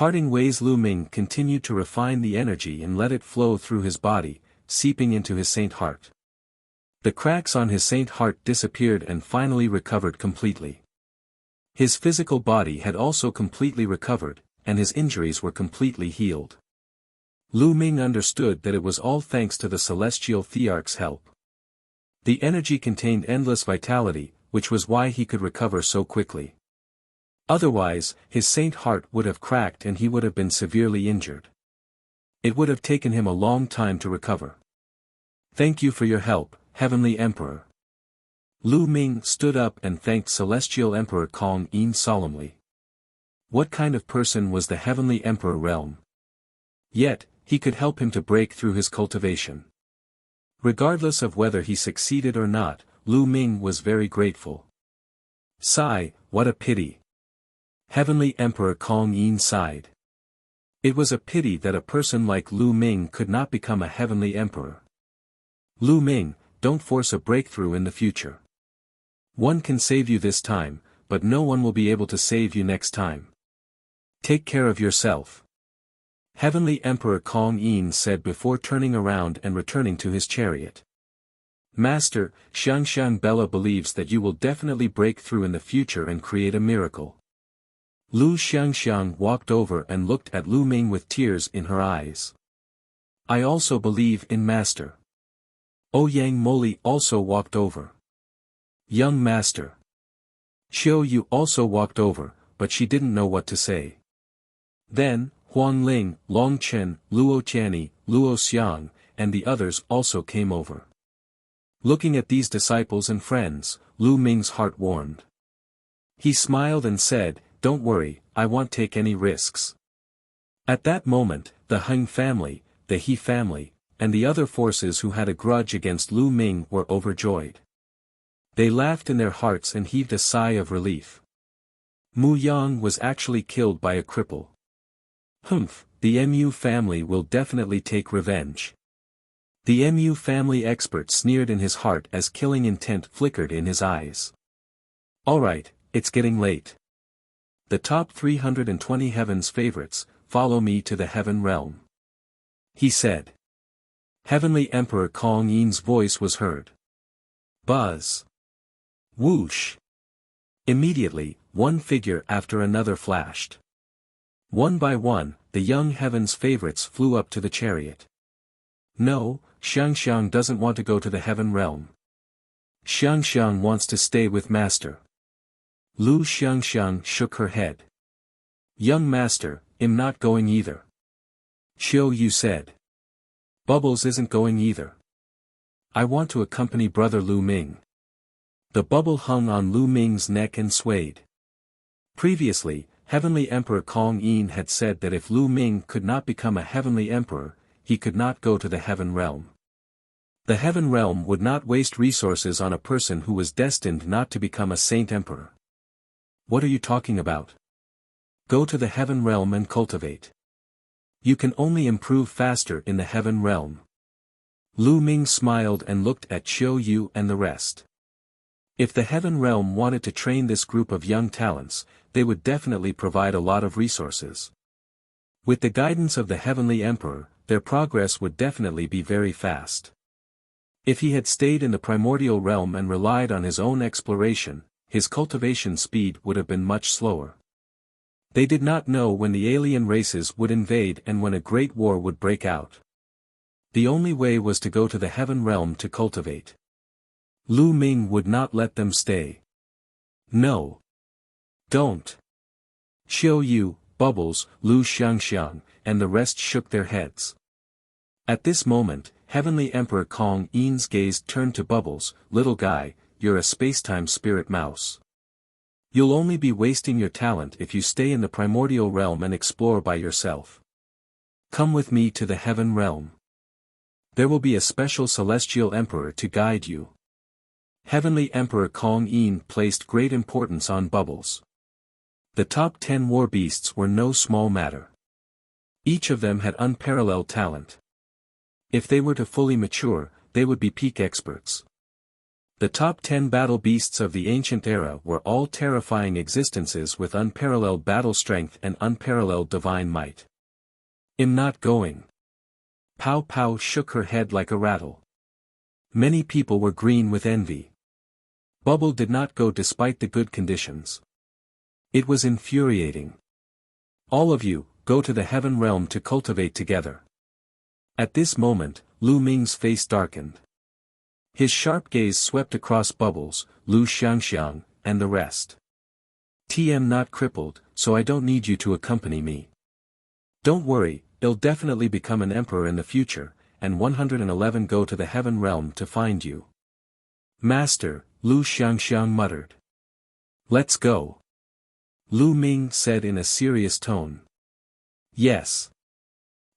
Parting ways. Lu Ming continued to refine the energy and let it flow through his body, seeping into his saint heart. The cracks on his saint heart disappeared and finally recovered completely. His physical body had also completely recovered, and his injuries were completely healed. Lu Ming understood that it was all thanks to the celestial thearch's help. The energy contained endless vitality, which was why he could recover so quickly. Otherwise, his saint heart would have cracked and he would have been severely injured. It would have taken him a long time to recover. Thank you for your help, Heavenly Emperor. Lu Ming stood up and thanked Celestial Emperor Kong Yin solemnly. What kind of person was the Heavenly Emperor realm? Yet, he could help him to break through his cultivation. Regardless of whether he succeeded or not, Lu Ming was very grateful. Sigh, what a pity. Heavenly Emperor Kong Yin sighed. It was a pity that a person like Lu Ming could not become a heavenly emperor. Lu Ming, don't force a breakthrough in the future. One can save you this time, but no one will be able to save you next time. Take care of yourself. Heavenly Emperor Kong Yin said before turning around and returning to his chariot. Master, Xiangxiang Bella believes that you will definitely break through in the future and create a miracle. Lu Xiangxiang walked over and looked at Lu Ming with tears in her eyes. I also believe in Master. Ouyang Moli also walked over. Young Master. Qiu Yu also walked over, but she didn't know what to say. Then, Huang Ling, Long Chen, Luo Tianyi, Luo Xiang, and the others also came over. Looking at these disciples and friends, Lu Ming's heart warmed. He smiled and said, Don't worry, I won't take any risks. At that moment, the Heng family, the He family, and the other forces who had a grudge against Lu Ming were overjoyed. They laughed in their hearts and heaved a sigh of relief. Mu Yang was actually killed by a cripple. Humph, the Mu family will definitely take revenge. The Mu family expert sneered in his heart as killing intent flickered in his eyes. Alright, it's getting late. The top 320 heaven's favorites, follow me to the heaven realm. He said. Heavenly Emperor Kong Yin's voice was heard. Buzz. Whoosh. Immediately, one figure after another flashed. One by one, the young heaven's favorites flew up to the chariot. No, Xiangxiang doesn't want to go to the heaven realm. Xiangxiang wants to stay with Master. Lu Xiangxiang shook her head. Young Master, I'm not going either. Qiu Yu said. Bubbles isn't going either. I want to accompany Brother Lu Ming. The bubble hung on Lu Ming's neck and swayed. Previously, Heavenly Emperor Kong Yin had said that if Lu Ming could not become a heavenly emperor, he could not go to the heaven realm. The heaven realm would not waste resources on a person who was destined not to become a saint emperor. What are you talking about? Go to the heaven realm and cultivate. You can only improve faster in the heaven realm. Lu Ming smiled and looked at Qiu Yu and the rest. If the heaven realm wanted to train this group of young talents, they would definitely provide a lot of resources. With the guidance of the heavenly emperor, their progress would definitely be very fast. If he had stayed in the primordial realm and relied on his own exploration, his cultivation speed would have been much slower. They did not know when the alien races would invade and when a great war would break out. The only way was to go to the heaven realm to cultivate. Lu Ming would not let them stay. No. Don't. Qiu Yu, Bubbles, Lu Xiangxiang, and the rest shook their heads. At this moment, Heavenly Emperor Kong Yin's gaze turned to Bubbles. Little guy, you're a spacetime spirit mouse. You'll only be wasting your talent if you stay in the primordial realm and explore by yourself. Come with me to the heaven realm. There will be a special celestial emperor to guide you. Heavenly Emperor Kong Yin placed great importance on Bubbles. The top 10 war beasts were no small matter. Each of them had unparalleled talent. If they were to fully mature, they would be peak experts. The top 10 battle beasts of the ancient era were all terrifying existences with unparalleled battle strength and unparalleled divine might. I'm not going. Pow Pow shook her head like a rattle. Many people were green with envy. Bubble did not go despite the good conditions. It was infuriating. All of you, go to the heaven realm to cultivate together. At this moment, Lu Ming's face darkened. His sharp gaze swept across Bubbles, Lu Xiangxiang, and the rest. I'm not crippled, so I don't need you to accompany me. Don't worry, I'll definitely become an emperor in the future, and 111 go to the heaven realm to find you. Master, Lu Xiangxiang muttered. Let's go. Lu Ming said in a serious tone. Yes.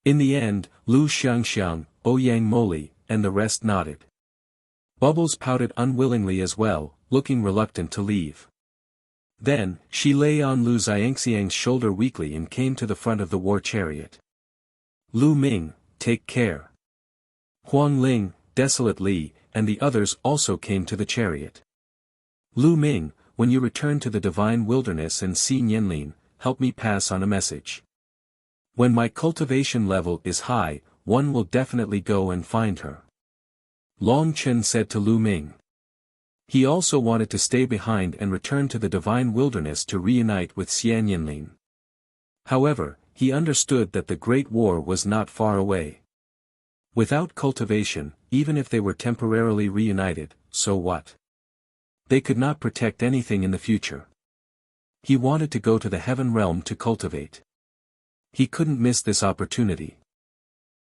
In the end, Lu Xiangxiang, Ouyang Moli, and the rest nodded. Bubbles pouted unwillingly as well, looking reluctant to leave. Then, she lay on Lu Xiangxiang's shoulder weakly and came to the front of the war chariot. Lu Ming, take care. Huang Ling, Desolate Li, and the others also came to the chariot. Lu Ming, when you return to the divine wilderness and see Nianlin, help me pass on a message. When my cultivation level is high, one will definitely go and find her. Long Chen said to Lu Ming. He also wanted to stay behind and return to the divine wilderness to reunite with Xian Nianlin. However, he understood that the Great War was not far away. Without cultivation, even if they were temporarily reunited, so what? They could not protect anything in the future. He wanted to go to the heaven realm to cultivate. He couldn't miss this opportunity.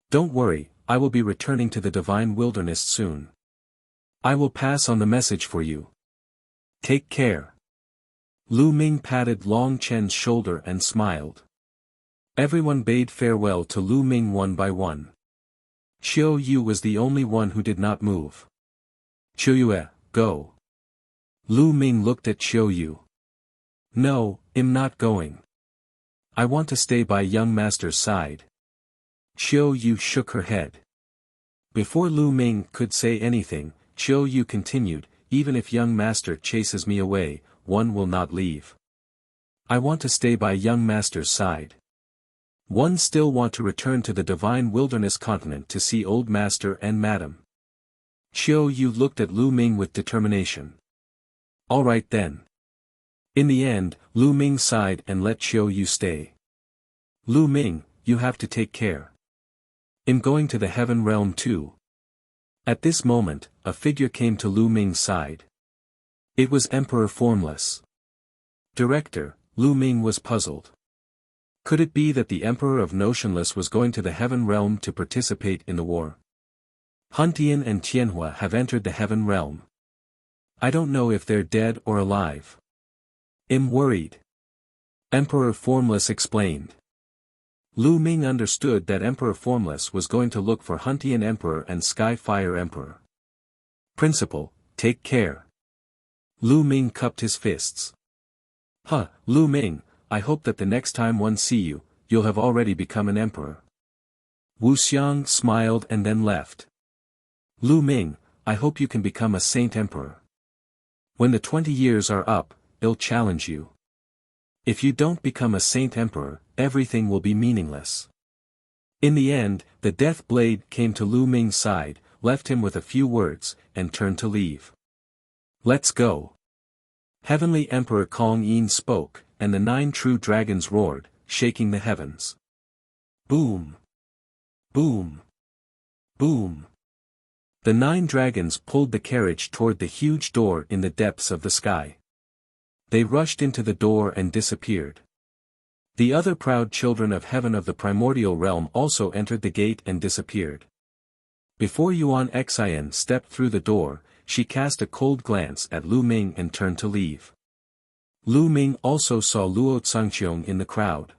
Don't worry, I will be returning to the divine wilderness soon. I will pass on the message for you. Take care. Lu Ming patted Long Chen's shoulder and smiled. Everyone bade farewell to Lu Ming one by one. Qiu Yu was the only one who did not move. Qiu Yue, go. Lu Ming looked at Qiu Yu. No, I'm not going. I want to stay by young master's side. Qiu Yu shook her head. Before Lu Ming could say anything, Qiu Yu continued, even if young master chases me away, one will not leave. I want to stay by young master's side. One still want to return to the divine wilderness continent to see old master and madam. Qiu Yu looked at Lu Ming with determination. All right then. In the end, Lu Ming sighed and let Qiu Yu stay. Lu Ming, you have to take care. I'm going to the heaven realm too. At this moment, a figure came to Lu Ming's side. It was Emperor Formless. Director, Lu Ming was puzzled. Could it be that the Emperor of Notionless was going to the heaven realm to participate in the war? Huntian and Tianhua have entered the heaven realm. I don't know if they're dead or alive. I'm worried. Emperor Formless explained. Lu Ming understood that Emperor Formless was going to look for Huntian Emperor and Skyfire Emperor. Principal, take care. Lu Ming cupped his fists. Lu Ming, I hope that the next time one see you, you'll have already become an emperor. Wu Xiang smiled and then left. Lu Ming, I hope you can become a saint emperor. When the 20 years are up, I'll challenge you. If you don't become a saint emperor, everything will be meaningless. In the end, the death blade came to Lu Ming's side, left him with a few words, and turned to leave. Let's go. Heavenly Emperor Kong Yin spoke, and the 9 true dragons roared, shaking the heavens. Boom! Boom! Boom! The 9 dragons pulled the carriage toward the huge door in the depths of the sky. They rushed into the door and disappeared. The other proud children of heaven of the primordial realm also entered the gate and disappeared. Before Yuan Xian stepped through the door, she cast a cold glance at Lu Ming and turned to leave. Lu Ming also saw Luo Cangqiong in the crowd.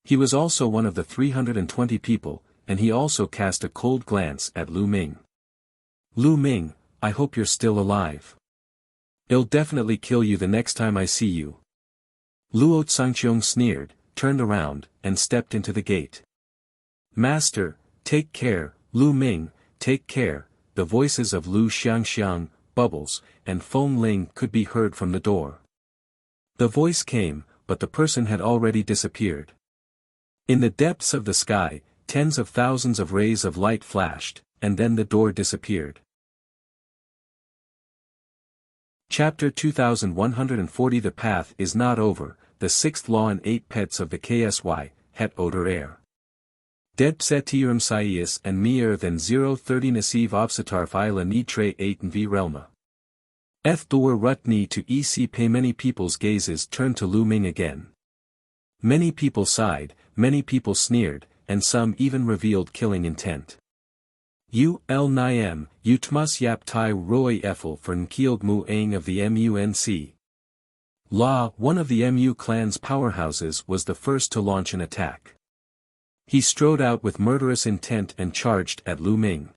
He was also one of the 320 people, and he also cast a cold glance at Lu Ming. Lu Ming, I hope you're still alive. I'll definitely kill you the next time I see you. Luo Cangqiong sneered, turned around, and stepped into the gate. Master, take care, Lu Ming, take care. The voices of Lu Xiangxiang, bubbles, and foam ling could be heard from the door. The voice came, but the person had already disappeared. In the depths of the sky, tens of thousands of rays of light flashed, and then the door disappeared. Chapter 2140 The path is not over, the sixth law and 8 pets of the KSY, het oder air. Det setirum sias and meer than 030 nasiv obsitar fila nitre 8 v relma. Eth door rutni to ec many people's gazes turned to Lu Ming again. Many people sighed, many people sneered, and some even revealed killing intent. Niam, utmas yap tai roi effel for nkield mu ang of the MUNC. La, one of the MU clan's powerhouses, was the first to launch an attack. He strode out with murderous intent and charged at Lu Ming.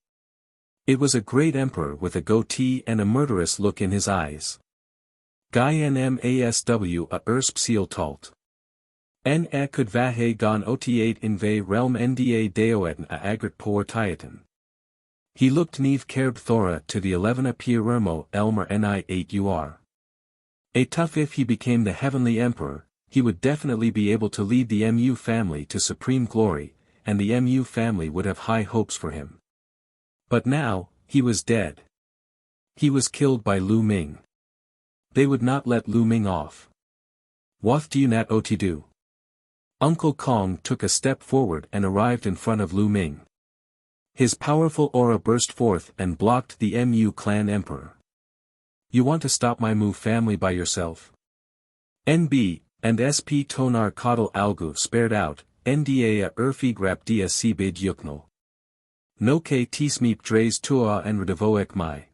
It was a great emperor with a goatee and a murderous look in his eyes. Guy nmasw a erspsiel talt. En could vahe gon ot8 in ve realm nda deoeten a agrit por tiatan. He looked neve kerb thora to the 11 Pierermo Elmer ni 8 A tough if he became the heavenly emperor, he would definitely be able to lead the MU family to supreme glory, and the MU family would have high hopes for him. But now, he was dead. He was killed by Lu Ming. They would not let Lu Ming off. Wath du nat otidu. Uncle Kong took a step forward and arrived in front of Lu Ming. His powerful aura burst forth and blocked the MU clan emperor. You want to stop my Mu family by yourself? NB, and SP Tonar Kodal Algu spared out, NDA a Urfig Rapdia Sibid Yuknal. No ke tismeep dres tua and redavoek mai.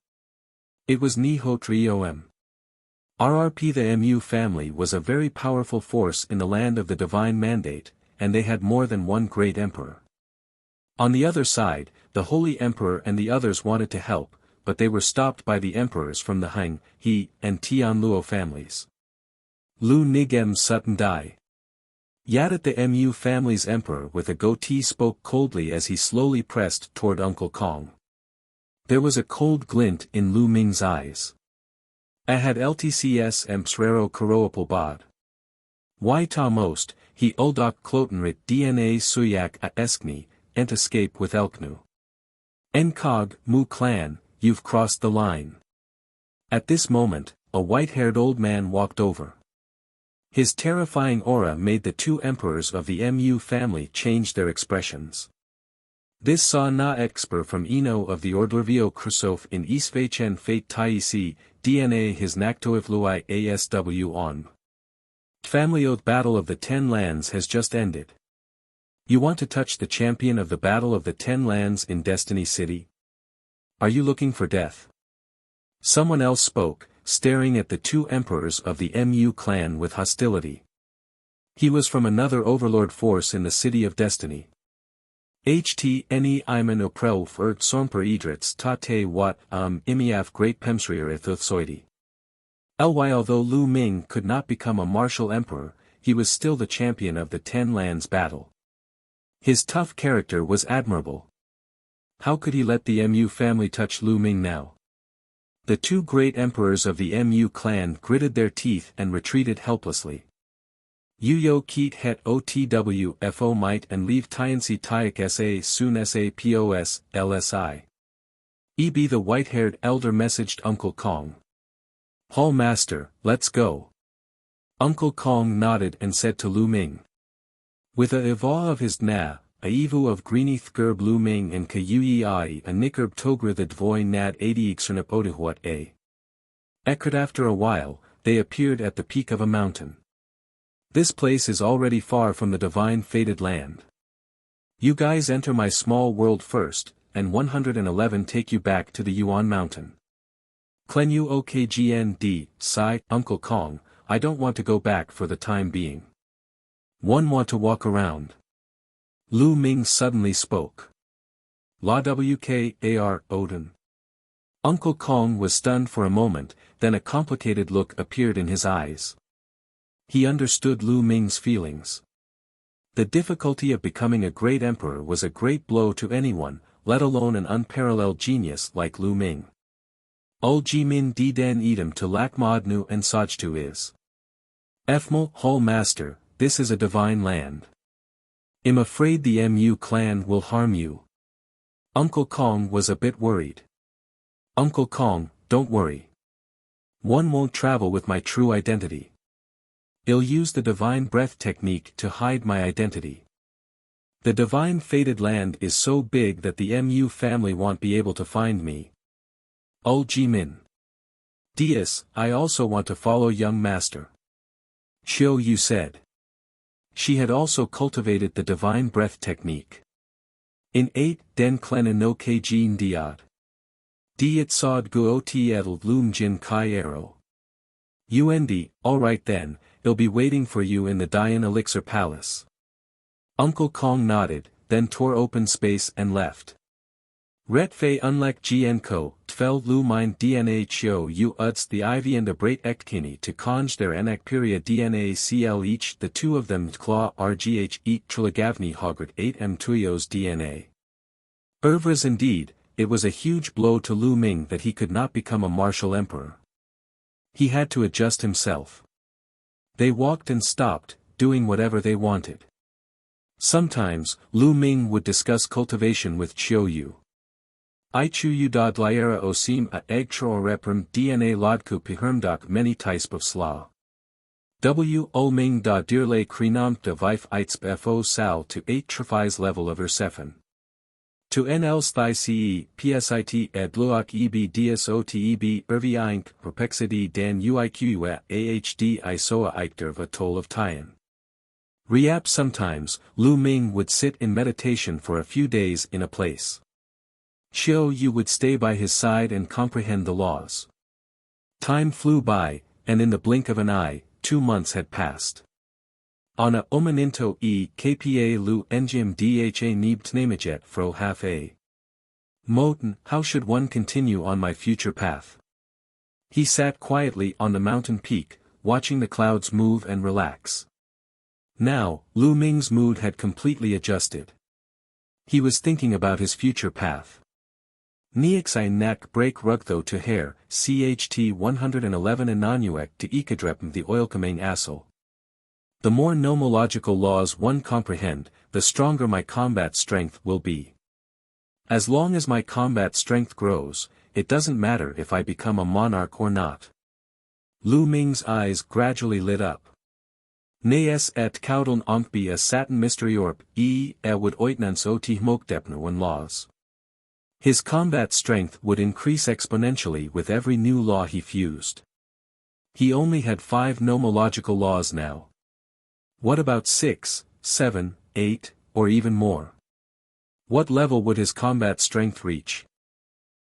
It was Niho Triom. RRP. The MU family was a very powerful force in the land of the divine mandate, and they had more than one great emperor. On the other side, the Holy Emperor and the others wanted to help, but they were stopped by the emperors from the Hang, He, and Tian Luo families. Lu Nigem Sutton Dai. Yadat the MU family's emperor with a goatee spoke coldly as he slowly pressed toward Uncle Kong. There was a cold glint in Lu Ming's eyes. Ahad LTCS Emsrero Karoapal Bod. Why ta most, he uldok klotenrit DNA suyak a eskni, ent escape with Elknu. Nkog, Mu clan, you've crossed the line. At this moment, a white-haired old man walked over. His terrifying aura made the two emperors of the MU family change their expressions. This saw na exper from Eno of the Ordorvio Khrushchev in Isvechen Fate Taisi, DNA his Naktoivlui ASW on. Family Oath Battle of the Ten Lands has just ended. You want to touch the champion of the Battle of the Ten Lands in Destiny City? Are you looking for death? Someone else spoke, staring at the two emperors of the MU clan with hostility. He was from another overlord force in the City of Destiny. HTNE Iman Oprel Ert Sormper Idrits Tate Wat Imiaf Great Pemsrier Ethuthsoidi. Ly although Lu Ming could not become a martial emperor, he was still the champion of the Ten Lands battle. His tough character was admirable. How could he let the MU family touch Lu Ming now? The two great emperors of the MU clan gritted their teeth and retreated helplessly. Uyo Keet het otw fo might and leave Tiansi Tiak sa soon sapos lsi. EB the white-haired elder messaged Uncle Kong. Hall master, let's go. Uncle Kong nodded and said to Lu Ming. With a evaw of his dna, a evu of greenith gerb Lu Ming and kuyui a nikerb togra the dvoy nad 80 xernap odihwat a. Ekert after a while, they appeared at the peak of a mountain. This place is already far from the divine fated land. You guys enter my small world first, and 111 take you back to the Yuan mountain. Klenyu okgnd, sigh, Uncle Kong, I don't want to go back for the time being. One want to walk around. Lu Ming suddenly spoke. La wkar, Odin. Uncle Kong was stunned for a moment, then a complicated look appeared in his eyes. He understood Lu Ming's feelings. The difficulty of becoming a great emperor was a great blow to anyone, let alone an unparalleled genius like Lu Ming. Ul Jimin di dan edam to Lakmodnu and Sajtu is. Fmul Hul Master, this is a divine land. I'm afraid the Mu clan will harm you. Uncle Kong was a bit worried. Uncle Kong, don't worry. One won't travel with my true identity. I'll use the divine breath technique to hide my identity. The divine fated land is so big that the Mu family won't be able to find me. Ul Jimin. Dias, I also want to follow young master. Xiao Yu said. She had also cultivated the divine breath technique. In 8 Den Klena no Kajin Diad. Diet Sod Guot Edel Lum Jin Kai Ero. Yuan, alright then, I'll be waiting for you in the Dian Elixir Palace. Uncle Kong nodded, then tore open space and left. Ret Fei Unlek Gien Ko, Tfel Lu Mind DNA Chio U Uts the Ivy and the Brait Ektkini to conj their Enakperia DNA CL each the two of them Tkla RGH eat Trilagavni Hogart 8M Tuyos DNA. Ervras indeed, it was a huge blow to Lu Ming that he could not become a martial emperor. He had to adjust himself. They walked and stopped, doing whatever they wanted. Sometimes, Lu Ming would discuss cultivation with Chiu Yu. I chu yu da dliera osim a egtra or reprim DNA lodku pihermdak many types of sla. W Ming da dirle krinamt de vif eitzp fo sal to 8 trifis level of ersefen. To NL sthi ce, psit edluak eb dsoteb ervi eink, perpexity dan uiqua ahd isoa eichter a toll of Tian. Riap sometimes, Lu Ming would sit in meditation for a few days in a place. Chiu Yu would stay by his side and comprehend the laws. Time flew by, and in the blink of an eye, 2 months had passed. On a omaninto kpa lu engim dha neebtnamajet fro half a. Moten, how should one continue on my future path? He sat quietly on the mountain peak, watching the clouds move and relax. Now, Lu Ming's mood had completely adjusted. He was thinking about his future path. Niexai nak break rugtho to hair, CHT 111 Ananuek to Ikadrepm the oilkamane assel. The more nomological laws one comprehend, the stronger my combat strength will be. As long as my combat strength grows, it doesn't matter if I become a monarch or not. Lu Ming's eyes gradually lit up. Naes et koudon onkbi a satin mysteriorp, would oitnans oti mokdepner one laws. His combat strength would increase exponentially with every new law he fused. He only had 5 nomological laws now. What about 6, 7, 8, or even more? What level would his combat strength reach?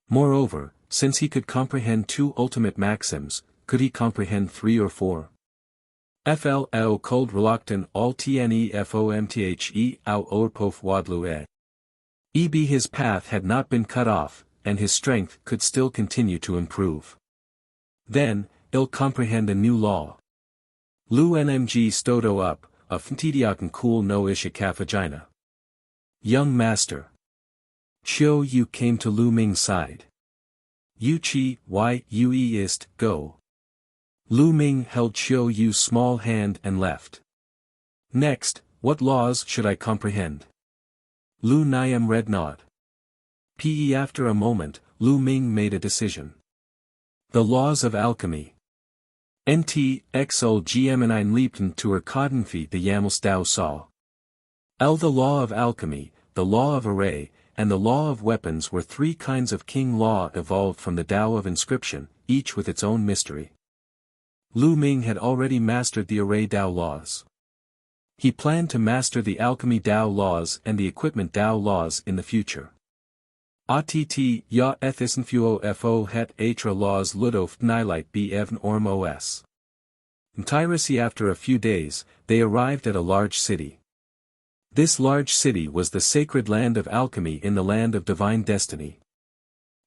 Moreover, since he could comprehend 2 ultimate maxims, could he comprehend 3 or 4? FL cold reluctant all tne fomthe au orpof wadlu EB his path had not been cut off, and his strength could still continue to improve. Then, he'll comprehend a new law. Lu nmg stodo up, a fmtidiakan cool no ishikafagina. Young master. Chiu Yu came to Lu Ming's side. Yu chi, ue ist, go. Lu Ming held Chiu Yu's small hand and left. Next, what laws should I comprehend? Lu Niam red nod. After a moment, Lu Ming made a decision. The laws of alchemy. Nt, xul gmnine liebten tur kodenfi the Yamls Dao saw. The law of alchemy, the law of array, and the law of weapons were 3 kinds of king law evolved from the Dao of inscription, each with its own mystery. Lu Ming had already mastered the array Dao laws. He planned to master the alchemy Dao laws and the equipment Dao laws in the future. Att ya ethisenfuo fo het atra laws ludoft nilite b evn orm os. Mtiracy after a few days, they arrived at a large city. This large city was the sacred land of alchemy in the land of divine destiny.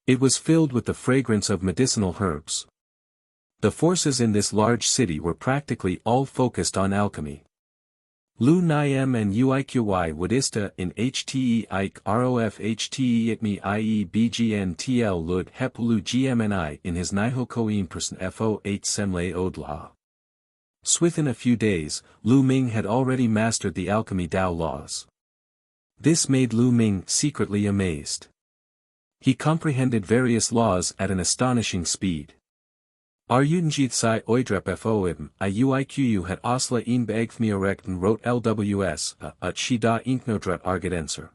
It was filled with the fragrance of medicinal herbs. The forces in this large city were practically all focused on alchemy. Lu Nyam and Uiqy Wadista in HTE Ike ROF HTE Itmi IE BGN TL Lud Hep Lu GMNI in his Nihokoim person FO 8 Semle Odla. Within a few days, Lu Ming had already mastered the alchemy Dao laws. This made Lu Ming secretly amazed. He comprehended various laws at an astonishing speed. Arunjith Sai Oidrep Foim, IUIQU had Osla in Begfmiorekten wrote LWS, at Shida Inknodret Argadenser.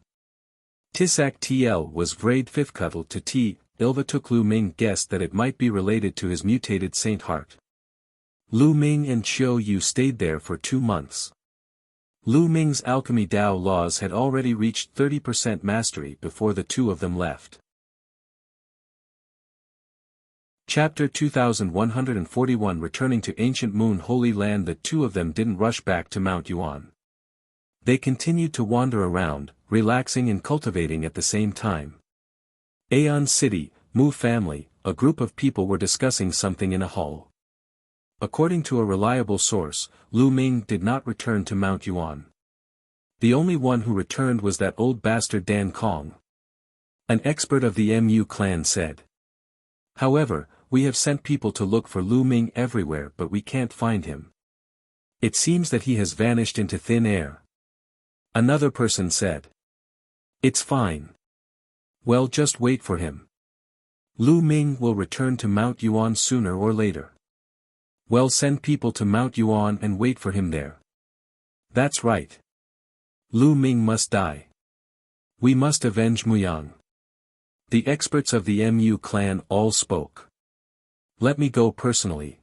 Tisak TL was Vrade Fifkuttle to T, Ilva took Lu Ming guessed that it might be related to his mutated Saint Heart. Lu Ming and Chiu Yu stayed there for 2 months. Lu Ming's alchemy Dao laws had already reached 30% mastery before the two of them left. Chapter 2141 Returning to Ancient Moon Holy Land. The two of them didn't rush back to Mount Yuan. They continued to wander around, relaxing and cultivating at the same time. Aeon City, Mu family, a group of people were discussing something in a hall. According to a reliable source, Lu Ming did not return to Mount Yuan. The only one who returned was that old bastard Dan Kong. An expert of the Mu clan said. However, we have sent people to look for Lu Ming everywhere but we can't find him. It seems that he has vanished into thin air. Another person said. It's fine. Well, just wait for him. Lu Ming will return to Mount Yuan sooner or later. Well, send people to Mount Yuan and wait for him there. That's right. Lu Ming must die. We must avenge Muyang. The experts of the Mu clan all spoke. Let me go personally.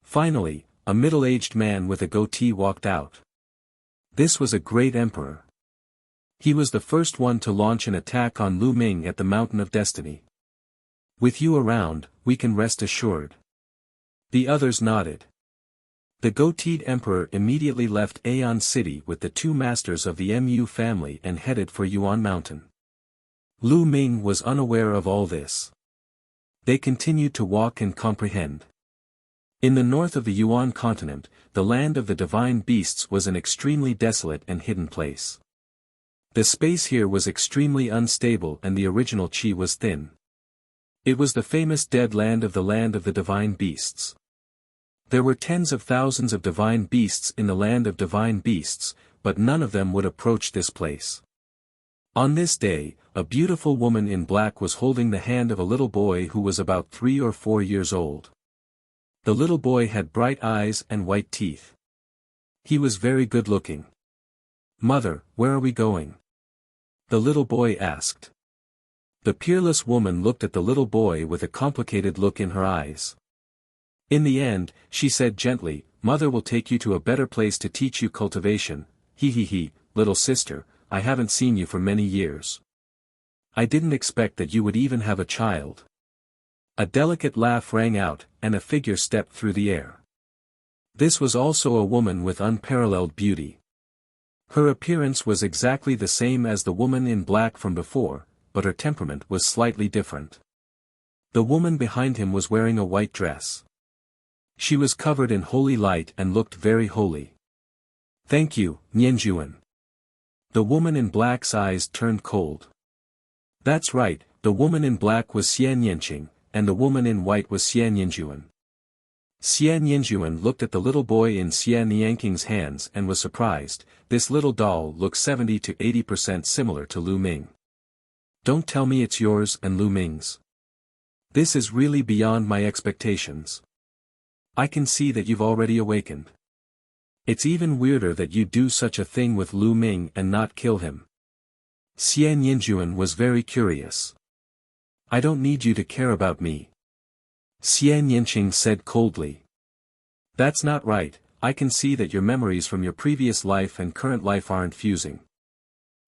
Finally, a middle-aged man with a goatee walked out. This was a great emperor. He was the first one to launch an attack on Lu Ming at the Mountain of Destiny. With you around, we can rest assured. The others nodded. The goateed emperor immediately left Aeon City with the two masters of the Mu family and headed for Yuan Mountain. Lu Ming was unaware of all this. They continued to walk and comprehend. In the north of the Yuan continent, the land of the divine beasts was an extremely desolate and hidden place. The space here was extremely unstable and the original qi was thin. It was the famous dead land of the divine beasts. There were tens of thousands of divine beasts in the land of divine beasts, but none of them would approach this place. On this day, a beautiful woman in black was holding the hand of a little boy who was about 3 or 4 years old. The little boy had bright eyes and white teeth. He was very good looking. Mother, where are we going? The little boy asked. The peerless woman looked at the little boy with a complicated look in her eyes. In the end, she said gently, Mother will take you to a better place to teach you cultivation. He, little sister, I haven't seen you for many years. I didn't expect that you would even have a child. A delicate laugh rang out, and a figure stepped through the air. This was also a woman with unparalleled beauty. Her appearance was exactly the same as the woman in black from before, but her temperament was slightly different. The woman behind him was wearing a white dress. She was covered in holy light and looked very holy. Thank you, Nianjuan. The woman in black's eyes turned cold. That's right, the woman in black was Xian Yanqing, and the woman in white was Xian Yanjuan. Xian Yanjuan looked at the little boy in Xian Yanqing's hands and was surprised. This little doll looks 70 to 80% similar to Lu Ming. Don't tell me it's yours and Lu Ming's. This is really beyond my expectations. I can see that you've already awakened. It's even weirder that you do such a thing with Lu Ming and not kill him. Xian Yanjuan was very curious. I don't need you to care about me. Xian Yanqing said coldly. That's not right, I can see that your memories from your previous life and current life aren't fusing.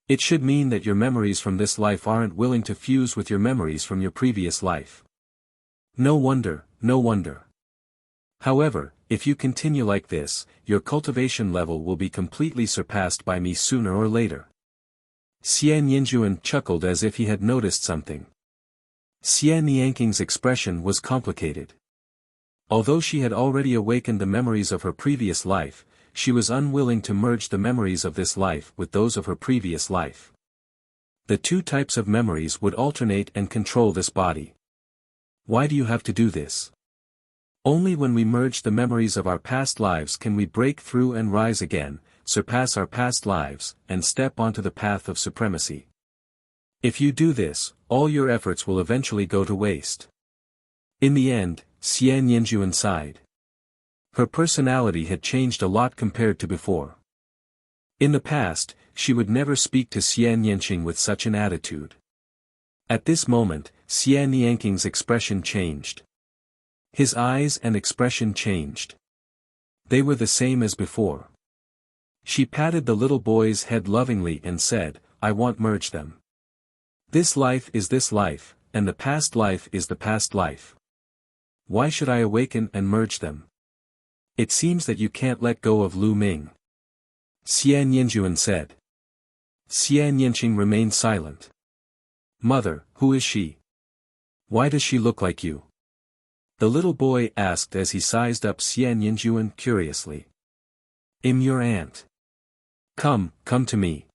It should mean that your memories from this life aren't willing to fuse with your memories from your previous life. No wonder, no wonder. However, if you continue like this, your cultivation level will be completely surpassed by me sooner or later. Xian Yanjuan chuckled as if he had noticed something. Xian Yanqing's expression was complicated. Although she had already awakened the memories of her previous life, she was unwilling to merge the memories of this life with those of her previous life. The two types of memories would alternate and control this body. Why do you have to do this? Only when we merge the memories of our past lives can we break through and rise again, surpass our past lives, and step onto the path of supremacy. If you do this, all your efforts will eventually go to waste. In the end, Xian Yinjuan sighed. Her personality had changed a lot compared to before. In the past, she would never speak to Xian Yanqing with such an attitude. At this moment, Xian Yanqing's expression changed. His eyes and expression changed. They were the same as before. She patted the little boy's head lovingly and said, "I won't merge them. This life is this life, and the past life is the past life. Why should I awaken and merge them? It seems that you can't let go of Lu Ming." Xian Yinjuan said. Xian Yanqing remained silent. "Mother, who is she? Why does she look like you?" The little boy asked as he sized up Xian Yinjuan curiously. "I'm your aunt. Come to me.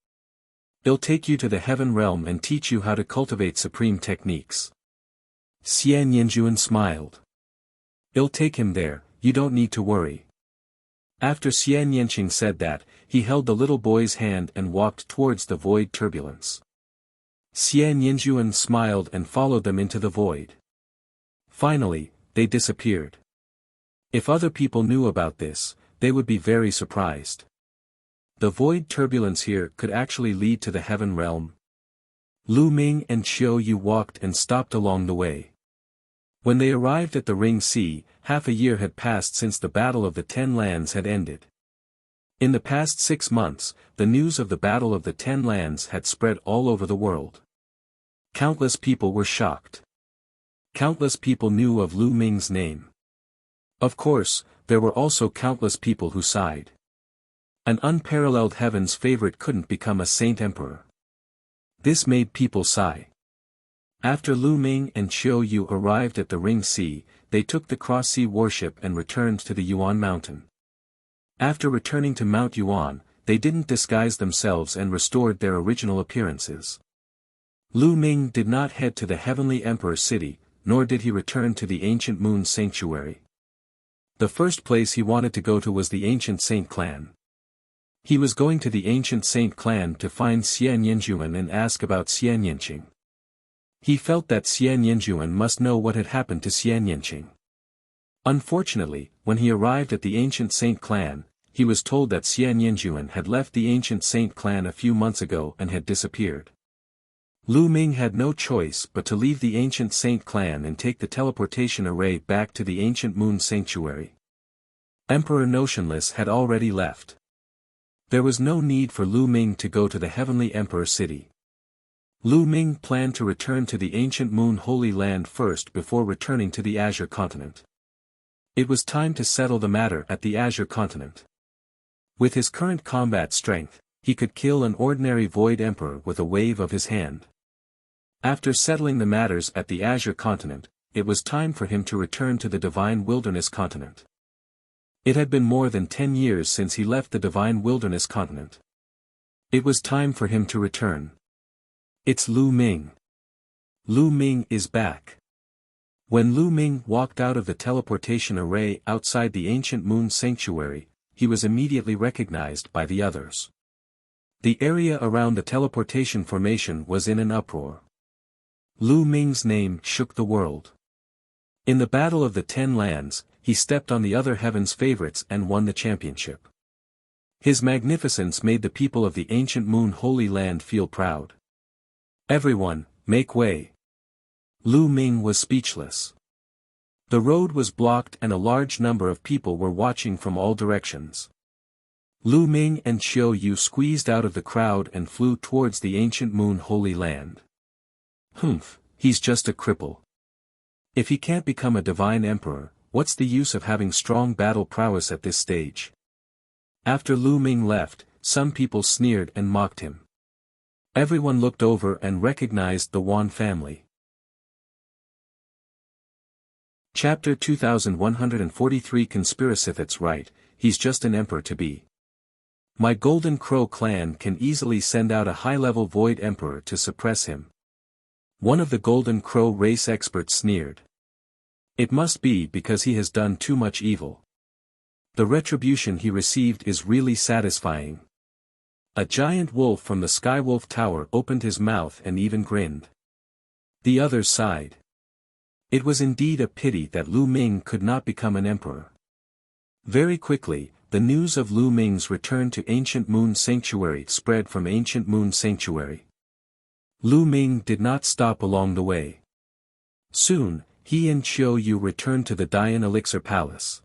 I'll take you to the heaven realm and teach you how to cultivate supreme techniques." Xian Yinjuan smiled. "I'll take him there, you don't need to worry." After Xian Yanqing said that, he held the little boy's hand and walked towards the void turbulence. Xian Yinjuan smiled and followed them into the void. Finally, they disappeared. If other people knew about this, they would be very surprised. The void turbulence here could actually lead to the heaven realm. Lu Ming and Xiao Yu walked and stopped along the way. When they arrived at the Ring Sea, half a year had passed since the Battle of the Ten Lands had ended. In the past 6 months, the news of the Battle of the Ten Lands had spread all over the world. Countless people were shocked. Countless people knew of Lu Ming's name. Of course, there were also countless people who sighed. An unparalleled heaven's favorite couldn't become a saint emperor. This made people sigh. After Lu Ming and Xiao Yu arrived at the Ring Sea, they took the cross-sea warship and returned to the Yuan mountain. After returning to Mount Yuan, they didn't disguise themselves and restored their original appearances. Lu Ming did not head to the Heavenly Emperor city, nor did he return to the Ancient Moon Sanctuary. The first place he wanted to go to was the Ancient Saint Clan. He was going to the Ancient Saint Clan to find Xian Yinjuan and ask about Xian Yanqing. He felt that Xian Yinjuan must know what had happened to Xian Yanqing. Unfortunately, when he arrived at the Ancient Saint Clan, he was told that Xian Yinjuan had left the Ancient Saint Clan a few months ago and had disappeared. Lu Ming had no choice but to leave the Ancient Saint Clan and take the teleportation array back to the Ancient Moon Sanctuary. Emperor Notionless had already left. There was no need for Lu Ming to go to the Heavenly Emperor city. Lu Ming planned to return to the Ancient Moon Holy Land first before returning to the Azure Continent. It was time to settle the matter at the Azure Continent. With his current combat strength, he could kill an ordinary Void Emperor with a wave of his hand. After settling the matters at the Azure Continent, it was time for him to return to the Divine Wilderness Continent. It had been more than 10 years since he left the Divine Wilderness Continent. It was time for him to return. It's Lu Ming. Lu Ming is back. When Lu Ming walked out of the teleportation array outside the Ancient Moon Sanctuary, he was immediately recognized by the others. The area around the teleportation formation was in an uproar. Lu Ming's name shook the world. In the Battle of the Ten Lands, he stepped on the other heaven's favorites and won the championship. His magnificence made the people of the Ancient Moon Holy Land feel proud. Everyone, make way. Lu Ming was speechless. The road was blocked and a large number of people were watching from all directions. Lu Ming and Xiao Yu squeezed out of the crowd and flew towards the Ancient Moon Holy Land. Humph, he's just a cripple. If he can't become a divine emperor, what's the use of having strong battle prowess at this stage? After Lu Ming left, some people sneered and mocked him. Everyone looked over and recognized the Yuan family. Chapter 2143 Conspiracithets right, he's just an emperor to be. My Golden Crow clan can easily send out a high-level Void Emperor to suppress him. One of the Golden Crow race experts sneered. It must be because he has done too much evil. The retribution he received is really satisfying. A giant wolf from the Skywolf Tower opened his mouth and even grinned. The others sighed. It was indeed a pity that Lu Ming could not become an emperor. Very quickly, the news of Lu Ming's return to Ancient Moon Sanctuary spread from Ancient Moon Sanctuary. Lu Ming did not stop along the way. Soon, he and Qiu Yu returned to the Dian Elixir Palace.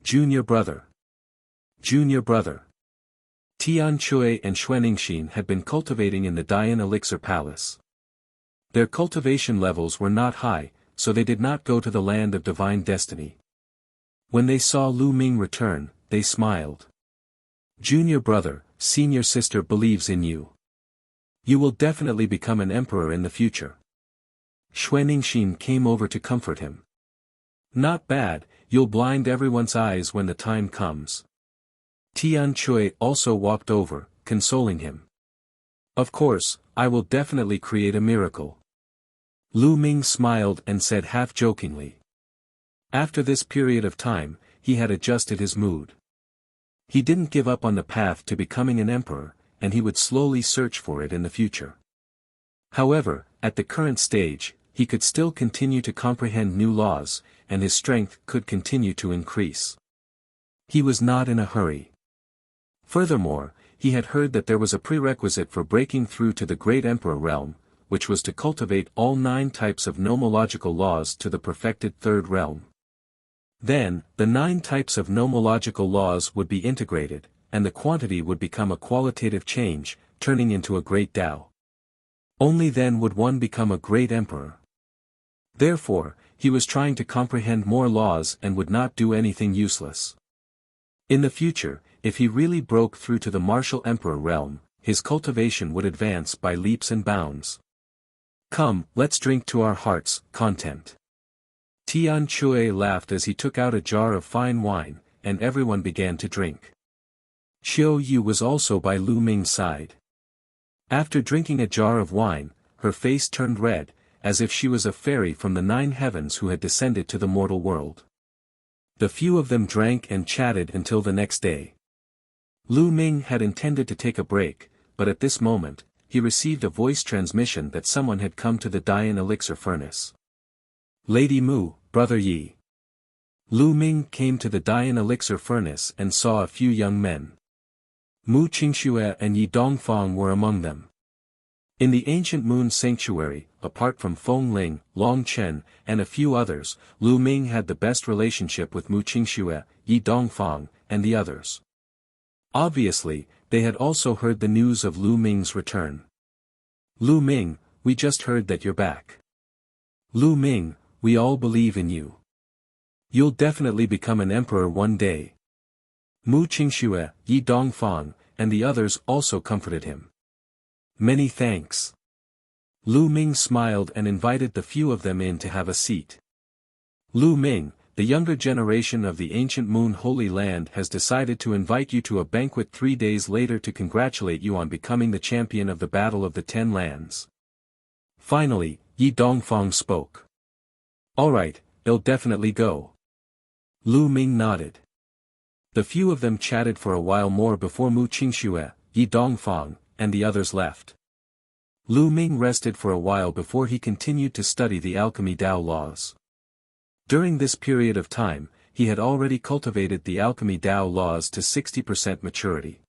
Junior brother. Junior brother. Tian Chui and Xuaningxin had been cultivating in the Dian Elixir Palace. Their cultivation levels were not high, so they did not go to the land of divine destiny. When they saw Lu Ming return, they smiled. Junior brother, senior sister believes in you. You will definitely become an emperor in the future. Xuaningxin came over to comfort him. Not bad, you'll blind everyone's eyes when the time comes. Tian Chui also walked over, consoling him. Of course, I will definitely create a miracle. Lu Ming smiled and said half-jokingly. After this period of time, he had adjusted his mood. He didn't give up on the path to becoming an emperor, and he would slowly search for it in the future. However, at the current stage, he could still continue to comprehend new laws, and his strength could continue to increase. He was not in a hurry. Furthermore, he had heard that there was a prerequisite for breaking through to the Great Emperor realm, which was to cultivate all 9 types of nomological laws to the perfected third realm. Then, the 9 types of nomological laws would be integrated, and the quantity would become a qualitative change, turning into a great Tao. Only then would one become a great emperor. Therefore, he was trying to comprehend more laws and would not do anything useless. In the future, if he really broke through to the martial emperor realm, his cultivation would advance by leaps and bounds. Come, let's drink to our heart's content. Tian Chui laughed as he took out a jar of fine wine, and everyone began to drink. Qiu Yu was also by Lu Ming's side. After drinking a jar of wine, her face turned red, as if she was a fairy from the 9 heavens who had descended to the mortal world. The few of them drank and chatted until the next day. Lu Ming had intended to take a break, but at this moment, he received a voice transmission that someone had come to the Dian Elixir Furnace. Lady Mu, Brother Yi. Lu Ming came to the Dian Elixir Furnace and saw a few young men. Mu Qingxue and Yi Dongfang were among them. In the Ancient Moon Sanctuary, apart from Feng Ling, Long Chen, and a few others, Lu Ming had the best relationship with Mu Qingxue, Yi Dongfang, and the others. Obviously, they had also heard the news of Lu Ming's return. Lu Ming, we just heard that you're back. Lu Ming, we all believe in you. You'll definitely become an emperor one day. Mu Qingxue, Yi Dongfang, and the others also comforted him. Many thanks. Lu Ming smiled and invited the few of them in to have a seat. Lu Ming, the younger generation of the Ancient Moon Holy Land has decided to invite you to a banquet 3 days later to congratulate you on becoming the champion of the Battle of the 10 Lands. Finally, Yi Dongfang spoke. Alright, I'll definitely go. Lu Ming nodded. The few of them chatted for a while more before Mu Qingxue, Yi Dongfang, and the others left. Lu Ming rested for a while before he continued to study the alchemy Tao laws. During this period of time, he had already cultivated the alchemy Tao laws to 60% maturity.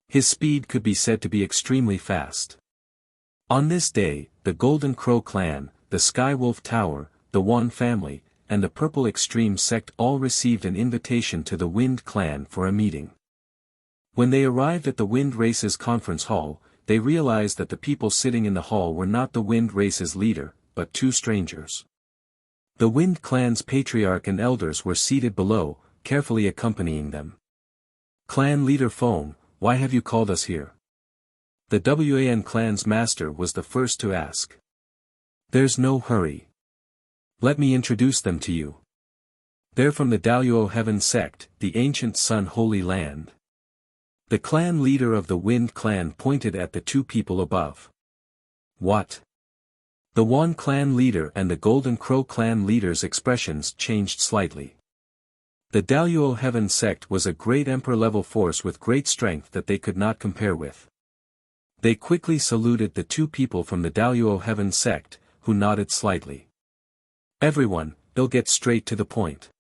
His speed could be said to be extremely fast. On this day, the Golden Crow clan, the Skywolf Tower, the Yuan family, and the Purple Extreme sect all received an invitation to the Wind clan for a meeting. When they arrived at the Wind Race's conference hall, they realized that the people sitting in the hall were not the Wind Race's leader, but 2 strangers. The Wind clan's patriarch and elders were seated below, carefully accompanying them. Clan leader Feng, why have you called us here? The Wan clan's master was the first to ask. There's no hurry. Let me introduce them to you. They're from the Daluo Heaven sect, the ancient Sun Holy Land. The clan leader of the Wind clan pointed at the two people above. What? The Yuan clan leader and the Golden Crow clan leader's expressions changed slightly. The Daluo Heaven sect was a great emperor-level force with great strength that they could not compare with. They quickly saluted the two people from the Daluo Heaven sect, who nodded slightly. Everyone, they'll get straight to the point.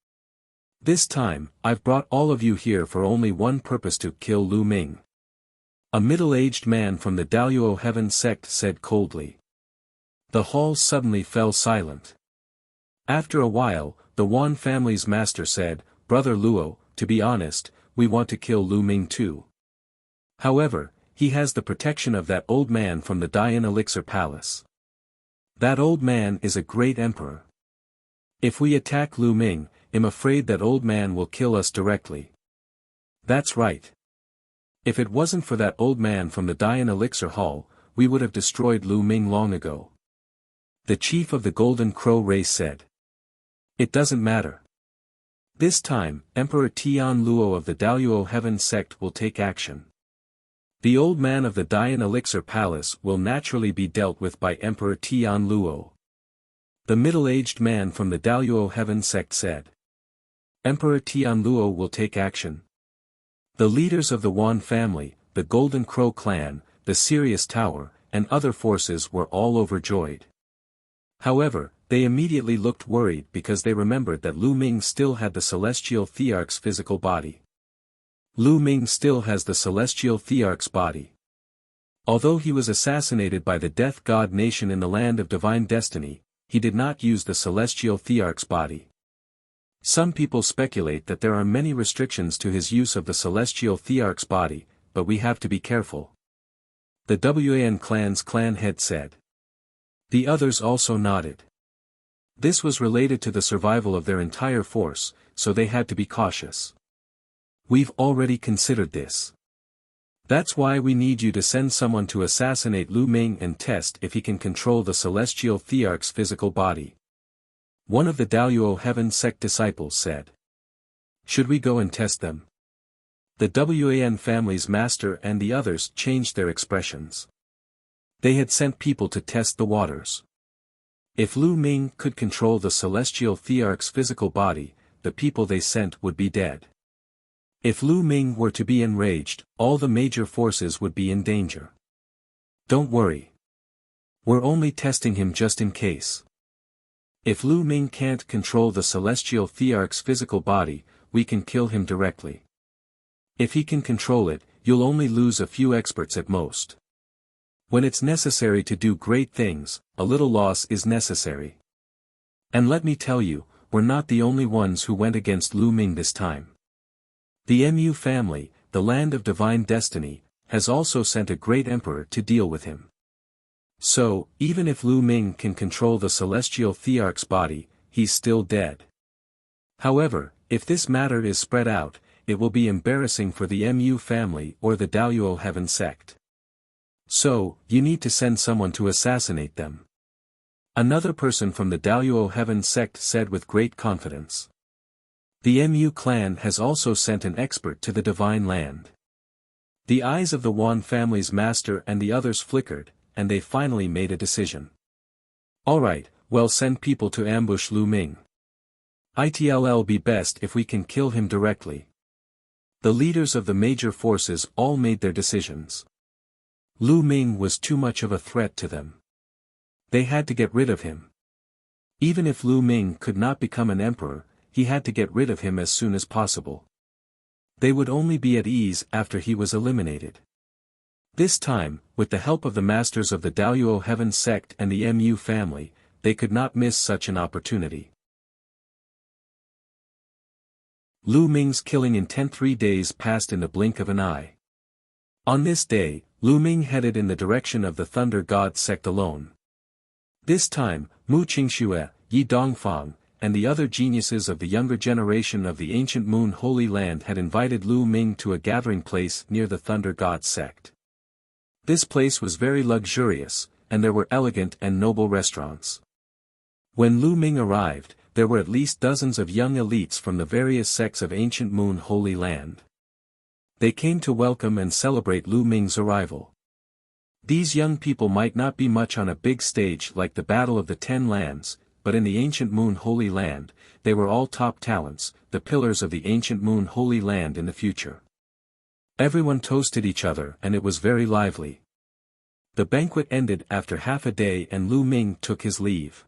This time, I've brought all of you here for only one purpose: to kill Lu Ming. A middle-aged man from the Daluo Heaven sect said coldly. The hall suddenly fell silent. After a while, the Yuan family's master said, "Brother Luo, to be honest, we want to kill Lu Ming too. However, he has the protection of that old man from the Dian Elixir Palace. That old man is a great emperor. If we attack Lu Ming, I'm afraid that old man will kill us directly." That's right. If it wasn't for that old man from the Dian Elixir Hall, we would have destroyed Lu Ming long ago. The chief of the Golden Crow race said. It doesn't matter. This time, Emperor Tian Luo of the Daluo Heaven sect will take action. The old man of the Dian Elixir Palace will naturally be dealt with by Emperor Tian Luo. The middle-aged man from the Daluo Heaven sect said. Emperor Tian Luo will take action. The leaders of the Yuan family, the Golden Crow clan, the Sirius Tower, and other forces were all overjoyed. However, they immediately looked worried because they remembered that Lu Ming still had the Celestial Thearch's physical body. Lu Ming still has the Celestial Thearch's body. Although he was assassinated by the Death God nation in the land of divine destiny, he did not use the Celestial Thearch's body. Some people speculate that there are many restrictions to his use of the Celestial Thearch's body, but we have to be careful. The Yuan clan's clan head said. The others also nodded. This was related to the survival of their entire force, so they had to be cautious. We've already considered this. That's why we need you to send someone to assassinate Lu Ming and test if he can control the Celestial Thearch's physical body. One of the Daluo Heaven sect disciples said. Should we go and test them? The Yuan family's master and the others changed their expressions. They had sent people to test the waters. If Lu Ming could control the Celestial Thearch's physical body, the people they sent would be dead. If Lu Ming were to be enraged, all the major forces would be in danger. Don't worry. We're only testing him just in case. If Lu Ming can't control the Celestial Thearch's physical body, we can kill him directly. If he can control it, you'll only lose a few experts at most. When it's necessary to do great things, a little loss is necessary. And let me tell you, we're not the only ones who went against Lu Ming this time. The Mu family, the land of divine destiny, has also sent a great emperor to deal with him. So, even if Lu Ming can control the Celestial Thearch's body, he's still dead. However, if this matter is spread out, it will be embarrassing for the Mu family or the Daluo Heaven sect. So, you need to send someone to assassinate them. Another person from the Daluo Heaven sect said with great confidence. The Mu clan has also sent an expert to the divine land. The eyes of the Yuan family's master and the others flickered, and they finally made a decision. Alright, well, send people to ambush Lu Ming. It'll be best if we can kill him directly. The leaders of the major forces all made their decisions. Lu Ming was too much of a threat to them. They had to get rid of him. Even if Lu Ming could not become an emperor, he had to get rid of him as soon as possible. They would only be at ease after he was eliminated. This time, with the help of the masters of the Daluo Heaven sect and the Mu family, they could not miss such an opportunity. Lu Ming's killing intent. 3 days passed in the blink of an eye. On this day, Lu Ming headed in the direction of the Thunder God sect alone. This time, Mu Qingxue, Yi Dongfang, and the other geniuses of the younger generation of the ancient Moon Holy Land had invited Lu Ming to a gathering place near the Thunder God sect. This place was very luxurious, and there were elegant and noble restaurants. When Lu Ming arrived, there were at least dozens of young elites from the various sects of ancient Moon Holy Land. They came to welcome and celebrate Lu Ming's arrival. These young people might not be much on a big stage like the Battle of the Ten Lands, but in the ancient Moon Holy Land, they were all top talents, the pillars of the ancient Moon Holy Land in the future. Everyone toasted each other and it was very lively. The banquet ended after half a day and Lu Ming took his leave.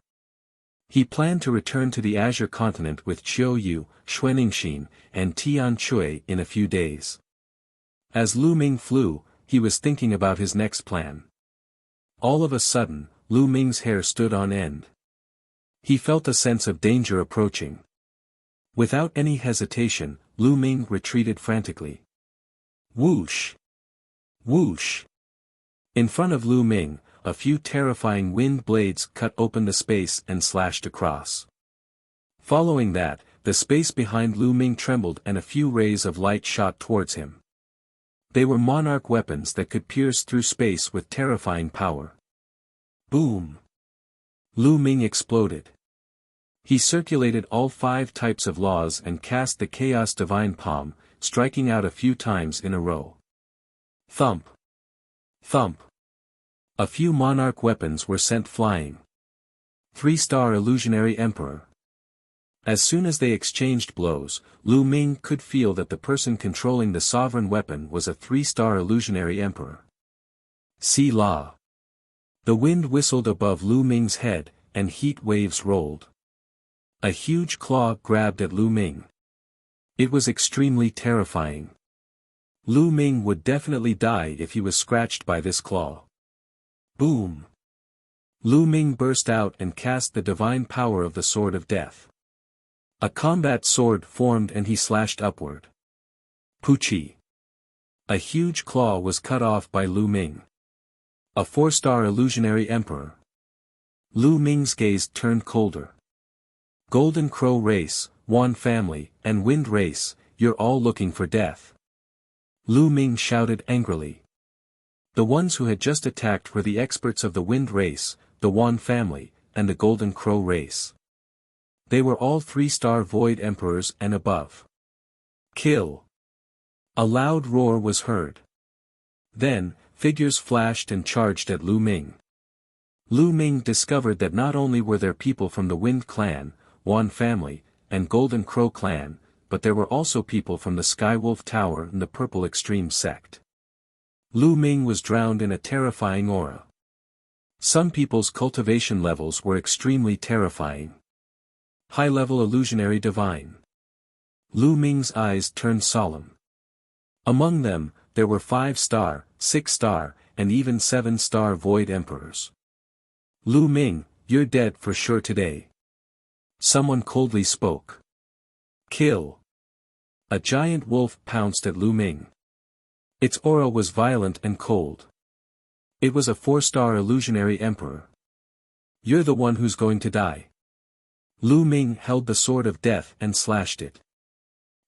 He planned to return to the Azure continent with Qiu Yu, Xuaningxin, and Tian Chui in a few days. As Lu Ming flew, he was thinking about his next plan. All of a sudden, Lu Ming's hair stood on end. He felt a sense of danger approaching. Without any hesitation, Lu Ming retreated frantically. Whoosh! Whoosh! In front of Lu Ming, a few terrifying wind blades cut open the space and slashed across. Following that, the space behind Lu Ming trembled and a few rays of light shot towards him. They were monarch weapons that could pierce through space with terrifying power. Boom! Lu Ming exploded. He circulated all 5 types of laws and cast the Chaos Divine Palm, striking out a few times in a row. Thump! Thump! A few monarch weapons were sent flying. 3-star Illusionary Emperor. As soon as they exchanged blows, Lu Ming could feel that the person controlling the sovereign weapon was a 3-star Illusionary Emperor. See La. The wind whistled above Lu Ming's head, and heat waves rolled. A huge claw grabbed at Lu Ming. It was extremely terrifying. Lu Ming would definitely die if he was scratched by this claw. Boom! Lu Ming burst out and cast the divine power of the Sword of Death. A combat sword formed and he slashed upward. Poochie! A huge claw was cut off by Lu Ming. A 4-star Illusionary Emperor. Lu Ming's gaze turned colder. Golden Crow Race, Yuan family, and Wind Race, you're all looking for death. Lu Ming shouted angrily. The ones who had just attacked were the experts of the Wind Race, the Yuan family, and the Golden Crow Race. They were all 3-star Void Emperors and above. Kill! A loud roar was heard. Then, figures flashed and charged at Lu Ming. Lu Ming discovered that not only were there people from the Wind Clan, Yuan family, and Golden Crow Clan, but there were also people from the Skywolf Tower and the Purple Extreme sect. Lu Ming was drowned in a terrifying aura. Some people's cultivation levels were extremely terrifying. High-level Illusionary Divine. Lu Ming's eyes turned solemn. Among them, there were 5-star, 6-star, and even 7-star Void Emperors. Lu Ming, you're dead for sure today. Someone coldly spoke. Kill! A giant wolf pounced at Lu Ming. Its aura was violent and cold. It was a 4-star Illusionary Emperor. You're the one who's going to die. Lu Ming held the Sword of Death and slashed it.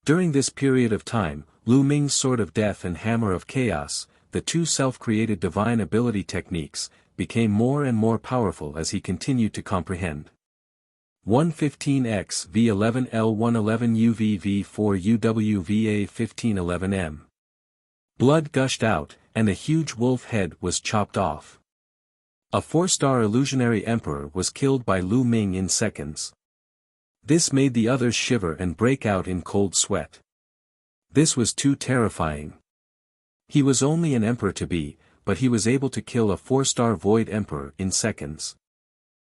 During this period of time, Lu Ming's Sword of Death and Hammer of Chaos, the 2 self-created divine ability techniques, became more and more powerful as he continued to comprehend. 115X V11L 111 UV V4 UW VA 1511M. Blood gushed out, and a huge wolf head was chopped off. A 4-star Illusionary Emperor was killed by Lu Ming in seconds. This made the others shiver and break out in cold sweat. This was too terrifying. He was only an emperor to be, but he was able to kill a 4-star Void Emperor in seconds.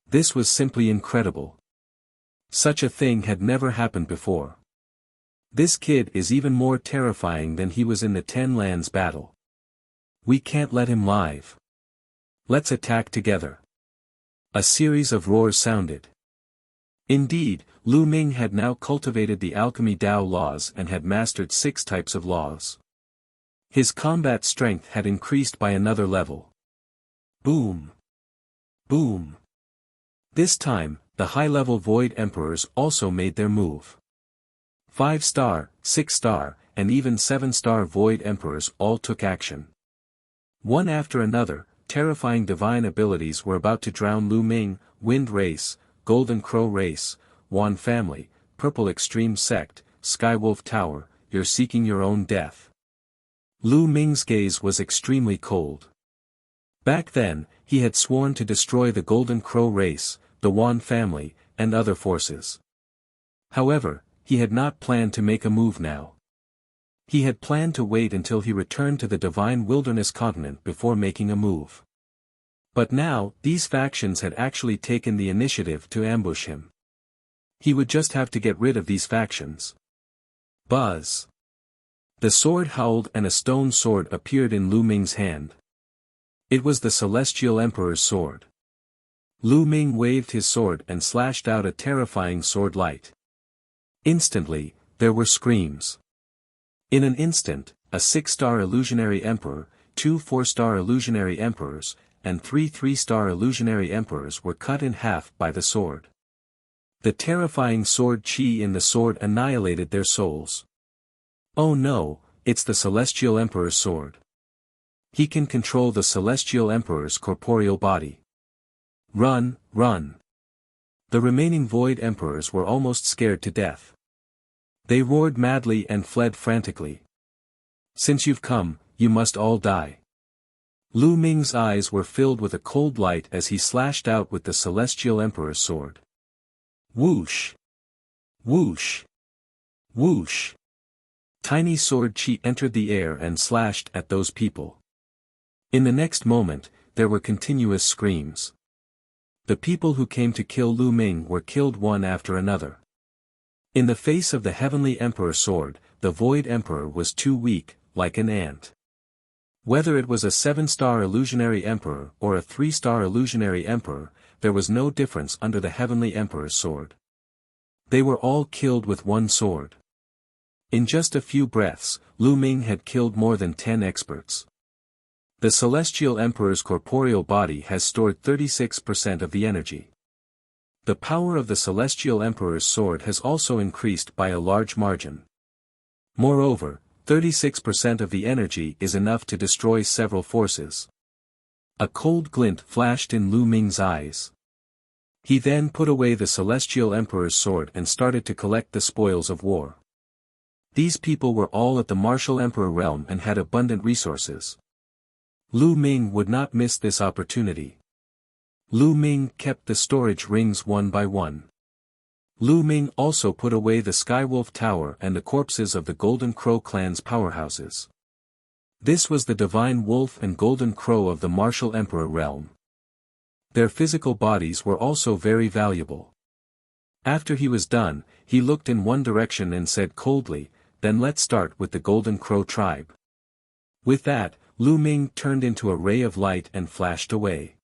This was simply incredible. Such a thing had never happened before. This kid is even more terrifying than he was in the Ten Lands battle. We can't let him live. Let's attack together. A series of roars sounded. Indeed, Lu Ming had now cultivated the alchemy Dao laws and had mastered 6 types of laws. His combat strength had increased by another level. Boom! Boom! This time, the high-level Void Emperors also made their move. 5-star, 6-star, and even 7-star Void Emperors all took action. One after another, terrifying divine abilities were about to drown Lu Ming, Wind Race, Golden Crow Race, Yuan family, purple extreme sect, Skywolf Tower, you're seeking your own death. Lu Ming's gaze was extremely cold. Back then, he had sworn to destroy the Golden Crow race, the Yuan family, and other forces. However, he had not planned to make a move now. He had planned to wait until he returned to the Divine Wilderness continent before making a move. But now, these factions had actually taken the initiative to ambush him. He would just have to get rid of these factions. Buzz. The sword howled and a stone sword appeared in Lu Ming's hand. It was the Celestial Emperor's sword. Lu Ming waved his sword and slashed out a terrifying sword light. Instantly, there were screams. In an instant, a 6-star illusionary emperor, 2 4-star illusionary emperors, and 3 3-star illusionary emperors were cut in half by the sword. The terrifying sword chi in the sword annihilated their souls. Oh no, it's the Celestial Emperor's sword. He can control the Celestial Emperor's corporeal body. Run, run. The remaining Void Emperors were almost scared to death. They roared madly and fled frantically. Since you've come, you must all die. Lu Ming's eyes were filled with a cold light as he slashed out with the Celestial Emperor's sword. Whoosh! Whoosh! Whoosh! Tiny sword chi entered the air and slashed at those people. In the next moment, there were continuous screams. The people who came to kill Lu Ming were killed one after another. In the face of the Heavenly Emperor's sword, the Void Emperor was too weak, like an ant. Whether it was a 7-star illusionary emperor or a 3-star illusionary emperor, there was no difference under the Heavenly Emperor's sword. They were all killed with one sword. In just a few breaths, Lu Ming had killed more than 10 experts. The Celestial Emperor's corporeal body has stored 36% of the energy. The power of the Celestial Emperor's sword has also increased by a large margin. Moreover, 36% of the energy is enough to destroy several forces. A cold glint flashed in Lu Ming's eyes. He then put away the Celestial Emperor's sword and started to collect the spoils of war. These people were all at the Martial Emperor realm and had abundant resources. Lu Ming would not miss this opportunity. Lu Ming kept the storage rings one by one. Lu Ming also put away the Skywolf Tower and the corpses of the Golden Crow clan's powerhouses. This was the Divine Wolf and Golden Crow of the Martial Emperor realm. Their physical bodies were also very valuable. After he was done, he looked in one direction and said coldly, "Then let's start with the Golden Crow tribe." With that, Lu Ming turned into a ray of light and flashed away.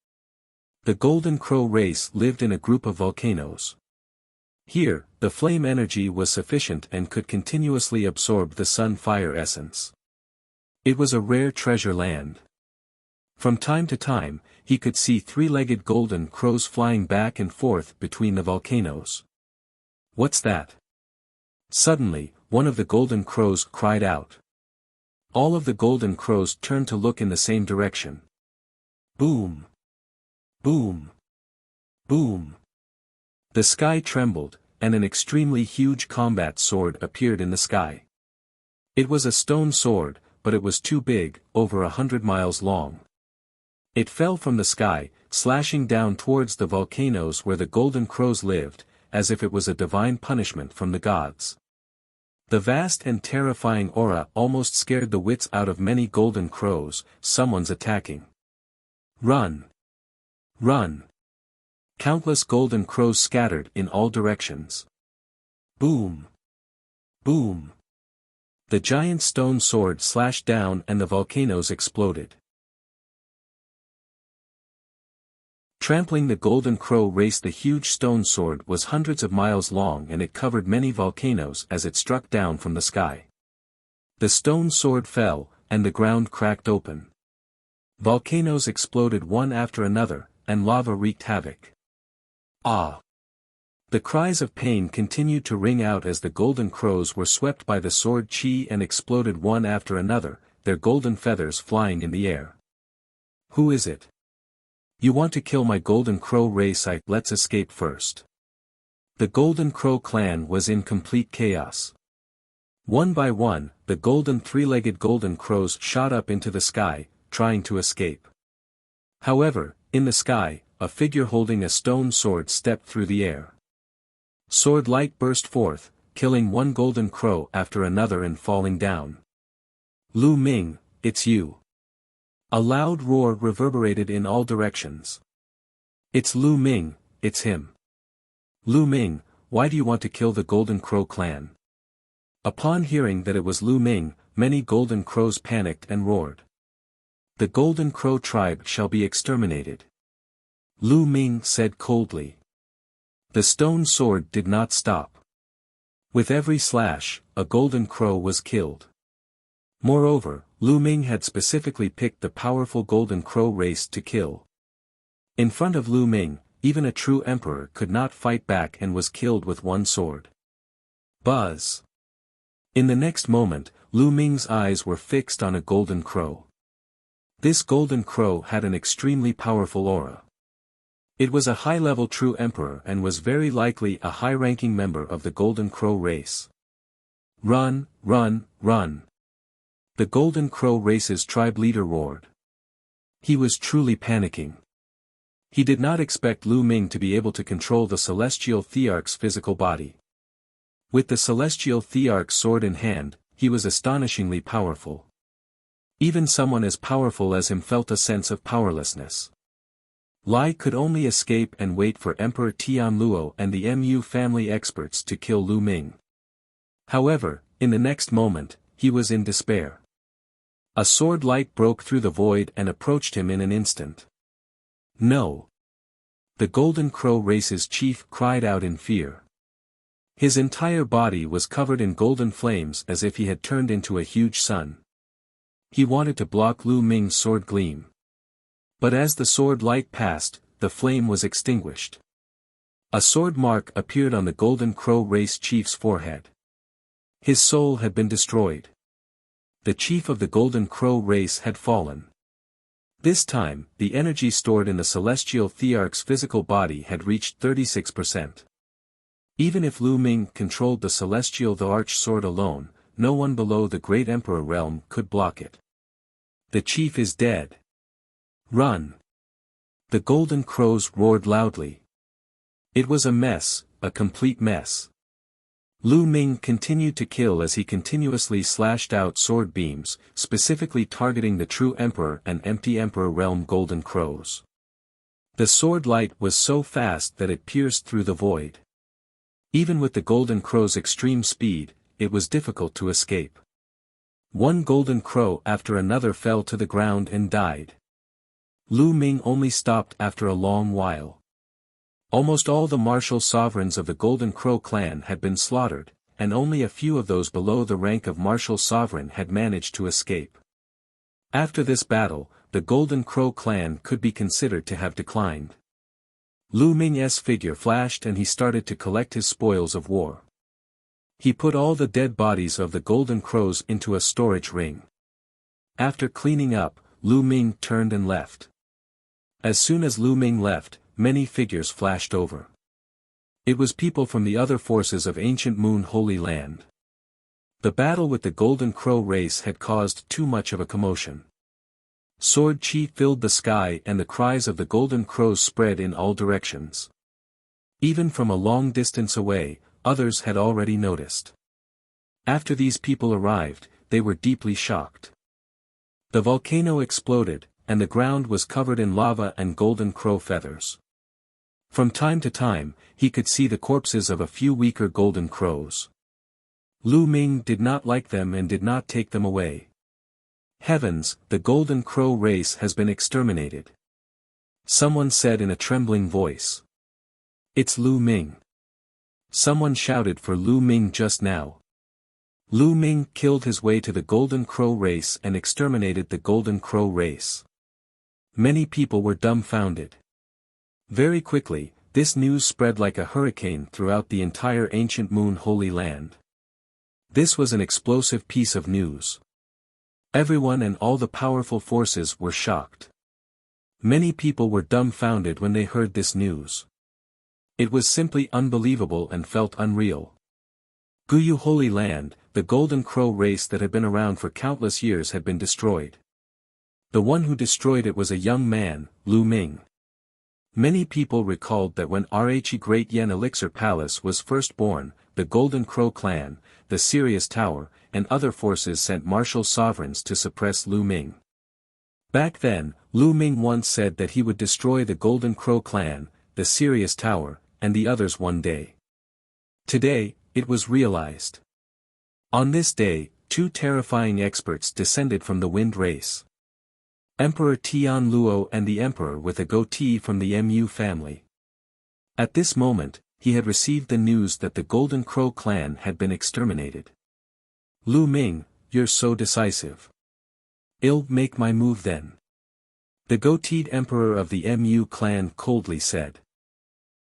The Golden Crow race lived in a group of volcanoes. Here, the flame energy was sufficient and could continuously absorb the sun fire essence. It was a rare treasure land. From time to time, he could see 3-legged golden crows flying back and forth between the volcanoes. "What's that?" Suddenly, one of the golden crows cried out. All of the golden crows turned to look in the same direction. Boom! Boom! Boom! The sky trembled, and an extremely huge combat sword appeared in the sky. It was a stone sword, but it was too big, over 100 miles long. It fell from the sky, slashing down towards the volcanoes where the golden crows lived, as if it was a divine punishment from the gods. The vast and terrifying aura almost scared the wits out of many golden crows. Someone's attacking. Run! Run! Countless golden crows scattered in all directions. Boom! Boom! The giant stone sword slashed down and the volcanoes exploded. Trampling the Golden Crow race. The huge stone sword was hundreds of miles long and it covered many volcanoes as it struck down from the sky. The stone sword fell, and the ground cracked open. Volcanoes exploded one after another, and lava wreaked havoc. Ah! The cries of pain continued to ring out as the Golden Crows were swept by the sword chi and exploded one after another, their golden feathers flying in the air. Who is it? You want to kill my Golden Crow race? Let's escape first. The Golden Crow clan was in complete chaos. One by one, the three-legged golden crows shot up into the sky, trying to escape. However, in the sky, a figure holding a stone sword stepped through the air. Sword light burst forth, killing one golden crow after another and falling down. "Lu Ming, it's you." A loud roar reverberated in all directions. "It's Lu Ming, it's him. Lu Ming, why do you want to kill the Golden Crow clan?" Upon hearing that it was Lu Ming, many golden crows panicked and roared. "The Golden Crow tribe shall be exterminated," Lu Ming said coldly. The stone sword did not stop. With every slash, a golden crow was killed. Moreover, Lu Ming had specifically picked the powerful golden crow race to kill. In front of Lu Ming, even a true emperor could not fight back and was killed with one sword. Buzz! In the next moment, Lu Ming's eyes were fixed on a golden crow. This golden crow had an extremely powerful aura. It was a high-level true emperor and was very likely a high-ranking member of the Golden Crow race. "Run, run, run!" The Golden Crow race's tribe leader roared. He was truly panicking. He did not expect Lu Ming to be able to control the Celestial Thearch's physical body. With the Celestial Thearch's sword in hand, he was astonishingly powerful. Even someone as powerful as him felt a sense of powerlessness. Lai could only escape and wait for Emperor Tianluo and the Mu family experts to kill Lu Ming. However, in the next moment, he was in despair. A sword light broke through the void and approached him in an instant. "No!" The Golden Crow race's chief cried out in fear. His entire body was covered in golden flames as if he had turned into a huge sun. He wanted to block Lu Ming's sword gleam. But as the sword light passed, the flame was extinguished. A sword mark appeared on the Golden Crow race chief's forehead. His soul had been destroyed. The chief of the Golden Crow race had fallen. This time, the energy stored in the Celestial Thearch's physical body had reached 36%. Even if Lu Ming controlled the Celestial Thearch sword alone, no one below the Great Emperor realm could block it. "The chief is dead. Run!" The Golden Crows roared loudly. It was a mess, a complete mess. Lu Ming continued to kill as he continuously slashed out sword beams, specifically targeting the true Emperor and empty Emperor realm Golden Crows. The sword light was so fast that it pierced through the void. Even with the Golden Crow's extreme speed, it was difficult to escape. One Golden Crow after another fell to the ground and died. Lu Ming only stopped after a long while. Almost all the martial sovereigns of the Golden Crow clan had been slaughtered, and only a few of those below the rank of martial sovereign had managed to escape. After this battle, the Golden Crow clan could be considered to have declined. Lu Ming's figure flashed and he started to collect his spoils of war. He put all the dead bodies of the Golden Crows into a storage ring. After cleaning up, Lu Ming turned and left. As soon as Lu Ming left, many figures flashed over. It was people from the other forces of Ancient Moon Holy Land. The battle with the Golden Crow race had caused too much of a commotion. Sword chi filled the sky and the cries of the Golden Crows spread in all directions. Even from a long distance away, others had already noticed. After these people arrived, they were deeply shocked. The volcano exploded, and the ground was covered in lava and Golden Crow feathers. From time to time, he could see the corpses of a few weaker Golden Crows. Lu Ming did not like them and did not take them away. "Heavens, the Golden Crow race has been exterminated," someone said in a trembling voice. "It's Lu Ming." Someone shouted for Lu Ming just now. Lu Ming killed his way to the Golden Crow race and exterminated the Golden Crow race. Many people were dumbfounded. Very quickly, this news spread like a hurricane throughout the entire Ancient Moon Holy Land. This was an explosive piece of news. Everyone and all the powerful forces were shocked. Many people were dumbfounded when they heard this news. It was simply unbelievable and felt unreal. Guyu Holy Land, the Golden Crow race that had been around for countless years had been destroyed. The one who destroyed it was a young man, Lu Ming. Many people recalled that when Rhe Great Yen Elixir Palace was first born, the Golden Crow clan, the Sirius Tower, and other forces sent martial sovereigns to suppress Lu Ming. Back then, Lu Ming once said that he would destroy the Golden Crow clan, the Sirius Tower, and the others one day. Today, it was realized. On this day, two terrifying experts descended from the Wind race. Emperor Tian Luo and the Emperor with a goatee from the Mu family. At this moment, he had received the news that the Golden Crow clan had been exterminated. Lu Ming, you're so decisive. I'll make my move then. The goateed Emperor of the Mu clan coldly said.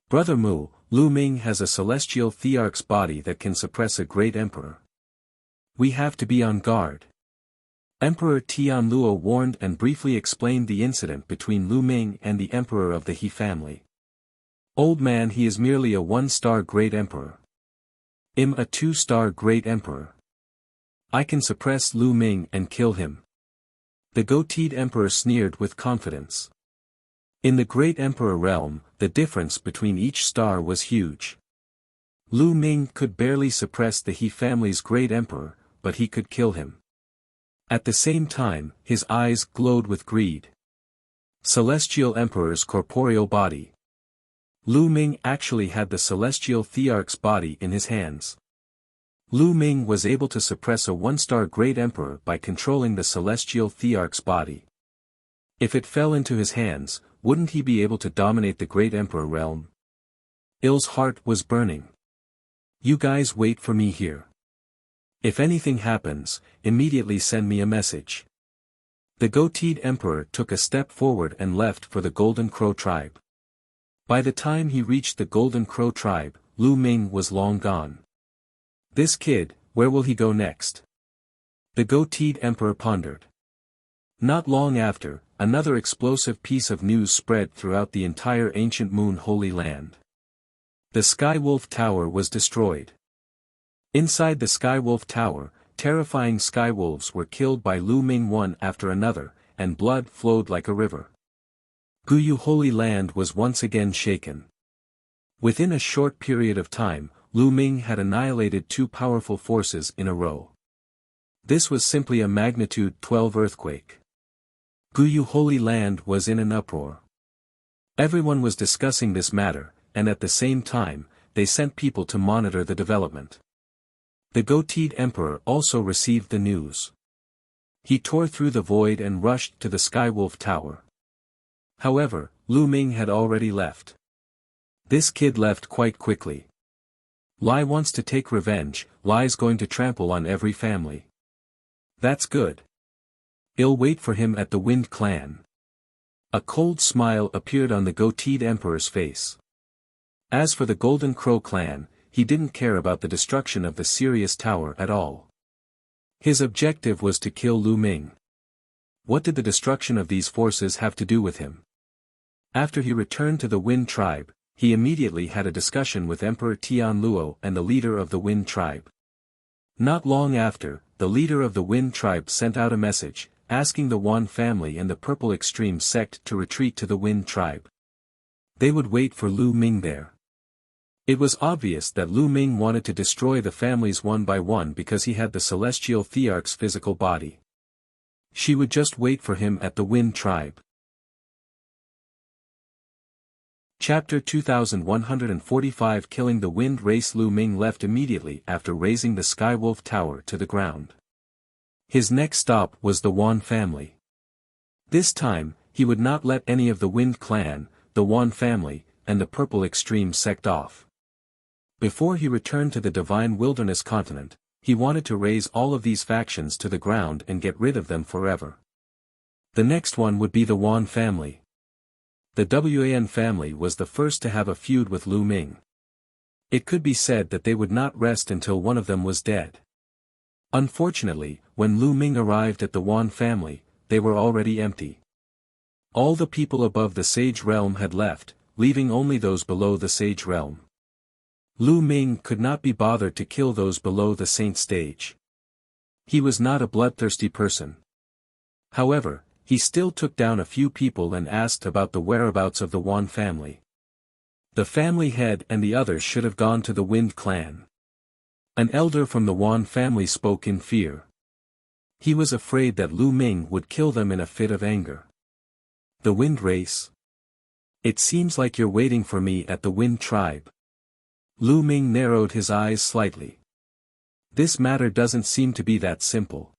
Brother Mu, Lu Ming has a celestial thearch's body that can suppress a great emperor. We have to be on guard. Emperor Tian Luo warned and briefly explained the incident between Lu Ming and the Emperor of the He family. Old man, he is merely a 1-star great emperor. I'm a 2-star great emperor. I can suppress Lu Ming and kill him. The goateed emperor sneered with confidence. In the great emperor realm, the difference between each star was huge. Lu Ming could barely suppress the He family's great emperor, but he could kill him. At the same time, his eyes glowed with greed. Celestial Emperor's corporeal body. Lu Ming actually had the celestial thearch's body in his hands. Lu Ming was able to suppress a 1-star great emperor by controlling the celestial thearch's body. If it fell into his hands, wouldn't he be able to dominate the great emperor realm? Il's heart was burning. You guys wait for me here. If anything happens, immediately send me a message. The goateed emperor took a step forward and left for the Golden Crow tribe. By the time he reached the Golden Crow tribe, Lu Ming was long gone. This kid, where will he go next? The goateed emperor pondered. Not long after, another explosive piece of news spread throughout the entire ancient Moon Holy Land. The Skywolf Tower was destroyed. Inside the Skywolf Tower, terrifying skywolves were killed by Lu Ming one after another, and blood flowed like a river. Guyu Holy Land was once again shaken. Within a short period of time, Lu Ming had annihilated two powerful forces in a row. This was simply a magnitude 12 earthquake. Guyu Holy Land was in an uproar. Everyone was discussing this matter, and at the same time, they sent people to monitor the development. The goateed emperor also received the news. He tore through the void and rushed to the Skywolf Tower. However, Lu Ming had already left. This kid left quite quickly. Lai wants to take revenge, Lai's going to trample on every family. That's good. I'll wait for him at the Wind Clan. A cold smile appeared on the goateed emperor's face. As for the Golden Crow clan, he didn't care about the destruction of the Sirius Tower at all. His objective was to kill Lu Ming. What did the destruction of these forces have to do with him? After he returned to the Wind tribe, he immediately had a discussion with Emperor Tian Luo and the leader of the Wind tribe. Not long after, the leader of the Wind tribe sent out a message, asking the Yuan family and the Purple Extreme sect to retreat to the Wind tribe. They would wait for Lu Ming there. It was obvious that Lu Ming wanted to destroy the families one by one because he had the celestial thearch's physical body. She would just wait for him at the Wind tribe. Chapter 2145 Killing the Wind Race. Lu Ming left immediately after razing the Skywolf Tower to the ground. His next stop was the Yuan family. This time, he would not let any of the Wind clan, the Yuan family, and the Purple Extreme sect off. Before he returned to the Divine Wilderness continent, he wanted to raze all of these factions to the ground and get rid of them forever. The next one would be the Yuan family. The Wan family was the first to have a feud with Lu Ming. It could be said that they would not rest until one of them was dead. Unfortunately, when Lu Ming arrived at the Yuan family, they were already empty. All the people above the Sage Realm had left, leaving only those below the sage realm. Lu Ming could not be bothered to kill those below the saint stage. He was not a bloodthirsty person. However, he still took down a few people and asked about the whereabouts of the Yuan family. The family head and the others should have gone to the Wind clan. An elder from the Yuan family spoke in fear. He was afraid that Lu Ming would kill them in a fit of anger. The Wind race? It seems like you're waiting for me at the Wind tribe. Lu Ming narrowed his eyes slightly. This matter doesn't seem to be that simple.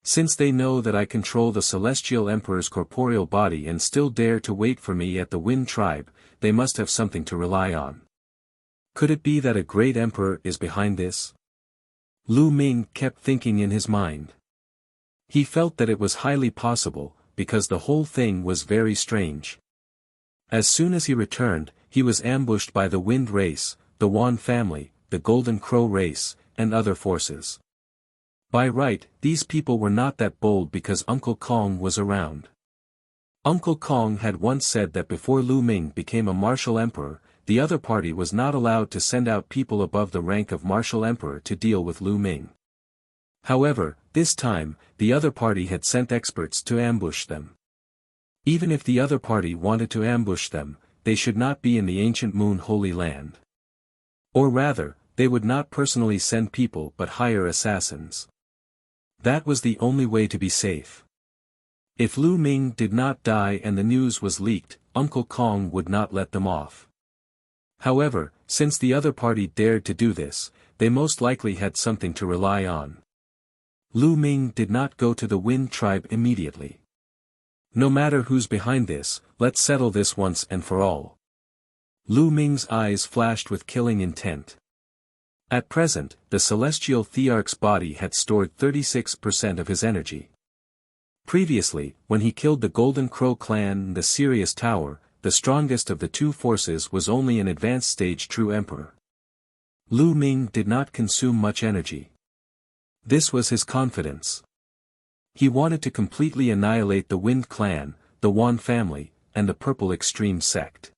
Since they know that I control the Celestial Emperor's corporeal body and still dare to wait for me at the Wind tribe, they must have something to rely on. Could it be that a great emperor is behind this? Lu Ming kept thinking in his mind. He felt that it was highly possible, because the whole thing was very strange. As soon as he returned, he was ambushed by the Wind race, the Yuan family, the Golden Crow race, and other forces. By right, these people were not that bold because Uncle Kong was around. Uncle Kong had once said that before Lu Ming became a martial emperor, the other party was not allowed to send out people above the rank of martial emperor to deal with Lu Ming. However, this time, the other party had sent experts to ambush them. Even if the other party wanted to ambush them, they should not be in the ancient Moon Holy Land. Or rather, they would not personally send people but hire assassins. That was the only way to be safe. If Lu Ming did not die and the news was leaked, Uncle Kong would not let them off. However, since the other party dared to do this, they most likely had something to rely on. Lu Ming did not go to the Wind tribe immediately. No matter who's behind this, let's settle this once and for all. Lu Ming's eyes flashed with killing intent. At present, the Celestial Thearch's body had stored 36% of his energy. Previously, when he killed the Golden Crow clan in the Sirius Tower, the strongest of the two forces was only an advanced stage true emperor. Lu Ming did not consume much energy. This was his confidence. He wanted to completely annihilate the Wind clan, the Yuan family, and the Purple Extreme sect.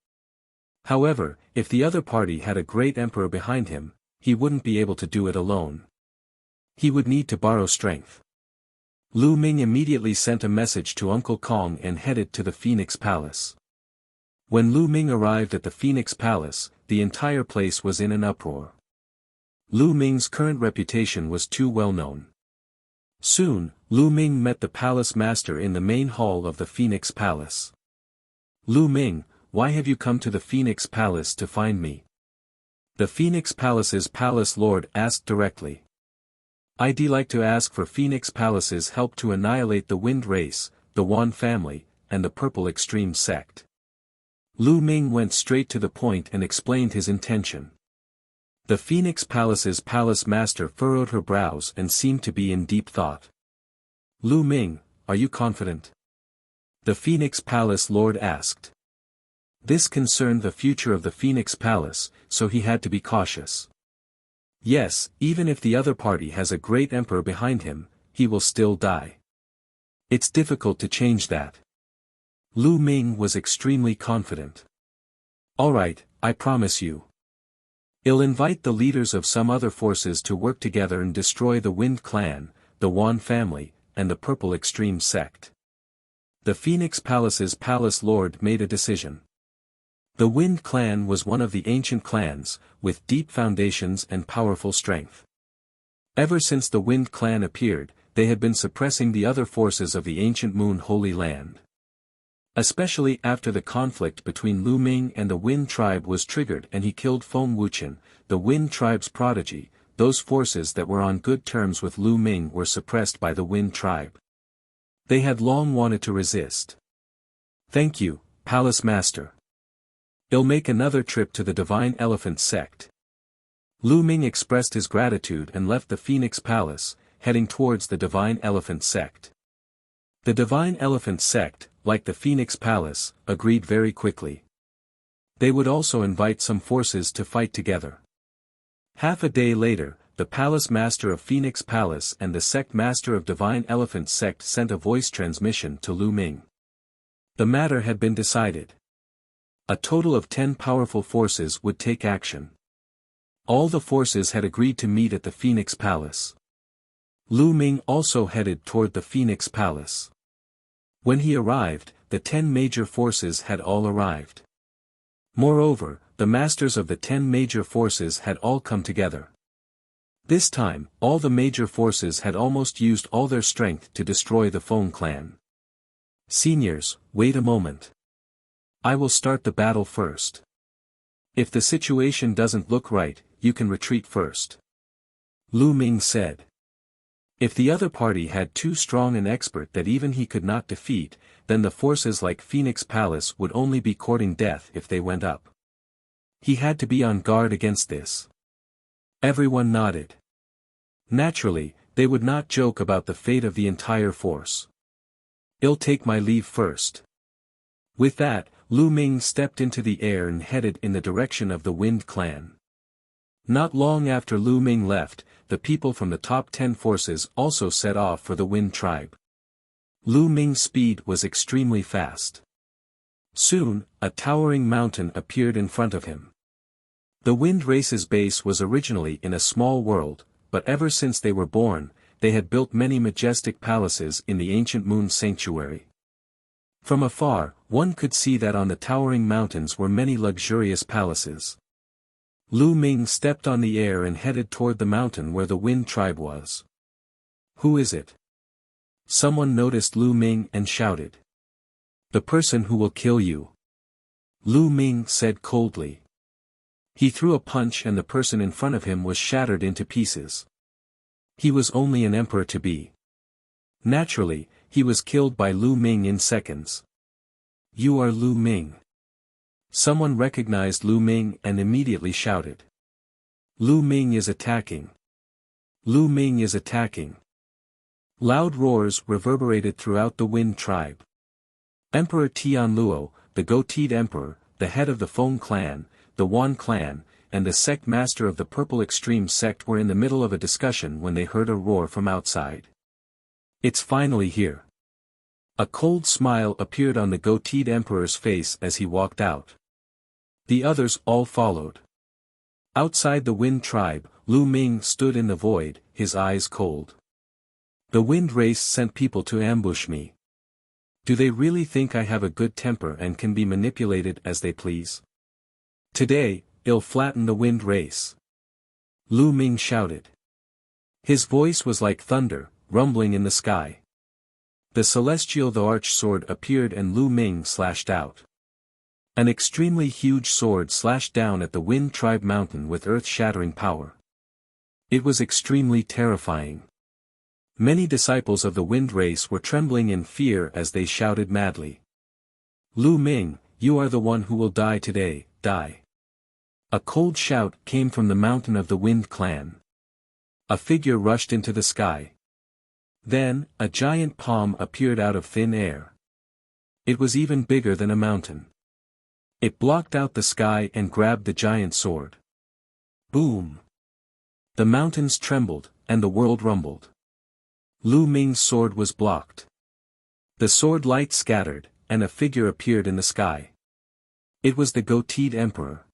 However, if the other party had a great emperor behind him, he wouldn't be able to do it alone. He would need to borrow strength. Lu Ming immediately sent a message to Uncle Kong and headed to the Phoenix Palace. When Lu Ming arrived at the Phoenix Palace, the entire place was in an uproar. Lu Ming's current reputation was too well known. Soon, Lu Ming met the palace master in the main hall of the Phoenix Palace. Lu Ming, why have you come to the Phoenix Palace to find me? The Phoenix Palace's palace lord asked directly. I'd like to ask for Phoenix Palace's help to annihilate the Wind race, the Yuan family, and the Purple Extreme sect. Lu Ming went straight to the point and explained his intention. The Phoenix Palace's palace master furrowed her brows and seemed to be in deep thought. Lu Ming, are you confident? The Phoenix Palace lord asked. This concerned the future of the Phoenix Palace, so he had to be cautious. Yes, even if the other party has a great emperor behind him, he will still die. It's difficult to change that. Lu Ming was extremely confident. Alright, I promise you. I'll invite the leaders of some other forces to work together and destroy the Wind clan, the Yuan family, and the Purple Extreme sect. The Phoenix Palace's palace lord made a decision. The Wind clan was one of the ancient clans, with deep foundations and powerful strength. Ever since the Wind clan appeared, they had been suppressing the other forces of the ancient Moon Holy Land. Especially after the conflict between Lu Ming and the Wind tribe was triggered and he killed Feng Wuchen, the Wind tribe's prodigy, those forces that were on good terms with Lu Ming were suppressed by the Wind tribe. They had long wanted to resist. Thank you, Palace Master. I'll make another trip to the Divine Elephant sect. Lu Ming expressed his gratitude and left the Phoenix Palace, heading towards the Divine Elephant sect. The Divine Elephant sect, like the Phoenix Palace, agreed very quickly. They would also invite some forces to fight together. Half a day later, the Palace Master of Phoenix Palace and the Sect Master of Divine Elephant sect sent a voice transmission to Lu Ming. The matter had been decided. A total of 10 powerful forces would take action. All the forces had agreed to meet at the Phoenix Palace. Lu Ming also headed toward the Phoenix Palace. When he arrived, the 10 major forces had all arrived. Moreover, the masters of the 10 major forces had all come together. This time, all the major forces had almost used all their strength to destroy the Feng clan. Seniors, wait a moment. I will start the battle first. If the situation doesn't look right, you can retreat first. Lu Ming said. If the other party had too strong an expert that even he could not defeat, then the forces like Phoenix Palace would only be courting death if they went up. He had to be on guard against this. Everyone nodded. Naturally, they would not joke about the fate of the entire force. I'll take my leave first. With that, Lu Ming stepped into the air and headed in the direction of the Wind Clan. Not long after Lu Ming left, the people from the top 10 forces also set off for the Wind Tribe. Lu Ming's speed was extremely fast. Soon, a towering mountain appeared in front of him. The Wind Race's base was originally in a small world, but ever since they were born, they had built many majestic palaces in the ancient Moon Sanctuary. From afar, one could see that on the towering mountains were many luxurious palaces. Lu Ming stepped on the air and headed toward the mountain where the Wind Tribe was. Who is it? Someone noticed Lu Ming and shouted. The person who will kill you. Lu Ming said coldly. He threw a punch and the person in front of him was shattered into pieces. He was only an emperor to be. Naturally, he was killed by Lu Ming in seconds. You are Lu Ming. Someone recognized Lu Ming and immediately shouted. Lu Ming is attacking. Lu Ming is attacking. Loud roars reverberated throughout the Wind Tribe. Emperor Tianluo, the goateed emperor, the head of the Feng clan, the Yuan clan, and the sect master of the Purple Extreme sect were in the middle of a discussion when they heard a roar from outside. It's finally here. A cold smile appeared on the goateed emperor's face as he walked out. The others all followed. Outside the Wind Tribe, Lu Ming stood in the void, his eyes cold. The Wind Race sent people to ambush me. Do they really think I have a good temper and can be manipulated as they please? Today, I'll flatten the Wind Race. Lu Ming shouted. His voice was like thunder, rumbling in the sky. The celestial the arch sword appeared and Lu Ming slashed out. An extremely huge sword slashed down at the Wind Tribe mountain with earth-shattering power. It was extremely terrifying. Many disciples of the Wind Race were trembling in fear as they shouted madly. Lu Ming, you are the one who will die today, die. A cold shout came from the mountain of the Wind Clan. A figure rushed into the sky. Then, a giant palm appeared out of thin air. It was even bigger than a mountain. It blocked out the sky and grabbed the giant sword. Boom! The mountains trembled, and the world rumbled. Lu Ming's sword was blocked. The sword light scattered, and a figure appeared in the sky. It was the goateed emperor.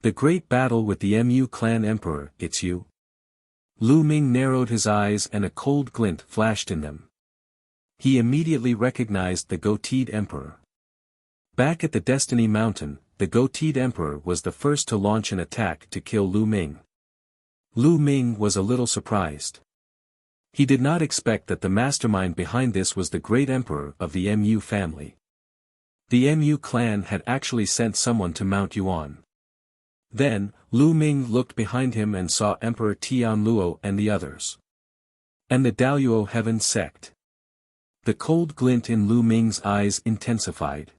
The great battle with the Mu clan emperor, it's you? Lu Ming narrowed his eyes and a cold glint flashed in them. He immediately recognized the goateed emperor. Back at the Destiny Mountain, the goateed emperor was the first to launch an attack to kill Lu Ming. Lu Ming was a little surprised. He did not expect that the mastermind behind this was the great emperor of the Mu family. The Mu clan had actually sent someone to Mount Yuan. Then, Lu Ming looked behind him and saw Emperor Tianluo and the others. And the Daluo Heaven sect. The cold glint in Lu Ming's eyes intensified.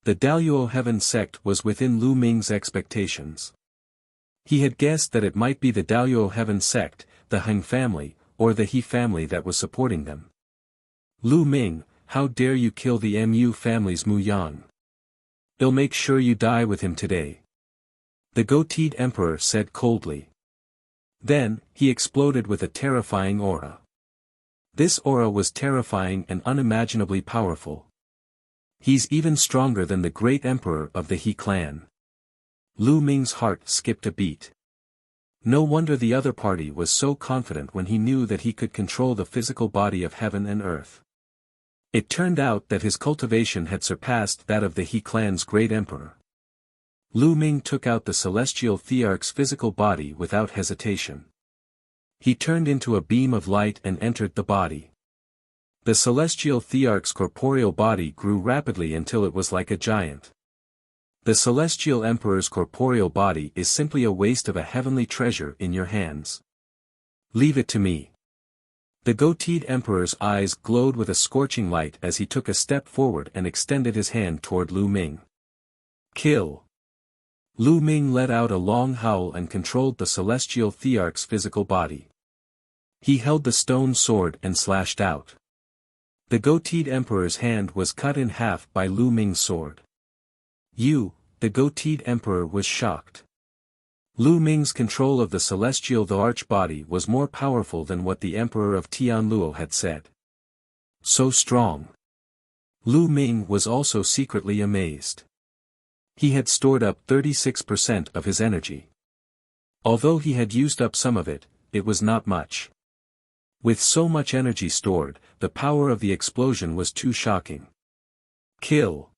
The Daluo Heaven sect was within Lu Ming's expectations. He had guessed that it might be the Daluo Heaven sect, the Heng family, or the He family that was supporting them. Lu Ming, how dare you kill the Mu family's Mu Yan? I'll make sure you die with him today. The goateed emperor said coldly. Then, he exploded with a terrifying aura. This aura was terrifying and unimaginably powerful. He's even stronger than the great emperor of the He clan. Lu Ming's heart skipped a beat. No wonder the other party was so confident when he knew that he could control the physical body of heaven and earth. It turned out that his cultivation had surpassed that of the He clan's great emperor. Lu Ming took out the celestial thearch's physical body without hesitation. He turned into a beam of light and entered the body. The celestial thearch's corporeal body grew rapidly until it was like a giant. The celestial emperor's corporeal body is simply a waste of a heavenly treasure in your hands. Leave it to me. The goateed emperor's eyes glowed with a scorching light as he took a step forward and extended his hand toward Lu Ming. Kill. Lu Ming let out a long howl and controlled the celestial thearch's physical body. He held the stone sword and slashed out. The goateed emperor's hand was cut in half by Lu Ming's sword. The goateed emperor was shocked. Lu Ming's control of the celestial thearch body was more powerful than what the emperor of Tianluo had said. So strong. Lu Ming was also secretly amazed. He had stored up 36% of his energy. Although he had used up some of it, it was not much. With so much energy stored, the power of the explosion was too shocking. Kill.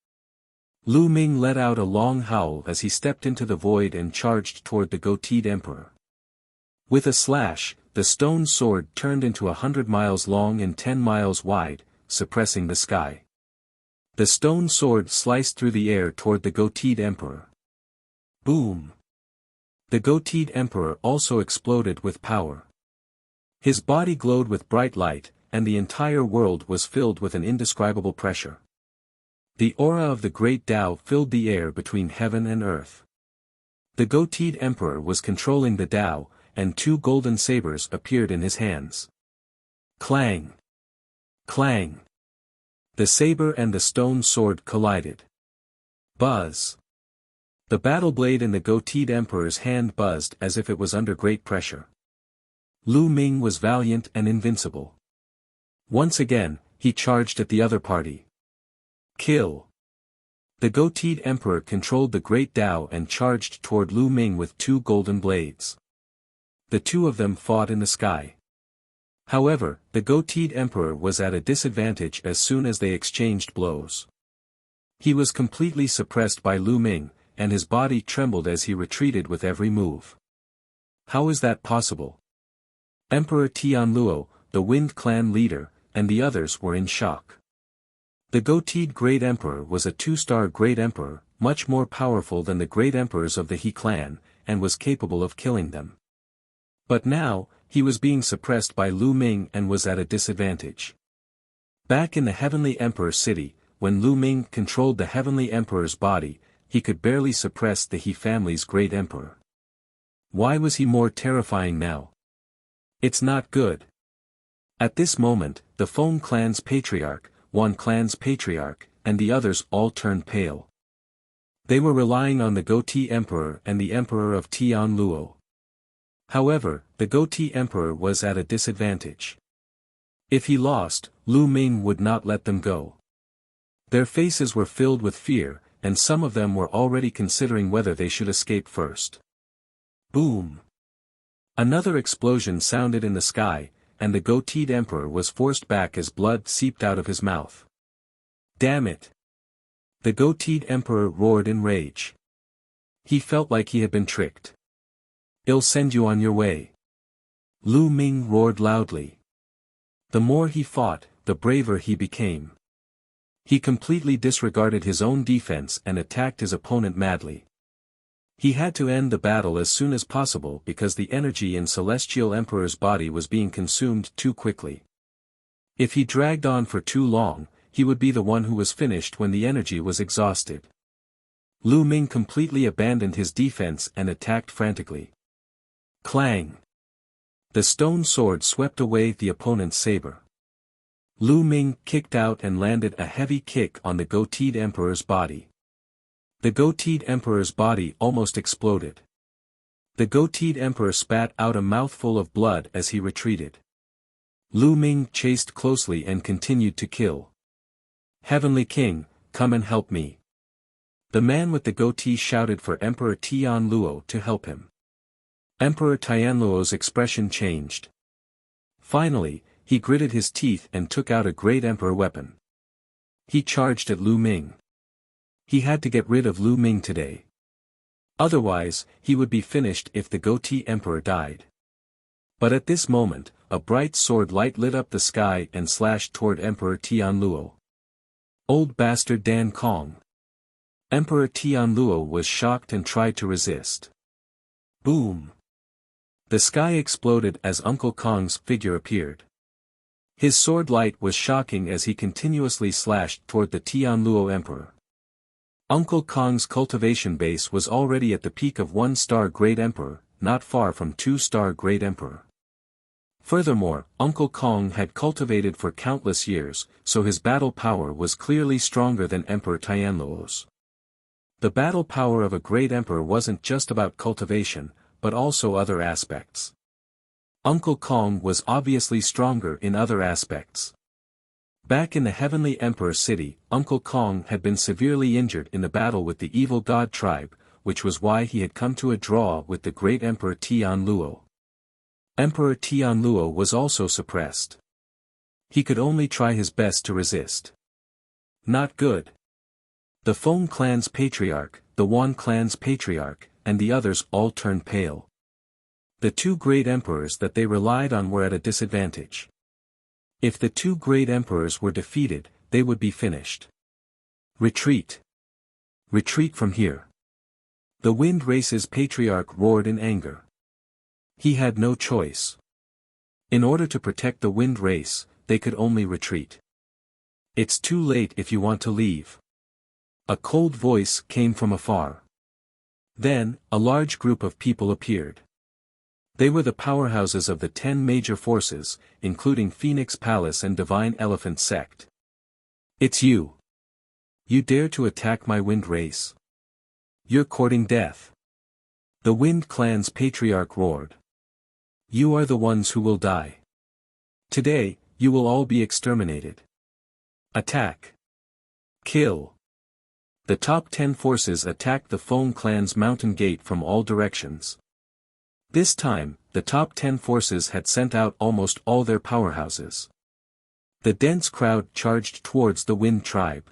Lu Ming let out a long howl as he stepped into the void and charged toward the goateed emperor. With a slash, the stone sword turned into 100 miles long and 10 miles wide, suppressing the sky. The stone sword sliced through the air toward the goateed emperor. Boom! The goateed emperor also exploded with power. His body glowed with bright light, and the entire world was filled with an indescribable pressure. The aura of the great Tao filled the air between heaven and earth. The goateed emperor was controlling the Tao, and two golden sabers appeared in his hands. Clang! Clang! The saber and the stone sword collided. Buzz! The battle blade in the goateed emperor's hand buzzed as if it was under great pressure. Lu Ming was valiant and invincible. Once again, he charged at the other party. Kill. The goateed emperor controlled the great Tao and charged toward Lu Ming with two golden blades. The two of them fought in the sky. However, the goateed emperor was at a disadvantage as soon as they exchanged blows. He was completely suppressed by Lu Ming, and his body trembled as he retreated with every move. How is that possible? Emperor Tianluo, the Wind Clan leader, and the others were in shock. The goateed Great Emperor was a two-star Great Emperor, much more powerful than the Great Emperors of the He clan, and was capable of killing them. But now, he was being suppressed by Lu Ming and was at a disadvantage. Back in the Heavenly Emperor city, when Lu Ming controlled the Heavenly Emperor's body, he could barely suppress the He family's Great Emperor. Why was he more terrifying now? It's not good. At this moment, the Feng clan's patriarch, Yuan clan's patriarch, and the others all turned pale. They were relying on the goatee emperor and the emperor of Tianluo. However, the goatee emperor was at a disadvantage. If he lost, Lu Ming would not let them go. Their faces were filled with fear, and some of them were already considering whether they should escape first. Boom! Another explosion sounded in the sky, and the goateed emperor was forced back as blood seeped out of his mouth. Damn it! The goateed emperor roared in rage. He felt like he had been tricked. I'll send you on your way. Lu Ming roared loudly. The more he fought, the braver he became. He completely disregarded his own defense and attacked his opponent madly. He had to end the battle as soon as possible because the energy in Celestial Emperor's body was being consumed too quickly. If he dragged on for too long, he would be the one who was finished when the energy was exhausted. Lu Ming completely abandoned his defense and attacked frantically. Clang! The stone sword swept away the opponent's saber. Lu Ming kicked out and landed a heavy kick on the goateed emperor's body. The goateed emperor's body almost exploded. The goateed emperor spat out a mouthful of blood as he retreated. Lu Ming chased closely and continued to kill. Heavenly King, come and help me." The man with the goatee shouted for Emperor Tianluo to help him. Emperor Tianluo's expression changed. Finally, he gritted his teeth and took out a great emperor weapon. He charged at Lu Ming. He had to get rid of Lu Ming today. Otherwise, he would be finished if the goatee emperor died. But at this moment, a bright sword light lit up the sky and slashed toward Emperor Tianluo. Old bastard Dan Kong. Emperor Tianluo was shocked and tried to resist. Boom! The sky exploded as Uncle Kong's figure appeared. His sword light was shocking as he continuously slashed toward the Tianluo emperor. Uncle Kong's cultivation base was already at the peak of 1-star Great Emperor, not far from 2-star Great Emperor. Furthermore, Uncle Kong had cultivated for countless years, so his battle power was clearly stronger than Emperor Tianluo's. The battle power of a great emperor wasn't just about cultivation, but also other aspects. Uncle Kong was obviously stronger in other aspects. Back in the Heavenly Emperor City, Uncle Kong had been severely injured in the battle with the evil god tribe, which was why he had come to a draw with the great Emperor Tianluo. Emperor Tianluo was also suppressed. He could only try his best to resist. Not good. The Feng clan's patriarch, the Yuan clan's patriarch, and the others all turned pale. The two great emperors that they relied on were at a disadvantage. If the two great emperors were defeated, they would be finished. Retreat. Retreat from here. The Wind Race's patriarch roared in anger. He had no choice. In order to protect the Wind Race, they could only retreat. It's too late if you want to leave. A cold voice came from afar. Then, a large group of people appeared. They were the powerhouses of the 10 major forces, including Phoenix Palace and Divine Elephant Sect. It's you. You dare to attack my Wind Race. You're courting death. The Wind Clan's patriarch roared. You are the ones who will die. Today, you will all be exterminated. Attack. Kill. The top 10 forces attacked the Feng clan's mountain gate from all directions. This time, the top 10 forces had sent out almost all their powerhouses. The dense crowd charged towards the Wind tribe.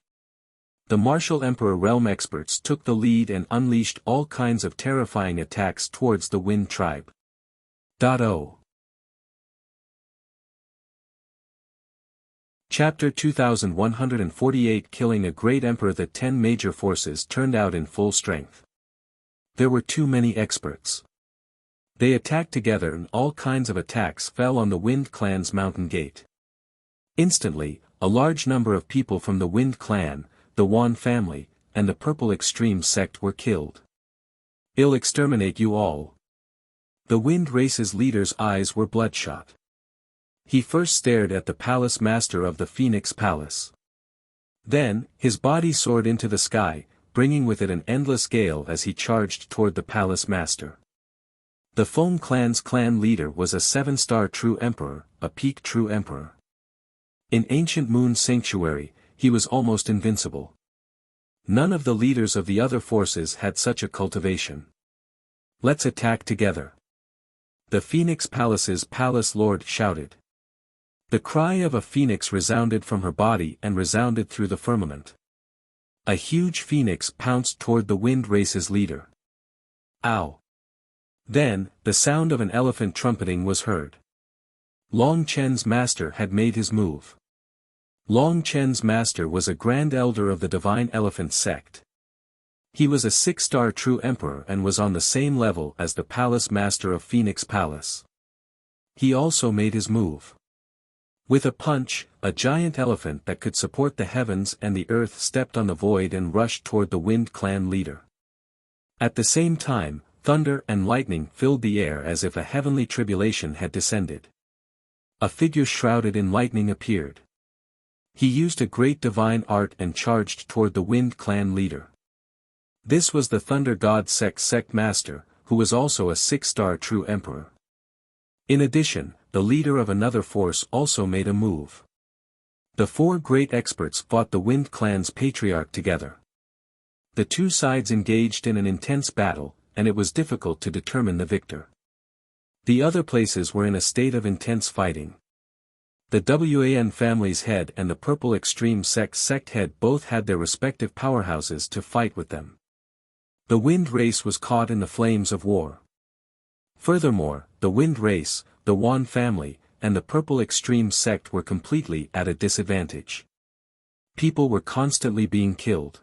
The martial Emperor realm experts took the lead and unleashed all kinds of terrifying attacks towards the Wind tribe. Chapter 2148 Killing a Great Emperor. The 10 major forces turned out in full strength. There were too many experts. They attacked together and all kinds of attacks fell on the Wind Clan's mountain gate. Instantly, a large number of people from the Wind Clan, the Yuan family, and the Purple Extreme sect were killed. I'll exterminate you all. The Wind Race's leader's eyes were bloodshot. He first stared at the palace master of the Phoenix Palace. Then, his body soared into the sky, bringing with it an endless gale as he charged toward the palace master. The Feng clan's clan leader was a 7-star true emperor, a peak true emperor. In Ancient Moon Sanctuary, he was almost invincible. None of the leaders of the other forces had such a cultivation. Let's attack together. The Phoenix Palace's palace lord shouted. The cry of a phoenix resounded from her body and resounded through the firmament. A huge phoenix pounced toward the Wind Race's leader. Ow! Then, the sound of an elephant trumpeting was heard. Long Chen's master had made his move. Long Chen's master was a grand elder of the Divine Elephant sect. He was a 6-star true emperor and was on the same level as the palace master of Phoenix Palace. He also made his move. With a punch, a giant elephant that could support the heavens and the earth stepped on the void and rushed toward the Wind Clan leader. At the same time, thunder and lightning filled the air as if a heavenly tribulation had descended. A figure shrouded in lightning appeared. He used a great divine art and charged toward the Wind Clan leader. This was the Thunder God sect master, who was also a 6-star true emperor. In addition, the leader of another force also made a move. The four great experts fought the Wind Clan's patriarch together. The two sides engaged in an intense battle, and it was difficult to determine the victor. The other places were in a state of intense fighting. The Yuan family's head and the Purple Extreme sect head both had their respective powerhouses to fight with them. The Wind race was caught in the flames of war. Furthermore, the Wind race, the Yuan family, and the Purple Extreme sect were completely at a disadvantage. People were constantly being killed.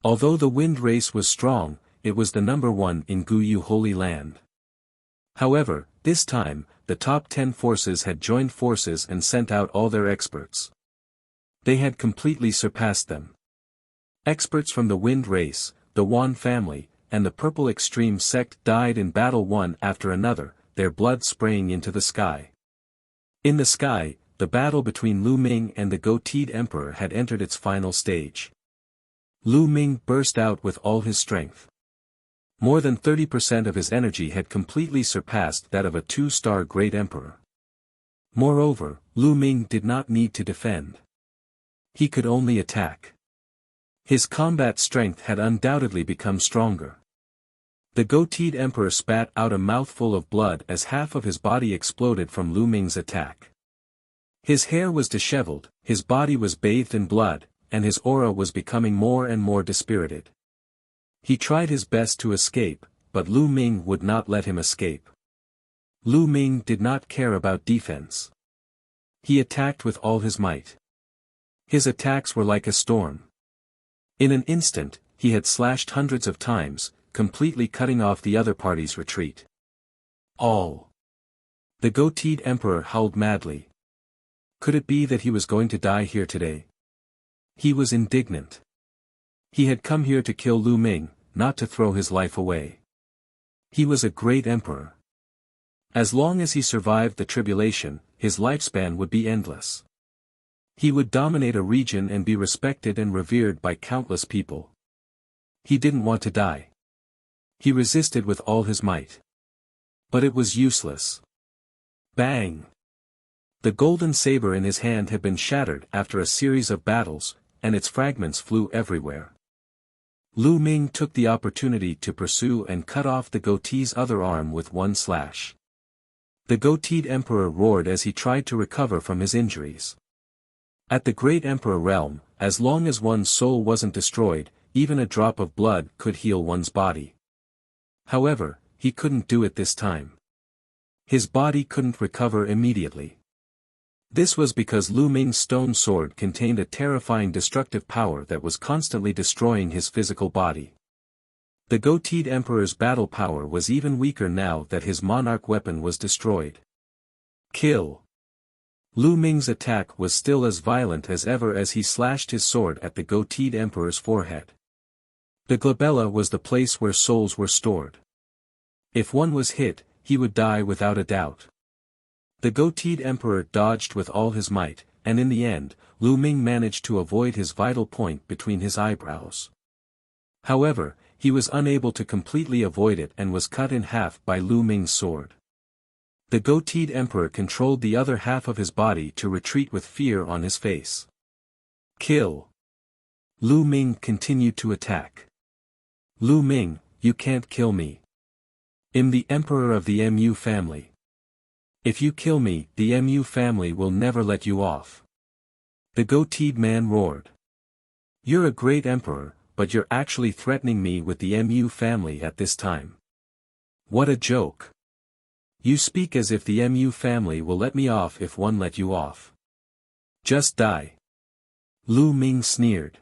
Although the Wind race was strong, it was the number one in Guyu Holy Land. However, this time, the top 10 forces had joined forces and sent out all their experts. They had completely surpassed them. Experts from the Wind race, the Yuan family, and the Purple Extreme sect died in battle one after another, their blood spraying into the sky. In the sky, the battle between Lu Ming and the goateed emperor had entered its final stage. Lu Ming burst out with all his strength. More than 30% of his energy had completely surpassed that of a 2-star great emperor. Moreover, Lu Ming did not need to defend. He could only attack. His combat strength had undoubtedly become stronger. The goateed emperor spat out a mouthful of blood as half of his body exploded from Lu Ming's attack. His hair was disheveled, his body was bathed in blood, and his aura was becoming more and more dispirited. He tried his best to escape, but Lu Ming would not let him escape. Lu Ming did not care about defense. He attacked with all his might. His attacks were like a storm. In an instant, he had slashed hundreds of times, completely cutting off the other party's retreat. All. The goateed emperor howled madly. Could it be that he was going to die here today? He was indignant. He had come here to kill Lu Ming, not to throw his life away. He was a great emperor. As long as he survived the tribulation, his lifespan would be endless. He would dominate a region and be respected and revered by countless people. He didn't want to die. He resisted with all his might. But it was useless. Bang! The golden saber in his hand had been shattered after a series of battles, and its fragments flew everywhere. Lu Ming took the opportunity to pursue and cut off the goatee's other arm with one slash. The goateed emperor roared as he tried to recover from his injuries. At the great emperor realm, as long as one's soul wasn't destroyed, even a drop of blood could heal one's body. However, he couldn't do it this time. His body couldn't recover immediately. This was because Lu Ming's stone sword contained a terrifying destructive power that was constantly destroying his physical body. The goateed emperor's battle power was even weaker now that his monarch weapon was destroyed. Kill! Lu Ming's attack was still as violent as ever as he slashed his sword at the goateed emperor's forehead. The glabella was the place where souls were stored. If one was hit, he would die without a doubt. The goateed emperor dodged with all his might, and in the end, Lu Ming managed to avoid his vital point between his eyebrows. However, he was unable to completely avoid it and was cut in half by Lu Ming's sword. The goateed emperor controlled the other half of his body to retreat with fear on his face. Kill! Lu Ming continued to attack. Lu Ming, you can't kill me. I'm the emperor of the Mu family. If you kill me, the Mu family will never let you off. The goateed man roared. You're a great emperor, but you're actually threatening me with the Mu family at this time. What a joke. You speak as if the Mu family will let me off if one let you off. Just die. Lu Ming sneered.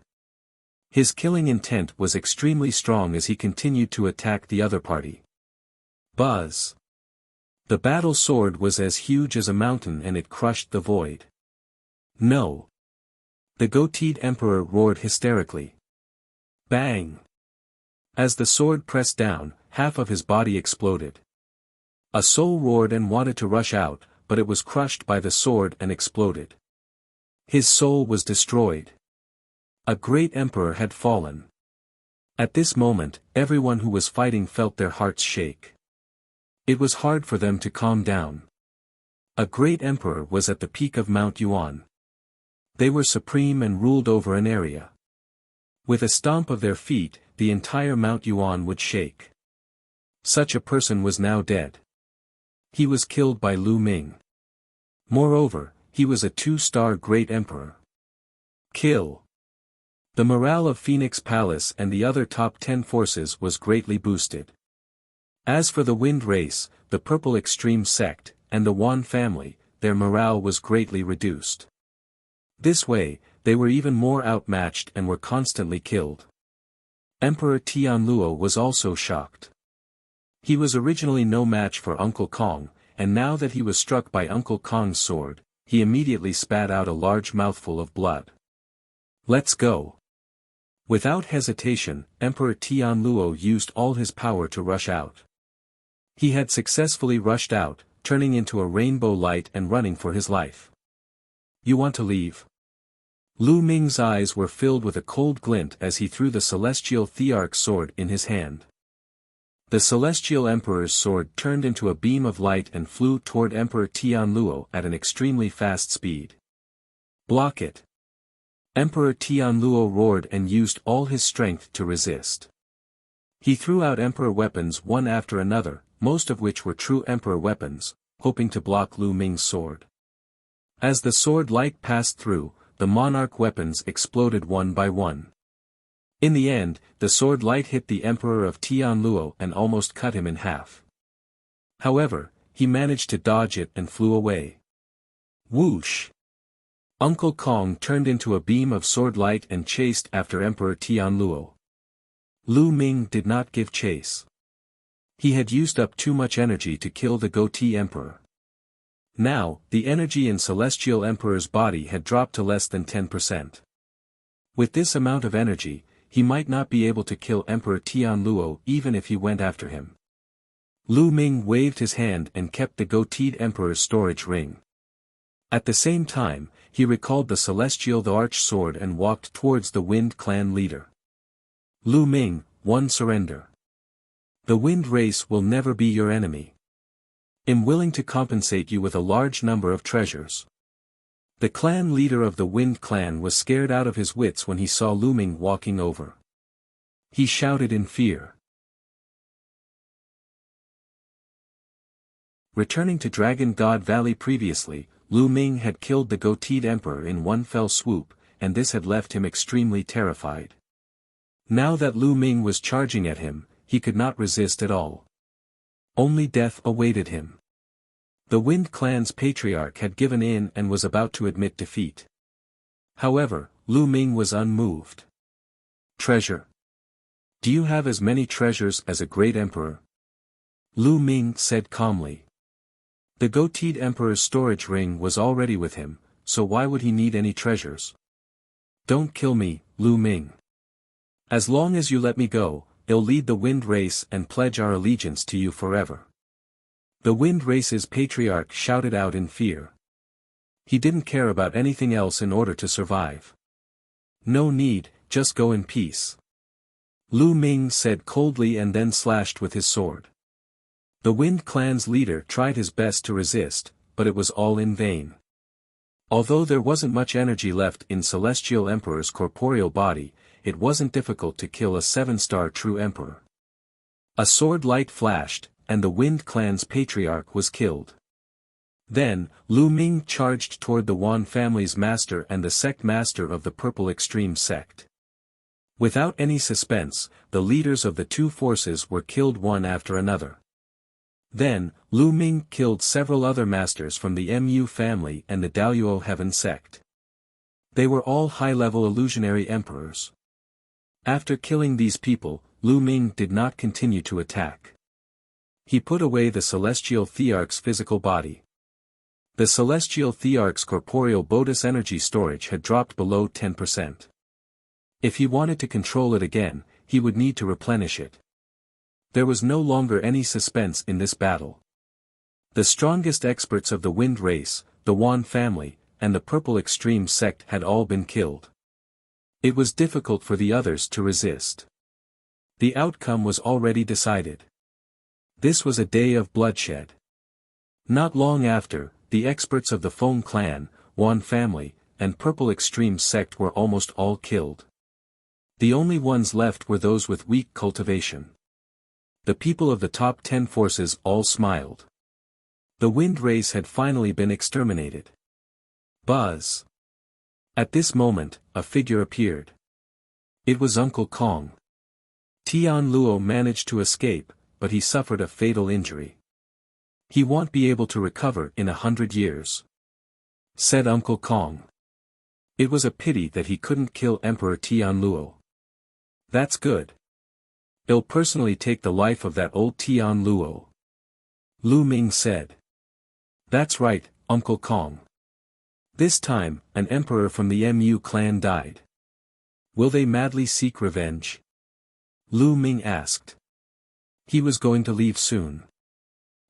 His killing intent was extremely strong as he continued to attack the other party. Buzz. The battle sword was as huge as a mountain and it crushed the void. No. The goateed emperor roared hysterically. Bang! As the sword pressed down, half of his body exploded. A soul roared and wanted to rush out, but it was crushed by the sword and exploded. His soul was destroyed. A great emperor had fallen. At this moment, everyone who was fighting felt their hearts shake. It was hard for them to calm down. A great emperor was at the peak of Mount Yuan. They were supreme and ruled over an area. With a stomp of their feet, the entire Mount Yuan would shake. Such a person was now dead. He was killed by Lu Ming. Moreover, he was a 2-star great emperor. Kill. The morale of Phoenix Palace and the other top 10 forces was greatly boosted. As for the Wind Race, the Purple Extreme Sect, and the Yuan family, their morale was greatly reduced. This way, they were even more outmatched and were constantly killed. Emperor Tianluo was also shocked. He was originally no match for Uncle Kong, and now that he was struck by Uncle Kong's sword, he immediately spat out a large mouthful of blood. Let's go. Without hesitation, Emperor Tianluo used all his power to rush out. He had successfully rushed out, turning into a rainbow light and running for his life. You want to leave? Lu Ming's eyes were filled with a cold glint as he threw the celestial thearch's sword in his hand. The celestial emperor's sword turned into a beam of light and flew toward Emperor Tianluo at an extremely fast speed. Block it. Emperor Tianluo roared and used all his strength to resist. He threw out emperor weapons one after another, most of which were true emperor weapons, hoping to block Lu Ming's sword. As the sword light passed through, the monarch weapons exploded one by one. In the end, the sword light hit the emperor of Tianluo and almost cut him in half. However, he managed to dodge it and flew away. Whoosh! Uncle Kong turned into a beam of sword light and chased after Emperor Tianluo. Lu Ming did not give chase. He had used up too much energy to kill the goatee emperor. Now, the energy in Celestial Emperor's body had dropped to less than 10%. With this amount of energy, he might not be able to kill Emperor Tianluo even if he went after him. Lu Ming waved his hand and kept the goateed emperor's storage ring. At the same time, he recalled the celestial thearch sword and walked towards the Wind Clan leader. Lu Ming, one surrender. The Wind Race will never be your enemy. I'm willing to compensate you with a large number of treasures. The clan leader of the Wind Clan was scared out of his wits when he saw Lu Ming walking over. He shouted in fear. Returning to Dragon God Valley previously, Lu Ming had killed the goateed emperor in one fell swoop, and this had left him extremely terrified. Now that Lu Ming was charging at him, he could not resist at all. Only death awaited him. The Wind Clan's patriarch had given in and was about to admit defeat. However, Lu Ming was unmoved. Treasure. Do you have as many treasures as a great emperor? Lu Ming said calmly. The goateed emperor's storage ring was already with him, so why would he need any treasures? Don't kill me, Lu Ming. As long as you let me go, I'll lead the Wind Race and pledge our allegiance to you forever. The Wind Race's patriarch shouted out in fear. He didn't care about anything else in order to survive. No need, just go in peace. Lu Ming said coldly and then slashed with his sword. The Wind Clan's leader tried his best to resist, but it was all in vain. Although there wasn't much energy left in Celestial Emperor's corporeal body, it wasn't difficult to kill a 7-star true emperor. A sword light flashed, and the Wind Clan's patriarch was killed. Then, Lu Ming charged toward the Yuan family's master and the sect master of the Purple Extreme Sect. Without any suspense, the leaders of the two forces were killed one after another. Then, Lu Ming killed several other masters from the Mu family and the Daoyuo Heaven sect. They were all high-level illusionary emperors. After killing these people, Lu Ming did not continue to attack. He put away the Celestial Thearch's physical body. The Celestial Thearch's corporeal Bodis energy storage had dropped below 10%. If he wanted to control it again, he would need to replenish it. There was no longer any suspense in this battle. The strongest experts of the Wind Race, the Yuan family, and the Purple Extreme Sect had all been killed. It was difficult for the others to resist. The outcome was already decided. This was a day of bloodshed. Not long after, the experts of the Feng clan, Yuan family, and purple extreme sect were almost all killed. The only ones left were those with weak cultivation. The people of the top 10 forces all smiled. The wind race had finally been exterminated. Buzz. At this moment, a figure appeared. It was Uncle Kong. Tian Luo managed to escape, but he suffered a fatal injury. He won't be able to recover in 100 years. Said Uncle Kong. It was a pity that he couldn't kill Emperor Tian Luo. That's good. I'll personally take the life of that old Tian Luo. Lu Ming said. That's right, Uncle Kong. This time, an emperor from the Mu clan died. Will they madly seek revenge? Lu Ming asked. He was going to leave soon.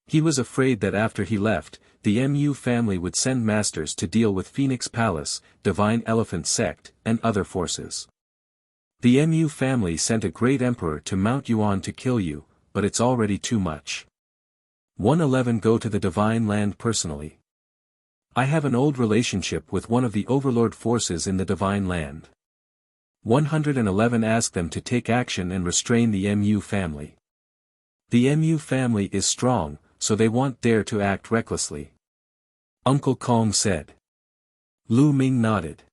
He was afraid that after he left, the Mu family would send masters to deal with Phoenix Palace, Divine Elephant Sect, and other forces. The Mu family sent a great emperor to Mount Yuan to kill you, but it's already too much. 111 Go to the Divine Land personally. I have an old relationship with one of the overlord forces in the Divine Land. 111 Ask them to take action and restrain the Mu family. The Mu family is strong, so they won't dare to act recklessly. Uncle Kong said. Lu Ming nodded.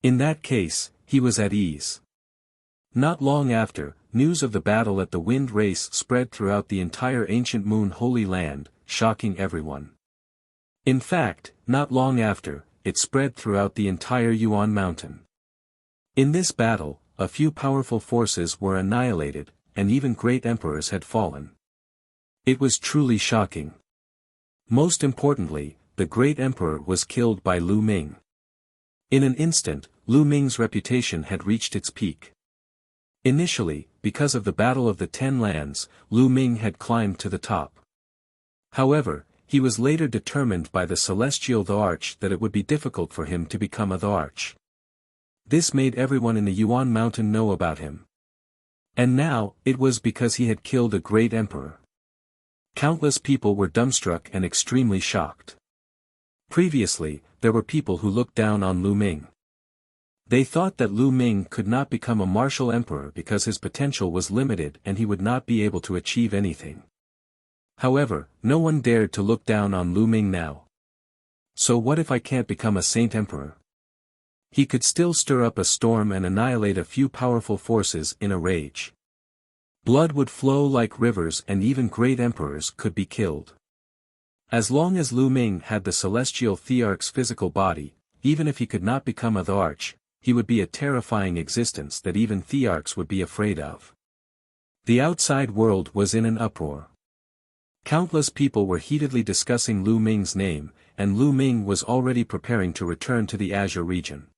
In that case, he was at ease. Not long after, news of the battle at the Wind Race spread throughout the entire Ancient Moon Holy Land, shocking everyone. In fact, not long after, it spread throughout the entire Yuan Mountain. In this battle, a few powerful forces were annihilated, and even great emperors had fallen. It was truly shocking. Most importantly, the great emperor was killed by Lu Ming. In an instant, Lu Ming's reputation had reached its peak. Initially, because of the Battle of the Ten Lands, Lu Ming had climbed to the top. However, he was later determined by the celestial the Arch that it would be difficult for him to become a the Arch. This made everyone in the Yuan Mountain know about him. And now, it was because he had killed a great emperor. Countless people were dumbstruck and extremely shocked. Previously, there were people who looked down on Lu Ming. They thought that Lu Ming could not become a martial emperor because his potential was limited and he would not be able to achieve anything. However, no one dared to look down on Lu Ming now. So what if I can't become a saint emperor? He could still stir up a storm and annihilate a few powerful forces in a rage. Blood would flow like rivers and even great emperors could be killed. As long as Lu Ming had the celestial thearch's physical body, even if he could not become a the Arch, he would be a terrifying existence that even thearchs would be afraid of. The outside world was in an uproar. Countless people were heatedly discussing Lu Ming's name, and Lu Ming was already preparing to return to the Azure region.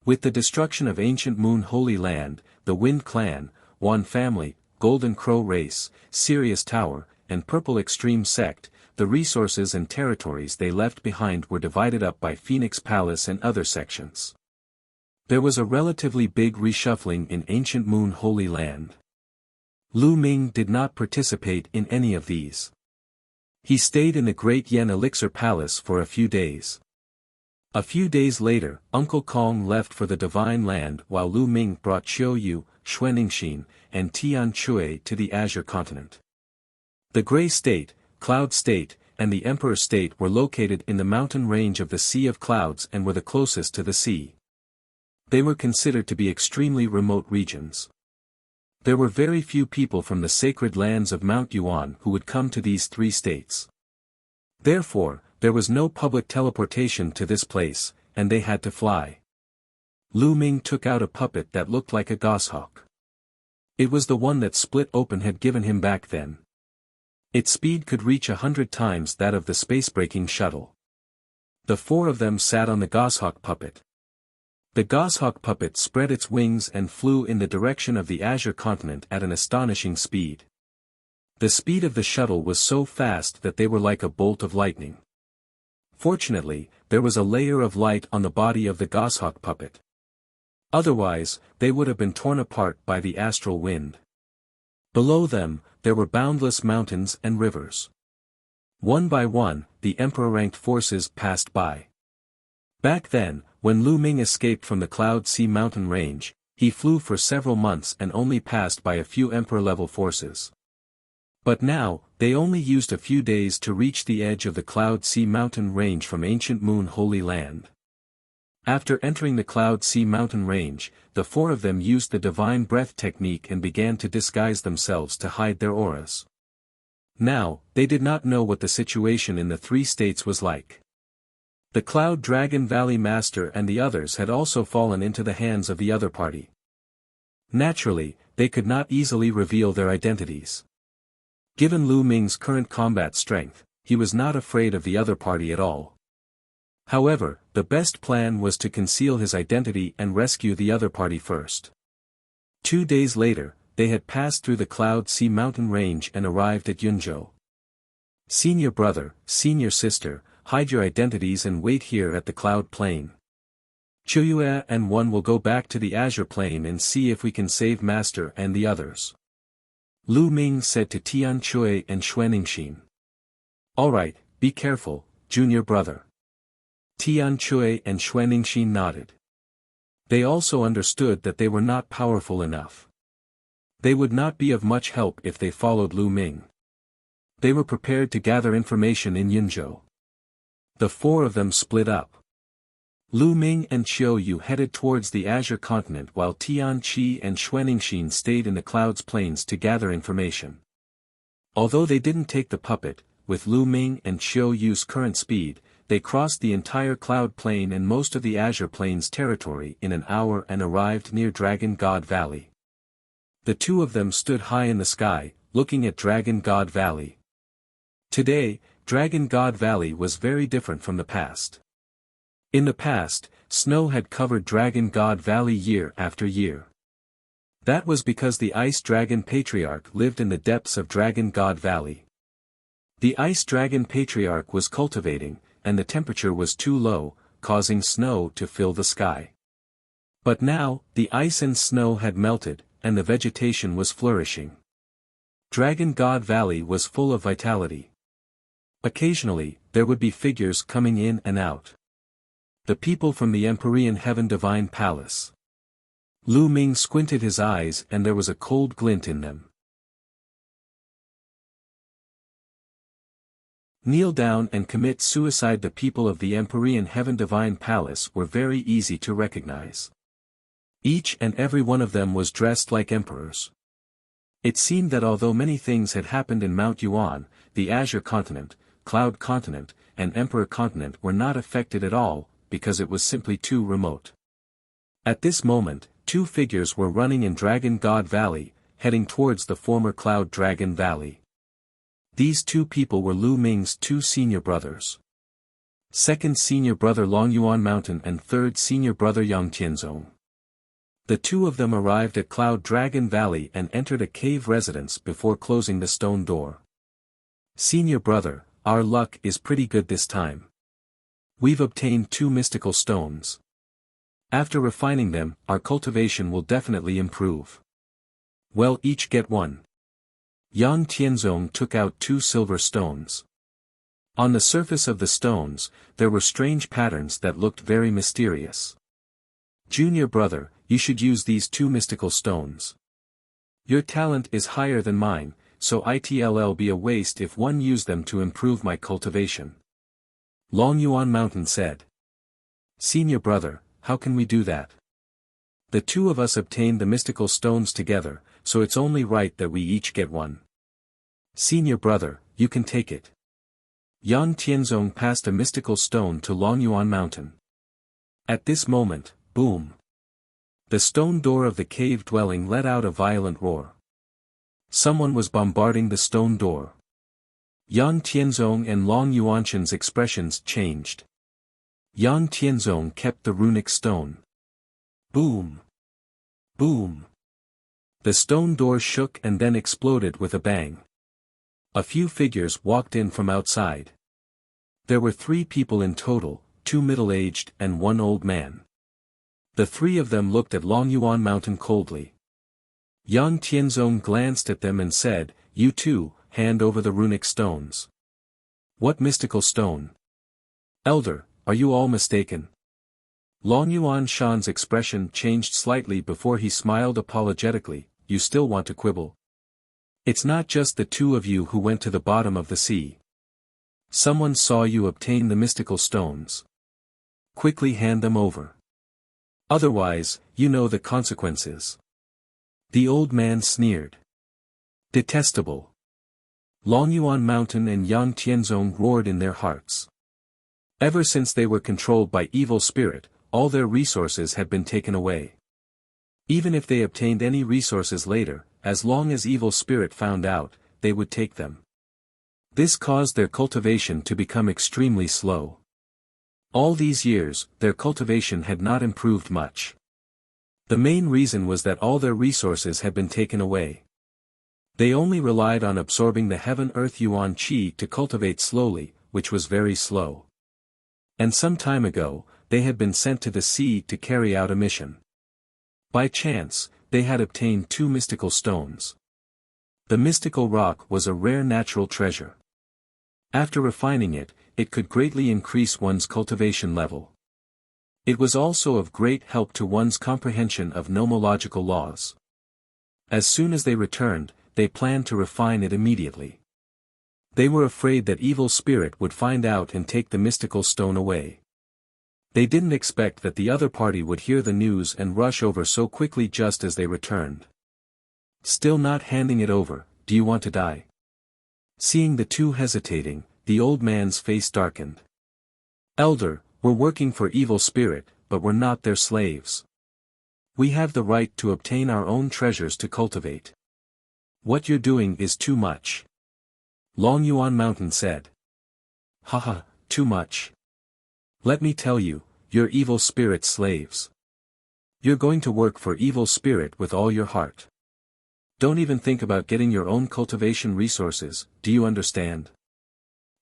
With the destruction of Ancient Moon Holy Land, the Wind Clan, Yuan family, Golden Crow race, Sirius Tower, and Purple Extreme sect, the resources and territories they left behind were divided up by Phoenix Palace and other sections. There was a relatively big reshuffling in Ancient Moon Holy Land. Lu Ming did not participate in any of these. He stayed in the Great Yen Elixir Palace for a few days. A few days later, Uncle Kong left for the Divine Land while Lu Ming brought Qiu Yu, Xuanningsin, and Tian Chui to the Azure continent. The Gray State, Cloud State, and the Emperor State were located in the mountain range of the Sea of Clouds and were the closest to the sea. They were considered to be extremely remote regions. There were very few people from the sacred lands of Mount Yuan who would come to these three states. Therefore, there was no public teleportation to this place, and they had to fly. Lu Ming took out a puppet that looked like a goshawk. It was the one that Split Open had given him back then. Its speed could reach 100 times that of the space-breaking shuttle. The four of them sat on the goshawk puppet. The goshawk puppet spread its wings and flew in the direction of the Azure continent at an astonishing speed. The speed of the shuttle was so fast that they were like a bolt of lightning. Fortunately, there was a layer of light on the body of the goshawk puppet. Otherwise, they would have been torn apart by the astral wind. Below them, there were boundless mountains and rivers. One by one, the emperor-ranked forces passed by. Back then, when Lu Ming escaped from the Cloud Sea mountain range, he flew for several months and only passed by a few Emperor-level forces. But now, they only used a few days to reach the edge of the Cloud Sea mountain range from ancient Moon Holy Land. After entering the Cloud Sea mountain range, the four of them used the divine breath technique and began to disguise themselves to hide their auras. Now, they did not know what the situation in the three states was like. The Cloud Dragon Valley Master and the others had also fallen into the hands of the other party. Naturally, they could not easily reveal their identities. Given Lu Ming's current combat strength, he was not afraid of the other party at all. However, the best plan was to conceal his identity and rescue the other party first. 2 days later, they had passed through the Cloud Sea mountain range and arrived at Yunzhou. Senior brother, senior sister, hide your identities and wait here at the Cloud Plain. Chuyue and Yuan will go back to the Azure Plain and see if we can save Master and the others. Lu Ming said to Tian Chui and Xuanixin. Alright, be careful, junior brother. Tian Chui and Xuanixin nodded. They also understood that they were not powerful enough. They would not be of much help if they followed Lu Ming. They were prepared to gather information in Yunzhou. The four of them split up. Lu Ming and Qiu Yu headed towards the Azure continent while Tian Qi and Xuanixin stayed in the Clouds Plains to gather information. Although they didn't take the puppet, with Lu Ming and Qiu Yu's current speed, they crossed the entire Cloud Plain and most of the Azure Plains territory in an hour and arrived near Dragon God Valley. The two of them stood high in the sky, looking at Dragon God Valley. Today, Dragon God Valley was very different from the past. In the past, snow had covered Dragon God Valley year after year. That was because the Ice Dragon Patriarch lived in the depths of Dragon God Valley. The Ice Dragon Patriarch was cultivating, and the temperature was too low, causing snow to fill the sky. But now, the ice and snow had melted, and the vegetation was flourishing. Dragon God Valley was full of vitality. Occasionally, there would be figures coming in and out. The people from the Empyrean Heaven Divine Palace. Lu Ming squinted his eyes and there was a cold glint in them. Kneel down and commit suicide. The people of the Empyrean Heaven Divine Palace were very easy to recognize. Each and every one of them was dressed like emperors. It seemed that although many things had happened in Mount Yuan, the Azure Continent, Cloud Continent, and Emperor Continent were not affected at all, because it was simply too remote. At this moment, two figures were running in Dragon God Valley, heading towards the former Cloud Dragon Valley. These two people were Lu Ming's two senior brothers. Second senior brother Long Yuan Mountain and third senior brother Yang Tianzong. The two of them arrived at Cloud Dragon Valley and entered a cave residence before closing the stone door. Senior brother, our luck is pretty good this time. We've obtained 2 mystical stones. After refining them, our cultivation will definitely improve. Well, each get 1. Yang Tianzong took out 2 silver stones. On the surface of the stones, there were strange patterns that looked very mysterious. Junior brother, you should use these 2 mystical stones. Your talent is higher than mine, so it'll be a waste if one used them to improve my cultivation. Long Yuan Mountain said. Senior brother, how can we do that? The two of us obtained the mystical stones together, so it's only right that we each get 1. Senior brother, you can take it. Yang Tianzong passed a mystical stone to Long Yuan Mountain. At this moment, boom. The stone door of the cave dwelling let out a violent roar. Someone was bombarding the stone door. Yang Tianzong and Long Yuanshan's expressions changed. Yang Tianzong kept the runic stone. Boom. Boom. The stone door shook and then exploded with a bang. A few figures walked in from outside. There were 3 people in total, 2 middle-aged and 1 old man. The 3 of them looked at Long Yuan Mountain coldly. Yang Tianzong glanced at them and said, You too, hand over the runic stones. What mystical stone? Elder, are you all mistaken? Long Yuan Shan's expression changed slightly before he smiled apologetically. You still want to quibble? It's not just the two of you who went to the bottom of the sea. Someone saw you obtain the mystical stones. Quickly hand them over. Otherwise, you know the consequences. The old man sneered. Detestable. Long Yuan Mountain and Yang Tianzong roared in their hearts. Ever since they were controlled by evil spirit, all their resources had been taken away. Even if they obtained any resources later, as long as evil spirit found out, they would take them. This caused their cultivation to become extremely slow. All these years, their cultivation had not improved much. The main reason was that all their resources had been taken away. They only relied on absorbing the heaven-earth Yuan Qi to cultivate slowly, which was very slow. And some time ago, they had been sent to the sea to carry out a mission. By chance, they had obtained 2 mystical stones. The mystical rock was a rare natural treasure. After refining it, it could greatly increase one's cultivation level. It was also of great help to one's comprehension of nomological laws. As soon as they returned, they planned to refine it immediately. They were afraid that evil spirit would find out and take the mystical stone away. They didn't expect that the other party would hear the news and rush over so quickly just as they returned. Still not handing it over, do you want to die? Seeing the two hesitating, the old man's face darkened. Elder, we're working for evil spirit, but we're not their slaves. We have the right to obtain our own treasures to cultivate. What you're doing is too much. Long Yuan Mountain said. Haha, too much. Let me tell you, you're evil spirit slaves. You're going to work for evil spirit with all your heart. Don't even think about getting your own cultivation resources, do you understand?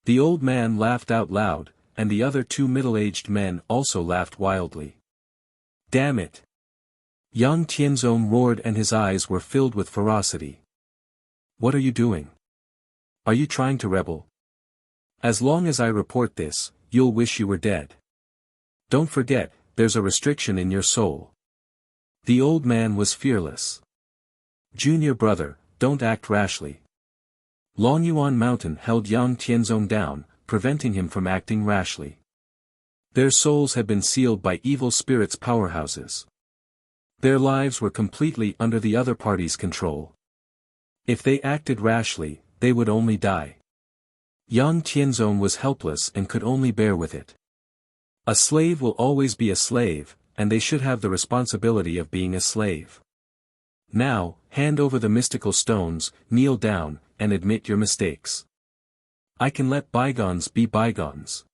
The old man laughed out loud, and the other 2 middle-aged men also laughed wildly. Damn it! Yang Tianzong roared and his eyes were filled with ferocity. What are you doing? Are you trying to rebel? As long as I report this, you'll wish you were dead. Don't forget, there's a restriction in your soul. The old man was fearless. Junior brother, don't act rashly. Long Yuan Mountain held Yang Tianzong down, preventing him from acting rashly. Their souls had been sealed by evil spirits' powerhouses. Their lives were completely under the other party's control. If they acted rashly, they would only die. Yang Tianzong was helpless and could only bear with it. A slave will always be a slave, and they should have the responsibility of being a slave. Now, hand over the mystical stones, kneel down, and admit your mistakes. I can let bygones be bygones.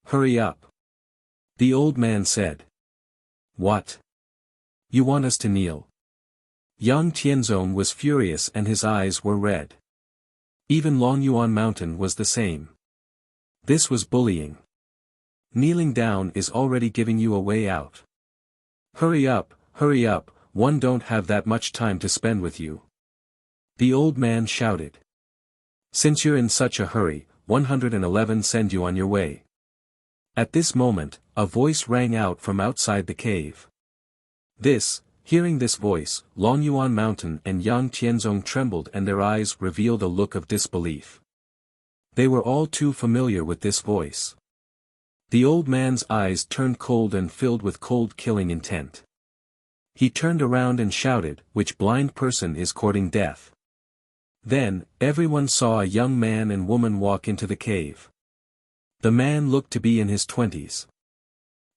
Hurry up. The old man said. What? You want us to kneel? Yang Tianzong was furious and his eyes were red. Even Long Yuan Mountain was the same. This was bullying. Kneeling down is already giving you a way out. Hurry up, one don't have that much time to spend with you. The old man shouted. Since you're in such a hurry, 111 send you on your way. At this moment, a voice rang out from outside the cave. Hearing this voice, Long Yuan Mountain and Yang Tianzong trembled and their eyes revealed a look of disbelief. They were all too familiar with this voice. The old man's eyes turned cold and filled with cold killing intent. He turned around and shouted, which blind person is courting death? Then, everyone saw a young man and woman walk into the cave. The man looked to be in his 20s.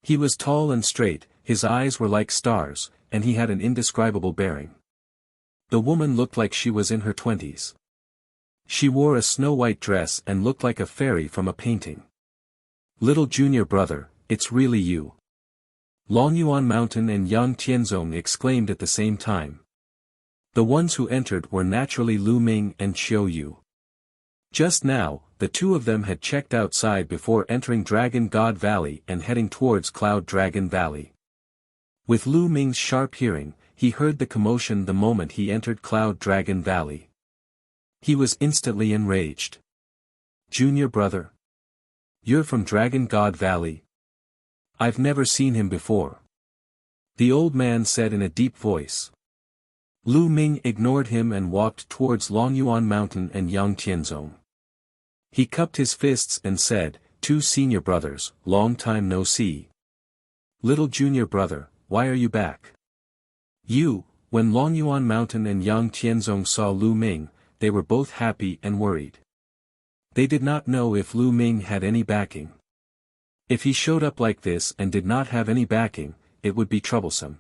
He was tall and straight, his eyes were like stars, and he had an indescribable bearing. The woman looked like she was in her 20s. She wore a snow-white dress and looked like a fairy from a painting. Little junior brother, it's really you. Long Yuan Mountain and Yang Tianzong exclaimed at the same time. The ones who entered were naturally Lu Ming and Qiu Yu. Just now, the two of them had checked outside before entering Dragon God Valley and heading towards Cloud Dragon Valley. With Lu Ming's sharp hearing, he heard the commotion the moment he entered Cloud Dragon Valley. He was instantly enraged. Junior brother? You're from Dragon God Valley? I've never seen him before. The old man said in a deep voice. Lu Ming ignored him and walked towards Longyuan Mountain and Yangtianzong. He cupped his fists and said, "Two senior brothers, long time no see. Little junior brother, why are you back?" When Longyuan Mountain and Yang Tianzong saw Lu Ming, they were both happy and worried. They did not know if Lu Ming had any backing. If he showed up like this and did not have any backing, it would be troublesome.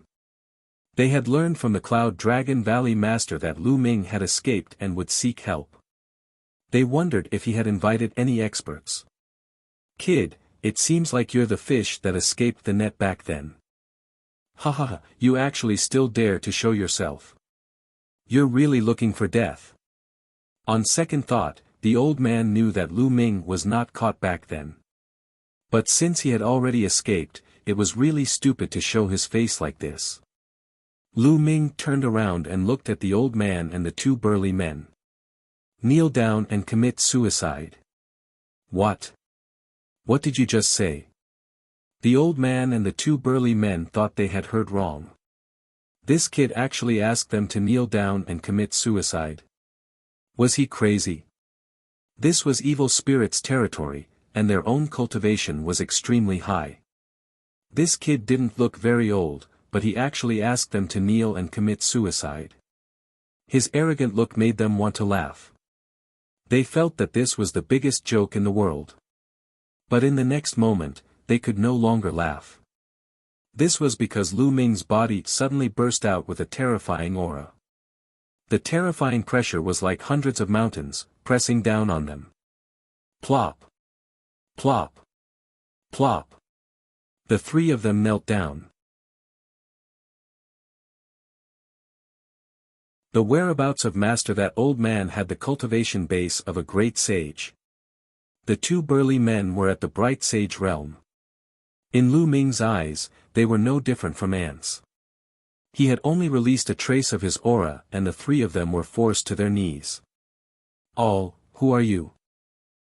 They had learned from the Cloud Dragon Valley Master that Lu Ming had escaped and would seek help. They wondered if he had invited any experts. "Kid, it seems like you're the fish that escaped the net back then. Haha, you actually still dare to show yourself. You're really looking for death." On second thought, the old man knew that Lu Ming was not caught back then. But since he had already escaped, it was really stupid to show his face like this. Lu Ming turned around and looked at the old man and the two burly men. "Kneel down and commit suicide." "What? What did you just say?" The old man and the two burly men thought they had heard wrong. This kid actually asked them to kneel down and commit suicide. Was he crazy? This was evil spirits' territory, and their own cultivation was extremely high. This kid didn't look very old, but he actually asked them to kneel and commit suicide. His arrogant look made them want to laugh. They felt that this was the biggest joke in the world. But in the next moment, they could no longer laugh. This was because Lu Ming's body suddenly burst out with a terrifying aura. The terrifying pressure was like hundreds of mountains, pressing down on them. Plop. Plop. Plop. The three of them knelt down. The whereabouts of Master that old man had the cultivation base of a great sage. The two burly men were at the bright sage realm. In Lu Ming's eyes, they were no different from ants. He had only released a trace of his aura and the three of them were forced to their knees. Who are you?"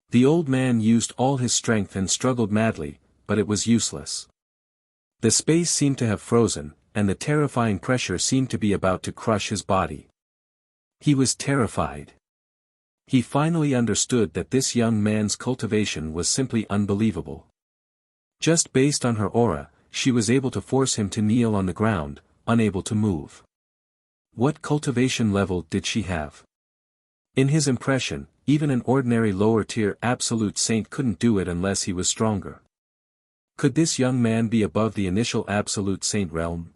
The old man used all his strength and struggled madly, but it was useless. The space seemed to have frozen, and the terrifying pressure seemed to be about to crush his body. He was terrified. He finally understood that this young man's cultivation was simply unbelievable. Just based on her aura, she was able to force him to kneel on the ground, unable to move. What cultivation level did she have? In his impression, even an ordinary lower-tier absolute saint couldn't do it unless he was stronger. Could this young man be above the initial absolute saint realm?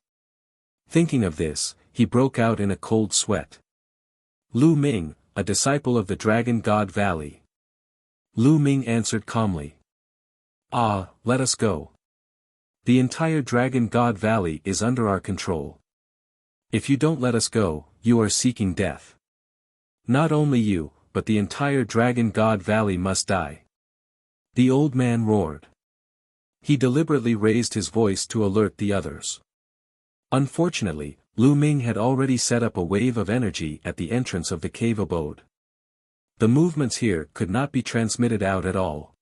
Thinking of this, he broke out in a cold sweat. "Lu Ming, a disciple of the Dragon God Valley." Lu Ming answered calmly. Let us go. The entire Dragon God Valley is under our control. If you don't let us go, you are seeking death. Not only you, but the entire Dragon God Valley must die." The old man roared. He deliberately raised his voice to alert the others. Unfortunately, Lu Ming had already set up a wave of energy at the entrance of the cave abode. The movements here could not be transmitted out at all.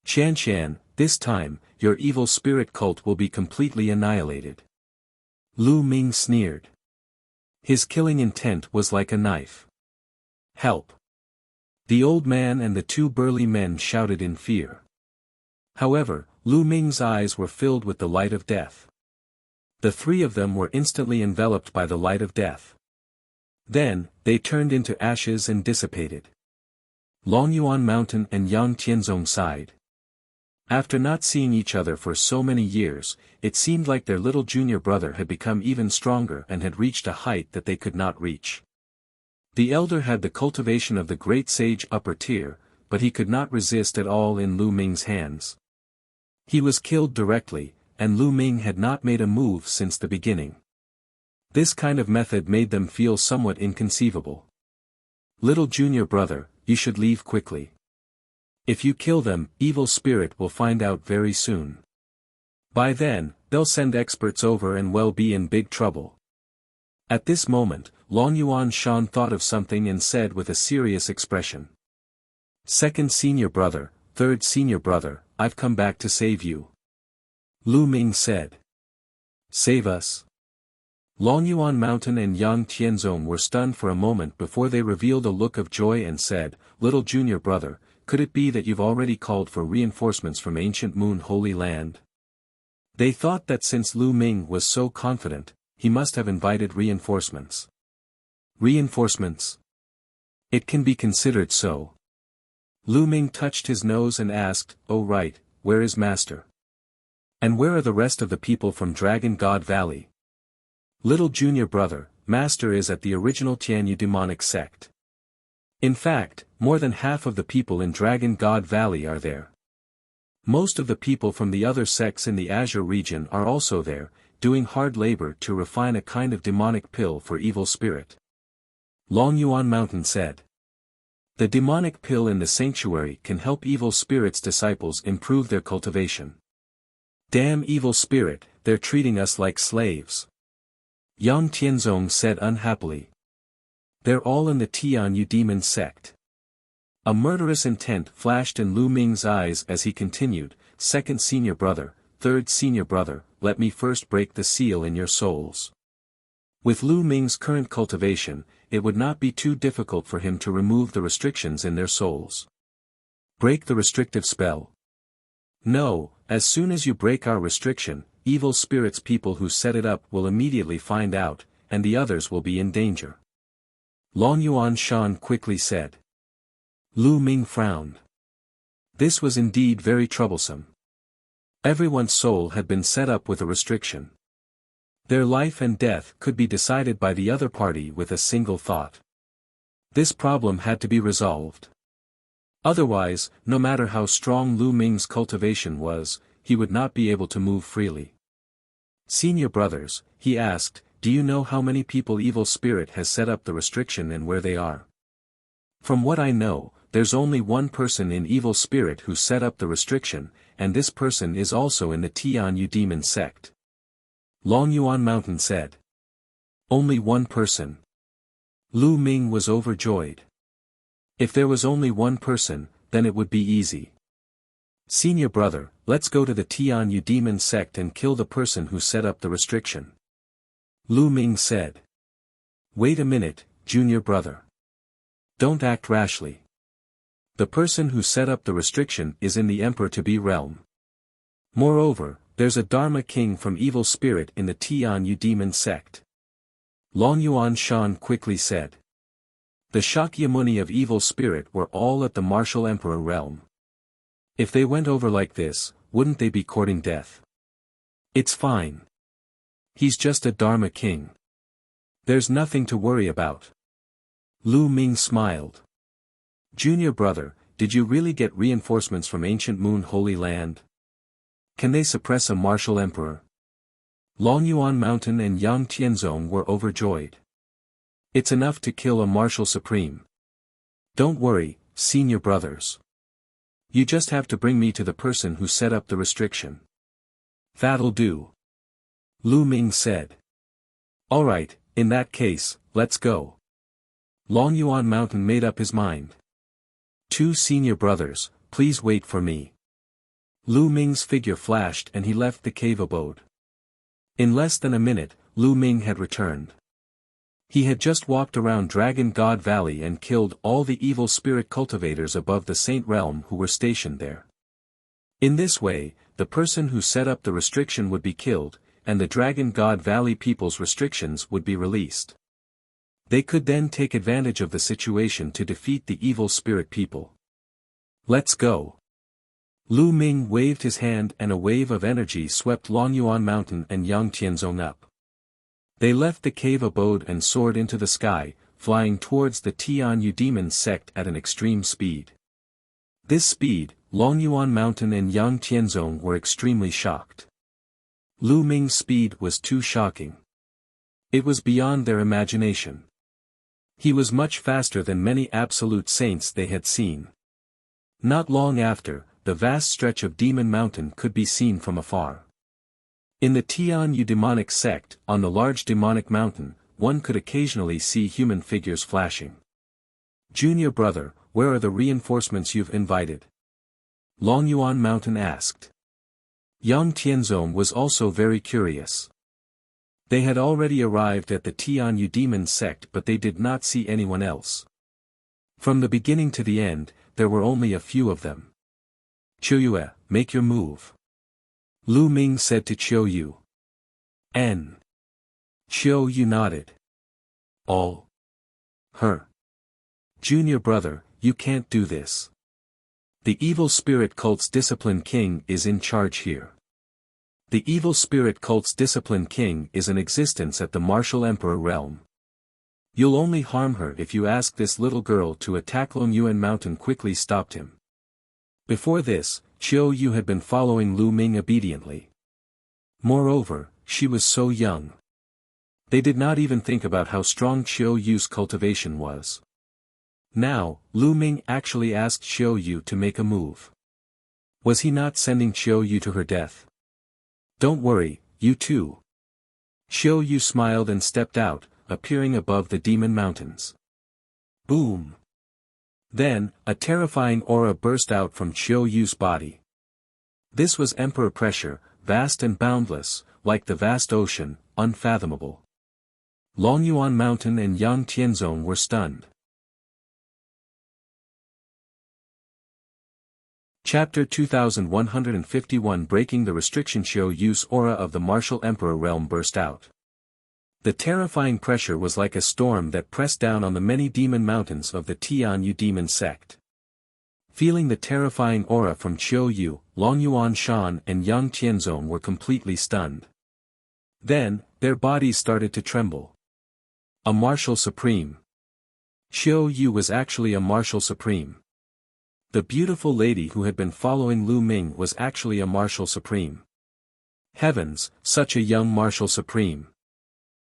"Qian, this time, your evil spirit cult will be completely annihilated." Lu Ming sneered. His killing intent was like a knife. "Help!" The old man and the two burly men shouted in fear. However, Lu Ming's eyes were filled with the light of death. The three of them were instantly enveloped by the light of death. Then, they turned into ashes and dissipated. Longyuan Mountain and Yang Tianzong sighed. After not seeing each other for so many years, it seemed like their little junior brother had become even stronger and had reached a height that they could not reach. The elder had the cultivation of the great sage upper tier, but he could not resist at all in Lu Ming's hands. He was killed directly, and Lu Ming had not made a move since the beginning. This kind of method made them feel somewhat inconceivable. "Little junior brother, you should leave quickly. If you kill them, evil spirit will find out very soon. By then, they'll send experts over and we'll be in big trouble." At this moment, Longyuan Shan thought of something and said with a serious expression. "Second senior brother, third senior brother, I've come back to save you." Lu Ming said. Save us. Longyuan Mountain and Yang Tianzong were stunned for a moment before they revealed a look of joy and said, Little junior brother, could it be that you've already called for reinforcements from ancient Moon Holy Land? They thought that since Lu Ming was so confident, he must have invited reinforcements. Reinforcements? It can be considered so. Lu Ming touched his nose and asked, Oh right, where is Master? And where are the rest of the people from Dragon God Valley? Little junior brother, Master is at the original Tianyu demonic sect. In fact, more than half of the people in Dragon God Valley are there. Most of the people from the other sects in the Azure region are also there, doing hard labor to refine a kind of demonic pill for evil spirit. Longyuan Mountain said. The demonic pill in the sanctuary can help evil spirit's disciples improve their cultivation. Damn evil spirit, they're treating us like slaves. Yang Tianzong said unhappily. They're all in the Tianyu demon sect. A murderous intent flashed in Lu Ming's eyes as he continued, Second senior brother, third senior brother, let me first break the seal in your souls. With Lu Ming's current cultivation, it would not be too difficult for him to remove the restrictions in their souls. Break the restrictive spell. No, as soon as you break our restriction, evil spirits people who set it up will immediately find out, and the others will be in danger. Longyuan Shan quickly said. Lu Ming frowned. This was indeed very troublesome. Everyone's soul had been set up with a restriction. Their life and death could be decided by the other party with a single thought. This problem had to be resolved. Otherwise, no matter how strong Lu Ming's cultivation was, he would not be able to move freely. Senior brothers, he asked, do you know how many people evil spirit has set up the restriction and where they are? From what I know, there's only one person in evil spirit who set up the restriction, and this person is also in the Tianyu demon sect. Longyuan Mountain said. Only one person. Lu Ming was overjoyed. If there was only one person, then it would be easy. Senior brother, let's go to the Tianyu demon sect and kill the person who set up the restriction. Lu Ming said. Wait a minute, junior brother. Don't act rashly. The person who set up the restriction is in the Emperor-to-be realm. Moreover, there's a Dharma king from evil spirit in the Tianyu demon sect. Longyuan Shan quickly said. The Shakyamuni of evil spirit were all at the martial emperor realm. If they went over like this, wouldn't they be courting death? It's fine. He's just a Dharma king. There's nothing to worry about. Lu Ming smiled. Junior brother, did you really get reinforcements from ancient Moon Holy Land? Can they suppress a martial emperor? Longyuan Mountain and Yang Tianzong were overjoyed. It's enough to kill a martial supreme. Don't worry, senior brothers. You just have to bring me to the person who set up the restriction. That'll do. Lu Ming said. Alright, in that case, let's go. Longyuan Mountain made up his mind. Two senior brothers, please wait for me. Lu Ming's figure flashed and he left the cave abode. In less than a minute, Lu Ming had returned. He had just walked around Dragon God Valley and killed all the evil spirit cultivators above the Saint Realm who were stationed there. In this way, the person who set up the restriction would be killed, and the Dragon God Valley people's restrictions would be released. They could then take advantage of the situation to defeat the evil spirit people. Let's go. Lu Ming waved his hand and a wave of energy swept Longyuan Mountain and Yang Tianzong up. They left the cave abode and soared into the sky, flying towards the Tianyu demon sect at an extreme speed. This speed, Longyuan Mountain and Yang Tianzong were extremely shocked. Lu Ming's speed was too shocking. It was beyond their imagination. He was much faster than many absolute saints they had seen. Not long after, the vast stretch of Demon Mountain could be seen from afar. In the Tianyu demonic sect, on the large demonic mountain, one could occasionally see human figures flashing. Junior brother, where are the reinforcements you've invited? Longyuan Mountain asked. Yang Tianzong was also very curious. They had already arrived at the Tianyu demon sect, but they did not see anyone else. From the beginning to the end, there were only a few of them. "Qiuyue, make your move," Lu Ming said to Qiuyu. N. Qiuyu nodded. "All. Her. Junior brother, you can't do this. The evil spirit cult's discipline king is in charge here. The evil spirit cult's discipline king is in existence at the martial emperor realm. You'll only harm her if you ask this little girl to attack Yuan Mountain," quickly stopped him. Before this, Qiuyu had been following Lu Ming obediently. Moreover, she was so young. They did not even think about how strong Qiuyu's cultivation was. Now, Lu Ming actually asked Qiuyu to make a move. Was he not sending Qiuyu to her death? "Don't worry, you too." Qiuyu smiled and stepped out, appearing above the demon mountains. Boom! Then, a terrifying aura burst out from Qiuyu's body. This was emperor pressure, vast and boundless, like the vast ocean, unfathomable. Longyuan Mountain and Yang Tianzong were stunned. Chapter 2151 Breaking the Restriction. Qiuyu's aura of the martial emperor realm burst out. The terrifying pressure was like a storm that pressed down on the many demon mountains of the Tianyu demon sect. Feeling the terrifying aura from Qiuyu, Longyuan Shan and Yang Tianzong were completely stunned. Then, their bodies started to tremble. A martial supreme. Qiuyu was actually a martial supreme. The beautiful lady who had been following Lu Ming was actually a martial supreme. Heavens, such a young martial supreme.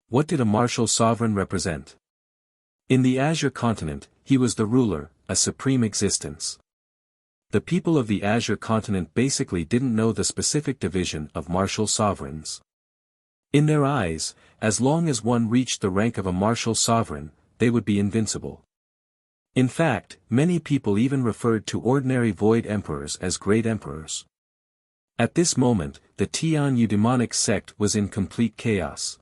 What did a martial sovereign represent? In the Azure continent, he was the ruler, a supreme existence. The people of the Azure continent basically didn't know the specific division of martial sovereigns. In their eyes, as long as one reached the rank of a martial sovereign, they would be invincible. In fact, many people even referred to ordinary void emperors as great emperors. At this moment, the Tianyu demonic sect was in complete chaos.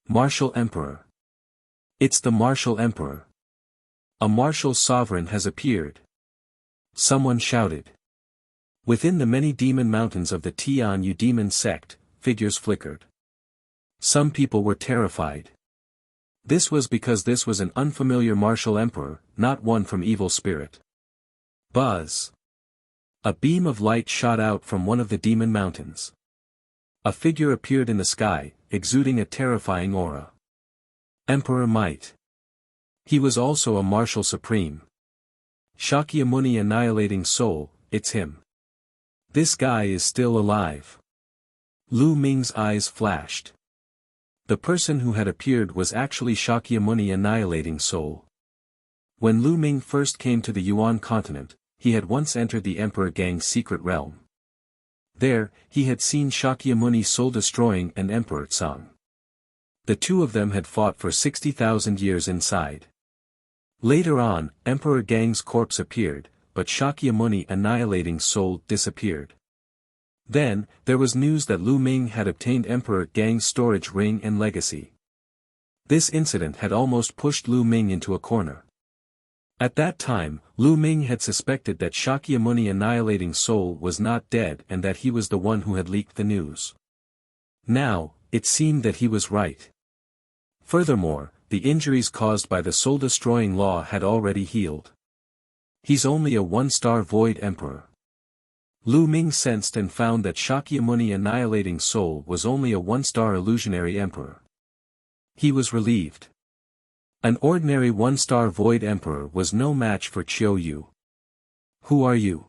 Martial Emperor. It's the Martial Emperor. A martial sovereign has appeared. Someone shouted. Within the many demon mountains of the Tianyu demon sect, figures flickered. Some people were terrified. This was because this was an unfamiliar martial emperor, not one from evil spirit. Buzz. A beam of light shot out from one of the demon mountains. A figure appeared in the sky, exuding a terrifying aura. Emperor Might. He was also a martial supreme. Shakyamuni annihilating soul, it's him. This guy is still alive. Lu Ming's eyes flashed. The person who had appeared was actually Shakyamuni annihilating soul. When Lu Ming first came to the Yuan continent, he had once entered the Emperor Gang's secret realm. There, he had seen Shakyamuni soul-destroying and Emperor Tsang. The two of them had fought for 60,000 years inside. Later on, Emperor Gang's corpse appeared, but Shakyamuni annihilating soul disappeared. Then, there was news that Lu Ming had obtained Emperor Gang's storage ring and legacy. This incident had almost pushed Lu Ming into a corner. At that time, Lu Ming had suspected that Shakyamuni annihilating soul was not dead and that he was the one who had leaked the news. Now, it seemed that he was right. Furthermore, the injuries caused by the soul-destroying law had already healed. He's only a one-star void emperor. Lu Ming sensed and found that Shakyamuni annihilating soul was only a one-star illusionary emperor. He was relieved. An ordinary one-star void emperor was no match for Qiuyu. Who are you?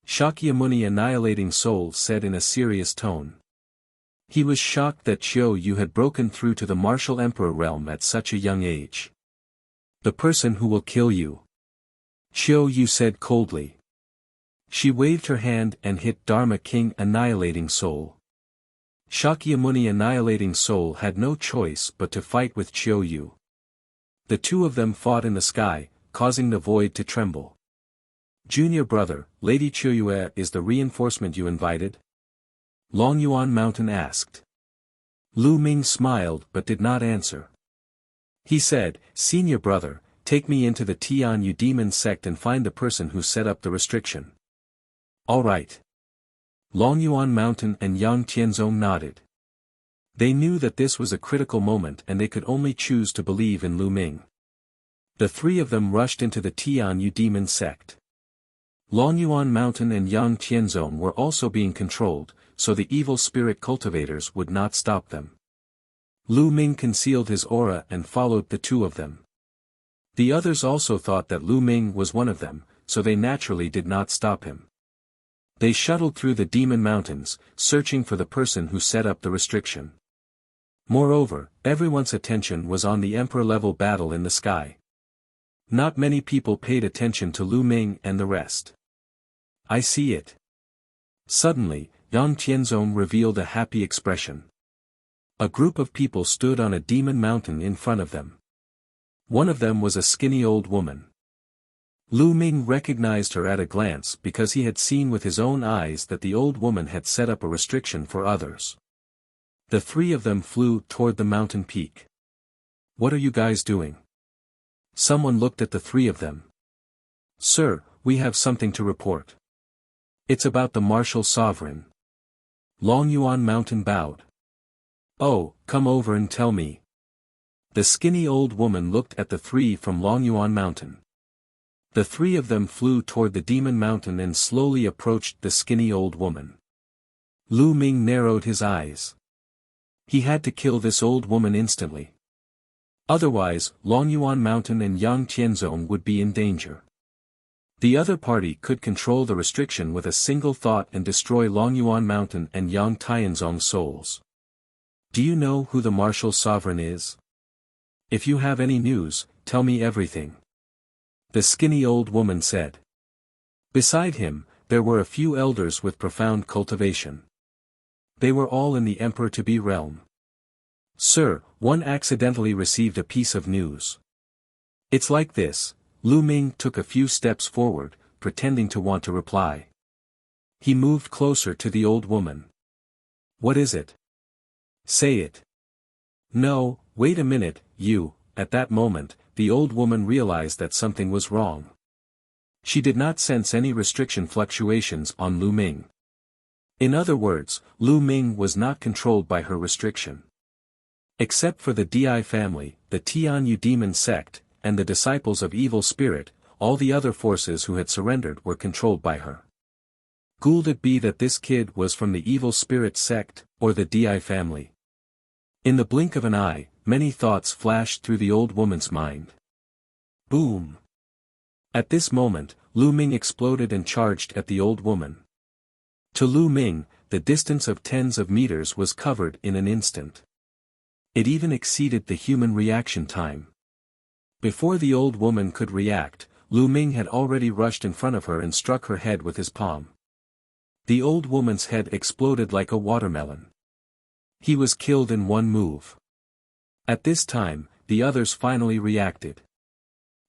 Shakyamuni annihilating soul said in a serious tone. He was shocked that Qiuyu had broken through to the martial emperor realm at such a young age. The person who will kill you. Qiuyu said coldly. She waved her hand and hit Dharma King annihilating soul. Shakyamuni annihilating soul had no choice but to fight with Qiuyu. The two of them fought in the sky, causing the void to tremble. Junior brother, Lady Qiuyu is the reinforcement you invited? Long Yuan Mountain asked. Lu Ming smiled but did not answer. He said, Senior brother, take me into the Tianyu demon sect and find the person who set up the restriction. All right. Long Yuan Mountain and Yang Tianzong nodded. They knew that this was a critical moment and they could only choose to believe in Lu Ming. The three of them rushed into the Tianyu demon sect. Long Yuan Mountain and Yang Tianzong were also being controlled, so the evil spirit cultivators would not stop them. Lu Ming concealed his aura and followed the two of them. The others also thought that Lu Ming was one of them, so they naturally did not stop him. They shuttled through the demon mountains, searching for the person who set up the restriction. Moreover, everyone's attention was on the emperor-level battle in the sky. Not many people paid attention to Lu Ming and the rest. I see it. Suddenly, Yang Tianzong revealed a happy expression. A group of people stood on a demon mountain in front of them. One of them was a skinny old woman. Lu Ming recognized her at a glance because he had seen with his own eyes that the old woman had set up a restriction for others. The three of them flew toward the mountain peak. What are you guys doing? Someone looked at the three of them. Sir, we have something to report. It's about the martial sovereign. Long Yuan Mountain bowed. Oh, come over and tell me. The skinny old woman looked at the three from Long Yuan Mountain. The three of them flew toward the demon mountain and slowly approached the skinny old woman. Lu Ming narrowed his eyes. He had to kill this old woman instantly. Otherwise, Long Yuan Mountain and Yang Tianzong would be in danger. The other party could control the restriction with a single thought and destroy Long Yuan Mountain and Yang Tianzong's souls. Do you know who the martial sovereign is? If you have any news, tell me everything. The skinny old woman said. Beside him, there were a few elders with profound cultivation. They were all in the Emperor-to-be realm. Sir, one accidentally received a piece of news. It's like this. Lu Ming took a few steps forward, pretending to want to reply. He moved closer to the old woman. What is it? Say it. No, wait a minute, you. At that moment, the old woman realized that something was wrong. She did not sense any restriction fluctuations on Lu Ming. In other words, Lu Ming was not controlled by her restriction. Except for the Di family, the Tianyu demon sect, and the disciples of evil spirit, all the other forces who had surrendered were controlled by her. Could it be that this kid was from the evil spirit sect, or the Di family? In the blink of an eye, many thoughts flashed through the old woman's mind. Boom! At this moment, Lu Ming exploded and charged at the old woman. To Lu Ming, the distance of tens of meters was covered in an instant. It even exceeded the human reaction time. Before the old woman could react, Lu Ming had already rushed in front of her and struck her head with his palm. The old woman's head exploded like a watermelon. He was killed in one move. At this time, the others finally reacted.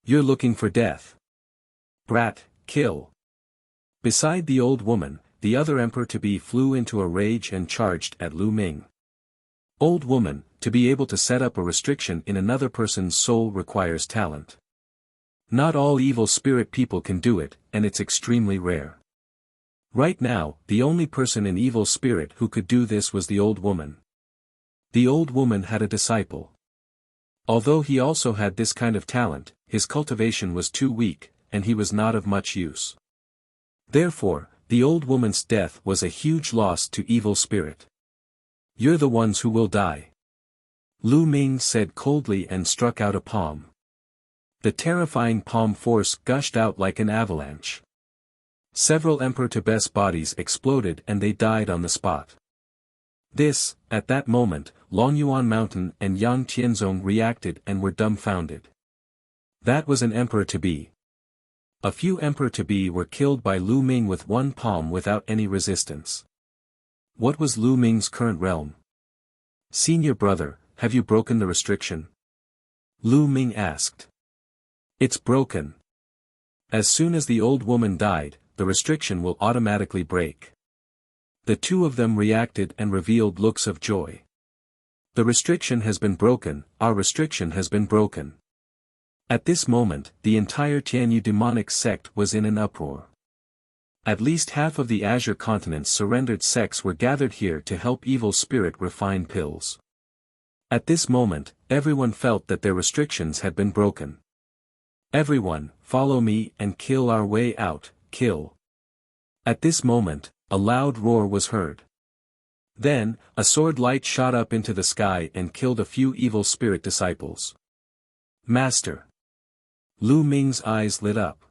You're looking for death. Brat, kill. Beside the old woman, the other emperor-to-be flew into a rage and charged at Lu Ming. Old woman, to be able to set up a restriction in another person's soul requires talent. Not all evil spirit people can do it, and it's extremely rare. Right now, the only person in evil spirit who could do this was the old woman. The old woman had a disciple. Although he also had this kind of talent, his cultivation was too weak, and he was not of much use. Therefore, the old woman's death was a huge loss to evil spirit. You're the ones who will die. Lu Ming said coldly and struck out a palm. The terrifying palm force gushed out like an avalanche. Several Emperor-to-Be's bodies exploded and they died on the spot. This, at that moment, Long Yuan Mountain and Yang Tianzong reacted and were dumbfounded. That was an Emperor-to-be. A few Emperor-to-be were killed by Lu Ming with one palm without any resistance. What was Lu Ming's current realm? Senior brother, have you broken the restriction? Lu Ming asked. It's broken. As soon as the old woman died, the restriction will automatically break. The two of them reacted and revealed looks of joy. The restriction has been broken, our restriction has been broken. At this moment, the entire Tianyu demonic sect was in an uproar. At least half of the Azure continent's surrendered sects were gathered here to help evil spirit refine pills. At this moment, everyone felt that their restrictions had been broken. Everyone, follow me and kill our way out, kill. At this moment, a loud roar was heard. Then, a sword light shot up into the sky and killed a few evil spirit disciples. Master. Lu Ming's eyes lit up.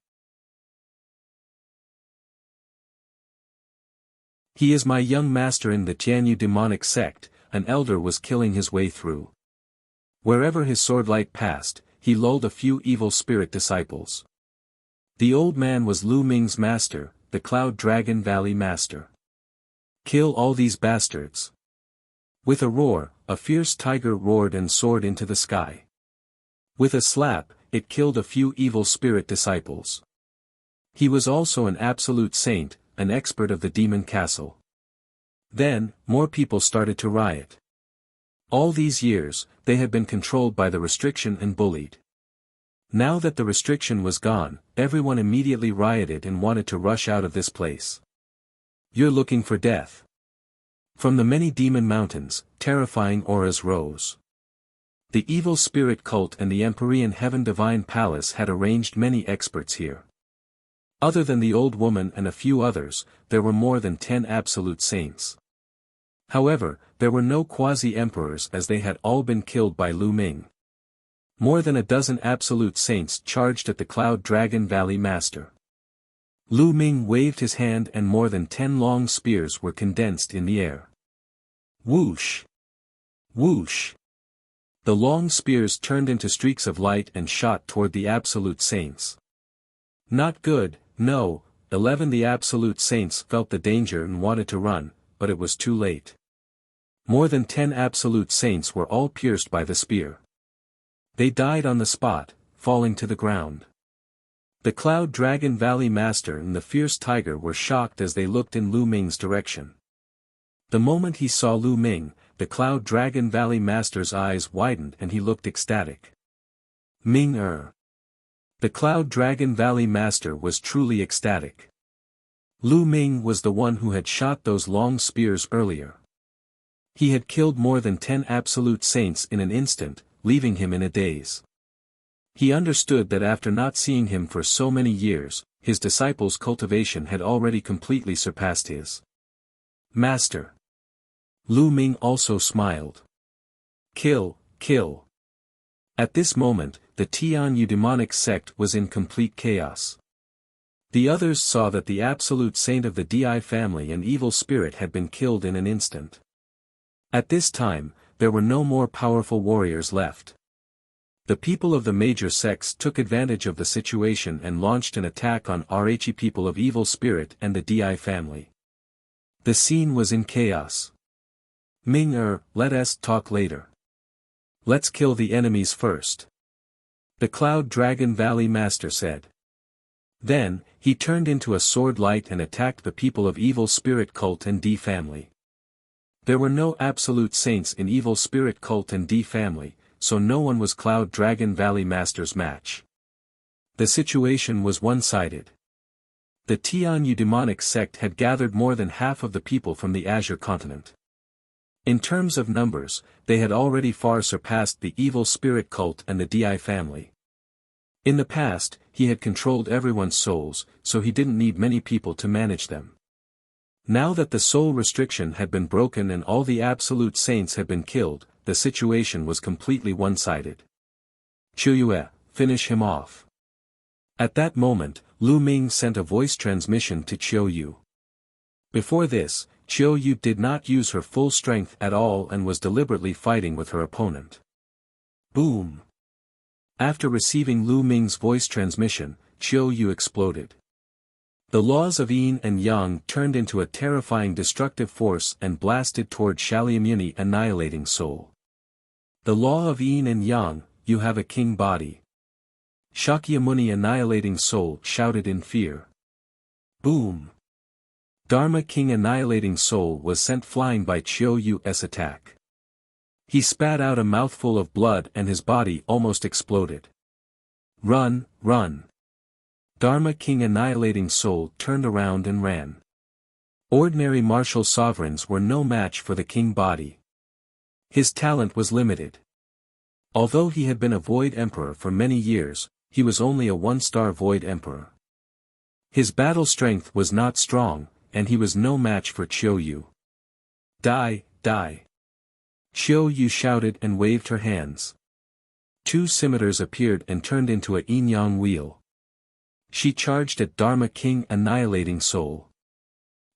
He is my young master in the Tianyu demonic sect, an elder was killing his way through. Wherever his sword light passed, he lulled a few evil spirit disciples. The old man was Lu Ming's master, the Cloud Dragon Valley master. Kill all these bastards. With a roar, a fierce tiger roared and soared into the sky. With a slap, it killed a few evil spirit disciples. He was also an absolute saint, an expert of the demon castle. Then, more people started to riot. All these years, they had been controlled by the restriction and bullied. Now that the restriction was gone, everyone immediately rioted and wanted to rush out of this place. You're looking for death. From the many demon mountains, terrifying auras rose. The evil spirit cult and the Empyrean Heaven Divine Palace had arranged many experts here. Other than the old woman and a few others, there were more than 10 absolute saints. However, there were no quasi-emperors as they had all been killed by Lu Ming. More than a dozen absolute saints charged at the Cloud Dragon Valley master. Lu Ming waved his hand and more than 10 long spears were condensed in the air. Whoosh! Whoosh! The long spears turned into streaks of light and shot toward the absolute saints. Not good, no. 11 The absolute saints felt the danger and wanted to run, but it was too late. More than 10 absolute saints were all pierced by the spear. They died on the spot, falling to the ground. The Cloud Dragon Valley master and the fierce tiger were shocked as they looked in Lu Ming's direction. The moment he saw Lu Ming, the Cloud Dragon Valley master's eyes widened and he looked ecstatic. Ming-er. The Cloud Dragon Valley master was truly ecstatic. Lu Ming was the one who had shot those long spears earlier. He had killed more than 10 absolute saints in an instant, leaving him in a daze. He understood that after not seeing him for so many years, his disciples' cultivation had already completely surpassed his. Master. Lu Ming also smiled. Kill, kill. At this moment, the Tianyu demonic sect was in complete chaos. The others saw that the absolute saint of the Di family and evil spirit had been killed in an instant. At this time, there were no more powerful warriors left. The people of the major sects took advantage of the situation and launched an attack on RHE people of evil spirit and the Di family. The scene was in chaos. Ming-er, let us talk later. Let's kill the enemies first. The Cloud Dragon Valley master said. Then, he turned into a sword light and attacked the people of evil spirit cult and D family. There were no absolute saints in evil spirit cult and D family, so no one was Cloud Dragon Valley master's match. The situation was one-sided. The Tianyu demonic sect had gathered more than half of the people from the Azure continent. In terms of numbers, they had already far surpassed the evil spirit cult and the Di family. In the past, he had controlled everyone's souls, so he didn't need many people to manage them. Now that the soul restriction had been broken and all the absolute saints had been killed, the situation was completely one-sided. Qiuyue, finish him off. At that moment, Lu Ming sent a voice transmission to Qiuyu. Before this, Qiuyu did not use her full strength at all and was deliberately fighting with her opponent. Boom! After receiving Lu Ming's voice transmission, Qiuyu exploded. The laws of yin and yang turned into a terrifying destructive force and blasted toward Shakyamuni annihilating soul. The law of yin and yang, you have a king body. Shakyamuni annihilating soul shouted in fear. Boom! Dharma King Annihilating Soul was sent flying by Qiu Yu's attack. He spat out a mouthful of blood and his body almost exploded. Run, run! Dharma King Annihilating Soul turned around and ran. Ordinary martial sovereigns were no match for the king body. His talent was limited. Although he had been a Void Emperor for many years, he was only a one-star Void Emperor. His battle strength was not strong, and he was no match for Qiu Yu. Die, die! Qiu Yu shouted and waved her hands. Two scimitars appeared and turned into a yin-yang wheel. She charged at Dharma King Annihilating Soul.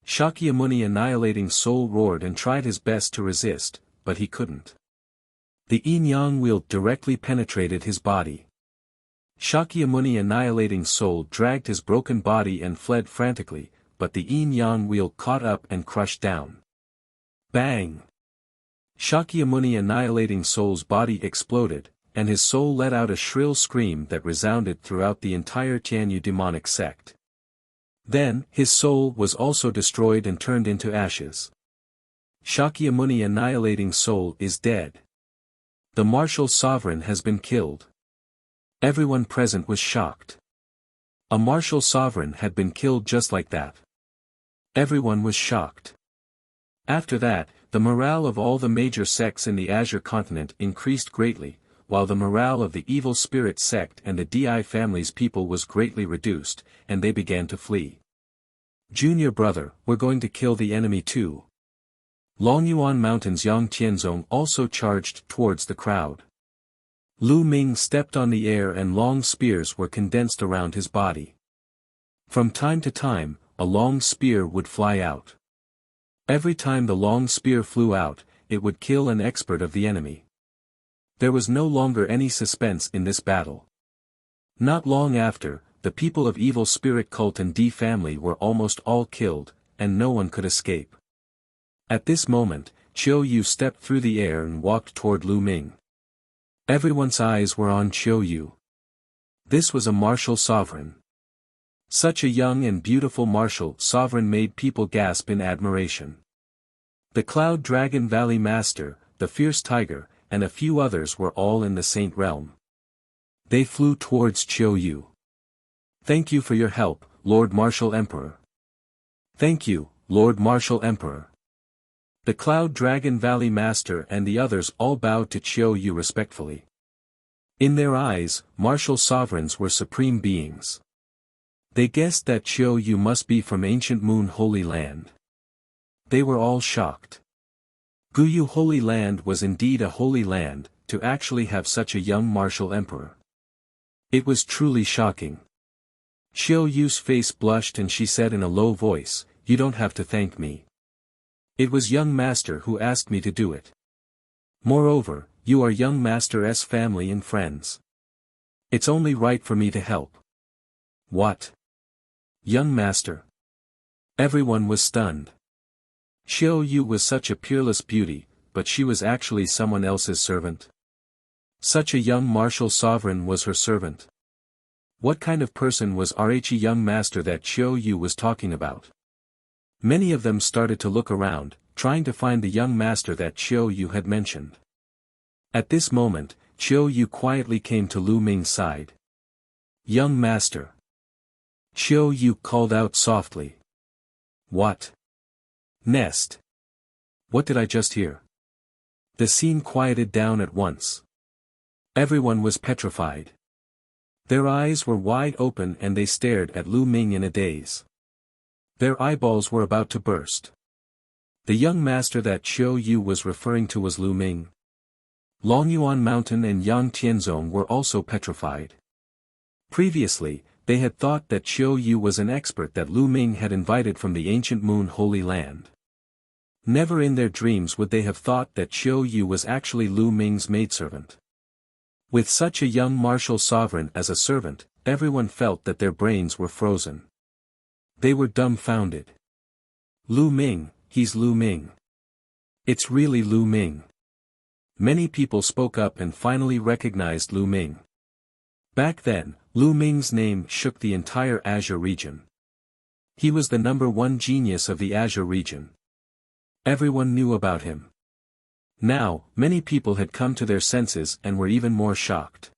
Shakyamuni Annihilating Soul roared and tried his best to resist, but he couldn't. The yin-yang wheel directly penetrated his body. Shakyamuni Annihilating Soul dragged his broken body and fled frantically, but the yin-yang wheel caught up and crushed down. Bang! Shakyamuni Annihilating Soul's body exploded, and his soul let out a shrill scream that resounded throughout the entire Tianyu demonic sect. Then, his soul was also destroyed and turned into ashes. Shakyamuni Annihilating Soul is dead. The martial sovereign has been killed. Everyone present was shocked. A martial sovereign had been killed just like that. Everyone was shocked. After that, the morale of all the major sects in the Azure continent increased greatly, while the morale of the Evil Spirit sect and the Di family's people was greatly reduced, and they began to flee. Junior brother, we're going to kill the enemy too. Longyuan Mountain's Yang Tianzong also charged towards the crowd. Lu Ming stepped on the air and long spears were condensed around his body. From time to time, a long spear would fly out. Every time the long spear flew out, it would kill an expert of the enemy. There was no longer any suspense in this battle. Not long after, the people of Evil Spirit Cult and D family were almost all killed, and no one could escape. At this moment, Qiu Yu stepped through the air and walked toward Lu Ming. Everyone's eyes were on Qiu Yu. This was a martial sovereign. Such a young and beautiful martial sovereign made people gasp in admiration. The Cloud Dragon Valley Master, the Fierce Tiger, and a few others were all in the Saint Realm. They flew towards Qiu Yu. Thank you for your help, Lord Martial Emperor. Thank you, Lord Martial Emperor. The Cloud Dragon Valley Master and the others all bowed to Qiu Yu respectfully. In their eyes, martial sovereigns were supreme beings. They guessed that Qiu Yu must be from Ancient Moon Holy Land. They were all shocked. Guyu Holy Land was indeed a holy land, to actually have such a young martial emperor. It was truly shocking. Qiu Yu's face blushed and she said in a low voice, "You don't have to thank me. It was young master who asked me to do it. Moreover, you are young master's family and friends. It's only right for me to help." What? Young master? Everyone was stunned. Qiu Yu was such a peerless beauty, but she was actually someone else's servant. Such a young martial sovereign was her servant. What kind of person was Rhe young master that Qiu Yu was talking about? Many of them started to look around, trying to find the young master that Qiu Yu had mentioned. At this moment, Qiu Yu quietly came to Lu Ming's side. "Young master." Qiu Yu called out softly. "What? Nest. What did I just hear?" The scene quieted down at once. Everyone was petrified. Their eyes were wide open and they stared at Lu Ming in a daze. Their eyeballs were about to burst. The young master that Qiu Yu was referring to was Lu Ming. Longyuan Mountain and Yang Tianzong were also petrified. Previously, they had thought that Qiu Yu was an expert that Lu Ming had invited from the Ancient Moon Holy Land. Never in their dreams would they have thought that Qiu Yu was actually Lu Ming's maidservant. With such a young martial sovereign as a servant, everyone felt that their brains were frozen. They were dumbfounded. Lu Ming, he's Lu Ming. It's really Lu Ming. Many people spoke up and finally recognized Lu Ming. Back then, Lu Ming's name shook the entire Azure region. He was the #1 genius of the Azure region. Everyone knew about him. Now, many people had come to their senses and were even more shocked.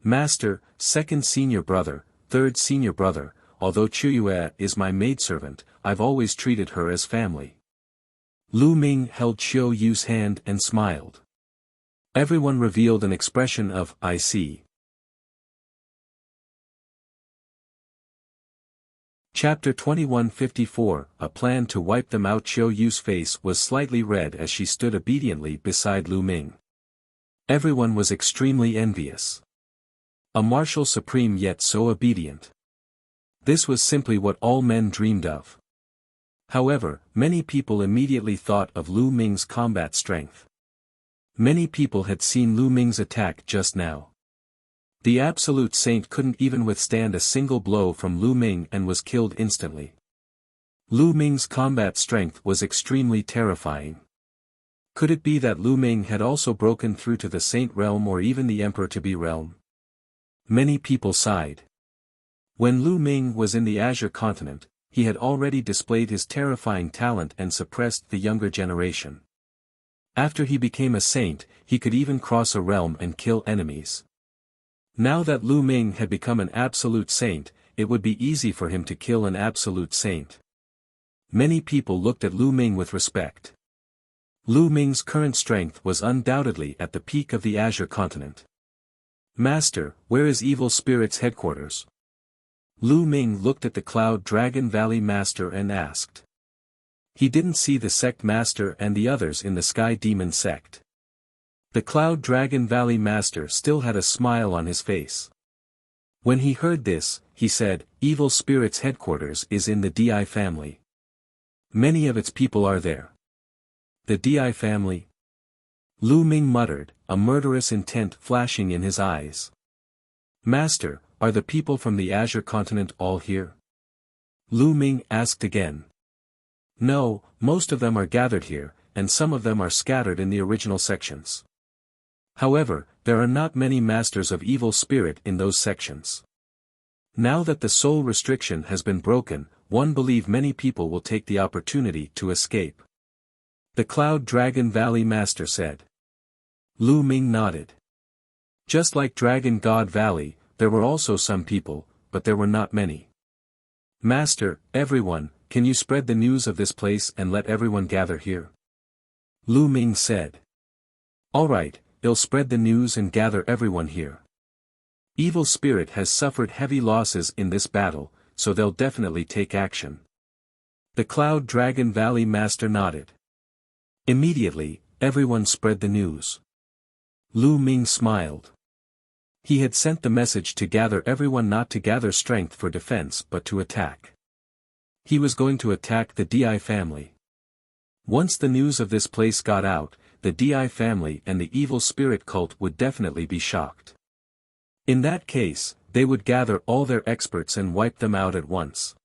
Master, second senior brother, third senior brother, although Chuyue is my maidservant, I've always treated her as family. Lu Ming held Qiu Yu's hand and smiled. Everyone revealed an expression of, I see. Chapter 2154, A plan to wipe them out. Qiu Yu's face was slightly red as she stood obediently beside Lu Ming. Everyone was extremely envious. A martial supreme yet so obedient. This was simply what all men dreamed of. However, many people immediately thought of Lu Ming's combat strength. Many people had seen Lu Ming's attack just now. The absolute saint couldn't even withstand a single blow from Lu Ming and was killed instantly. Lu Ming's combat strength was extremely terrifying. Could it be that Lu Ming had also broken through to the saint realm or even the emperor-to-be realm? Many people sighed. When Lu Ming was in the Azure continent, he had already displayed his terrifying talent and suppressed the younger generation. After he became a saint, he could even cross a realm and kill enemies. Now that Lu Ming had become an absolute saint, it would be easy for him to kill an absolute saint. Many people looked at Lu Ming with respect. Lu Ming's current strength was undoubtedly at the peak of the Azure continent. Master, where is Evil Spirit's headquarters? Lu Ming looked at the Cloud Dragon Valley Master and asked. He didn't see the sect master and the others in the Sky Demon sect. The Cloud Dragon Valley Master still had a smile on his face. When he heard this, he said, Evil Spirit's headquarters is in the Di family. Many of its people are there. The Di family? Lu Ming muttered, a murderous intent flashing in his eyes. Master, are the people from the Azure continent all here? Lu Ming asked again. No, most of them are gathered here, and some of them are scattered in the original sections. However, there are not many masters of evil spirit in those sections. Now that the soul restriction has been broken, one believes many people will take the opportunity to escape. The Cloud Dragon Valley Master said. Lu Ming nodded. Just like Dragon God Valley, there were also some people, but there were not many. Master, everyone, can you spread the news of this place and let everyone gather here? Lu Ming said. All right, I'll spread the news and gather everyone here. Evil Spirit has suffered heavy losses in this battle, so they'll definitely take action. The Cloud Dragon Valley Master nodded. Immediately, everyone spread the news. Lu Ming smiled. He had sent the message to gather everyone, not to gather strength for defense but to attack. He was going to attack the Di family. Once the news of this place got out, the Di family and the evil spirit cult would definitely be shocked. In that case, they would gather all their experts and wipe them out at once.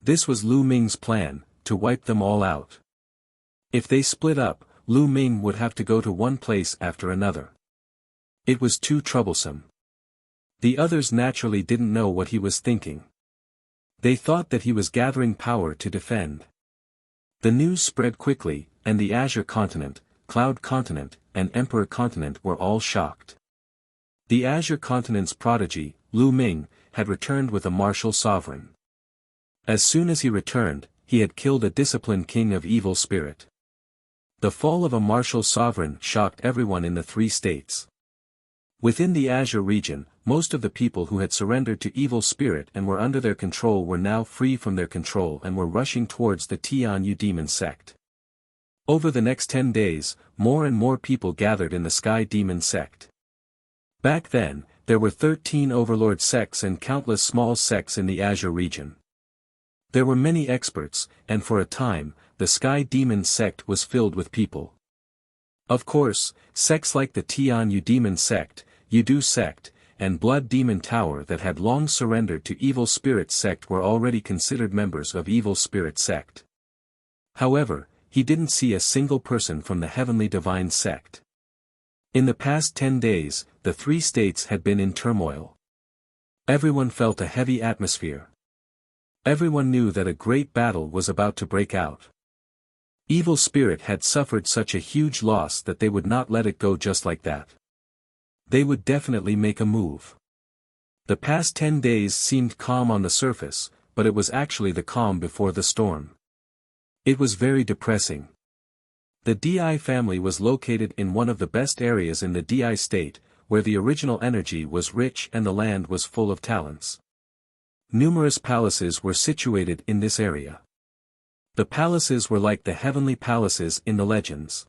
This was Lu Ming's plan, to wipe them all out. If they split up, Lu Ming would have to go to one place after another. It was too troublesome. The others naturally didn't know what he was thinking. They thought that he was gathering power to defend. The news spread quickly, and the Azure continent, Cloud continent, and Emperor continent were all shocked. The Azure continent's prodigy, Lu Ming, had returned with a martial sovereign. As soon as he returned, he had killed a disciplined king of evil spirit. The fall of a martial sovereign shocked everyone in the 3 states. Within the Azure region, most of the people who had surrendered to evil spirit and were under their control were now free from their control and were rushing towards the Tianyu demon sect. Over the next 10 days, more and more people gathered in the Sky Demon sect. Back then, there were 13 overlord sects and countless small sects in the Azure region. There were many experts, and for a time, the Sky Demon sect was filled with people. Of course, sects like the Tianyu demon sect, Yudu sect, and Blood Demon Tower that had long surrendered to Evil Spirit sect were already considered members of Evil Spirit sect. However, he didn't see a single person from the Heavenly Divine sect. In the past 10 days, the 3 states had been in turmoil. Everyone felt a heavy atmosphere. Everyone knew that a great battle was about to break out. Evil Spirit had suffered such a huge loss that they would not let it go just like that. They would definitely make a move. The past 10 days seemed calm on the surface, but it was actually the calm before the storm. It was very depressing. The DI family was located in one of the best areas in the DI state, where the original energy was rich and the land was full of talents. Numerous palaces were situated in this area. The palaces were like the heavenly palaces in the legends.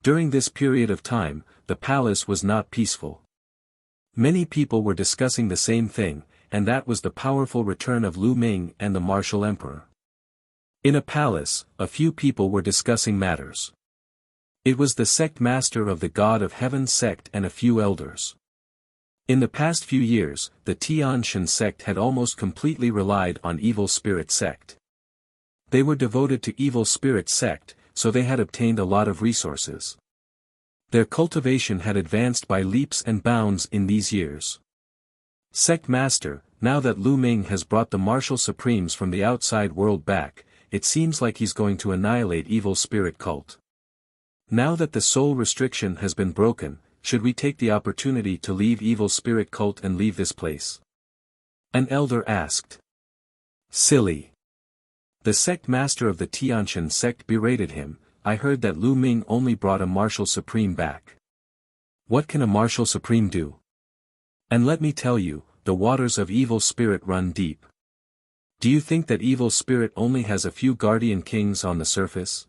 During this period of time, the palace was not peaceful. Many people were discussing the same thing, and that was the powerful return of Lu Ming and the martial emperor. In a palace, a few people were discussing matters. It was the sect master of the God of Heaven sect and a few elders. In the past few years, the Tianshan sect had almost completely relied on Evil Spirit sect. They were devoted to Evil Spirit sect, so they had obtained a lot of resources. Their cultivation had advanced by leaps and bounds in these years. Sect Master, now that Lu Ming has brought the martial supremes from the outside world back, it seems like he's going to annihilate Evil Spirit cult. Now that the soul restriction has been broken, should we take the opportunity to leave Evil Spirit cult and leave this place? An elder asked. Silly. The sect master of the Tianshan sect berated him. I heard that Lu Ming only brought a martial supreme back. What can a martial supreme do? And let me tell you, the waters of Evil Spirit run deep. Do you think that Evil Spirit only has a few guardian kings on the surface?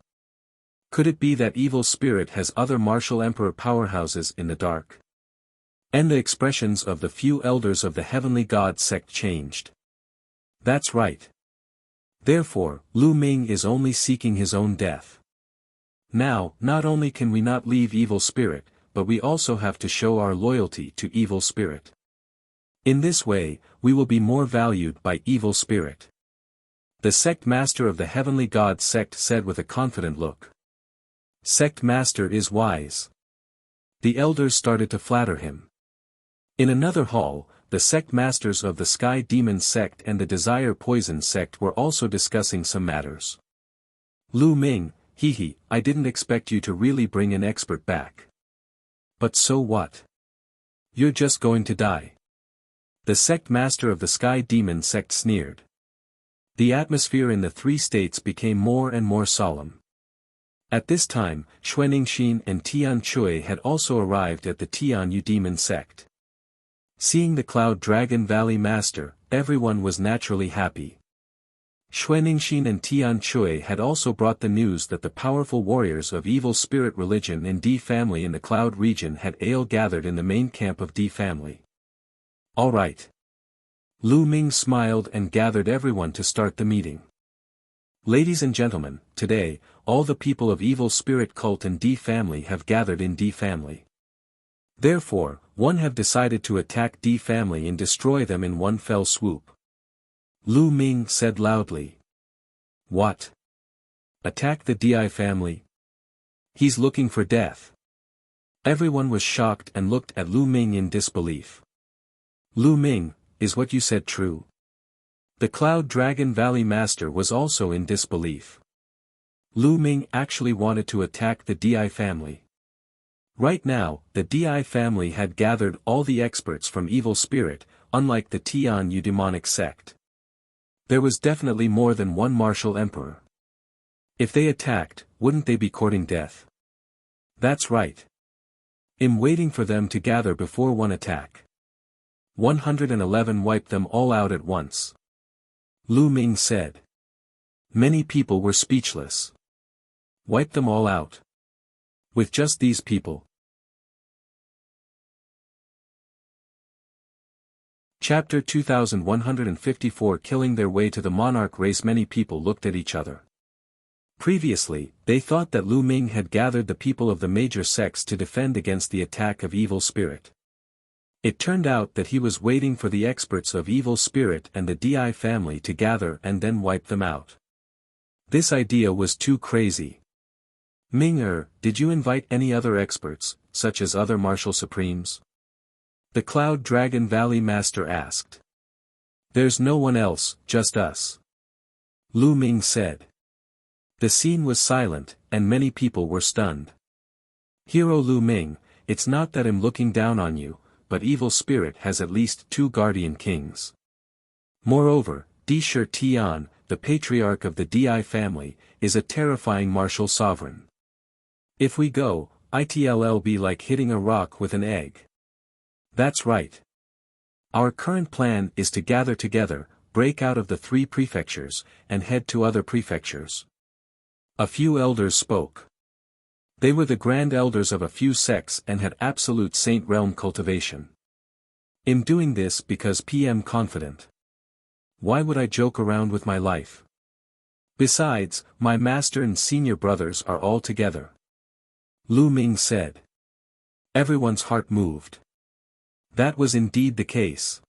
Could it be that Evil Spirit has other martial emperor powerhouses in the dark? And the expressions of the few elders of the Heavenly God sect changed. That's right. Therefore, Lu Ming is only seeking his own death. Now, not only can we not leave Evil Spirit, but we also have to show our loyalty to Evil Spirit. In this way, we will be more valued by Evil Spirit. The sect master of the Heavenly God sect said with a confident look. Sect master is wise. The elders started to flatter him. In another hall, the sect masters of the Sky Demon sect and the Desire Poison sect were also discussing some matters. Lu Ming, I didn't expect you to really bring an expert back. But so what? You're just going to die. The sect master of the Sky Demon sect sneered. The atmosphere in the three states became more and more solemn. At this time, Xuaningxin and Tian Chui had also arrived at the Tian Yu Demon sect. Seeing the Cloud Dragon Valley Master, everyone was naturally happy. Xuaningxin and Tian Chui had also brought the news that the powerful warriors of Evil Spirit religion in D family in the Cloud region had all gathered in the main camp of D family. All right. Lu Ming smiled and gathered everyone to start the meeting. Ladies and gentlemen, today, all the people of Evil Spirit cult and D family have gathered in D family. Therefore, one have decided to attack D family and destroy them in one fell swoop. Lu Ming said loudly. What? Attack the DI family? He's looking for death. Everyone was shocked and looked at Lu Ming in disbelief. Lu Ming, is what you said true? The Cloud Dragon Valley Master was also in disbelief. Lu Ming actually wanted to attack the DI family. Right now, the DI family had gathered all the experts from Evil Spirit, unlike the Tian Yu demonic sect. There was definitely more than one martial emperor. If they attacked, wouldn't they be courting death? That's right. I'm waiting for them to gather before one attack. 111 wiped them all out at once. Lu Ming said. Many people were speechless. Wipe them all out. With just these people. Chapter 2154 Killing their way to the monarch race. Many people looked at each other. Previously, they thought that Lu Ming had gathered the people of the major sects to defend against the attack of Evil Spirit. It turned out that he was waiting for the experts of Evil Spirit and the DI family to gather and then wipe them out. This idea was too crazy. Ming, did you invite any other experts, such as other martial supremes? The Cloud Dragon Valley Master asked. There's no one else, just us. Lu Ming said. The scene was silent, and many people were stunned. Hero Lu Ming, it's not that I'm looking down on you, but evil spirit has at least 2 guardian kings. Moreover, Di Shi Tian, the patriarch of the Di family, is a terrifying martial sovereign. If we go, it'll be like hitting a rock with an egg. That's right. Our current plan is to gather together, break out of the 3 prefectures, and head to other prefectures. A few elders spoke. They were the grand elders of a few sects and had absolute saint realm cultivation. I'm doing this because I'm confident. Why would I joke around with my life? Besides, my master and senior brothers are all together. Lu Ming said. Everyone's heart moved. That was indeed the case.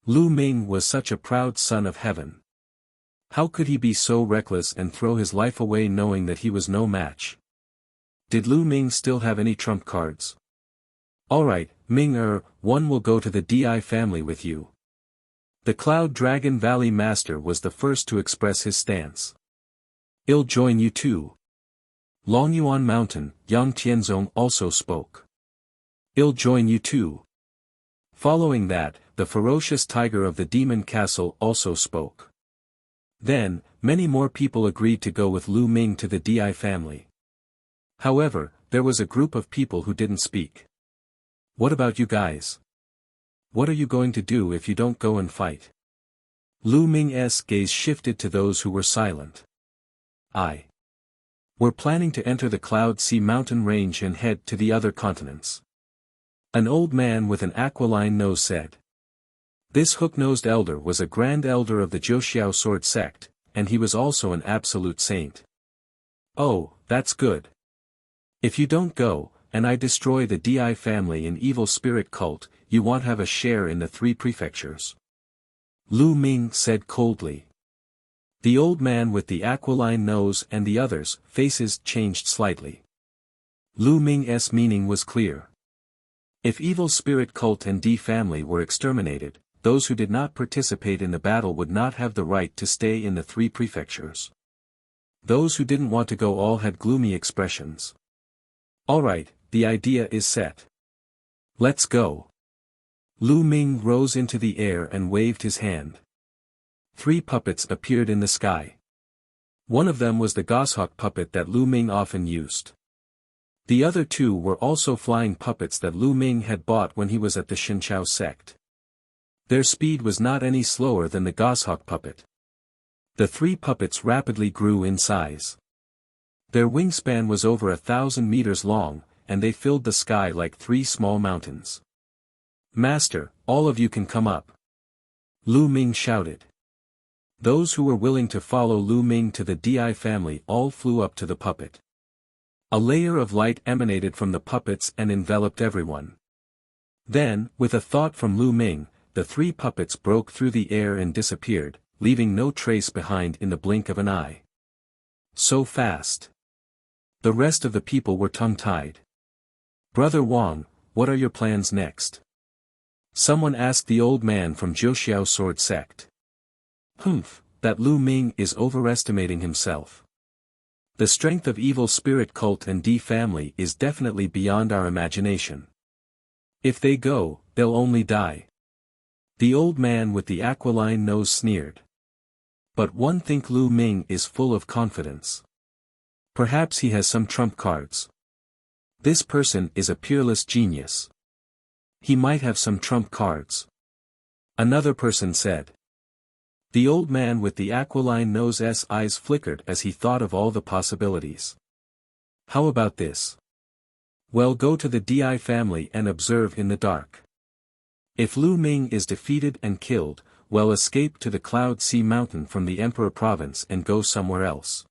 Lu Ming was such a proud son of heaven. How could he be so reckless and throw his life away knowing that he was no match? Did Lu Ming still have any trump cards? Alright, Ming one will go to the Di family with you. The Cloud Dragon Valley Master was the first to express his stance. I'll join you too. Long Yuan Mountain, Yang Tianzong also spoke. I'll join you too. Following that, the ferocious tiger of the Demon Castle also spoke. Then, many more people agreed to go with Lu Ming to the Di family. However, there was a group of people who didn't speak. What about you guys? What are you going to do if you don't go and fight? Lu Ming's gaze shifted to those who were silent. We're planning to enter the Cloud Sea mountain range and head to the other continents. An old man with an aquiline nose said. This hook-nosed elder was a grand elder of the Jiuxiao sword sect, and he was also an absolute saint. Oh, that's good. If you don't go, and I destroy the Di family and evil spirit cult, you won't have a share in the 3 prefectures. Lu Ming said coldly. The old man with the aquiline nose and the others' faces changed slightly. Lu Ming's meaning was clear. If evil spirit cult and Di family were exterminated, those who did not participate in the battle would not have the right to stay in the 3 prefectures. Those who didn't want to go all had gloomy expressions. Alright, the idea is set. Let's go. Lu Ming rose into the air and waved his hand. 3 puppets appeared in the sky. One of them was the goshawk puppet that Lu Ming often used. The other 2 were also flying puppets that Lu Ming had bought when he was at the Xinqiao sect. Their speed was not any slower than the goshawk puppet. The 3 puppets rapidly grew in size. Their wingspan was over 1,000 meters long, and they filled the sky like 3 small mountains. Master, all of you can come up. Lu Ming shouted. Those who were willing to follow Lu Ming to the Di family all flew up to the puppet. A layer of light emanated from the puppets and enveloped everyone. Then, with a thought from Lu Ming, the 3 puppets broke through the air and disappeared, leaving no trace behind in the blink of an eye. So fast. The rest of the people were tongue-tied. Brother Wang, what are your plans next? Someone asked the old man from Jiuxiao sword sect. That Lu Ming is overestimating himself. The strength of evil spirit cult and Di family is definitely beyond our imagination. If they go, they'll only die. The old man with the aquiline nose sneered. But one think Lu Ming is full of confidence. Perhaps he has some trump cards. This person is a peerless genius. He might have some trump cards. Another person said. The old man with the aquiline nose's eyes flickered as he thought of all the possibilities. How about this? Well, go to the Di family and observe in the dark. If Lu Ming is defeated and killed, well, escape to the Cloud Sea Mountain from the Emperor Province and go somewhere else.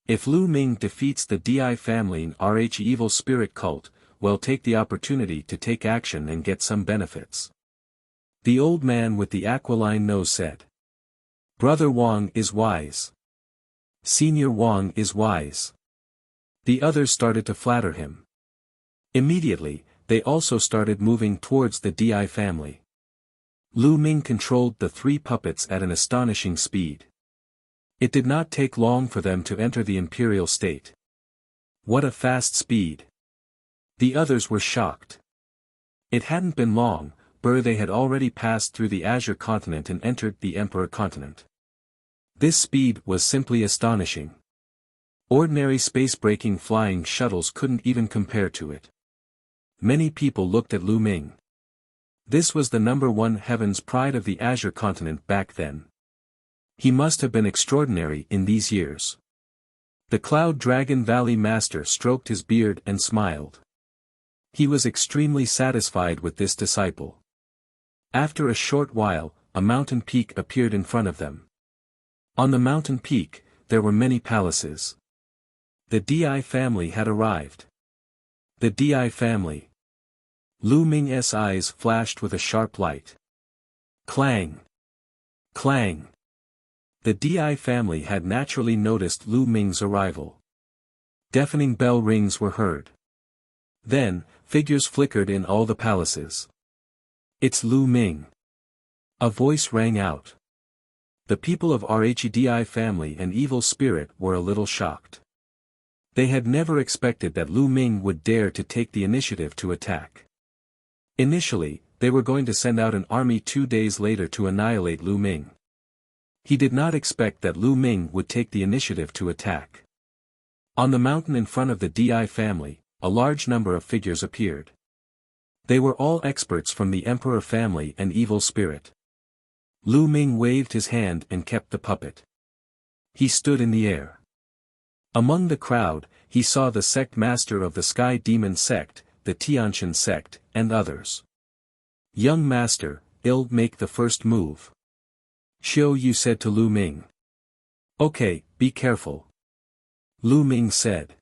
If Lu Ming defeats the Di family and RH evil spirit cult, well, take the opportunity to take action and get some benefits. The old man with the aquiline nose said. Brother Wang is wise. Senior Wang is wise. The others started to flatter him. Immediately, they also started moving towards the Di family. Lu Ming controlled the three puppets at an astonishing speed. It did not take long for them to enter the imperial state. What a fast speed! The others were shocked. It hadn't been long, they had already passed through the Azure continent and entered the Emperor continent. This speed was simply astonishing. Ordinary space-breaking flying shuttles couldn't even compare to it. Many people looked at Lu Ming. This was the #1 heaven's pride of the Azure continent back then. He must have been extraordinary in these years. The Cloud Dragon Valley Master stroked his beard and smiled. He was extremely satisfied with this disciple. After a short while, a mountain peak appeared in front of them. On the mountain peak, there were many palaces. The Di family had arrived. The Di family. Lu Ming's eyes flashed with a sharp light. Clang! Clang! The Di family had naturally noticed Lu Ming's arrival. Deafening bell rings were heard. Then, figures flickered in all the palaces. It's Lu Ming. A voice rang out. The people of Rhedi family and evil spirit were a little shocked. They had never expected that Lu Ming would dare to take the initiative to attack. Initially, they were going to send out an army 2 days later to annihilate Lu Ming. He did not expect that Lu Ming would take the initiative to attack. On the mountain in front of the Di family, a large number of figures appeared. They were all experts from the Emperor family and evil spirit. Lu Ming waved his hand and kept the puppet. He stood in the air. Among the crowd, he saw the sect master of the Sky Demon sect, the Tiantian sect, and others. Young master, I'll make the first move. Xiao Yu said to Lu Ming. Okay, be careful. Lu Ming said.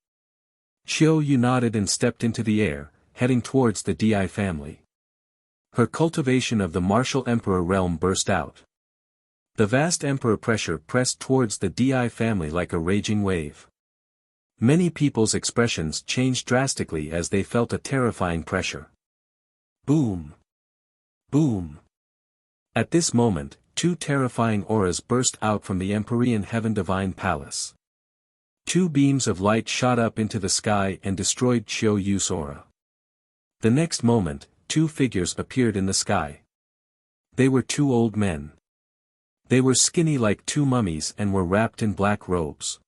Xiao Yu nodded and stepped into the air, heading towards the Di family. Her cultivation of the martial emperor realm burst out. The vast emperor pressure pressed towards the Di family like a raging wave. Many people's expressions changed drastically as they felt a terrifying pressure. Boom! Boom! At this moment, 2 terrifying auras burst out from the Empyrean Heaven Divine Palace. 2 beams of light shot up into the sky and destroyed Xiao Yu's aura. The next moment, 2 figures appeared in the sky. They were 2 old men. They were skinny like 2 mummies and were wrapped in black robes.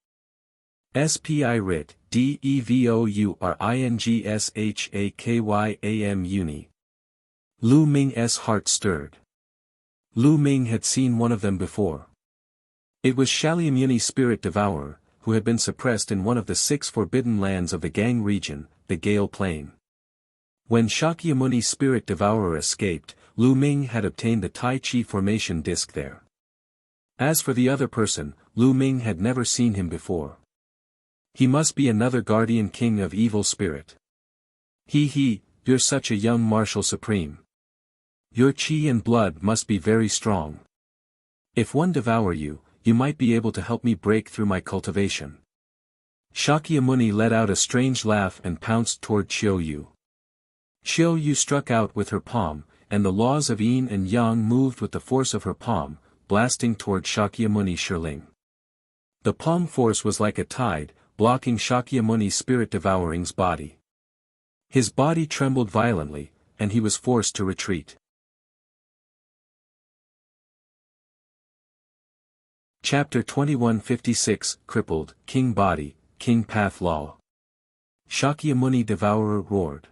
Spirit, Devouringshakym Uni. Lu Ming's heart stirred. Lu Ming had seen one of them before. It was Shakyamuni Spirit Devourer, who had been suppressed in one of the 6 forbidden lands of the Gang region, the Gale Plain. When Shakyamuni Spirit Devourer escaped, Lu Ming had obtained the Tai Chi formation disc there. As for the other person, Lu Ming had never seen him before. He must be another guardian king of evil spirit. You're such a young martial supreme. Your chi and blood must be very strong. If one devour you, you might be able to help me break through my cultivation. Shakyamuni let out a strange laugh and pounced toward Xiao Yu. Xiao Yu struck out with her palm, and the laws of yin and yang moved with the force of her palm, blasting toward Shakyamuni Shirling. The palm force was like a tide, blocking Shakyamuni Spirit Devouring's body. His body trembled violently, and he was forced to retreat. Chapter 2156, Crippled, King Body, King Path Law. Shakyamuni Devourer roared.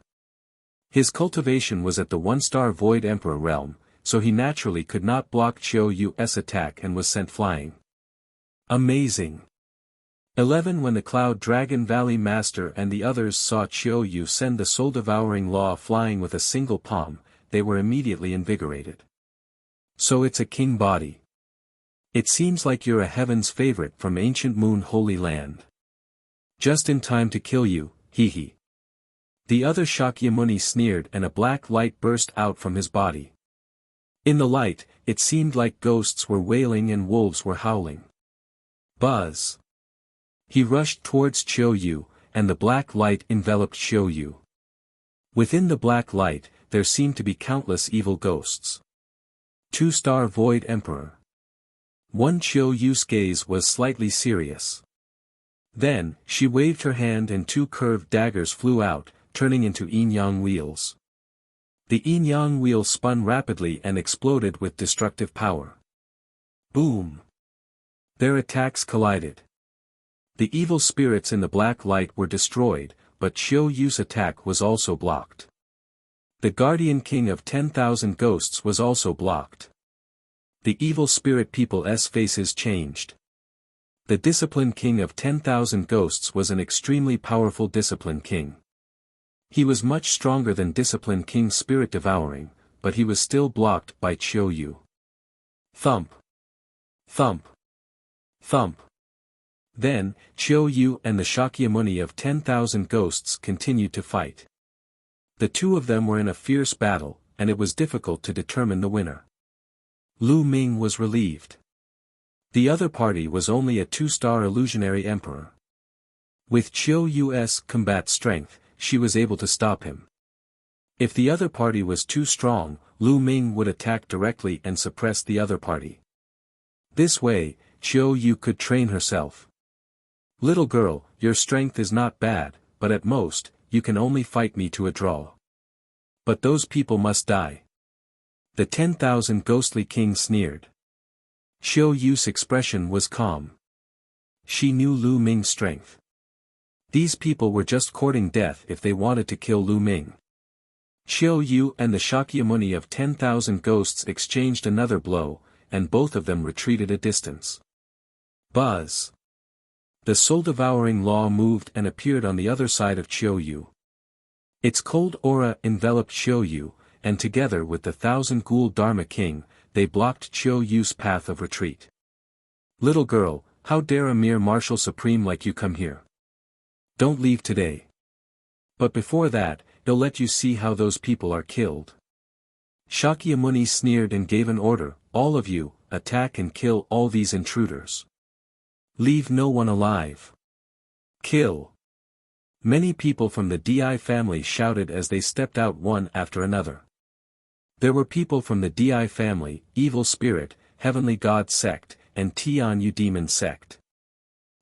His cultivation was at the 1-star Void Emperor realm, so he naturally could not block Xiao Yu's attack and was sent flying. Amazing! 11 When the Cloud Dragon Valley Master and the others saw Xiao Yu send the soul-devouring law flying with a single palm, they were immediately invigorated. So it's a king body. It seems like you're a heaven's favorite from ancient Moon Holy Land. Just in time to kill you, hee. The other Shakyamuni sneered and a black light burst out from his body. In the light, it seemed like ghosts were wailing and wolves were howling. Buzz! He rushed towards Xiao Yu, and the black light enveloped Xiao Yu. Within the black light, there seemed to be countless evil ghosts. 2-star Void Emperor. One Chiu Yu's gaze was slightly serious. Then, she waved her hand and 2 curved daggers flew out, turning into yin-yang wheels. The yin-yang wheel spun rapidly and exploded with destructive power. Boom! Their attacks collided. The evil spirits in the black light were destroyed, but Chiu Yu's attack was also blocked. The Guardian King of 10,000 Ghosts was also blocked. The evil spirit people's faces changed. The Discipline King of 10,000 Ghosts was an extremely powerful Discipline King. He was much stronger than Discipline King Spirit Devouring, but he was still blocked by Chiu Yu. Thump! Thump! Thump! Then, Chiu Yu and the Shakyamuni of 10,000 Ghosts continued to fight. The two of them were in a fierce battle, and it was difficult to determine the winner. Lu Ming was relieved. The other party was only a 2-star illusionary emperor. With Chiu Yu's combat strength, she was able to stop him. If the other party was too strong, Lu Ming would attack directly and suppress the other party. This way, Chiu Yu could train herself. Little girl, your strength is not bad, but at most, you can only fight me to a draw. But those people must die. The 10,000 ghostly king sneered. Chiu Yu's expression was calm. She knew Lu Ming's strength. These people were just courting death if they wanted to kill Lu Ming. Chiu Yu and the Shakyamuni of 10,000 ghosts exchanged another blow, and both of them retreated a distance. Buzz! The soul-devouring law moved and appeared on the other side of Chiu Yu. Its cold aura enveloped Chiu Yu, and together with the 1,000 Ghoul Dharma King, they blocked Chiu Yu's path of retreat. Little girl, how dare a mere martial supreme like you come here? Don't leave today. But before that, he'll let you see how those people are killed. Shakyamuni sneered and gave an order, all of you, attack and kill all these intruders. Leave no one alive. Kill. Many people from the Di family shouted as they stepped out one after another. There were people from the Di family, Evil Spirit, Heavenly God Sect, and Tianyu Demon Sect.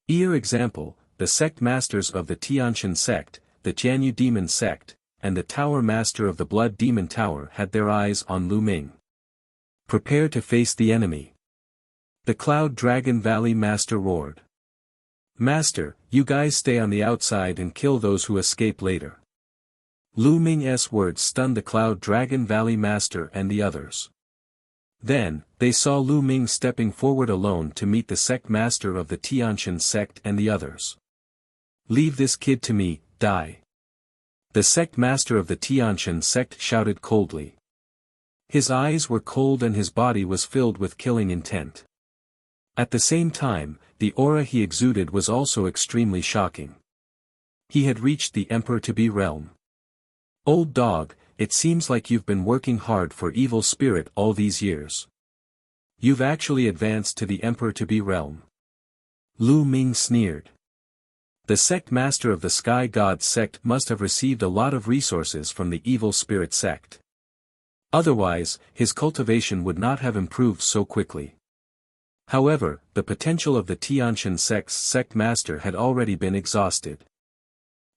Example, the sect masters of the Tianshan Sect, the Jianyu Demon Sect, and the Tower Master of the Blood Demon Tower had their eyes on Lu Ming. Prepare to face the enemy. The Cloud Dragon Valley Master roared. Master, you guys stay on the outside and kill those who escape later. Lu Ming's words stunned the Cloud Dragon Valley Master and the others. Then, they saw Lu Ming stepping forward alone to meet the sect master of the Tianshan Sect and the others. Leave this kid to me, die. The sect master of the Tianshan Sect shouted coldly. His eyes were cold and his body was filled with killing intent. At the same time, the aura he exuded was also extremely shocking. He had reached the Emperor-to-be realm. Old dog, it seems like you've been working hard for Evil Spirit all these years. You've actually advanced to the Emperor-to-be realm. Lu Ming sneered. The sect master of the Sky God Sect must have received a lot of resources from the Evil Spirit Sect. Otherwise, his cultivation would not have improved so quickly. However, the potential of the Tianshan Sect's sect master had already been exhausted.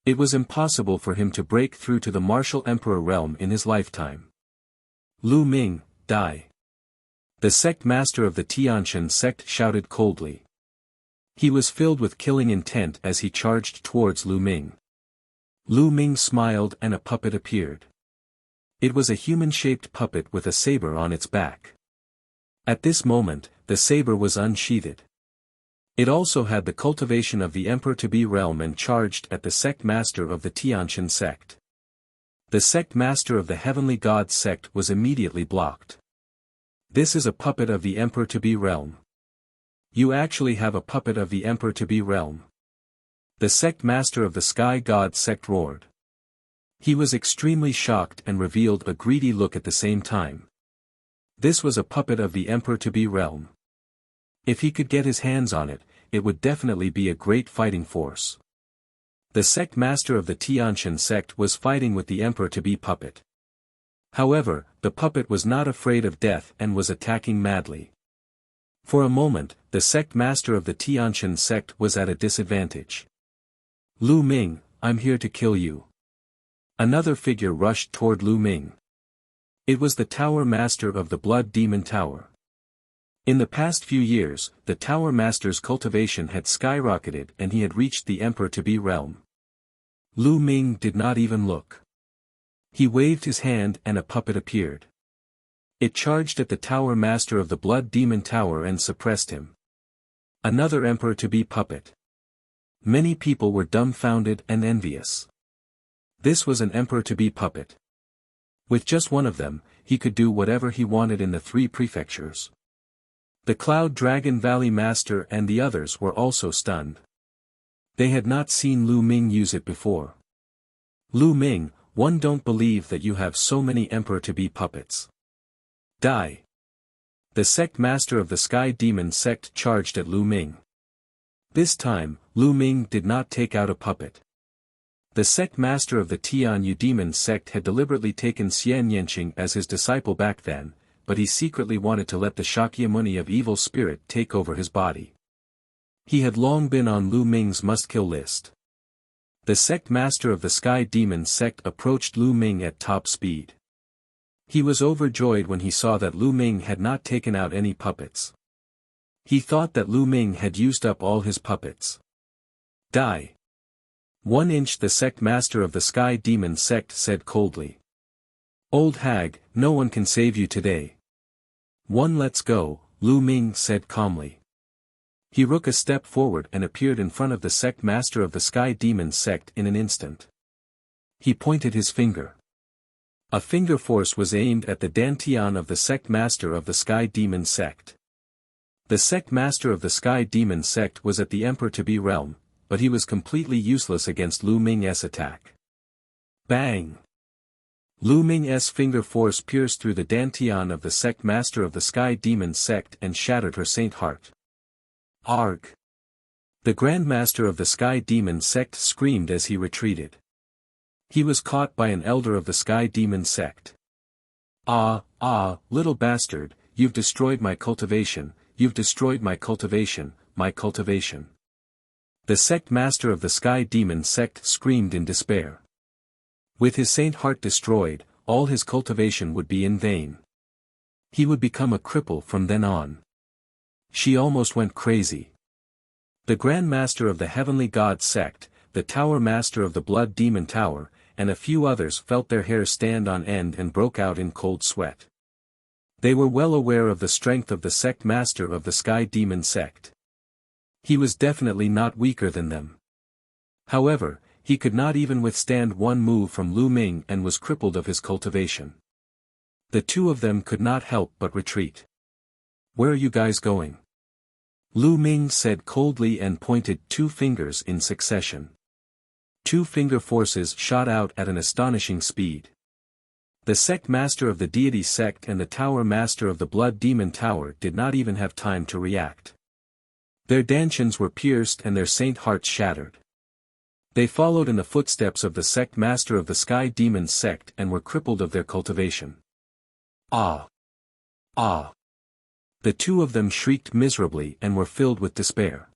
It was impossible for him to break through to the martial emperor realm in his lifetime. Lu Ming, die. The sect master of the Tianshan Sect shouted coldly. He was filled with killing intent as he charged towards Lu Ming. Lu Ming smiled and a puppet appeared. It was a human-shaped puppet with a saber on its back. At this moment, the saber was unsheathed. It also had the cultivation of the Emperor-to-be realm and charged at the sect master of the Tianshan Sect. The sect master of the Heavenly God Sect was immediately blocked. This is a puppet of the Emperor-to-be realm. You actually have a puppet of the Emperor-to-be realm. The sect master of the Sky God Sect roared. He was extremely shocked and revealed a greedy look at the same time. This was a puppet of the Emperor-to-be realm. If he could get his hands on it, it would definitely be a great fighting force. The sect master of the Tianshan Sect was fighting with the Emperor-to-be puppet. However, the puppet was not afraid of death and was attacking madly. For a moment, the sect master of the Tiantian sect was at a disadvantage. Lu Ming, I'm here to kill you. Another figure rushed toward Lu Ming. It was the Tower Master of the Blood Demon Tower. In the past few years, the Tower Master's cultivation had skyrocketed and he had reached the Emperor-to-be realm. Lu Ming did not even look. He waved his hand and a puppet appeared. It charged at the Tower Master of the Blood Demon Tower and suppressed him. Another Emperor-to-be puppet. Many people were dumbfounded and envious. This was an Emperor-to-be puppet. With just one of them, he could do whatever he wanted in the 3 prefectures. The Cloud Dragon Valley Master and the others were also stunned. They had not seen Lu Ming use it before. Lu Ming, one don't believe that you have so many Emperor-to-be puppets. Die. The sect master of the Sky Demon sect charged at Lu Ming. This time, Lu Ming did not take out a puppet. The sect master of the Tianyu Demon sect had deliberately taken Xian Yanqing as his disciple back then, but he secretly wanted to let the Shakyamuni of evil spirit take over his body. He had long been on Lu Ming's must-kill list. The sect master of the Sky Demon sect approached Lu Ming at top speed. He was overjoyed when he saw that Lu Ming had not taken out any puppets. He thought that Lu Ming had used up all his puppets. Die. 1 inch. The sect master of the Sky Demon sect said coldly. Old hag, no one can save you today. 1 Let's go, Lu Ming said calmly. He took a step forward and appeared in front of the sect master of the Sky Demon sect in an instant. He pointed his finger. A finger force was aimed at the dantian of the sect master of the Sky Demon sect. The sect master of the Sky Demon sect was at the Emperor-to-be realm, but he was completely useless against Lu Ming's attack. Bang! Lu Ming's finger force pierced through the dantian of the sect master of the Sky Demon sect and shattered her saint heart. Arg! The Grand Master of the Sky Demon sect screamed as he retreated. He was caught by an elder of the Sky Demon sect. Little bastard, you've destroyed my cultivation, you've destroyed my cultivation, my cultivation. The sect master of the Sky Demon sect screamed in despair. With his saint heart destroyed, all his cultivation would be in vain. He would become a cripple from then on. She almost went crazy. The Grand Master of the Heavenly God sect, the Tower Master of the Blood Demon Tower, and a few others felt their hair stand on end and broke out in cold sweat. They were well aware of the strength of the sect master of the Sky Demon sect. He was definitely not weaker than them. However, he could not even withstand one move from Lu Ming and was crippled of his cultivation. The two of them could not help but retreat. Where are you guys going? Lu Ming said coldly and pointed 2 fingers in succession. 2 finger forces shot out at an astonishing speed. The sect master of the deity sect and the tower master of the blood demon tower did not even have time to react. Their dantians were pierced and their saint hearts shattered. They followed in the footsteps of the sect master of the Sky Demon sect and were crippled of their cultivation. Ah! The two of them shrieked miserably and were filled with despair.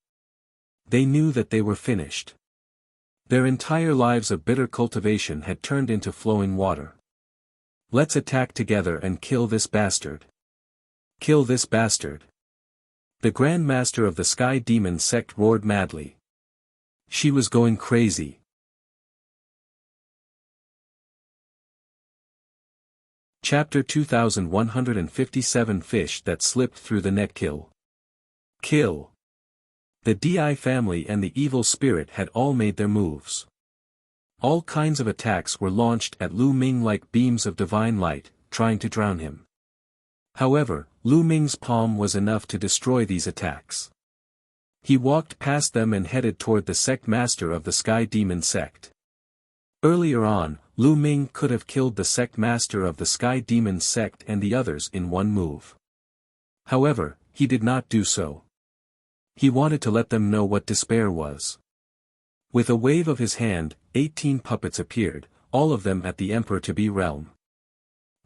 They knew that they were finished. Their entire lives of bitter cultivation had turned into flowing water. Let's attack together and kill this bastard. Kill this bastard. The Grand Master of the Sky Demon sect roared madly. She was going crazy. Chapter 2157 Fish that slipped through the net. Kill. The DI family and the evil spirit had all made their moves. All kinds of attacks were launched at Lu Ming like beams of divine light, trying to drown him. However, Lu Ming's palm was enough to destroy these attacks. He walked past them and headed toward the sect master of the Sky Demon sect. Earlier on, Lu Ming could have killed the sect master of the Sky Demon sect and the others in one move. However, he did not do so. He wanted to let them know what despair was. With a wave of his hand, 18 puppets appeared, all of them at the Emperor-to-be realm.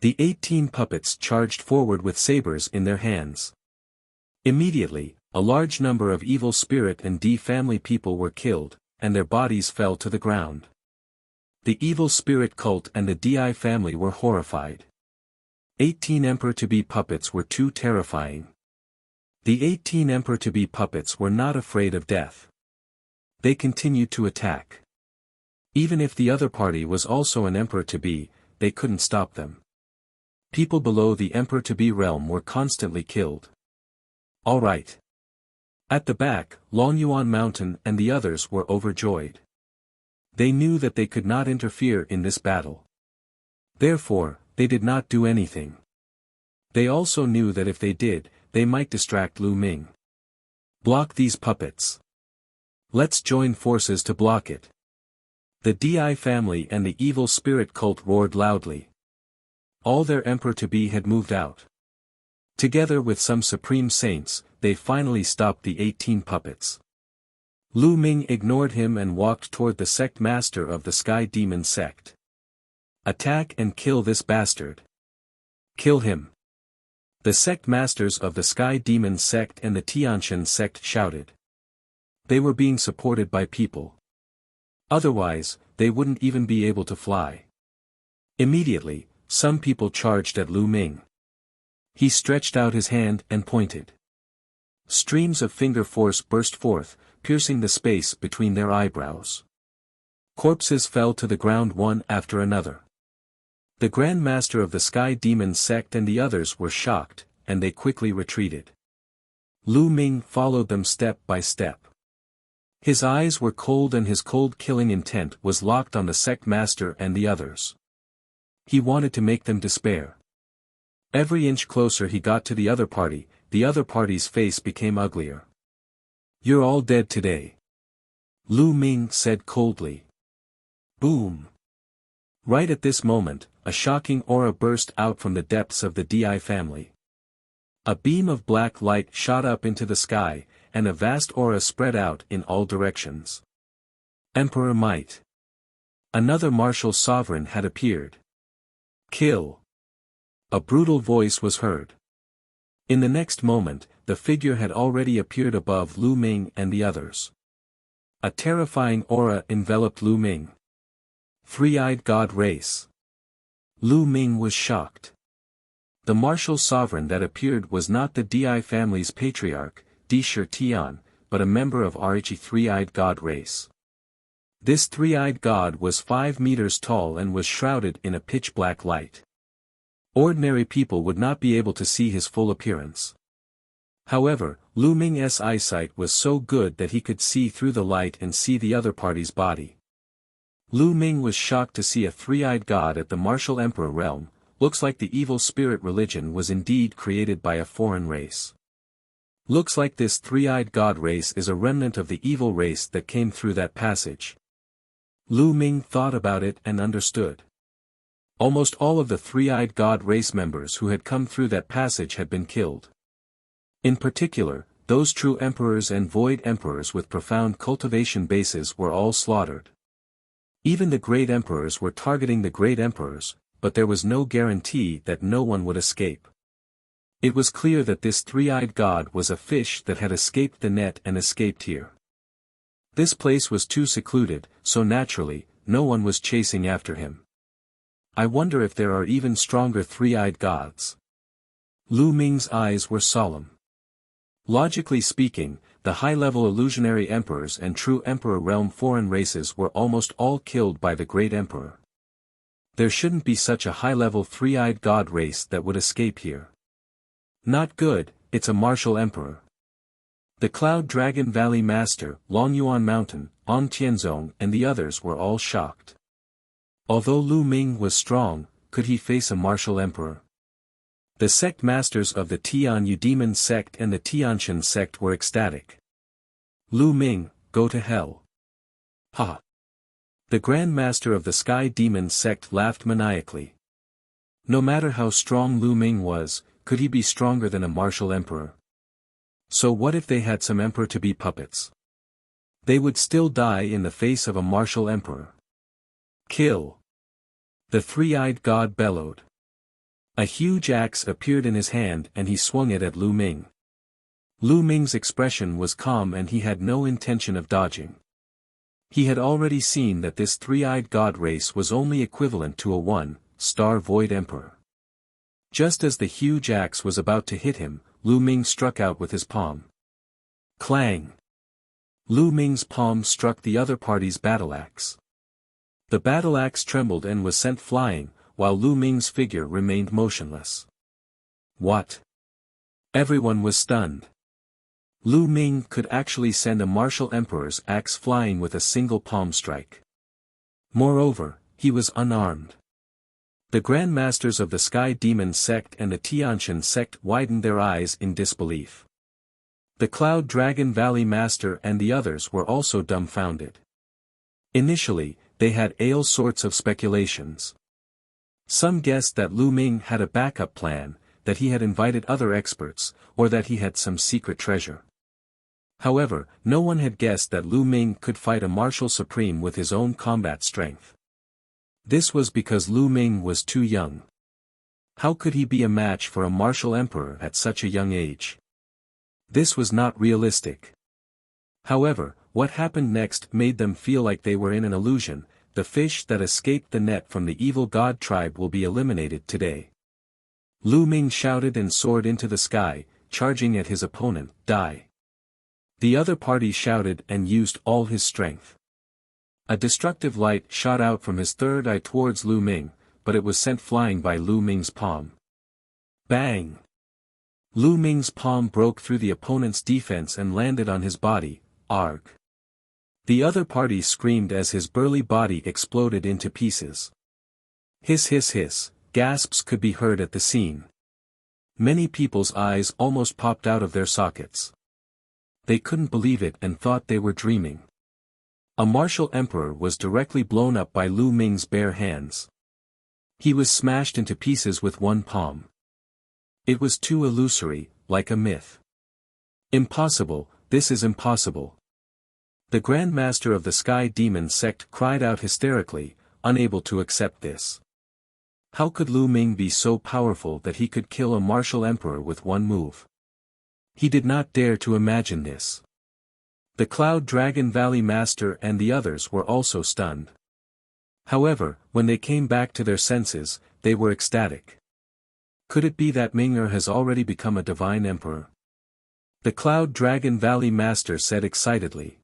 The 18 puppets charged forward with sabers in their hands. Immediately, a large number of evil spirit and D family people were killed, and their bodies fell to the ground. The evil spirit cult and the DI family were horrified. 18 Emperor-to-be puppets were too terrifying. The 18 Emperor-to-be puppets were not afraid of death. They continued to attack. Even if the other party was also an Emperor-to-be, they couldn't stop them. People below the Emperor-to-be realm were constantly killed. All right. At the back, Yuan Mountain and the others were overjoyed. They knew that they could not interfere in this battle. Therefore, they did not do anything. They also knew that if they did, they might distract Ming. Block these puppets. Let's join forces to block it. The DI family and the evil spirit cult roared loudly. All their Emperor-to-be had moved out. Together with some supreme saints, they finally stopped the 18 puppets. Ming ignored him and walked toward the sect master of the Sky Demon sect. Attack and kill this bastard. Kill him. The sect masters of the Sky Demon sect and the Tianshan sect shouted. They were being supported by people. Otherwise, they wouldn't even be able to fly. Immediately, some people charged at Ming. He stretched out his hand and pointed. Streams of finger force burst forth, piercing the space between their eyebrows. Corpses fell to the ground one after another. The Grand Master of the Sky Demon sect and the others were shocked, and they quickly retreated. Ming followed them step by step. His eyes were cold and his cold killing intent was locked on the sect master and the others. He wanted to make them despair. Every inch closer he got to the other party's face became uglier. You're all dead today. Ming said coldly. Boom. Right at this moment, a shocking aura burst out from the depths of the DI family. A beam of black light shot up into the sky, and a vast aura spread out in all directions. Emperor Might. Another martial sovereign had appeared. Kill. A brutal voice was heard. In the next moment, the figure had already appeared above Ming and the others. A terrifying aura enveloped Ming. Three-eyed god race. Ming was shocked. The martial sovereign that appeared was not the DI family's patriarch, Disher Tian, but a member of Rhi three-eyed god race. This three-eyed god was 5 meters tall and was shrouded in a pitch-black light. Ordinary people would not be able to see his full appearance. However, Ming's eyesight was so good that he could see through the light and see the other party's body. Ming was shocked to see a three-eyed god at the martial emperor realm. Looks like the evil spirit religion was indeed created by a foreign race. Looks like this three-eyed god race is a remnant of the evil race that came through that passage. Ming thought about it and understood. Almost all of the three-eyed god race members who had come through that passage had been killed. In particular, those true emperors and void emperors with profound cultivation bases were all slaughtered. Even the great emperors were targeting the great emperors, but there was no guarantee that no one would escape. It was clear that this three-eyed god was a fish that had escaped the net and escaped here. This place was too secluded, so naturally, no one was chasing after him. I wonder if there are even stronger three-eyed gods. Ming's eyes were solemn. Logically speaking, the high-level illusionary emperors and true emperor realm foreign races were almost all killed by the great emperor. There shouldn't be such a high-level three-eyed god race that would escape here. Not good, it's a martial emperor. The Cloud Dragon Valley Master, Yuan Mountain, On Tianzong and the others were all shocked. Although Ming was strong, could he face a martial emperor? The sect masters of the Tian Yu Demon sect and the Tianshan sect were ecstatic. Ming, go to hell. Ha! The Grand Master of the Sky Demon sect laughed maniacally. No matter how strong Ming was, could he be stronger than a martial emperor? So what if they had some emperor-to-be puppets? They would still die in the face of a martial emperor. Kill! The three-eyed god bellowed. A huge axe appeared in his hand and he swung it at Lu Ming. Lu Ming's expression was calm and he had no intention of dodging. He had already seen that this three-eyed god race was only equivalent to a one-star void emperor. Just as the huge axe was about to hit him, Lu Ming struck out with his palm. Clang! Lu Ming's palm struck the other party's battle axe. The battle axe trembled and was sent flying, while Lu Ming's figure remained motionless. What? Everyone was stunned. Lu Ming could actually send a martial emperor's axe flying with a single palm strike. Moreover, he was unarmed. The Grand Masters of the Sky Demon sect and the Tiantian sect widened their eyes in disbelief. The Cloud Dragon Valley Master and the others were also dumbfounded. Initially, they had all sorts of speculations. Some guessed that Lu Ming had a backup plan, that he had invited other experts, or that he had some secret treasure. However, no one had guessed that Lu Ming could fight a martial supreme with his own combat strength. This was because Lu Ming was too young. How could he be a match for a martial emperor at such a young age? This was not realistic. However, what happened next made them feel like they were in an illusion. The fish that escaped the net from the evil god tribe will be eliminated today. Lu Ming shouted and soared into the sky, charging at his opponent, Die. The other party shouted and used all his strength. A destructive light shot out from his third eye towards Lu Ming, but it was sent flying by Lu Ming's palm. Bang! Lu Ming's palm broke through the opponent's defense and landed on his body, arg. The other party screamed as his burly body exploded into pieces. Hiss hiss hiss, gasps could be heard at the scene. Many people's eyes almost popped out of their sockets. They couldn't believe it and thought they were dreaming. A martial emperor was directly blown up by Lu Ming's bare hands. He was smashed into pieces with one palm. It was too illusory, like a myth. Impossible, this is impossible. The Grand Master of the Sky Demon sect cried out hysterically, unable to accept this. How could Lu Ming be so powerful that he could kill a martial emperor with one move? He did not dare to imagine this. The Cloud Dragon Valley Master and the others were also stunned. However, when they came back to their senses, they were ecstatic. Could it be that Ming has already become a divine emperor? The Cloud Dragon Valley Master said excitedly.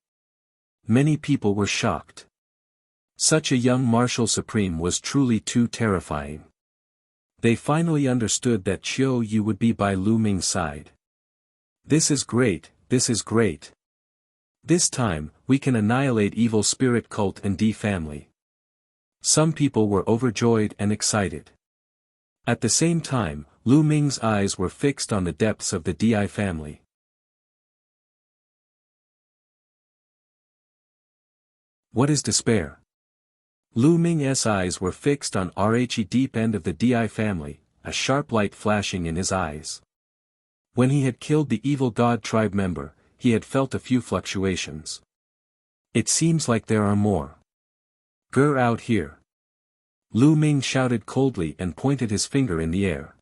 Many people were shocked. Such a young martial supreme was truly too terrifying. They finally understood that Qiu Yu would be by Lu Ming's side. This is great, this is great. This time, we can annihilate evil spirit cult and D family. Some people were overjoyed and excited. At the same time, Lu Ming's eyes were fixed on the depths of the Di family. What is despair? Lu Ming's eyes were fixed on the deep end of the Di family, a sharp light flashing in his eyes. When he had killed the evil god tribe member, he had felt a few fluctuations. It seems like there are more. Grr out here. Lu Ming shouted coldly and pointed his finger in the air.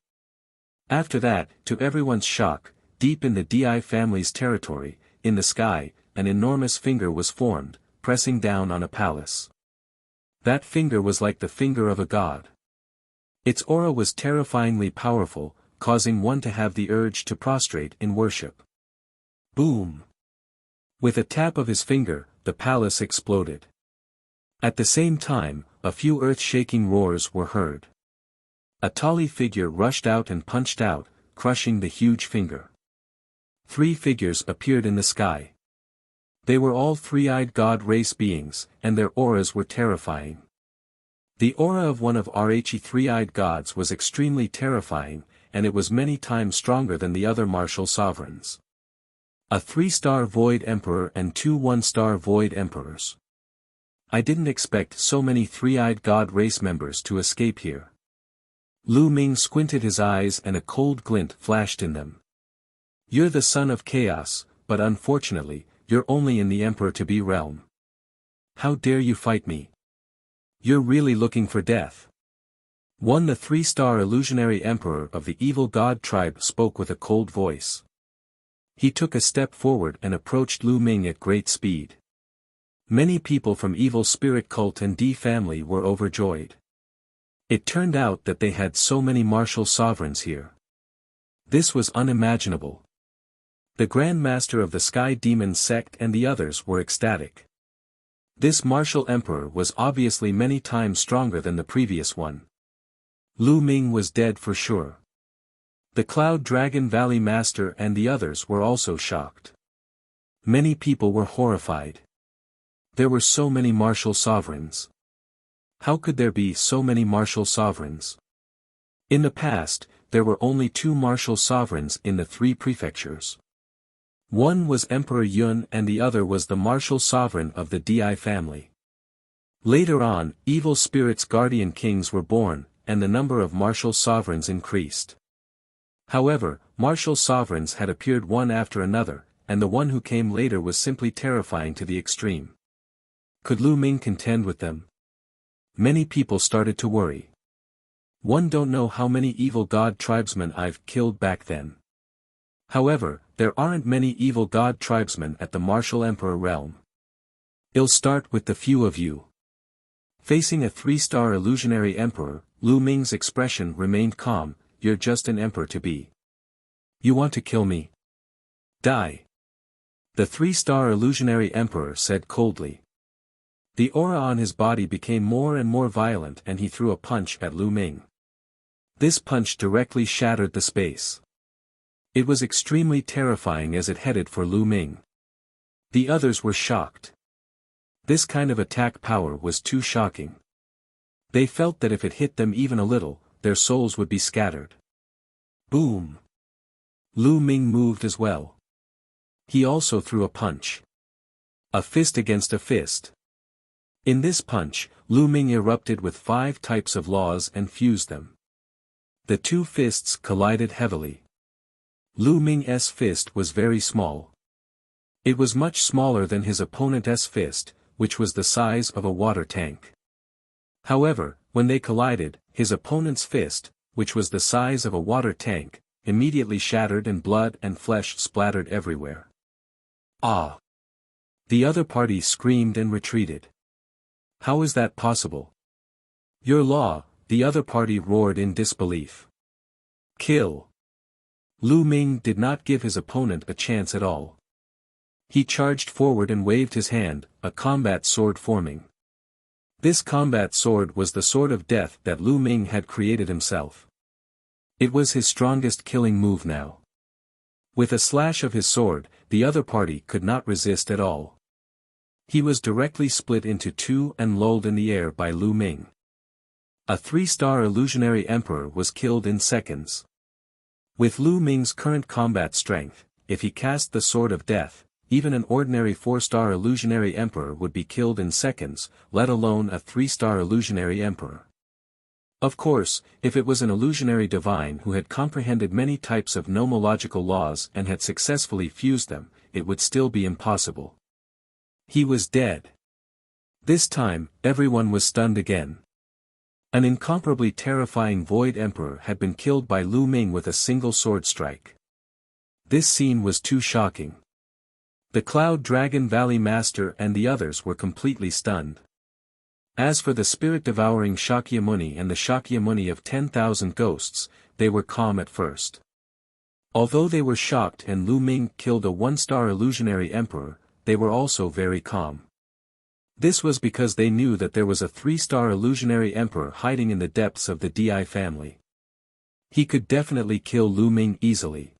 After that, to everyone's shock, deep in the Di family's territory, in the sky, an enormous finger was formed, pressing down on a palace. That finger was like the finger of a god. Its aura was terrifyingly powerful, causing one to have the urge to prostrate in worship. Boom! With a tap of his finger, the palace exploded. At the same time, a few earth-shaking roars were heard. A tall figure rushed out and punched out, crushing the huge finger. 3 figures appeared in the sky. They were all three-eyed god race beings, and their auras were terrifying. The aura of one of the three-eyed gods was extremely terrifying, and it was many times stronger than the other martial sovereigns. A 3-star void emperor and 2 1-star void emperors. I didn't expect so many three-eyed god race members to escape here. Lu Ming squinted his eyes and a cold glint flashed in them. You're the son of chaos, but unfortunately, you're only in the Emperor-to-be realm. How dare you fight me? You're really looking for death. One, the three-star illusionary emperor of the evil god tribe, spoke with a cold voice. He took a step forward and approached Lu Ming at great speed. Many people from evil spirit cult and D family were overjoyed. It turned out that they had so many martial sovereigns here. This was unimaginable. The Grand Master of the Sky Demon sect and the others were ecstatic. This martial emperor was obviously many times stronger than the previous one. Lu Ming was dead for sure. The Cloud Dragon Valley Master and the others were also shocked. Many people were horrified. There were so many martial sovereigns. How could there be so many martial sovereigns? In the past, there were only 2 martial sovereigns in the 3 prefectures. One was Emperor Yuan and the other was the martial sovereign of the Di family. Later on, evil spirits' guardian kings were born, and the number of martial sovereigns increased. However, martial sovereigns had appeared one after another, and the one who came later was simply terrifying to the extreme. Could Lu Ming contend with them? Many people started to worry. One don't know how many evil god tribesmen I've killed back then. However, there aren't many evil god tribesmen at the martial emperor realm. I'll start with the few of you. Facing a 3-star illusionary emperor, Lu Ming's expression remained calm. You're just an emperor to be. You want to kill me? Die. The 3-star illusionary emperor said coldly. The aura on his body became more and more violent and he threw a punch at Lu Ming. This punch directly shattered the space. It was extremely terrifying as it headed for Lu Ming. The others were shocked. This kind of attack power was too shocking. They felt that if it hit them even a little, their souls would be scattered. Boom! Lu Ming moved as well. He also threw a punch. A fist against a fist. In this punch, Lu Ming erupted with 5 types of laws and fused them. The 2 fists collided heavily. Lu Ming's fist was very small. It was much smaller than his opponent's fist, which was the size of a water tank. However, when they collided, his opponent's fist, which was the size of a water tank, immediately shattered and blood and flesh splattered everywhere. Ah! The other party screamed and retreated. How is that possible? Your law, the other party roared in disbelief. Kill! Lu Ming did not give his opponent a chance at all. He charged forward and waved his hand, a combat sword forming. This combat sword was the sword of death that Lu Ming had created himself. It was his strongest killing move now. With a slash of his sword, the other party could not resist at all. He was directly split into 2 and lulled in the air by Lu Ming. A 3-star illusionary emperor was killed in seconds. With Lu Ming's current combat strength, if he cast the sword of death, even an ordinary 4-star illusionary emperor would be killed in seconds, let alone a 3-star illusionary emperor. Of course, if it was an illusionary divine who had comprehended many types of nomological laws and had successfully fused them, it would still be impossible. He was dead. This time, everyone was stunned again. An incomparably terrifying Void Emperor had been killed by Lu Ming with a single sword strike. This scene was too shocking. The Cloud Dragon Valley Master and the others were completely stunned. As for the spirit-devouring Shakyamuni and the Shakyamuni of 10,000 ghosts, they were calm at first. Although they were shocked and Lu Ming killed a 1-star illusionary emperor, they were also very calm. This was because they knew that there was a 3-star illusionary emperor hiding in the depths of the Di family. He could definitely kill Lu Ming easily.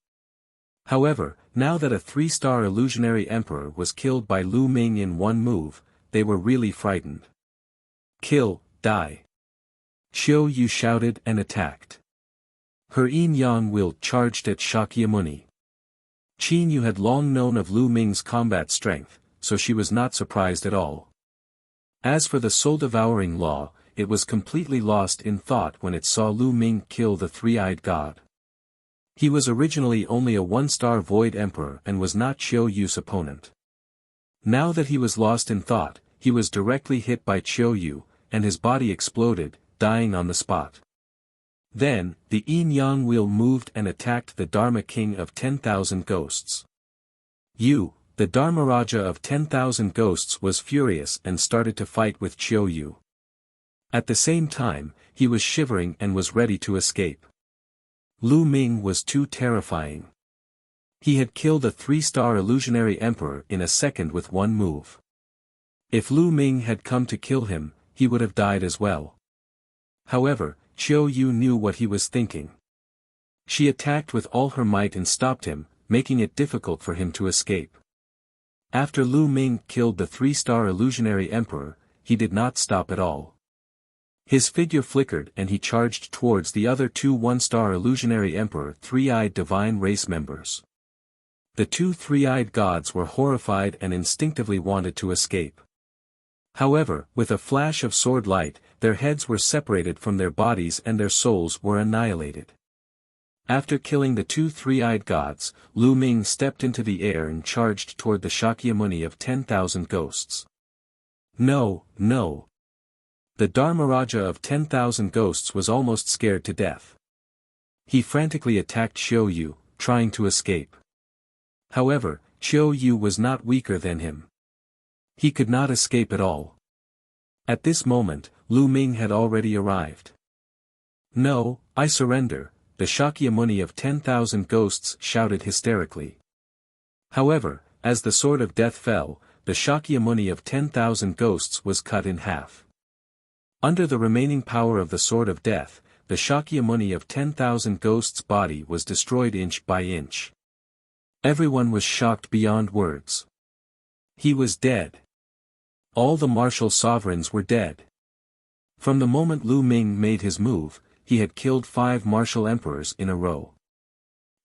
However, now that a 3-star illusionary emperor was killed by Lu Ming in one move, they were really frightened. Kill, die. Xiao Yu shouted and attacked. Her yin-yang will charged at Shakyamuni. Qin Yu had long known of Lu Ming's combat strength, so she was not surprised at all. As for the soul-devouring law, it was completely lost in thought when it saw Lu Ming kill the 3-eyed god. He was originally only a 1-star Void Emperor and was not Xiao Yu's opponent. Now that he was lost in thought, he was directly hit by Xiao Yu, and his body exploded, dying on the spot. Then, the yin-yang wheel moved and attacked the Dharma King of 10,000 Ghosts. The Dharmaraja of 10,000 Ghosts was furious and started to fight with Qiu Yu. At the same time, he was shivering and was ready to escape. Lu Ming was too terrifying. He had killed a 3-star illusionary emperor in a second with one move. If Lu Ming had come to kill him, he would have died as well. However, Qiu Yu knew what he was thinking. She attacked with all her might and stopped him, making it difficult for him to escape. After Lu Ming killed the 3-star illusionary emperor, he did not stop at all. His figure flickered and he charged towards the other 2 1-star illusionary emperor 3-eyed divine race members. The 2 3-eyed gods were horrified and instinctively wanted to escape. However, with a flash of sword light, their heads were separated from their bodies and their souls were annihilated. After killing the 2 3-eyed gods, Lu Ming stepped into the air and charged toward the Shakyamuni of 10,000 Ghosts. No. The Dharmaraja of 10,000 Ghosts was almost scared to death. He frantically attacked Qiu Yu, trying to escape. However, Qiu Yu was not weaker than him. He could not escape at all. At this moment, Lu Ming had already arrived. No, I surrender, the Shakyamuni of 10,000 Ghosts shouted hysterically. However, as the sword of death fell, the Shakyamuni of 10,000 Ghosts was cut in half. Under the remaining power of the sword of death, the Shakyamuni of 10,000 Ghosts' body was destroyed inch by inch. Everyone was shocked beyond words. He was dead. All the martial sovereigns were dead. From the moment Lu Ming made his move, he had killed 5 martial emperors in a row.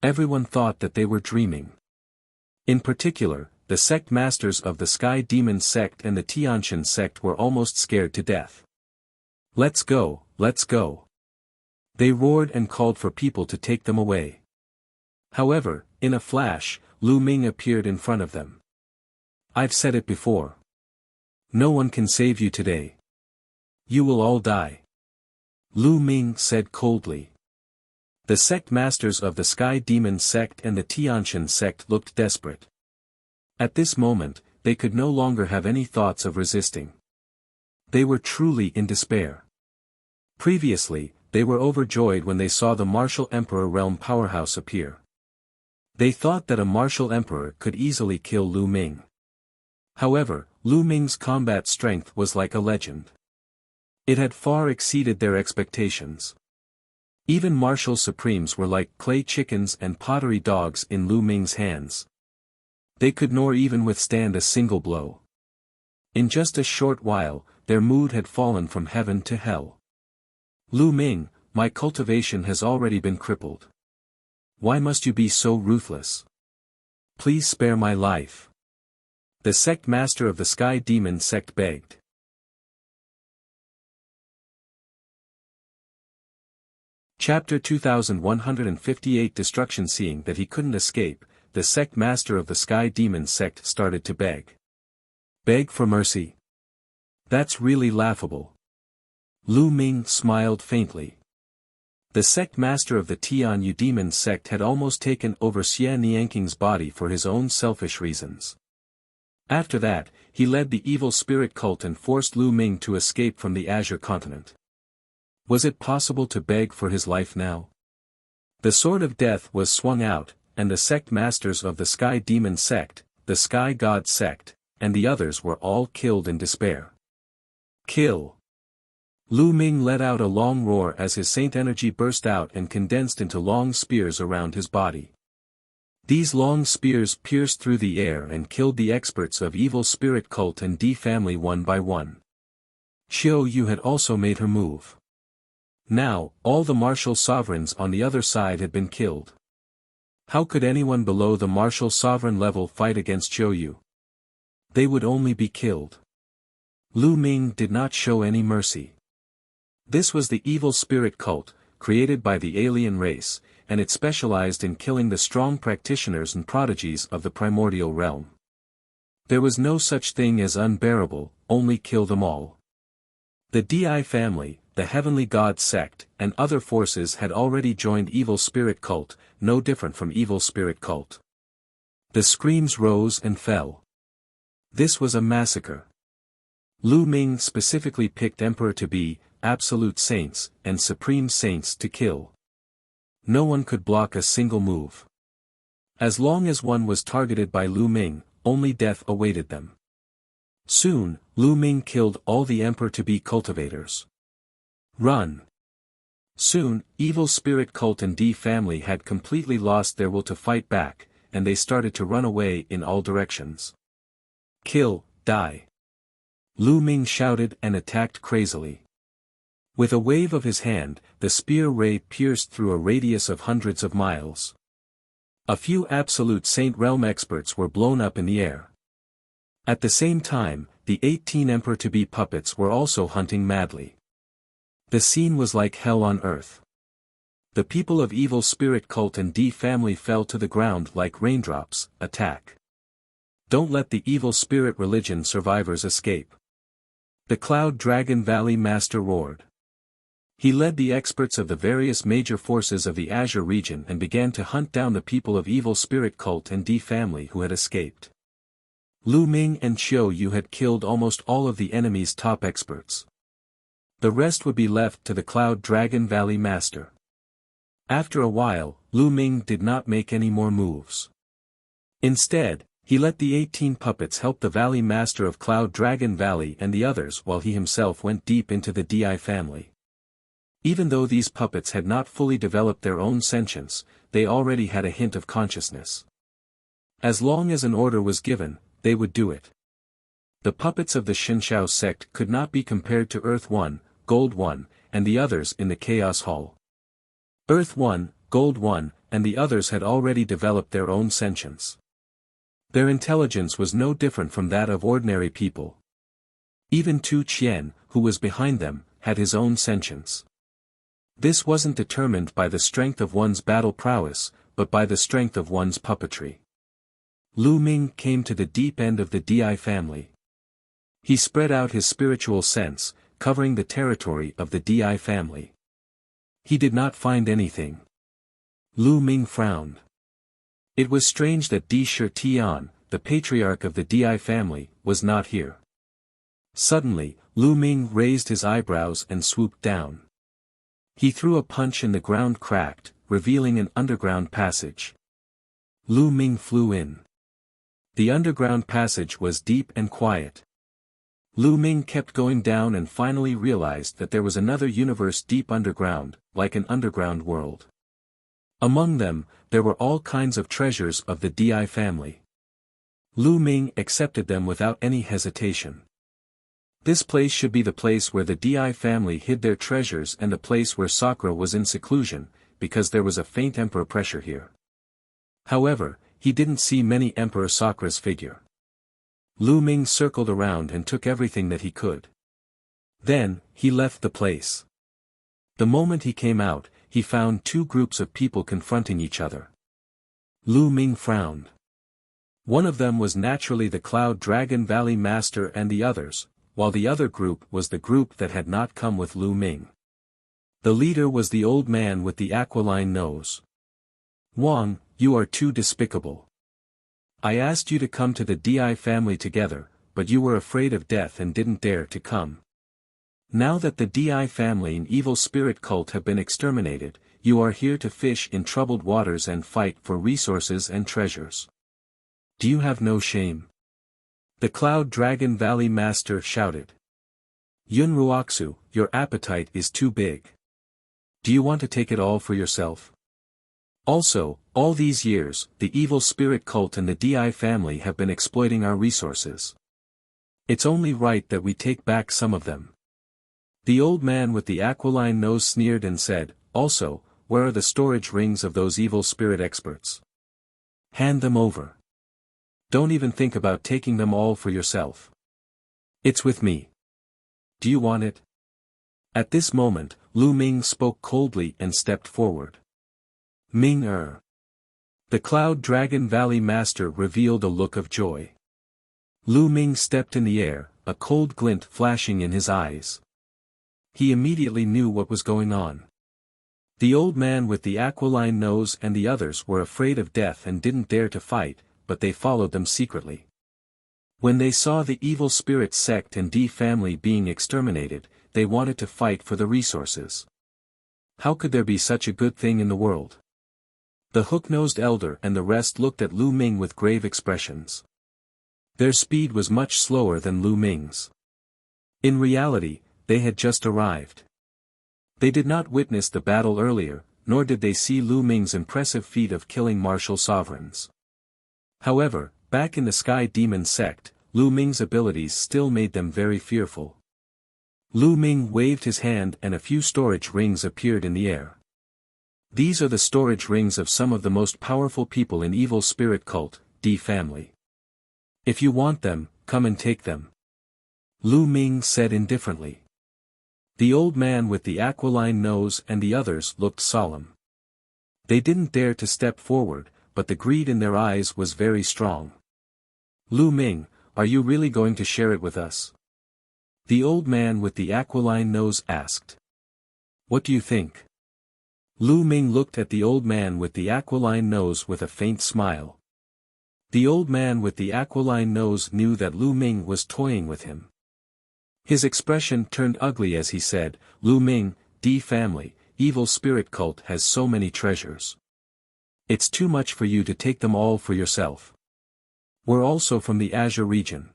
Everyone thought that they were dreaming. In particular, the sect masters of the Sky Demon sect and the Tianqian sect were almost scared to death. Let's go, let's go. They roared and called for people to take them away. However, in a flash, Lu Ming appeared in front of them. I've said it before. No one can save you today. You will all die. Lu Ming said coldly. The sect masters of the Sky Demon sect and the Tianqian sect looked desperate. At this moment, they could no longer have any thoughts of resisting. They were truly in despair. Previously, they were overjoyed when they saw the martial emperor realm powerhouse appear. They thought that a martial emperor could easily kill Lu Ming. However, Lu Ming's combat strength was like a legend. It had far exceeded their expectations. Even martial supremes were like clay chickens and pottery dogs in Lu Ming's hands. They could nor even withstand a single blow. In just a short while, their mood had fallen from heaven to hell. Lu Ming, my cultivation has already been crippled. Why must you be so ruthless? Please spare my life. The sect master of the Sky Demon sect begged. Chapter 2158 Destruction. Seeing that he couldn't escape, the sect master of the Sky Demon sect started to beg. Beg for mercy? That's really laughable. Lu Ming smiled faintly. The sect master of the Tianyu demon sect had almost taken over Xie Nianking's body for his own selfish reasons. After that, he led the evil spirit cult and forced Lu Ming to escape from the Azure continent. Was it possible to beg for his life now? The sword of death was swung out, and the sect masters of the Sky Demon sect, the Sky God sect, and the others were all killed in despair. Kill! Lu Ming let out a long roar as his saint energy burst out and condensed into long spears around his body. These long spears pierced through the air and killed the experts of evil spirit cult and D family one by one. Qiu Yu had also made her move. Now, all the martial sovereigns on the other side had been killed. How could anyone below the martial sovereign level fight against Qiu Yu? They would only be killed. Lu Ming did not show any mercy. This was the evil spirit cult, created by the alien race, and it specialized in killing the strong practitioners and prodigies of the primordial realm. There was no such thing as unbearable, only kill them all. The Di family, the Heavenly God sect, and other forces had already joined Evil Spirit cult, no different from Evil Spirit cult. The screams rose and fell. This was a massacre. Lu Ming specifically picked Emperor to be, absolute saints, and supreme saints to kill. No one could block a single move. As long as one was targeted by Lu Ming, only death awaited them. Soon, Lu Ming killed all the Emperor-to-be cultivators. Run! Soon, Evil Spirit cult and D family had completely lost their will to fight back, and they started to run away in all directions. Kill, die! Lu Ming shouted and attacked crazily. With a wave of his hand, the spear ray pierced through a radius of hundreds of miles. A few absolute Saint Realm experts were blown up in the air. At the same time, the 18 Emperor-to-be puppets were also hunting madly. The scene was like hell on earth. The people of Evil Spirit cult and D family fell to the ground like raindrops. Attack! Don't let the Evil Spirit religion survivors escape. The Cloud Dragon Valley Master roared. He led the experts of the various major forces of the Azure region and began to hunt down the people of Evil Spirit cult and D family who had escaped. Lu Ming and Qiu Yu had killed almost all of the enemy's top experts. The rest would be left to the Cloud Dragon Valley Master. After a while, Lu Ming did not make any more moves. Instead, he let the 18 puppets help the Valley Master of Cloud Dragon Valley and the others while he himself went deep into the DI family. Even though these puppets had not fully developed their own sentience, they already had a hint of consciousness. As long as an order was given, they would do it. The puppets of the Shinshao sect could not be compared to Earth 1, Gold 1, and the others in the Chaos Hall. Earth 1, Gold 1, and the others had already developed their own sentience. Their intelligence was no different from that of ordinary people. Even Tu Qian, who was behind them, had his own sentience. This wasn't determined by the strength of one's battle prowess, but by the strength of one's puppetry. Lu Ming came to the deep end of the DI family. He spread out his spiritual sense, covering the territory of the DI family. He did not find anything. Lu Ming frowned. It was strange that Di Shi Tian, the patriarch of the DI family, was not here. Suddenly, Lu Ming raised his eyebrows and swooped down. He threw a punch and the ground cracked, revealing an underground passage. Lu Ming flew in. The underground passage was deep and quiet. Lu Ming kept going down and finally realized that there was another universe deep underground, like an underground world. Among them, there were all kinds of treasures of the DI family. Lu Ming accepted them without any hesitation. This place should be the place where the DI family hid their treasures and a place where Sakura was in seclusion, because there was a faint Emperor pressure here. However, he didn't see many Emperor Sakura's figure. Lu Ming circled around and took everything that he could. Then, he left the place. The moment he came out, he found two groups of people confronting each other. Lu Ming frowned. One of them was naturally the Cloud Dragon Valley Master and the others, while the other group was the group that had not come with Lu Ming. The leader was the old man with the aquiline nose. Wang, you are too despicable. I asked you to come to the DI family together, but you were afraid of death and didn't dare to come. Now that the DI family and Evil Spirit cult have been exterminated, you are here to fish in troubled waters and fight for resources and treasures. Do you have no shame? The Cloud Dragon Valley Master shouted. Yun Ruoxu, your appetite is too big. Do you want to take it all for yourself? Also, all these years, the Evil Spirit cult and the DI family have been exploiting our resources. It's only right that we take back some of them. The old man with the aquiline nose sneered and said, also, where are the storage rings of those Evil Spirit experts? Hand them over. Don't even think about taking them all for yourself. It's with me. Do you want it? At this moment, Lu Ming spoke coldly and stepped forward. Ming. The Cloud Dragon Valley Master revealed a look of joy. Lu Ming stepped in the air, a cold glint flashing in his eyes. He immediately knew what was going on. The old man with the aquiline nose and the others were afraid of death and didn't dare to fight, but they followed them secretly. When they saw the evil spirit sect and D family being exterminated, they wanted to fight for the resources. How could there be such a good thing in the world? The hook-nosed elder and the rest looked at Lu Ming with grave expressions. Their speed was much slower than Lu Ming's. In reality, they had just arrived. They did not witness the battle earlier, nor did they see Lu Ming's impressive feat of killing martial sovereigns. However, back in the Sky Demon sect, Lu Ming's abilities still made them very fearful. Lu Ming waved his hand and a few storage rings appeared in the air. These are the storage rings of some of the most powerful people in evil spirit cult, D family. If you want them, come and take them. Lu Ming said indifferently. The old man with the aquiline nose and the others looked solemn. They didn't dare to step forward, but the greed in their eyes was very strong. Lu Ming, are you really going to share it with us? The old man with the aquiline nose asked. What do you think? Lu Ming looked at the old man with the aquiline nose with a faint smile. The old man with the aquiline nose knew that Lu Ming was toying with him. His expression turned ugly as he said, Lu Ming, D family, evil spirit cult has so many treasures. It's too much for you to take them all for yourself. We're also from the Azure region.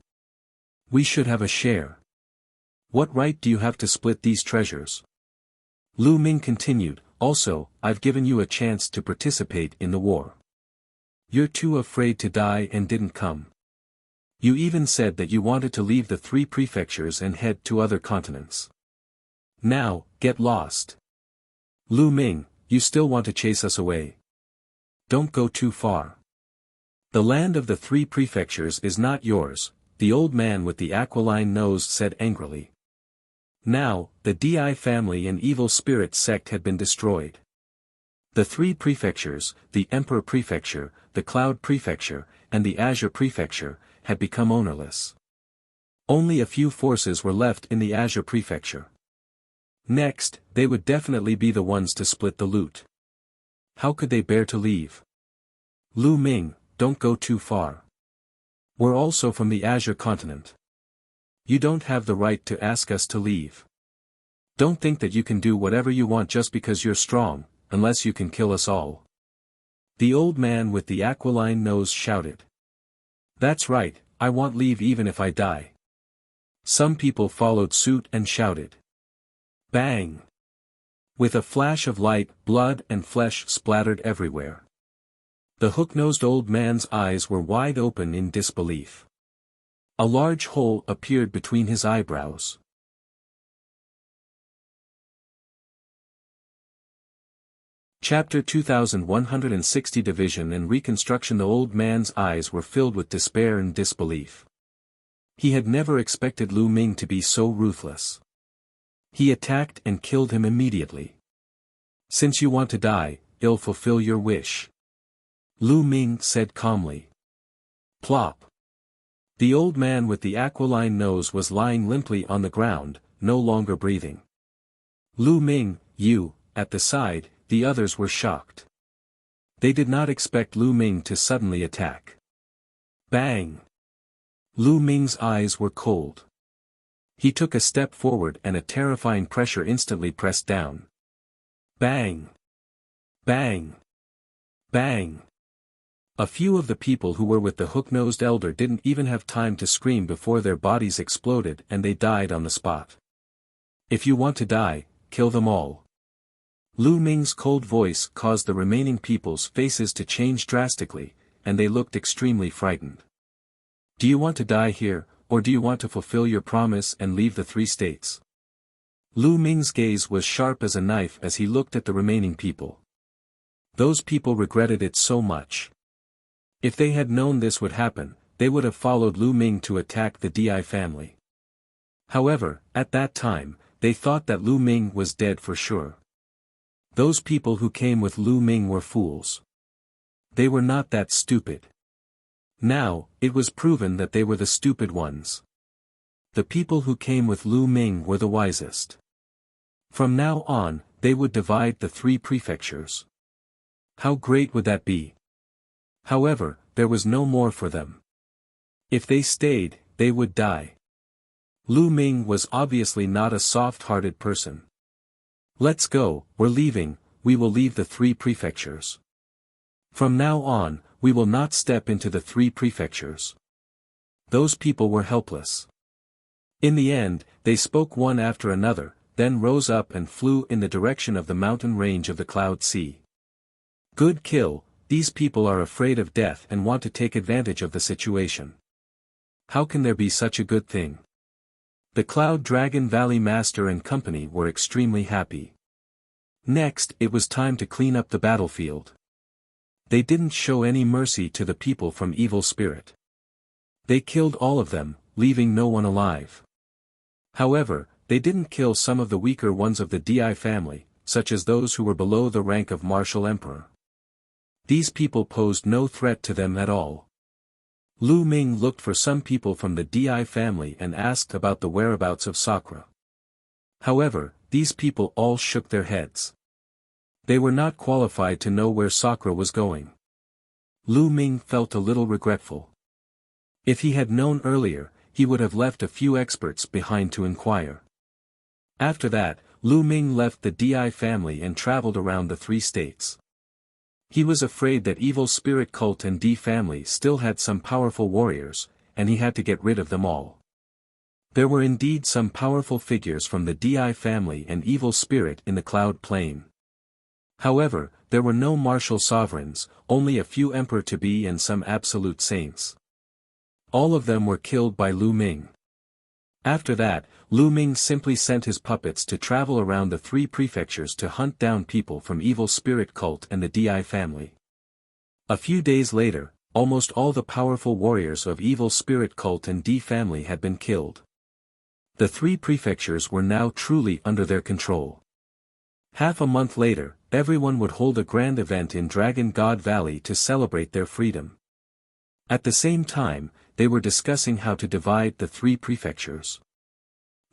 We should have a share. What right do you have to split these treasures? Lu Ming continued, also, I've given you a chance to participate in the war. You're too afraid to die and didn't come. You even said that you wanted to leave the 3 prefectures and head to other continents. Now, get lost. Lu Ming, you still want to chase us away? Don't go too far. The land of the 3 prefectures is not yours, the old man with the aquiline nose said angrily. Now, the Di family and evil spirit sect had been destroyed. The 3 prefectures, the Emperor Prefecture, the Cloud Prefecture, and the Azure Prefecture, had become ownerless. Only a few forces were left in the Azure Prefecture. Next, they would definitely be the ones to split the loot. How could they bear to leave? Lu Ming, don't go too far. We're also from the Azure continent. You don't have the right to ask us to leave. Don't think that you can do whatever you want just because you're strong, unless you can kill us all. The old man with the aquiline nose shouted. That's right, I want leave even if I die. Some people followed suit and shouted. Bang! With a flash of light, blood and flesh splattered everywhere. The hook-nosed old man's eyes were wide open in disbelief. A large hole appeared between his eyebrows. Chapter 2160 Division and Reconstruction. The old man's eyes were filled with despair and disbelief. He had never expected Lu Ming to be so ruthless. He attacked and killed him immediately. Since you want to die, I'll fulfill your wish. Lu Ming said calmly. Plop. The old man with the aquiline nose was lying limply on the ground, no longer breathing. Lu Ming, you, at the side. The others were shocked. They did not expect Lu Ming to suddenly attack. Bang! Lu Ming's eyes were cold. He took a step forward and a terrifying pressure instantly pressed down. Bang! Bang! Bang! A few of the people who were with the hook-nosed elder didn't even have time to scream before their bodies exploded and they died on the spot. If you want to die, kill them all. Lu Ming's cold voice caused the remaining people's faces to change drastically, and they looked extremely frightened. Do you want to die here, or do you want to fulfill your promise and leave the 3 states? Lu Ming's gaze was sharp as a knife as he looked at the remaining people. Those people regretted it so much. If they had known this would happen, they would have followed Lu Ming to attack the Di family. However, at that time, they thought that Lu Ming was dead for sure. Those people who came with Lu Ming were fools. They were not that stupid. Now, it was proven that they were the stupid ones. The people who came with Lu Ming were the wisest. From now on, they would divide the 3 prefectures. How great would that be? However, there was no more for them. If they stayed, they would die. Lu Ming was obviously not a soft-hearted person. Let's go, we're leaving, we will leave the 3 prefectures. From now on, we will not step into the 3 prefectures. Those people were helpless. In the end, they spoke one after another, then rose up and flew in the direction of the mountain range of the Cloud Sea. Good kill, these people are afraid of death and want to take advantage of the situation. How can there be such a good thing? The Cloud Dragon Valley Master and company were extremely happy. Next, it was time to clean up the battlefield. They didn't show any mercy to the people from Evil Spirit. They killed all of them, leaving no one alive. However, they didn't kill some of the weaker ones of the Di family, such as those who were below the rank of Martial Emperor. These people posed no threat to them at all. Lu Ming looked for some people from the Di family and asked about the whereabouts of Sakura. However, these people all shook their heads. They were not qualified to know where Sakura was going. Lu Ming felt a little regretful. If he had known earlier, he would have left a few experts behind to inquire. After that, Lu Ming left the Di family and traveled around the 3 states. He was afraid that Evil Spirit Cult and Di family still had some powerful warriors, and he had to get rid of them all. There were indeed some powerful figures from the Di family and Evil Spirit in the Cloud Plain. However, there were no martial sovereigns, only a few emperor-to-be and some absolute saints. All of them were killed by Lu Ming. After that, Lu Ming simply sent his puppets to travel around the 3 prefectures to hunt down people from Evil Spirit Cult and the Di family. A few days later, almost all the powerful warriors of Evil Spirit Cult and Di family had been killed. The 3 prefectures were now truly under their control. Half a month later, everyone would hold a grand event in Dragon God Valley to celebrate their freedom. At the same time, they were discussing how to divide the 3 prefectures.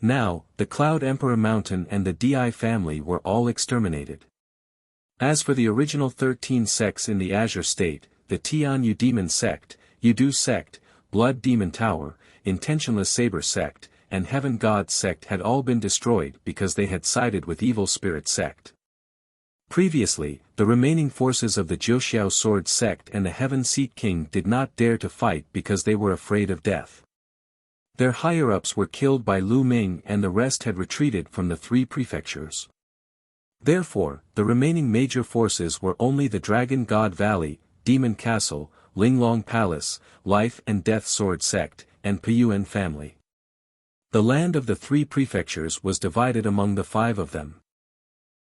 Now, the Cloud Emperor Mountain and the Di family were all exterminated. As for the original 13 sects in the Azure State, the Tianyu Demon Sect, Yudu Sect, Blood Demon Tower, Intentionless Saber Sect, and Heaven God Sect had all been destroyed because they had sided with Evil Spirit Sect. Previously, the remaining forces of the Jiuxiao Sword Sect and the Heaven Seat King did not dare to fight because they were afraid of death. Their higher-ups were killed by Lu Ming and the rest had retreated from the 3 prefectures. Therefore, the remaining major forces were only the Dragon God Valley, Demon Castle, Linglong Palace, Life and Death Sword Sect, and Piyuan family. The land of the 3 prefectures was divided among the 5 of them.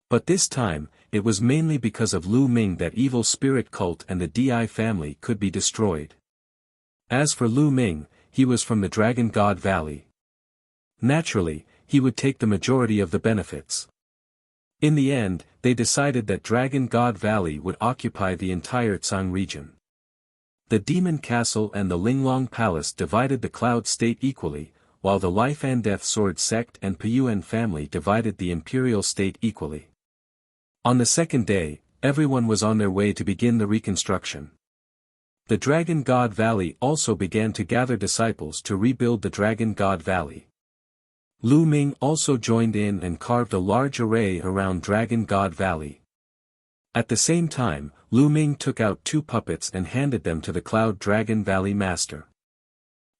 But this time, it was mainly because of Lu Ming that Evil Spirit Cult and the Di family could be destroyed. As for Lu Ming, he was from the Dragon God Valley. Naturally, he would take the majority of the benefits. In the end, they decided that Dragon God Valley would occupy the entire Tsang region. The Demon Castle and the Linglong Palace divided the Cloud State equally, while the Life and Death Sword Sect and Piyuan family divided the Imperial State equally. On the second day, everyone was on their way to begin the reconstruction. The Dragon God Valley also began to gather disciples to rebuild the Dragon God Valley. Lu Ming also joined in and carved a large array around Dragon God Valley. At the same time, Lu Ming took out 2 puppets and handed them to the Cloud Dragon Valley Master.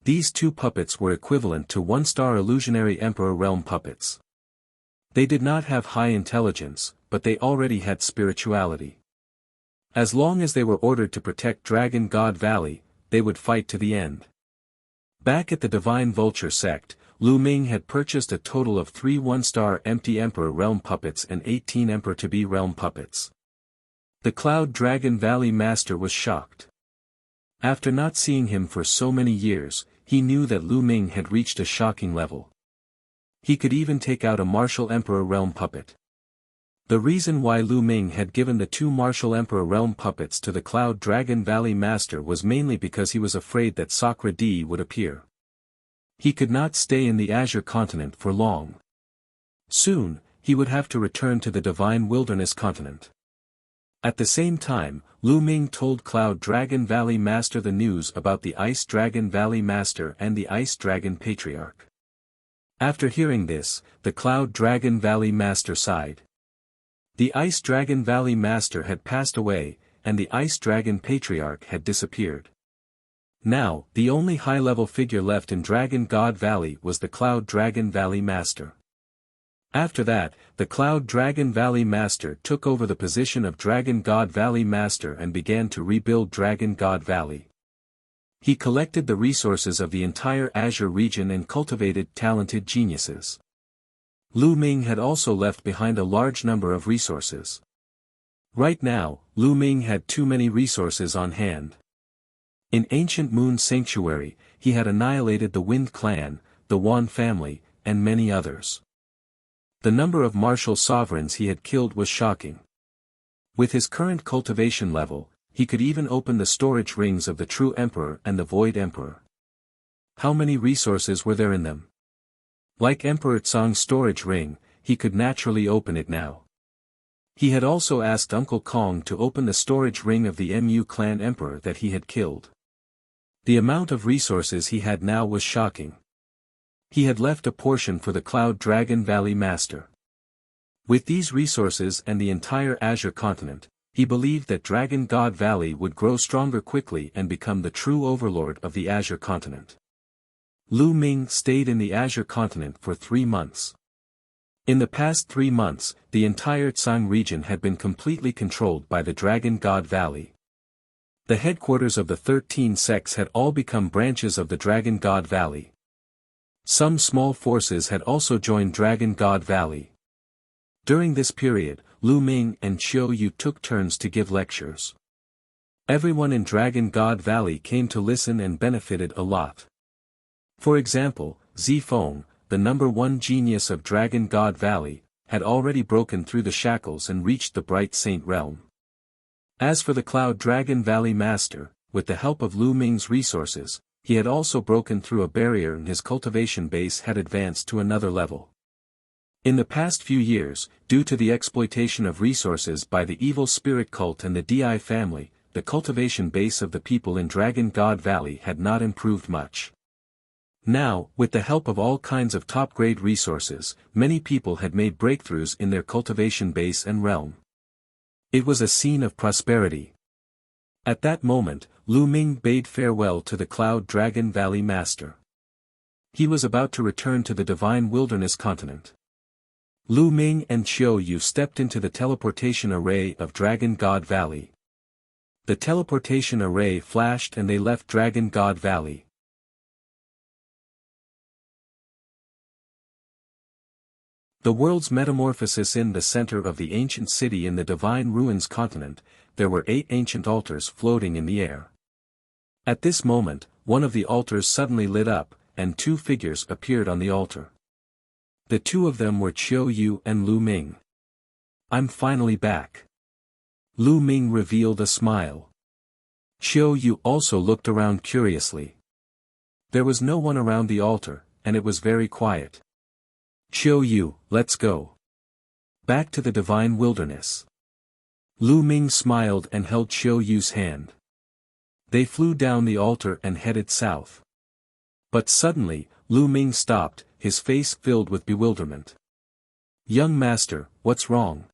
These 2 puppets were equivalent to 1-star illusionary Emperor Realm puppets. They did not have high intelligence, but they already had spirituality. As long as they were ordered to protect Dragon God Valley, they would fight to the end. Back at the Divine Vulture Sect, Lu Ming had purchased a total of 3 1-star empty Emperor Realm puppets and 18 Emperor-to-be Realm puppets. The Cloud Dragon Valley Master was shocked. After not seeing him for so many years, he knew that Lu Ming had reached a shocking level. He could even take out a Martial Emperor Realm puppet. The reason why Lu Ming had given the 2 Martial Emperor Realm puppets to the Cloud Dragon Valley Master was mainly because he was afraid that Sakura D would appear. He could not stay in the Azure continent for long. Soon, he would have to return to the Divine Wilderness continent. At the same time, Lu Ming told Cloud Dragon Valley Master the news about the Ice Dragon Valley Master and the Ice Dragon Patriarch. After hearing this, the Cloud Dragon Valley Master sighed. The Ice Dragon Valley Master had passed away, and the Ice Dragon Patriarch had disappeared. Now, the only high-level figure left in Dragon God Valley was the Cloud Dragon Valley Master. After that, the Cloud Dragon Valley Master took over the position of Dragon God Valley Master and began to rebuild Dragon God Valley. He collected the resources of the entire Azure region and cultivated talented geniuses. Lu Ming had also left behind a large number of resources. Right now, Lu Ming had too many resources on hand. In Ancient Moon Sanctuary, he had annihilated the Wind Clan, the Yuan family, and many others. The number of martial sovereigns he had killed was shocking. With his current cultivation level, he could even open the storage rings of the True Emperor and the Void Emperor. How many resources were there in them? Like Emperor Tsang's storage ring, he could naturally open it now. He had also asked Uncle Kong to open the storage ring of the Mu Clan Emperor that he had killed. The amount of resources he had now was shocking. He had left a portion for the Cloud Dragon Valley Master. With these resources and the entire Azure continent, he believed that Dragon God Valley would grow stronger quickly and become the true overlord of the Azure continent. Lu Ming stayed in the Azure continent for 3 months. In the past 3 months, the entire Tsang region had been completely controlled by the Dragon God Valley. The headquarters of the 13 sects had all become branches of the Dragon God Valley. Some small forces had also joined Dragon God Valley. During this period, Lu Ming and Qiu Yu took turns to give lectures. Everyone in Dragon God Valley came to listen and benefited a lot. For example, Zifeng, the #1 genius of Dragon God Valley, had already broken through the shackles and reached the Bright Saint realm. As for the Cloud Dragon Valley Master, with the help of Lu Ming's resources, he had also broken through a barrier and his cultivation base had advanced to another level. In the past few years, due to the exploitation of resources by the evil spirit cult and the Di family, the cultivation base of the people in Dragon God Valley had not improved much. Now, with the help of all kinds of top-grade resources, many people had made breakthroughs in their cultivation base and realm. It was a scene of prosperity. At that moment, Lu Ming bade farewell to the Cloud Dragon Valley Master. He was about to return to the Divine Wilderness continent. Lu Ming and Qiu Yu stepped into the teleportation array of Dragon God Valley. The teleportation array flashed and they left Dragon God Valley. The world's metamorphosis. In the center of the ancient city in the Divine Ruins continent, there were 8 ancient altars floating in the air. At this moment, one of the altars suddenly lit up, and 2 figures appeared on the altar. The 2 of them were Qiu Yu and Lu Ming. "I'm finally back." Lu Ming revealed a smile. Qiu Yu also looked around curiously. There was no one around the altar, and it was very quiet. "Qiu Yu, let's go. Back to the Divine Wilderness." Lu Ming smiled and held Qiu Yu's hand. They flew down the altar and headed south. But suddenly, Lu Ming stopped, his face filled with bewilderment. "Young master, what's wrong?"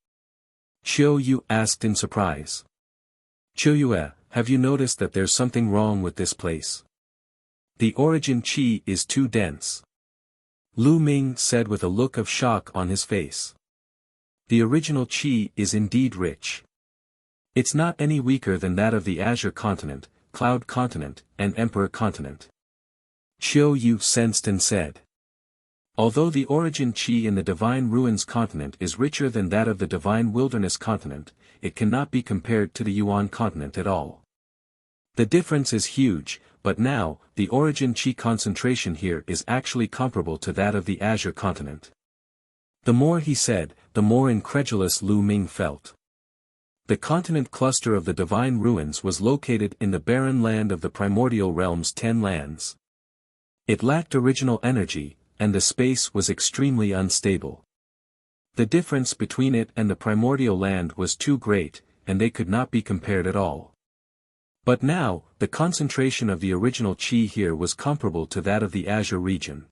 Qiu Yu asked in surprise. "Qiu Yu, have you noticed that there's something wrong with this place? The origin qi is too dense." Lu Ming said with a look of shock on his face. "The original qi is indeed rich. It's not any weaker than that of the Azure continent, Cloud continent, and Emperor continent." Qiu Yu sensed and said. Although the origin qi in the Divine Ruins continent is richer than that of the Divine Wilderness continent, it cannot be compared to the Yuan continent at all. The difference is huge, but now, the origin qi concentration here is actually comparable to that of the Azure continent. The more he said, the more incredulous Lu Ming felt. The continent cluster of the Divine Ruins was located in the barren land of the primordial realm's 10 lands. It lacked original energy, and the space was extremely unstable. The difference between it and the primordial land was too great, and they could not be compared at all. But now, the concentration of the original qi here was comparable to that of the Azure region.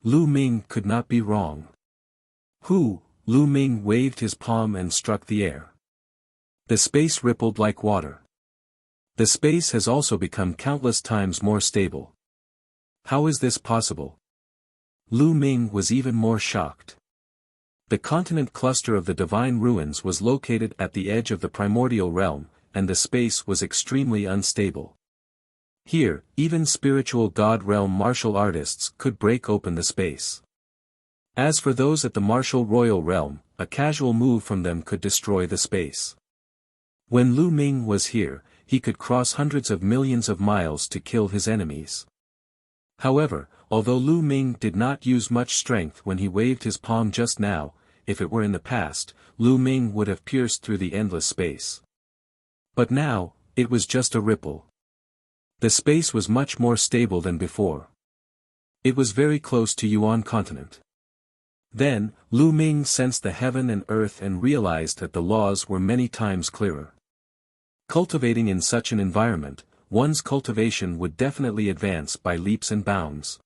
Lu Ming could not be wrong. Lu Ming waved his palm and struck the air. The space rippled like water. The space has also become countless times more stable. How is this possible? Lu Ming was even more shocked. The continent cluster of the divine ruins was located at the edge of the primordial realm, and the space was extremely unstable. Here, even spiritual god realm martial artists could break open the space. As for those at the martial royal realm, a casual move from them could destroy the space. When Lu Ming was here, he could cross hundreds of millions of miles to kill his enemies. However, although Lu Ming did not use much strength when he waved his palm just now, if it were in the past, Lu Ming would have pierced through the endless space. But now, it was just a ripple. The space was much more stable than before. It was very close to Yuan continent. Then, Lu Ming sensed the heaven and earth and realized that the laws were many times clearer. Cultivating in such an environment, one's cultivation would definitely advance by leaps and bounds.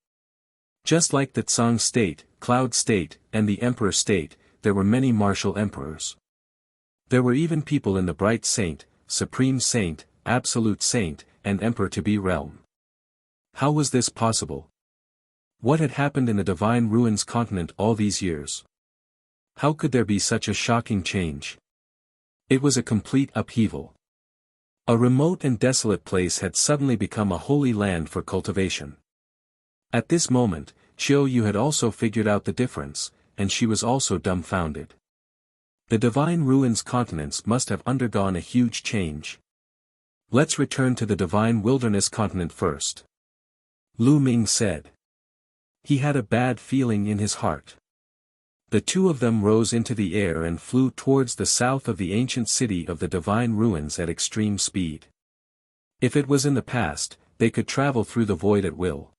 Just like the Tsang state, Cloud state, and the Emperor state, there were many martial emperors. There were even people in the Bright Saint, Supreme Saint, Absolute Saint, and Emperor-to-be realm. How was this possible? What had happened in the Divine Ruins continent all these years? How could there be such a shocking change? It was a complete upheaval. A remote and desolate place had suddenly become a holy land for cultivation. At this moment, Qiu Yu had also figured out the difference, and she was also dumbfounded. The Divine Ruins continents must have undergone a huge change. Let's return to the Divine Wilderness continent first. Lu Ming said. He had a bad feeling in his heart. The two of them rose into the air and flew towards the south of the ancient city of the Divine Ruins at extreme speed. If it was in the past, they could travel through the void at will.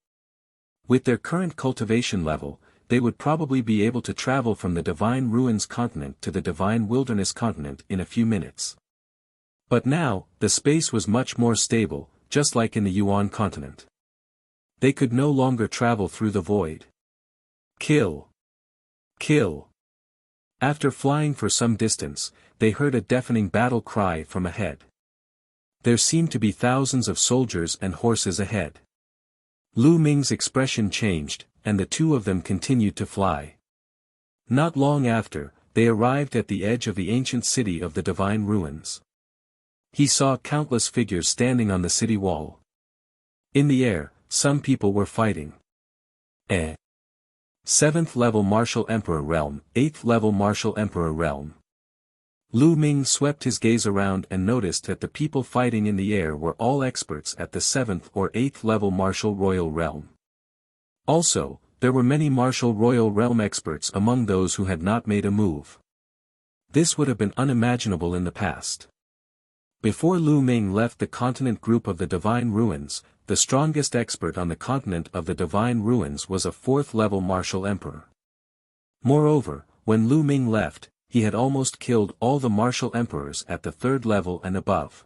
With their current cultivation level, they would probably be able to travel from the Divine Ruins continent to the Divine Wilderness continent in a few minutes. But now, the space was much more stable, just like in the Yuan continent. They could no longer travel through the void. Kill! Kill! After flying for some distance, they heard a deafening battle cry from ahead. There seemed to be thousands of soldiers and horses ahead. Lu Ming's expression changed, and the two of them continued to fly. Not long after, they arrived at the edge of the ancient city of the Divine Ruins. He saw countless figures standing on the city wall. In the air, some people were fighting. 7th level Martial Emperor Realm, 8th level Martial Emperor Realm. Lu Ming swept his gaze around and noticed that the people fighting in the air were all experts at the 7th or 8th level Martial Royal Realm. Also, there were many Martial Royal Realm experts among those who had not made a move. This would have been unimaginable in the past. Before Lu Ming left the continent group of the Divine Ruins, the strongest expert on the continent of the Divine Ruins was a 4th level Martial Emperor. Moreover, when Lu Ming left, he had almost killed all the Martial Emperors at the 3rd level and above.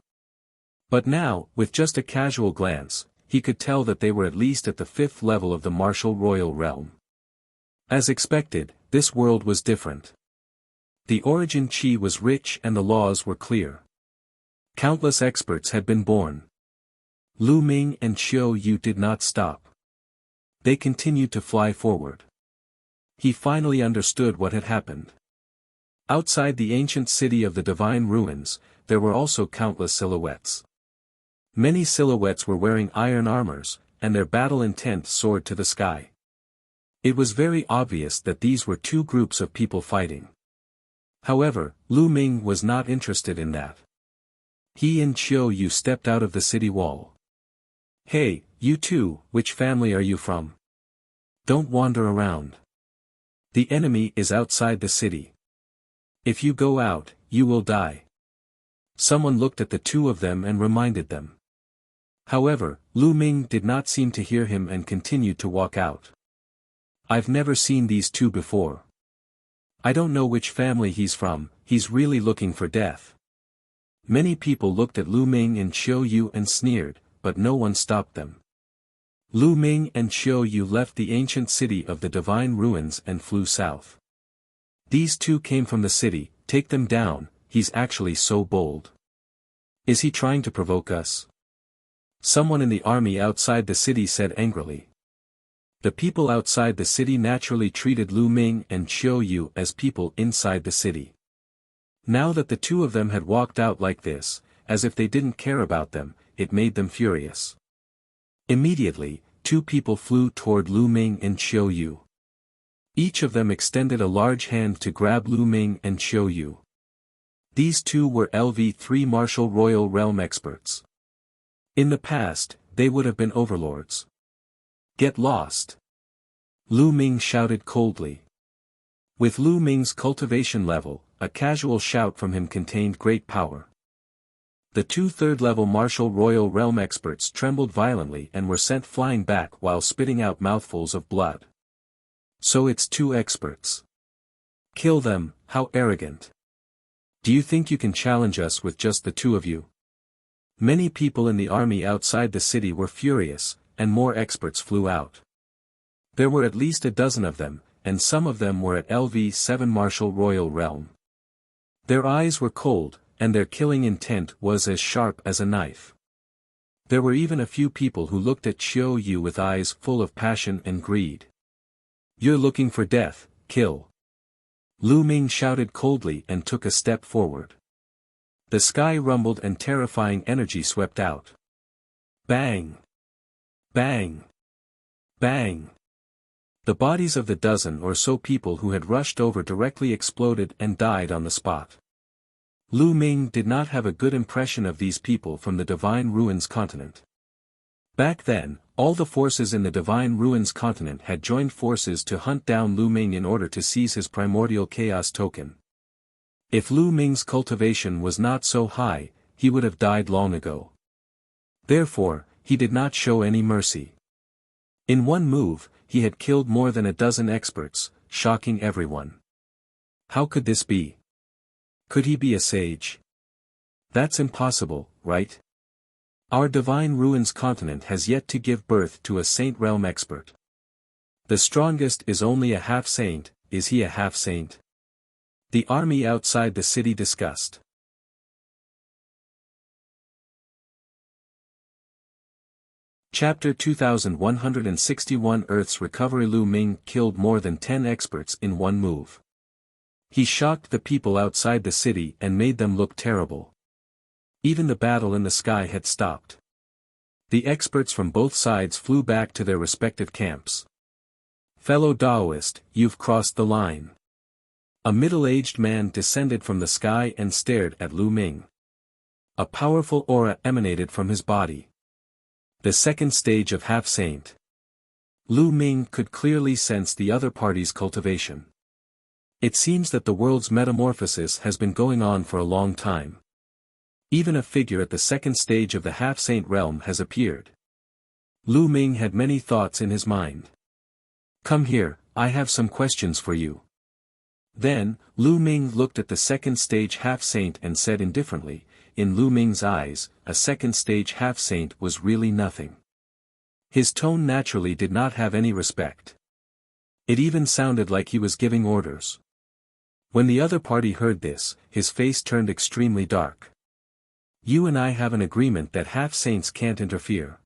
But now, with just a casual glance, he could tell that they were at least at the 5th level of the Martial Royal Realm. As expected, this world was different. The origin qi was rich and the laws were clear. Countless experts had been born. Lu Ming and Qiu Yu did not stop. They continued to fly forward. He finally understood what had happened. Outside the ancient city of the Divine Ruins, there were also countless silhouettes. Many silhouettes were wearing iron armors, and their battle intent soared to the sky. It was very obvious that these were two groups of people fighting. However, Lu Ming was not interested in that. He and Qiu Yu stepped out of the city wall. Hey, you two, which family are you from? Don't wander around. The enemy is outside the city. If you go out, you will die. Someone looked at the two of them and reminded them. However, Lu Ming did not seem to hear him and continued to walk out. I've never seen these two before. I don't know which family he's from, he's really looking for death. Many people looked at Lu Ming and Qiu Yu and sneered, but no one stopped them. Lu Ming and Qiu Yu left the ancient city of the divine ruins and flew south. These two came from the city, take them down, he's actually so bold. Is he trying to provoke us? Someone in the army outside the city said angrily. The people outside the city naturally treated Lu Ming and Qiu Yu as people inside the city. Now that the two of them had walked out like this, as if they didn't care about them, it made them furious. Immediately, two people flew toward Lu Ming and Qiu Yu. Each of them extended a large hand to grab Lu Ming and Qiu Yu. These two were LV3 martial royal realm experts. In the past, they would have been overlords. Get lost! Lu Ming shouted coldly. With Lu Ming's cultivation level, a casual shout from him contained great power. The two third-level martial royal realm experts trembled violently and were sent flying back while spitting out mouthfuls of blood. So it's two experts. Kill them, how arrogant. Do you think you can challenge us with just the two of you? Many people in the army outside the city were furious, and more experts flew out. There were at least a dozen of them, and some of them were at LV7 martial royal realm. Their eyes were cold, and their killing intent was as sharp as a knife. There were even a few people who looked at Qiu Yu with eyes full of passion and greed. You're looking for death, kill. Lu Ming shouted coldly and took a step forward. The sky rumbled and terrifying energy swept out. Bang! Bang! Bang! The bodies of the dozen or so people who had rushed over directly exploded and died on the spot. Lu Ming did not have a good impression of these people from the Divine Ruins continent. Back then, all the forces in the Divine Ruins continent had joined forces to hunt down Lu Ming in order to seize his primordial chaos token. If Lu Ming's cultivation was not so high, he would have died long ago. Therefore, he did not show any mercy. In one move, he had killed more than a dozen experts, shocking everyone. How could this be? Could he be a sage? That's impossible, right? Our Divine Ruins continent has yet to give birth to a Saint Realm expert. The strongest is only a half-saint. Is he a half-saint? The army outside the city discussed. Chapter 2161 Earth's Recovery. Lu Ming killed more than 10 experts in one move. He shocked the people outside the city and made them look terrible. Even the battle in the sky had stopped. The experts from both sides flew back to their respective camps. Fellow Daoist, you've crossed the line. A middle-aged man descended from the sky and stared at Lu Ming. A powerful aura emanated from his body. The second stage of half-saint. Lu Ming could clearly sense the other party's cultivation. It seems that the world's metamorphosis has been going on for a long time. Even a figure at the second stage of the half-saint realm has appeared. Lu Ming had many thoughts in his mind. Come here, I have some questions for you. Then, Lu Ming looked at the second stage half-saint and said indifferently, in Lu Ming's eyes, a second stage half-saint was really nothing. His tone naturally did not have any respect. It even sounded like he was giving orders. When the other party heard this, his face turned extremely dark. You and I have an agreement that half-saints can't interfere.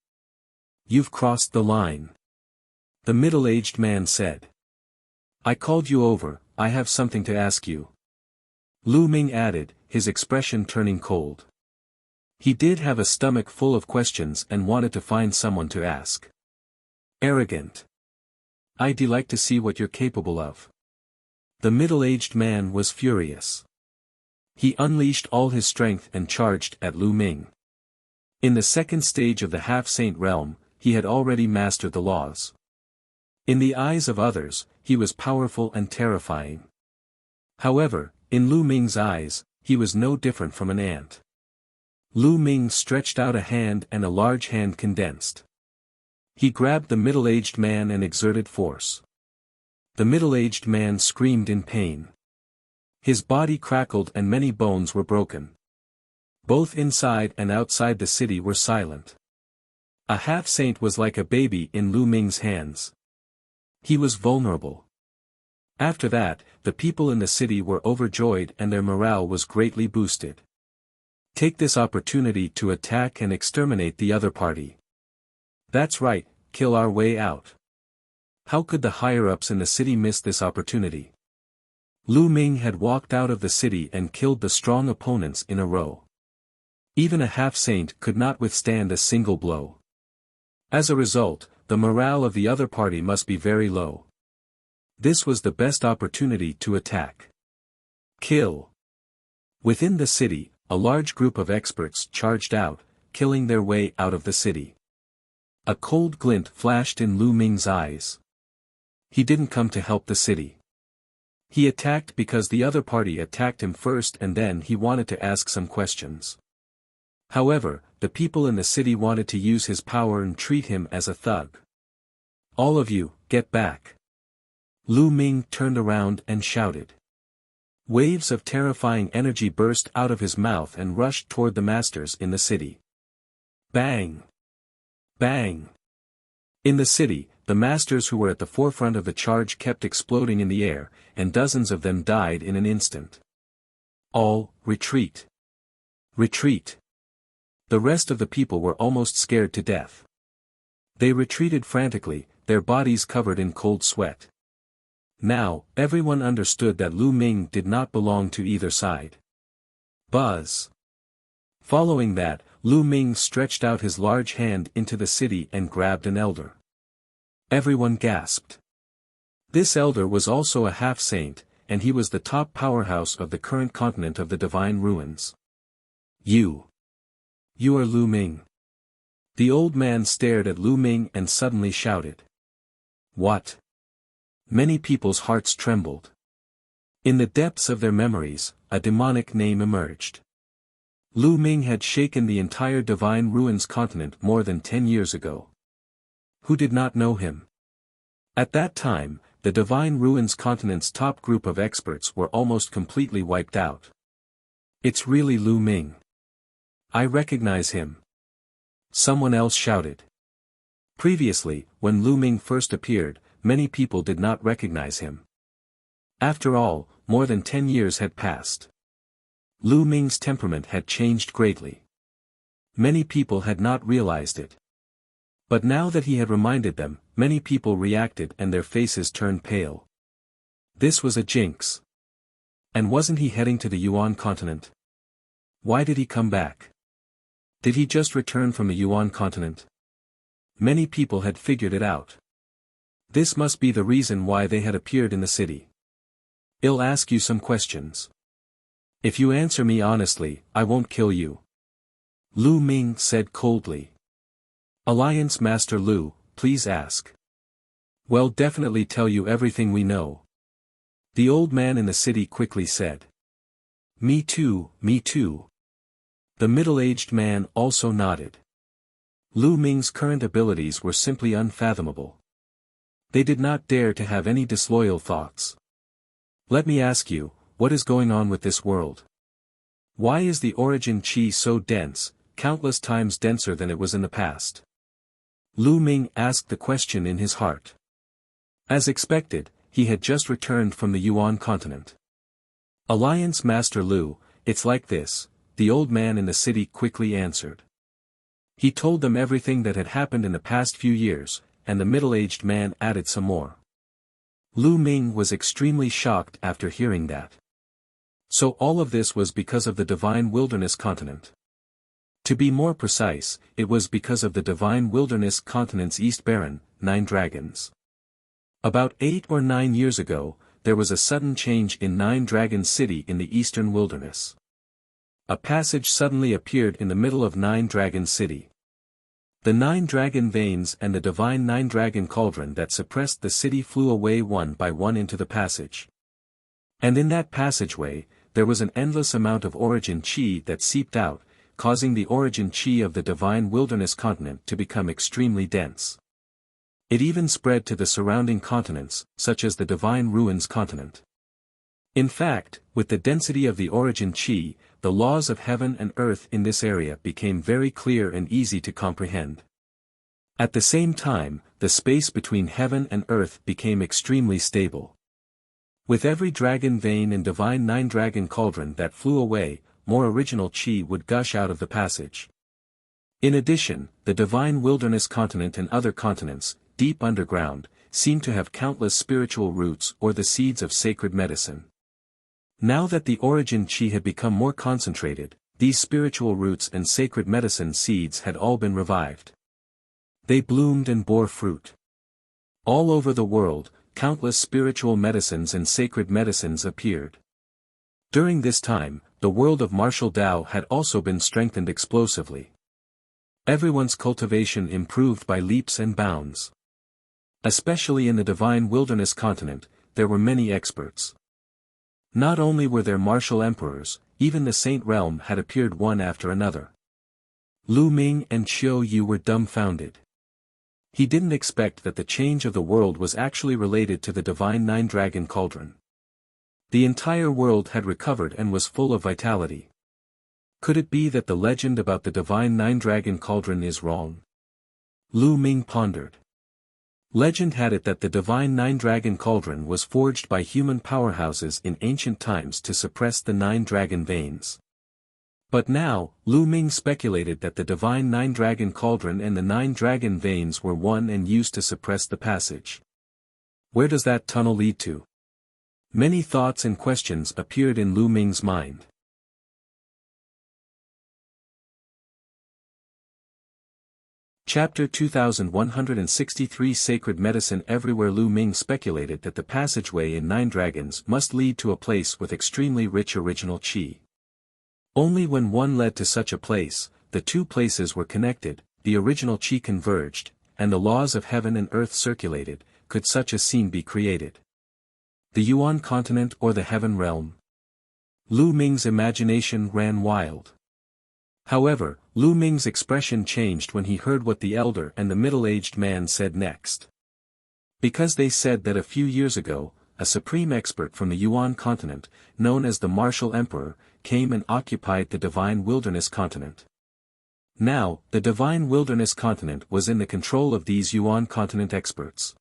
You've crossed the line. The middle-aged man said. I called you over, I have something to ask you. Lu Ming added, his expression turning cold. He did have a stomach full of questions and wanted to find someone to ask. Arrogant. I'd like to see what you're capable of. The middle-aged man was furious. He unleashed all his strength and charged at Lu Ming. In the second stage of the half-saint realm, he had already mastered the laws. In the eyes of others, he was powerful and terrifying. However, in Lu Ming's eyes, he was no different from an ant. Lu Ming stretched out a hand and a large hand condensed. He grabbed the middle-aged man and exerted force. The middle-aged man screamed in pain. His body crackled and many bones were broken. Both inside and outside the city were silent. A half-saint was like a baby in Lu Ming's hands. He was vulnerable. After that, the people in the city were overjoyed and their morale was greatly boosted. Take this opportunity to attack and exterminate the other party. That's right, kill our way out. How could the higher-ups in the city miss this opportunity? Lu Ming had walked out of the city and killed the strong opponents in a row. Even a half-saint could not withstand a single blow. As a result, the morale of the other party must be very low. This was the best opportunity to attack. Kill. Within the city, a large group of experts charged out, killing their way out of the city. A cold glint flashed in Lu Ming's eyes. He didn't come to help the city. He attacked because the other party attacked him first and then he wanted to ask some questions. However, the people in the city wanted to use his power and treat him as a thug. All of you, get back. Lu Ming turned around and shouted. Waves of terrifying energy burst out of his mouth and rushed toward the masters in the city. Bang! Bang! In the city, the masters who were at the forefront of the charge kept exploding in the air, and dozens of them died in an instant. All, retreat! Retreat! The rest of the people were almost scared to death. They retreated frantically, their bodies covered in cold sweat. Now, everyone understood that Lu Ming did not belong to either side. Buzz! Following that, Lu Ming stretched out his large hand into the city and grabbed an elder. Everyone gasped. This elder was also a half-saint, and he was the top powerhouse of the current continent of the Divine Ruins. You are Lu Ming. The old man stared at Lu Ming and suddenly shouted. What? Many people's hearts trembled. In the depths of their memories, a demonic name emerged. Lu Ming had shaken the entire Divine Ruins continent more than 10 years ago. Who did not know him? At that time, the Divine Ruins continent's top group of experts were almost completely wiped out. It's really Lu Ming. I recognize him. Someone else shouted. Previously, when Lu Ming first appeared, many people did not recognize him. After all, more than 10 years had passed. Lu Ming's temperament had changed greatly. Many people had not realized it. But now that he had reminded them, many people reacted and their faces turned pale. This was a jinx. And wasn't he heading to the Yuan continent? Why did he come back? Did he just return from the Yuan continent? Many people had figured it out. This must be the reason why they had appeared in the city. I'll ask you some questions. If you answer me honestly, I won't kill you. Lu Ming said coldly. Alliance Master Lu, please ask. We'll definitely tell you everything we know. The old man in the city quickly said. Me too, me too. The middle-aged man also nodded. Lu Ming's current abilities were simply unfathomable. They did not dare to have any disloyal thoughts. Let me ask you, what is going on with this world? Why is the origin chi so dense, countless times denser than it was in the past? Lu Ming asked the question in his heart. As expected, he had just returned from the Yuan continent. Alliance Master Lu, it's like this, the old man in the city quickly answered. He told them everything that had happened in the past few years, and the middle-aged man added some more. Lu Ming was extremely shocked after hearing that. So all of this was because of the Divine Wilderness continent. To be more precise, it was because of the Divine Wilderness continent's East Baron, 9 dragons. About 8 or 9 years ago, there was a sudden change in 9 Dragon City in the Eastern Wilderness. A passage suddenly appeared in the middle of 9 Dragon City. The 9 dragon veins and the divine 9 dragon cauldron that suppressed the city flew away one by one into the passage. And in that passageway, there was an endless amount of origin chi that seeped out, causing the origin chi of the Divine Wilderness continent to become extremely dense. It even spread to the surrounding continents, such as the Divine Ruins continent. In fact, with the density of the origin chi, the laws of heaven and earth in this area became very clear and easy to comprehend. At the same time, the space between heaven and earth became extremely stable. With every dragon vein and divine nine-dragon cauldron that flew away, more original chi would gush out of the passage. In addition, the divine wilderness continent and other continents, deep underground, seemed to have countless spiritual roots or the seeds of sacred medicine. Now that the origin chi had become more concentrated, these spiritual roots and sacred medicine seeds had all been revived. They bloomed and bore fruit. All over the world, countless spiritual medicines and sacred medicines appeared. During this time, the world of martial Tao had also been strengthened explosively. Everyone's cultivation improved by leaps and bounds. Especially in the divine wilderness continent, there were many experts. Not only were there martial emperors, even the saint realm had appeared one after another. Lu Ming and Qiu Yu were dumbfounded. He didn't expect that the change of the world was actually related to the divine nine-dragon cauldron. The entire world had recovered and was full of vitality. Could it be that the legend about the divine nine-dragon cauldron is wrong? Lu Ming pondered. Legend had it that the divine nine-dragon cauldron was forged by human powerhouses in ancient times to suppress the nine-dragon veins. But now, Lu Ming speculated that the divine nine-dragon cauldron and the nine-dragon veins were one and used to suppress the passage. Where does that tunnel lead to? Many thoughts and questions appeared in Lu Ming's mind. Chapter 2163 Sacred Medicine. Everywhere Lu Ming speculated that the passageway in Nine Dragons must lead to a place with extremely rich original chi. Only when one led to such a place, the two places were connected, the original chi converged, and the laws of heaven and earth circulated, could such a scene be created. The Yuan continent or the heaven realm? Lu Ming's imagination ran wild. However, Lu Ming's expression changed when he heard what the elder and the middle-aged man said next. Because they said that a few years ago, a supreme expert from the Yuan continent, known as the Martial Emperor, came and occupied the divine wilderness continent. Now, the divine wilderness continent was in the control of these Yuan continent experts.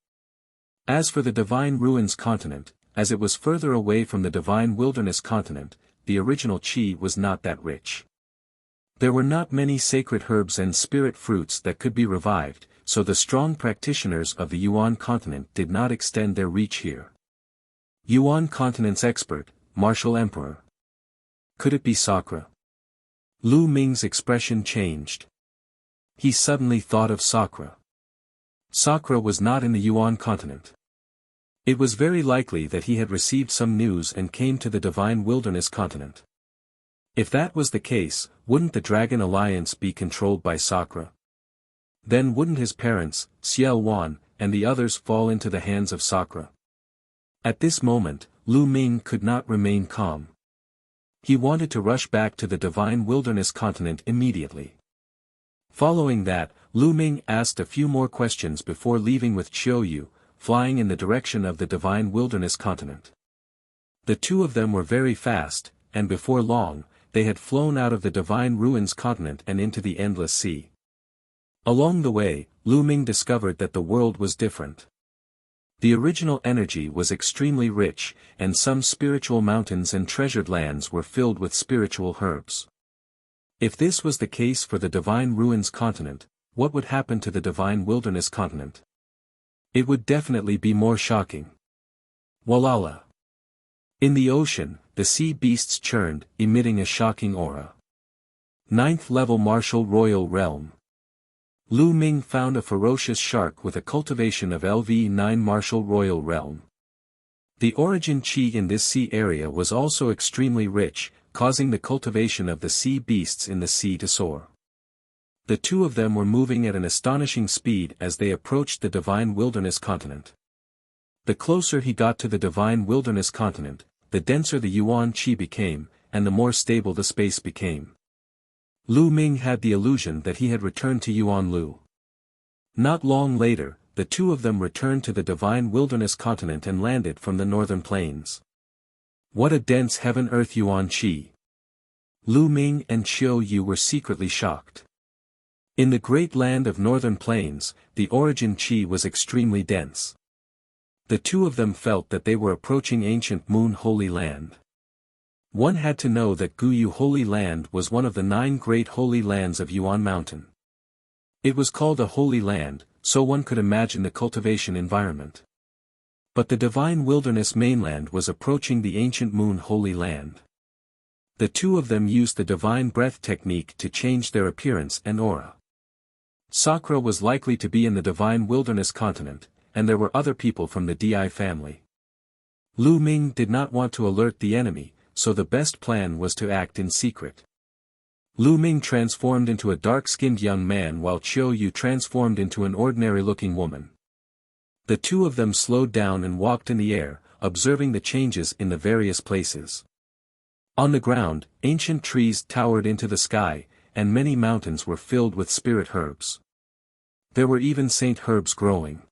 As for the divine ruins continent, as it was further away from the divine wilderness continent, the original chi was not that rich. There were not many sacred herbs and spirit fruits that could be revived, so the strong practitioners of the Yuan continent did not extend their reach here. Yuan continent's expert, Martial Emperor. Could it be Sakra? Lu Ming's expression changed. He suddenly thought of Sakra. Sakra was not in the Yuan continent. It was very likely that he had received some news and came to the divine wilderness continent. If that was the case, wouldn't the Dragon Alliance be controlled by Sakra? Then wouldn't his parents, Xiao Wan, and the others fall into the hands of Sakra? At this moment, Lu Ming could not remain calm. He wanted to rush back to the divine wilderness continent immediately. Following that, Lu Ming asked a few more questions before leaving with Qiu Yu, flying in the direction of the divine wilderness continent. The two of them were very fast, and before long, they had flown out of the divine ruins continent and into the endless sea. Along the way, Lu Ming discovered that the world was different. The original energy was extremely rich, and some spiritual mountains and treasured lands were filled with spiritual herbs. If this was the case for the divine ruins continent, what would happen to the divine wilderness continent? It would definitely be more shocking. Walala. In the ocean, the sea beasts churned, emitting a shocking aura. 9th level Martial Royal Realm. Lu Ming found a ferocious shark with a cultivation of LV9 Martial Royal Realm. The origin chi in this sea area was also extremely rich, causing the cultivation of the sea beasts in the sea to soar. The two of them were moving at an astonishing speed as they approached the divine wilderness continent. The closer he got to the divine wilderness continent, the denser the Yuan chi became, and the more stable the space became. Lu Ming had the illusion that he had returned to Yuan Lu. Not long later, the two of them returned to the divine wilderness continent and landed from the northern plains. What a dense heaven-earth Yuan Qi. Lu Ming and Qiu Yu were secretly shocked. In the great land of northern plains, the origin Qi was extremely dense. The two of them felt that they were approaching ancient Moon Holy Land. One had to know that Guyu Holy Land was one of the 9 great holy lands of Yuan Mountain. It was called a holy land, so one could imagine the cultivation environment. But the divine wilderness mainland was approaching the ancient Moon Holy Land. The two of them used the divine breath technique to change their appearance and aura. Sakura was likely to be in the divine wilderness continent, and there were other people from the Di family. Lu Ming did not want to alert the enemy, so the best plan was to act in secret. Lu Ming transformed into a dark-skinned young man while Qiu Yu transformed into an ordinary-looking woman. The two of them slowed down and walked in the air, observing the changes in the various places. On the ground, ancient trees towered into the sky, and many mountains were filled with spirit herbs. There were even saint herbs growing.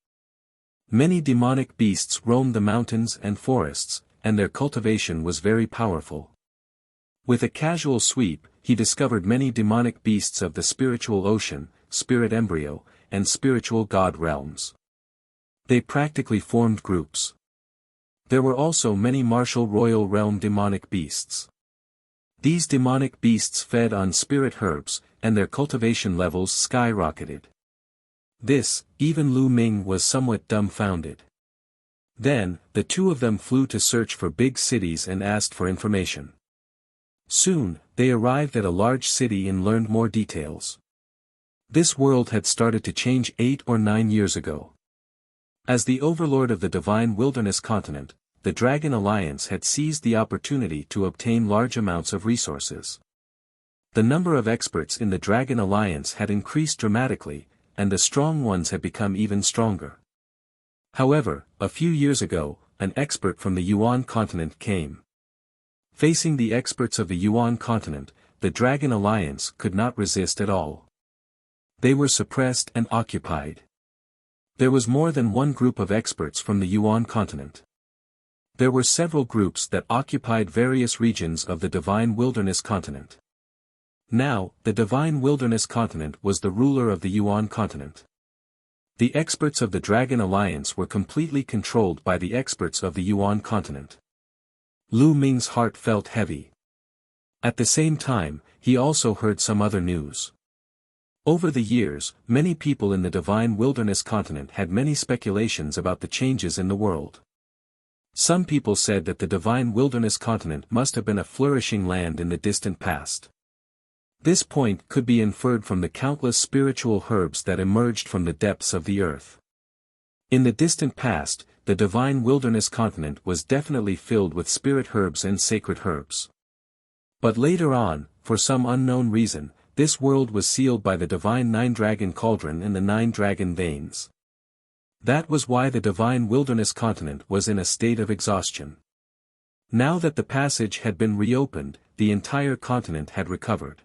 Many demonic beasts roamed the mountains and forests, and their cultivation was very powerful. With a casual sweep, he discovered many demonic beasts of the spiritual ocean, spirit embryo, and spiritual god realms. They practically formed groups. There were also many martial royal realm demonic beasts. These demonic beasts fed on spirit herbs, and their cultivation levels skyrocketed. This, even Lu Ming was somewhat dumbfounded. Then, the two of them flew to search for big cities and asked for information. Soon, they arrived at a large city and learned more details. This world had started to change 8 or 9 years ago. As the overlord of the divine wilderness continent, the Dragon Alliance had seized the opportunity to obtain large amounts of resources. The number of experts in the Dragon Alliance had increased dramatically, and the strong ones had become even stronger. However, a few years ago, an expert from the Yuan continent came. Facing the experts of the Yuan continent, the Dragon Alliance could not resist at all. They were suppressed and occupied. There was more than one group of experts from the Yuan continent. There were several groups that occupied various regions of the divine wilderness continent. Now, the divine wilderness continent was the ruler of the Yuan continent. The experts of the Dragon Alliance were completely controlled by the experts of the Yuan continent. Lu Ming's heart felt heavy. At the same time, he also heard some other news. Over the years, many people in the divine wilderness continent had many speculations about the changes in the world. Some people said that the divine wilderness continent must have been a flourishing land in the distant past. This point could be inferred from the countless spiritual herbs that emerged from the depths of the earth. In the distant past, the divine wilderness continent was definitely filled with spirit herbs and sacred herbs. But later on, for some unknown reason, this world was sealed by the divine 9-dragon cauldron and the 9-dragon veins. That was why the divine wilderness continent was in a state of exhaustion. Now that the passage had been reopened, the entire continent had recovered.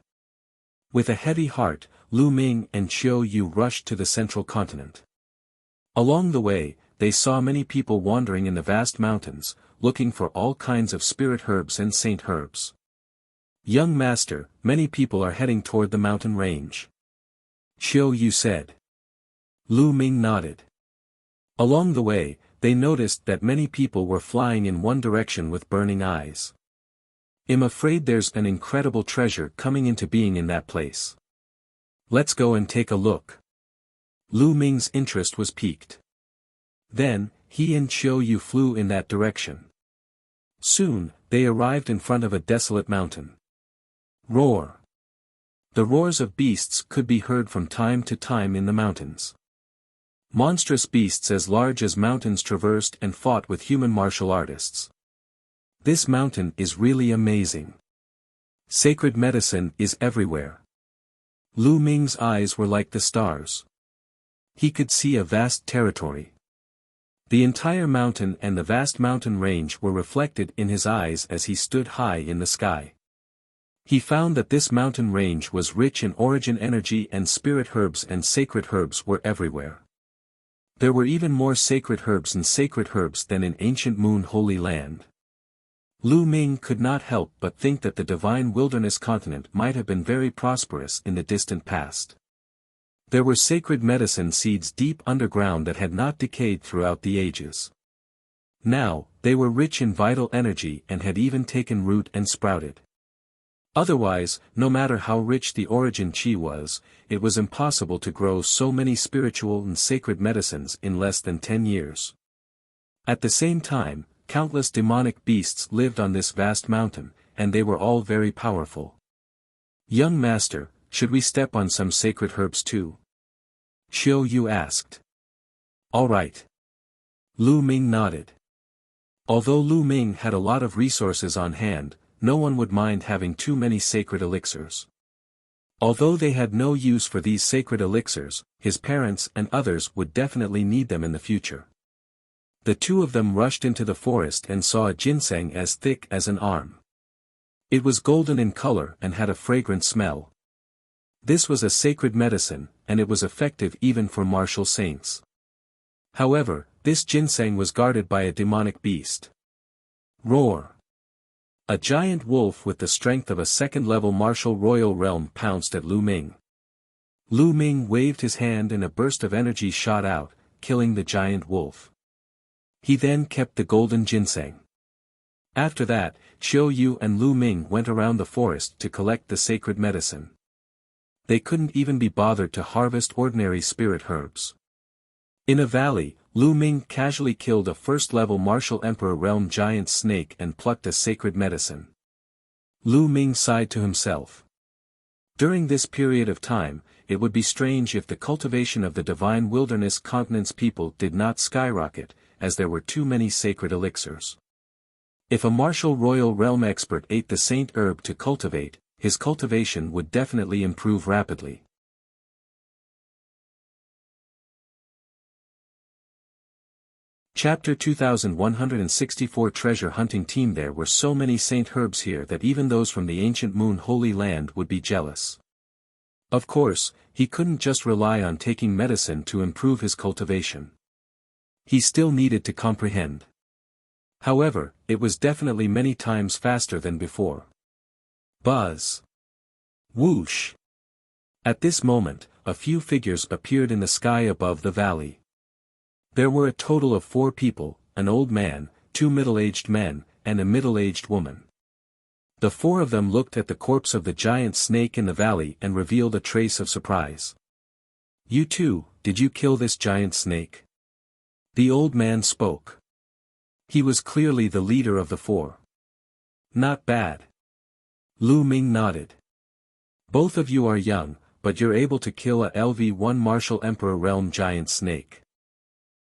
With a heavy heart, Lu Ming and Qiu Yu rushed to the central continent. Along the way, they saw many people wandering in the vast mountains, looking for all kinds of spirit herbs and saint herbs. "Young master, many people are heading toward the mountain range," Qiu Yu said. Lu Ming nodded. Along the way, they noticed that many people were flying in one direction with burning eyes. "I'm afraid there's an incredible treasure coming into being in that place. Let's go and take a look." Lu Ming's interest was piqued. Then, he and Qiu Yu flew in that direction. Soon, they arrived in front of a desolate mountain. Roar! The roars of beasts could be heard from time to time in the mountains. Monstrous beasts as large as mountains traversed and fought with human martial artists. This mountain is really amazing. Sacred medicine is everywhere. Lu Ming's eyes were like the stars. He could see a vast territory. The entire mountain and the vast mountain range were reflected in his eyes as he stood high in the sky. He found that this mountain range was rich in origin energy and spirit herbs, and sacred herbs were everywhere. There were even more sacred herbs and sacred herbs than in ancient Moon Holy Land. Lu Ming could not help but think that the divine wilderness continent might have been very prosperous in the distant past. There were sacred medicine seeds deep underground that had not decayed throughout the ages. Now, they were rich in vital energy and had even taken root and sprouted. Otherwise, no matter how rich the origin chi was, it was impossible to grow so many spiritual and sacred medicines in less than 10 years. At the same time, countless demonic beasts lived on this vast mountain, and they were all very powerful. Young master, should we step on some sacred herbs too? Xiao Yu asked. All right. Lu Ming nodded. Although Lu Ming had a lot of resources on hand, no one would mind having too many sacred elixirs. Although they had no use for these sacred elixirs, his parents and others would definitely need them in the future. The two of them rushed into the forest and saw a ginseng as thick as an arm. It was golden in color and had a fragrant smell. This was a sacred medicine, and it was effective even for martial saints. However, this ginseng was guarded by a demonic beast. Roar! A giant wolf with the strength of a second-level martial royal realm pounced at Lu Ming. Lu Ming waved his hand and a burst of energy shot out, killing the giant wolf. He then kept the golden ginseng. After that, Xiao Yu and Lu Ming went around the forest to collect the sacred medicine. They couldn't even be bothered to harvest ordinary spirit herbs. In a valley, Lu Ming casually killed a first-level martial emperor realm giant snake and plucked a sacred medicine. Lu Ming sighed to himself. During this period of time, it would be strange if the cultivation of the divine wilderness continent's people did not skyrocket, as there were too many sacred elixirs. If a martial royal realm expert ate the saint herb to cultivate, his cultivation would definitely improve rapidly. Chapter 2164 Treasure Hunting Team. There were so many saint herbs here that even those from the ancient Moon Holy Land would be jealous. Of course, he couldn't just rely on taking medicine to improve his cultivation. He still needed to comprehend. However, it was definitely many times faster than before. Buzz! Whoosh! At this moment, a few figures appeared in the sky above the valley. There were a total of 4 people, an old man, 2 middle-aged men, and a middle-aged woman. The 4 of them looked at the corpse of the giant snake in the valley and revealed a trace of surprise. You too, did you kill this giant snake? The old man spoke. He was clearly the leader of the 4. Not bad. Lu Ming nodded. Both of you are young, but you're able to kill a LV1 martial emperor realm giant snake.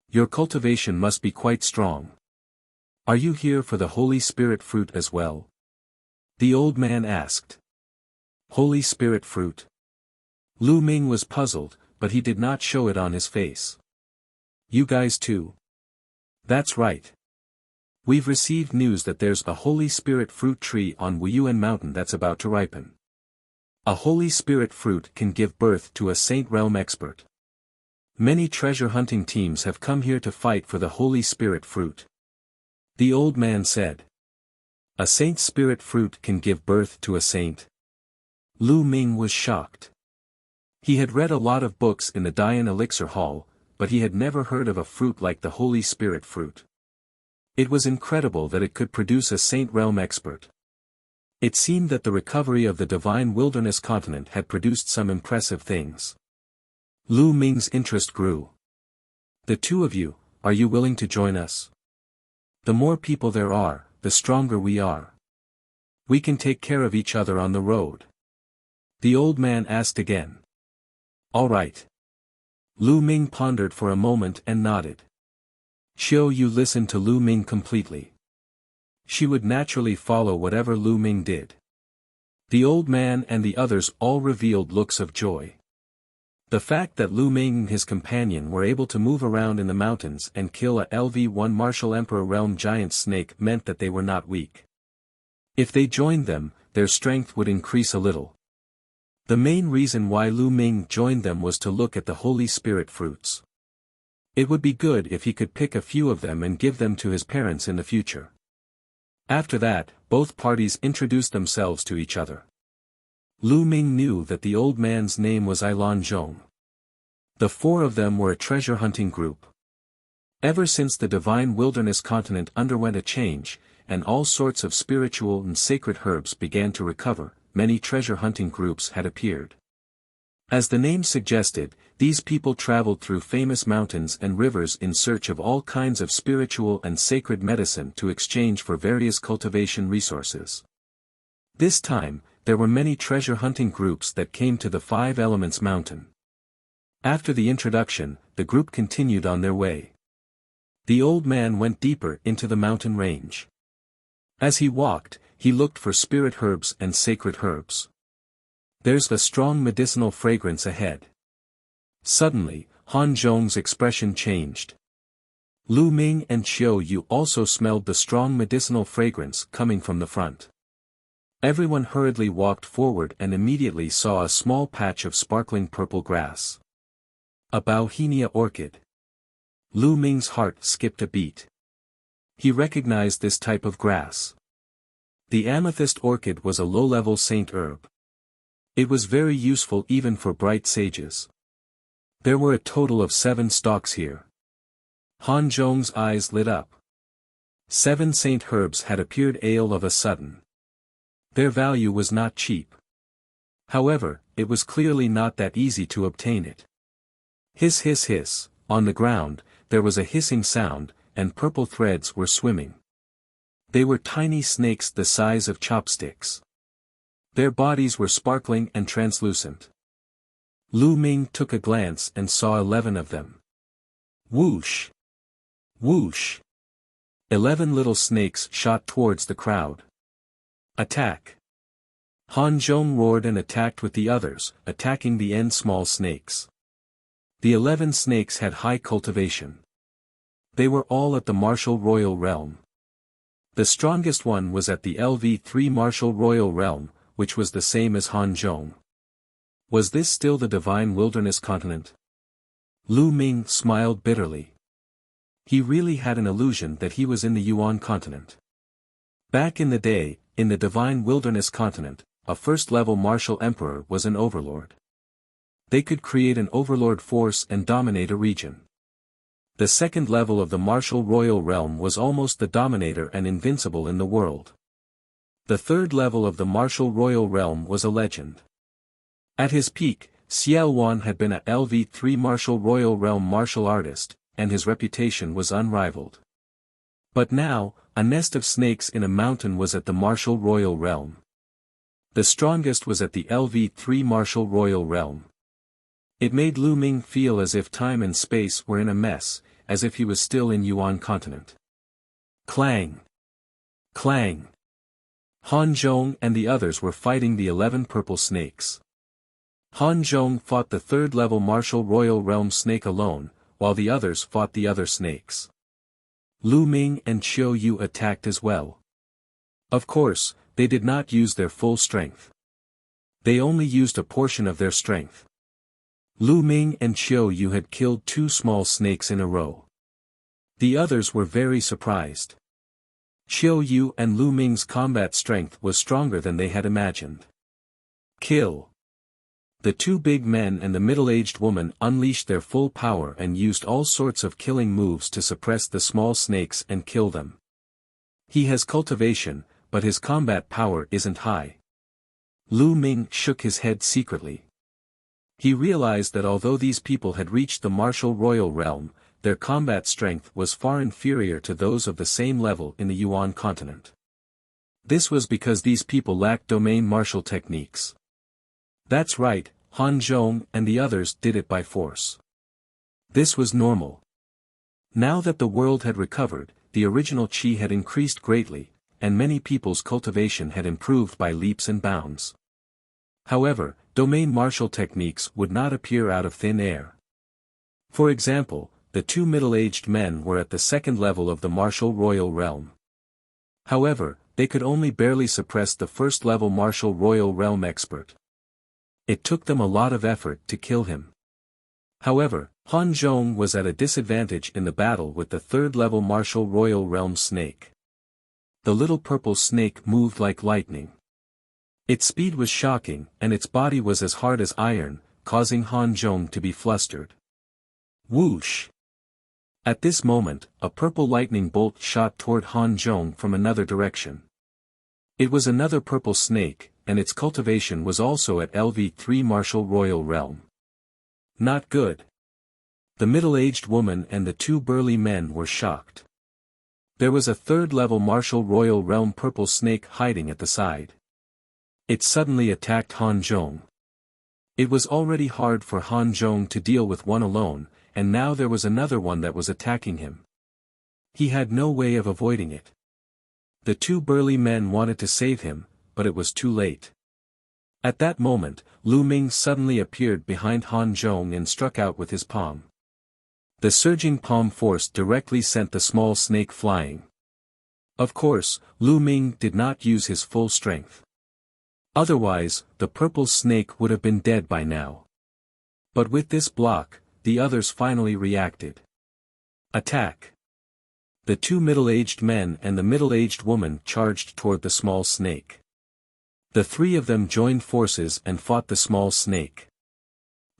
Your cultivation must be quite strong. Are you here for the Holy Spirit fruit as well? The old man asked. Holy Spirit fruit? Lu Ming was puzzled, but he did not show it on his face. You guys too? That's right. We've received news that there's a Holy Spirit fruit tree on Yuan Mountain that's about to ripen. A Holy Spirit fruit can give birth to a Saint Realm expert. Many treasure hunting teams have come here to fight for the Holy Spirit fruit. The old man said. A Saint Spirit fruit can give birth to a saint? Lu Ming was shocked. He had read a lot of books in the Dian Elixir Hall, but he had never heard of a fruit like the Holy Spirit fruit. It was incredible that it could produce a Saint Realm expert. It seemed that the recovery of the divine wilderness continent had produced some impressive things. Lu Ming's interest grew. The 2 of you, are you willing to join us? The more people there are, the stronger we are. We can take care of each other on the road. The old man asked again. All right. Lu Ming pondered for a moment and nodded. Xiao Yu listened to Lu Ming completely. She would naturally follow whatever Lu Ming did. The old man and the others all revealed looks of joy. The fact that Lu Ming and his companion were able to move around in the mountains and kill a LV1 martial emperor realm giant snake meant that they were not weak. If they joined them, their strength would increase a little. The main reason why Lu Ming joined them was to look at the Holy Spirit fruits. It would be good if he could pick a few of them and give them to his parents in the future. After that, both parties introduced themselves to each other. Lu Ming knew that the old man's name was Ilan Zhong. The four of them were a treasure-hunting group. Ever since the divine wilderness continent underwent a change, and all sorts of spiritual and sacred herbs began to recover, many treasure-hunting groups had appeared. As the name suggested, these people traveled through famous mountains and rivers in search of all kinds of spiritual and sacred medicine to exchange for various cultivation resources. This time, there were many treasure-hunting groups that came to the Five Elements Mountain. After the introduction, the group continued on their way. The old man went deeper into the mountain range. As he walked, he looked for spirit herbs and sacred herbs. There's a strong medicinal fragrance ahead. Suddenly, Han Zhong's expression changed. Lu Ming and Qiu Yu also smelled the strong medicinal fragrance coming from the front. Everyone hurriedly walked forward and immediately saw a small patch of sparkling purple grass. A Bauhinia orchid. Lu Ming's heart skipped a beat. He recognized this type of grass. The amethyst orchid was a low-level saint herb. It was very useful even for bright sages. There were a total of 7 stalks here. Han Zhong's eyes lit up. 7 saint herbs had appeared all of a sudden. Their value was not cheap. However, it was clearly not that easy to obtain it. Hiss hiss hiss, on the ground, there was a hissing sound, and purple threads were swimming. They were tiny snakes the size of chopsticks. Their bodies were sparkling and translucent. Lu Ming took a glance and saw 11 of them. Whoosh! Whoosh! 11 little snakes shot towards the crowd. Attack! Han Zhong roared and attacked with the others, attacking the small snakes. The 11 snakes had high cultivation. They were all at the martial royal realm. The strongest one was at the LV3 martial royal realm, which was the same as Han Zhong. Was this still the divine wilderness continent? Lu Ming smiled bitterly. He really had an illusion that he was in the Yuan continent. Back in the day, in the divine wilderness continent, a first-level martial emperor was an overlord. They could create an overlord force and dominate a region. The second level of the martial royal realm was almost the dominator and invincible in the world. The third level of the martial royal realm was a legend. At his peak, Yuan had been a LV3 martial royal realm martial artist, and his reputation was unrivaled. But now, a nest of snakes in a mountain was at the martial royal realm. The strongest was at the LV3 martial royal realm. It made Lu Ming feel as if time and space were in a mess, as if he was still in Yuan continent. Clang! Clang! Han Zhong and the others were fighting the 11 purple snakes. Han Zhong fought the third-level martial royal realm snake alone, while the others fought the other snakes. Lu Ming and Qiu Yu attacked as well. Of course, they did not use their full strength. They only used a portion of their strength. Lu Ming and Qiu Yu had killed 2 small snakes in a row. The others were very surprised. Qiu Yu and Lu Ming's combat strength was stronger than they had imagined. Kill! The 2 big men and the middle-aged woman unleashed their full power and used all sorts of killing moves to suppress the small snakes and kill them. He has cultivation, but his combat power isn't high. Lu Ming shook his head secretly. He realized that although these people had reached the martial royal realm, their combat strength was far inferior to those of the same level in the Yuan continent. This was because these people lacked domain martial techniques. That's right, Han Zhong and the others did it by force. This was normal. Now that the world had recovered, the original qi had increased greatly, and many people's cultivation had improved by leaps and bounds. However, domain martial techniques would not appear out of thin air. For example, the 2 middle-aged men were at the second level of the martial royal realm. However, they could only barely suppress the first-level martial royal realm expert. It took them a lot of effort to kill him. However, Han Zhong was at a disadvantage in the battle with the third-level martial royal realm snake. the little purple snake moved like lightning. Its speed was shocking, and its body was as hard as iron, causing Han Zhong to be flustered. Whoosh! At this moment, a purple lightning bolt shot toward Han Zhong from another direction. It was another purple snake, and its cultivation was also at LV3 Martial Royal Realm. Not good. The middle-aged woman and the two burly men were shocked. There was a third-level Martial Royal Realm purple snake hiding at the side. It suddenly attacked Han Zhong. It was already hard for Han Zhong to deal with one alone, and now there was another one that was attacking him. He had no way of avoiding it. The two burly men wanted to save him, but it was too late. At that moment, Lu Ming suddenly appeared behind Han Zhong and struck out with his palm. The surging palm force directly sent the small snake flying. Of course, Lu Ming did not use his full strength. Otherwise, the purple snake would have been dead by now. But with this block, the others finally reacted. Attack! The two middle-aged men and the middle-aged woman charged toward the small snake. The three of them joined forces and fought the small snake.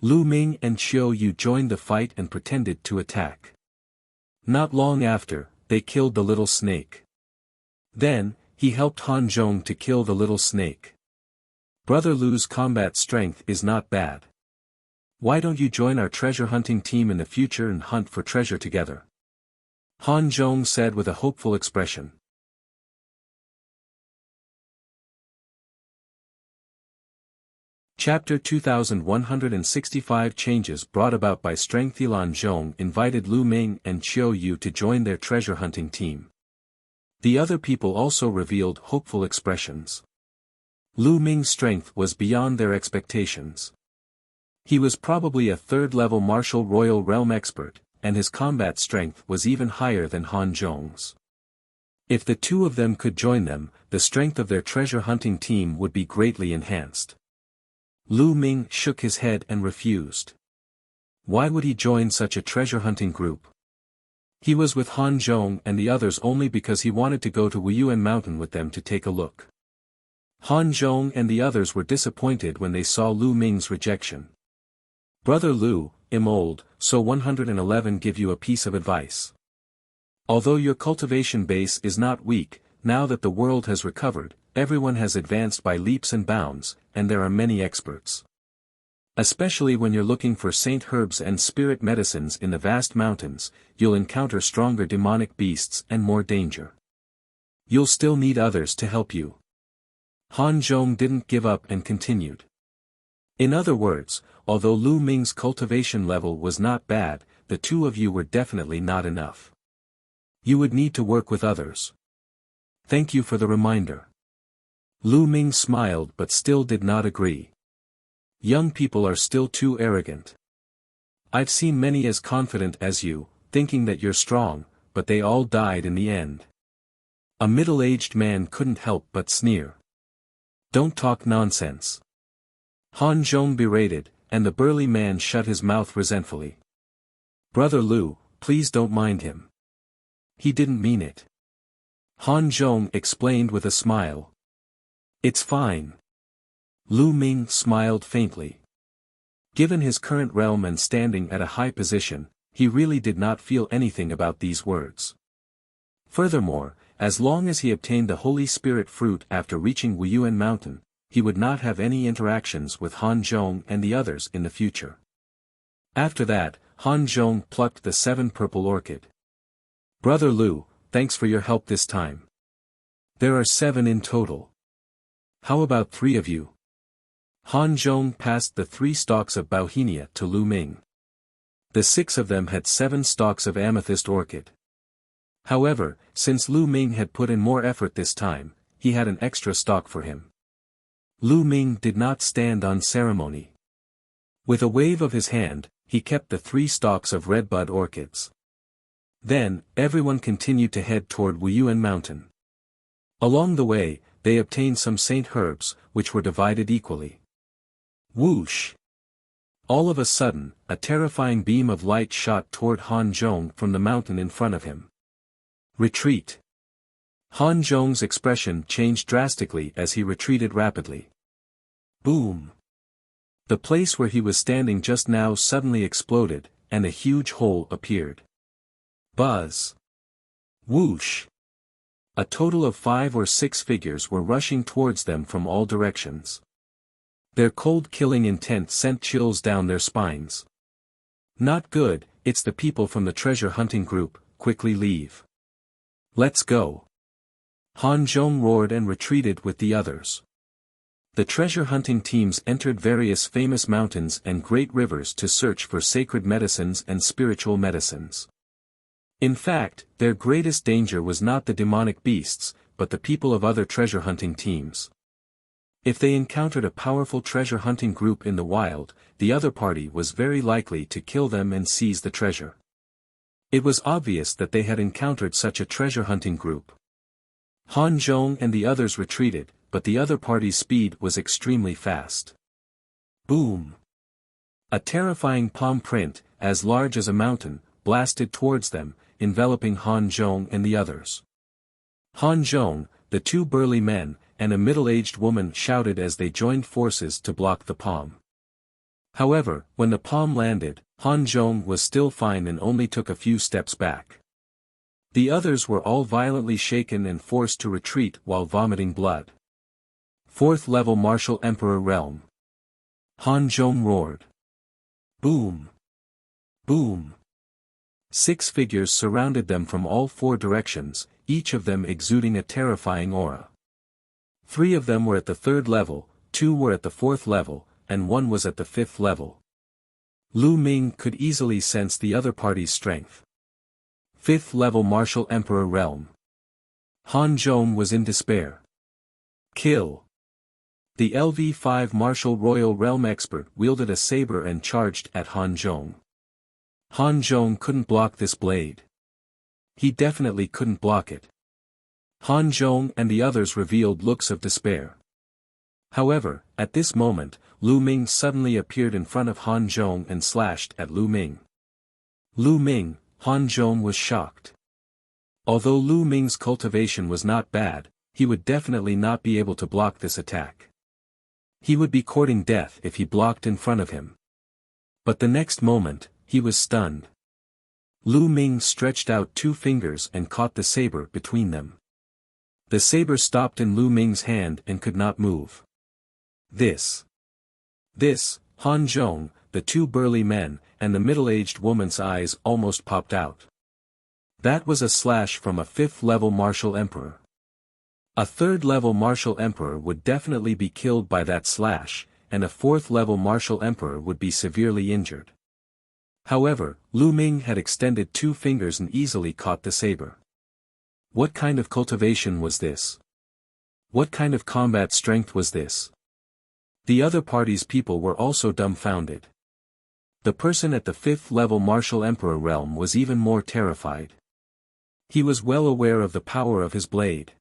Lu Ming and Qiu Yu joined the fight and pretended to attack. Not long after, they killed the little snake. Then, he helped Han Zhong to kill the little snake. Brother Lu's combat strength is not bad. Why don't you join our treasure hunting team in the future and hunt for treasure together? Han Zhong said with a hopeful expression. Chapter 2165 Changes brought about by strength. Lan Zhong invited Lu Ming and Qiu Yu to join their treasure hunting team. The other people also revealed hopeful expressions. Lu Ming's strength was beyond their expectations. He was probably a third-level Martial Royal Realm expert, and his combat strength was even higher than Han Zhong's. If the two of them could join them, the strength of their treasure hunting team would be greatly enhanced. Lu Ming shook his head and refused. Why would he join such a treasure hunting group? He was with Han Zhong and the others only because he wanted to go to Yuan Mountain with them to take a look. Han Zhong and the others were disappointed when they saw Lu Ming's rejection. Brother Lu, Immortal, so 111 give you a piece of advice. Although your cultivation base is not weak, now that the world has recovered, everyone has advanced by leaps and bounds, and there are many experts. Especially when you're looking for saint herbs and spirit medicines in the vast mountains, you'll encounter stronger demonic beasts and more danger. You'll still need others to help you. Han Zhong didn't give up and continued. In other words, although Lu Ming's cultivation level was not bad, the two of you were definitely not enough. You would need to work with others. Thank you for the reminder. Lu Ming smiled but still did not agree. Young people are still too arrogant. I've seen many as confident as you, thinking that you're strong, but they all died in the end. A middle-aged man couldn't help but sneer. Don't talk nonsense. Han Zhong berated, and the burly man shut his mouth resentfully. Brother Lu, please don't mind him. He didn't mean it. Han Zhong explained with a smile. It's fine. Lu Ming smiled faintly. Given his current realm and standing at a high position, he really did not feel anything about these words. Furthermore, as long as he obtained the Holy Spirit fruit after reaching Yuan Mountain, he would not have any interactions with Han Zhong and the others in the future. After that, Han Zhong plucked the 7 purple orchid. Brother Lu, thanks for your help this time. There are 7 in total. How about 3 of you? Han Zhong passed the 3 stalks of Bauhinia to Lu Ming. The 6 of them had 7 stalks of amethyst orchid. However, since Lu Ming had put in more effort this time, he had an extra stalk for him. Lu Ming did not stand on ceremony. With a wave of his hand, he kept the 3 stalks of redbud orchids. Then, everyone continued to head toward Yuan Mountain. Along the way, they obtained some saint herbs, which were divided equally. Whoosh! All of a sudden, a terrifying beam of light shot toward Han Zhong from the mountain in front of him. Retreat! Han Zhong's expression changed drastically as he retreated rapidly. Boom! The place where he was standing just now suddenly exploded, and a huge hole appeared. Buzz! Whoosh! A total of 5 or 6 figures were rushing towards them from all directions. Their cold killing intent sent chills down their spines. Not good, it's the people from the treasure hunting group, quickly leave. Let's go. Han Zhong roared and retreated with the others. The treasure hunting teams entered various famous mountains and great rivers to search for sacred medicines and spiritual medicines. In fact, their greatest danger was not the demonic beasts, but the people of other treasure hunting teams. If they encountered a powerful treasure hunting group in the wild, the other party was very likely to kill them and seize the treasure. It was obvious that they had encountered such a treasure hunting group. Han Zhong and the others retreated, but the other party's speed was extremely fast. Boom! A terrifying palm print, as large as a mountain, blasted towards them, enveloping Han Zhong and the others. Han Zhong, the 2 burly men, and a middle-aged woman shouted as they joined forces to block the palm. However, when the palm landed, Han Zhong was still fine and only took a few steps back. The others were all violently shaken and forced to retreat while vomiting blood. 4th level Martial Emperor Realm. Han Zhong roared. Boom! Boom! 6 figures surrounded them from all 4 directions, each of them exuding a terrifying aura. 3 of them were at the 3rd level, 2 were at the 4th level, and 1 was at the 5th level. Lu Ming could easily sense the other party's strength. 5th level Martial Emperor Realm. Han Zhong was in despair. Kill! The LV5 Martial Royal Realm expert wielded a saber and charged at Han Zhong. Han Zhong couldn't block this blade. He definitely couldn't block it. Han Zhong and the others revealed looks of despair. However, at this moment, Lu Ming suddenly appeared in front of Han Zhong and slashed at Lu Ming. Lu Ming, Han Zhong was shocked. Although Lu Ming's cultivation was not bad, he would definitely not be able to block this attack. He would be courting death if he blocked in front of him. But the next moment, he was stunned. Lu Ming stretched out 2 fingers and caught the saber between them. The saber stopped in Lu Ming's hand and could not move. This, Han Zhong, the 2 burly men, and the middle-aged woman's eyes almost popped out. That was a slash from a 5th level Martial Emperor. A 3rd level Martial Emperor would definitely be killed by that slash, and a 4th level Martial Emperor would be severely injured. However, Lu Ming had extended 2 fingers and easily caught the saber. What kind of cultivation was this? What kind of combat strength was this? The other party's people were also dumbfounded. The person at the 5th level Martial Emperor realm was even more terrified. He was well aware of the power of his blade.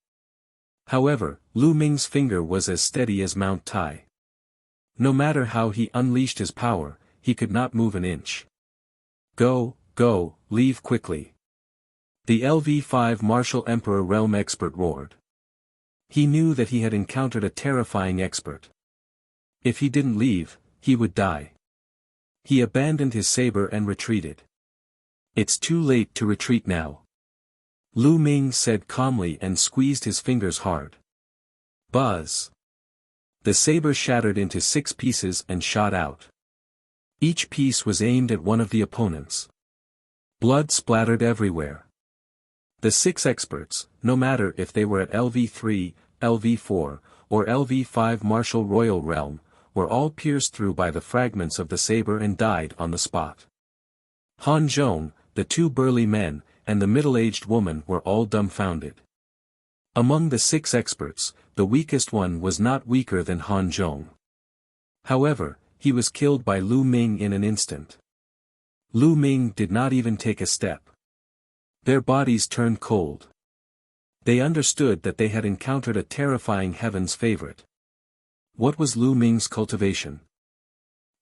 However, Lu Ming's finger was as steady as Mount Tai. No matter how he unleashed his power, he could not move an inch. Go, leave quickly. The LV5 Martial Emperor Realm expert roared. He knew that he had encountered a terrifying expert. If he didn't leave, he would die. He abandoned his saber and retreated. It's too late to retreat now. Lu Ming said calmly and squeezed his fingers hard. Buzz! The saber shattered into 6 pieces and shot out. Each piece was aimed at one of the opponents. Blood splattered everywhere. The 6 experts, no matter if they were at LV3, LV4, or LV5 Martial Royal Realm, were all pierced through by the fragments of the saber and died on the spot. Han Zhong, the 2 burly men, and the middle-aged woman were all dumbfounded. Among the 6 experts, the weakest one was not weaker than Han Zhong. However, he was killed by Lu Ming in an instant. Lu Ming did not even take a step. Their bodies turned cold. They understood that they had encountered a terrifying heaven's favorite. What was Lu Ming's cultivation?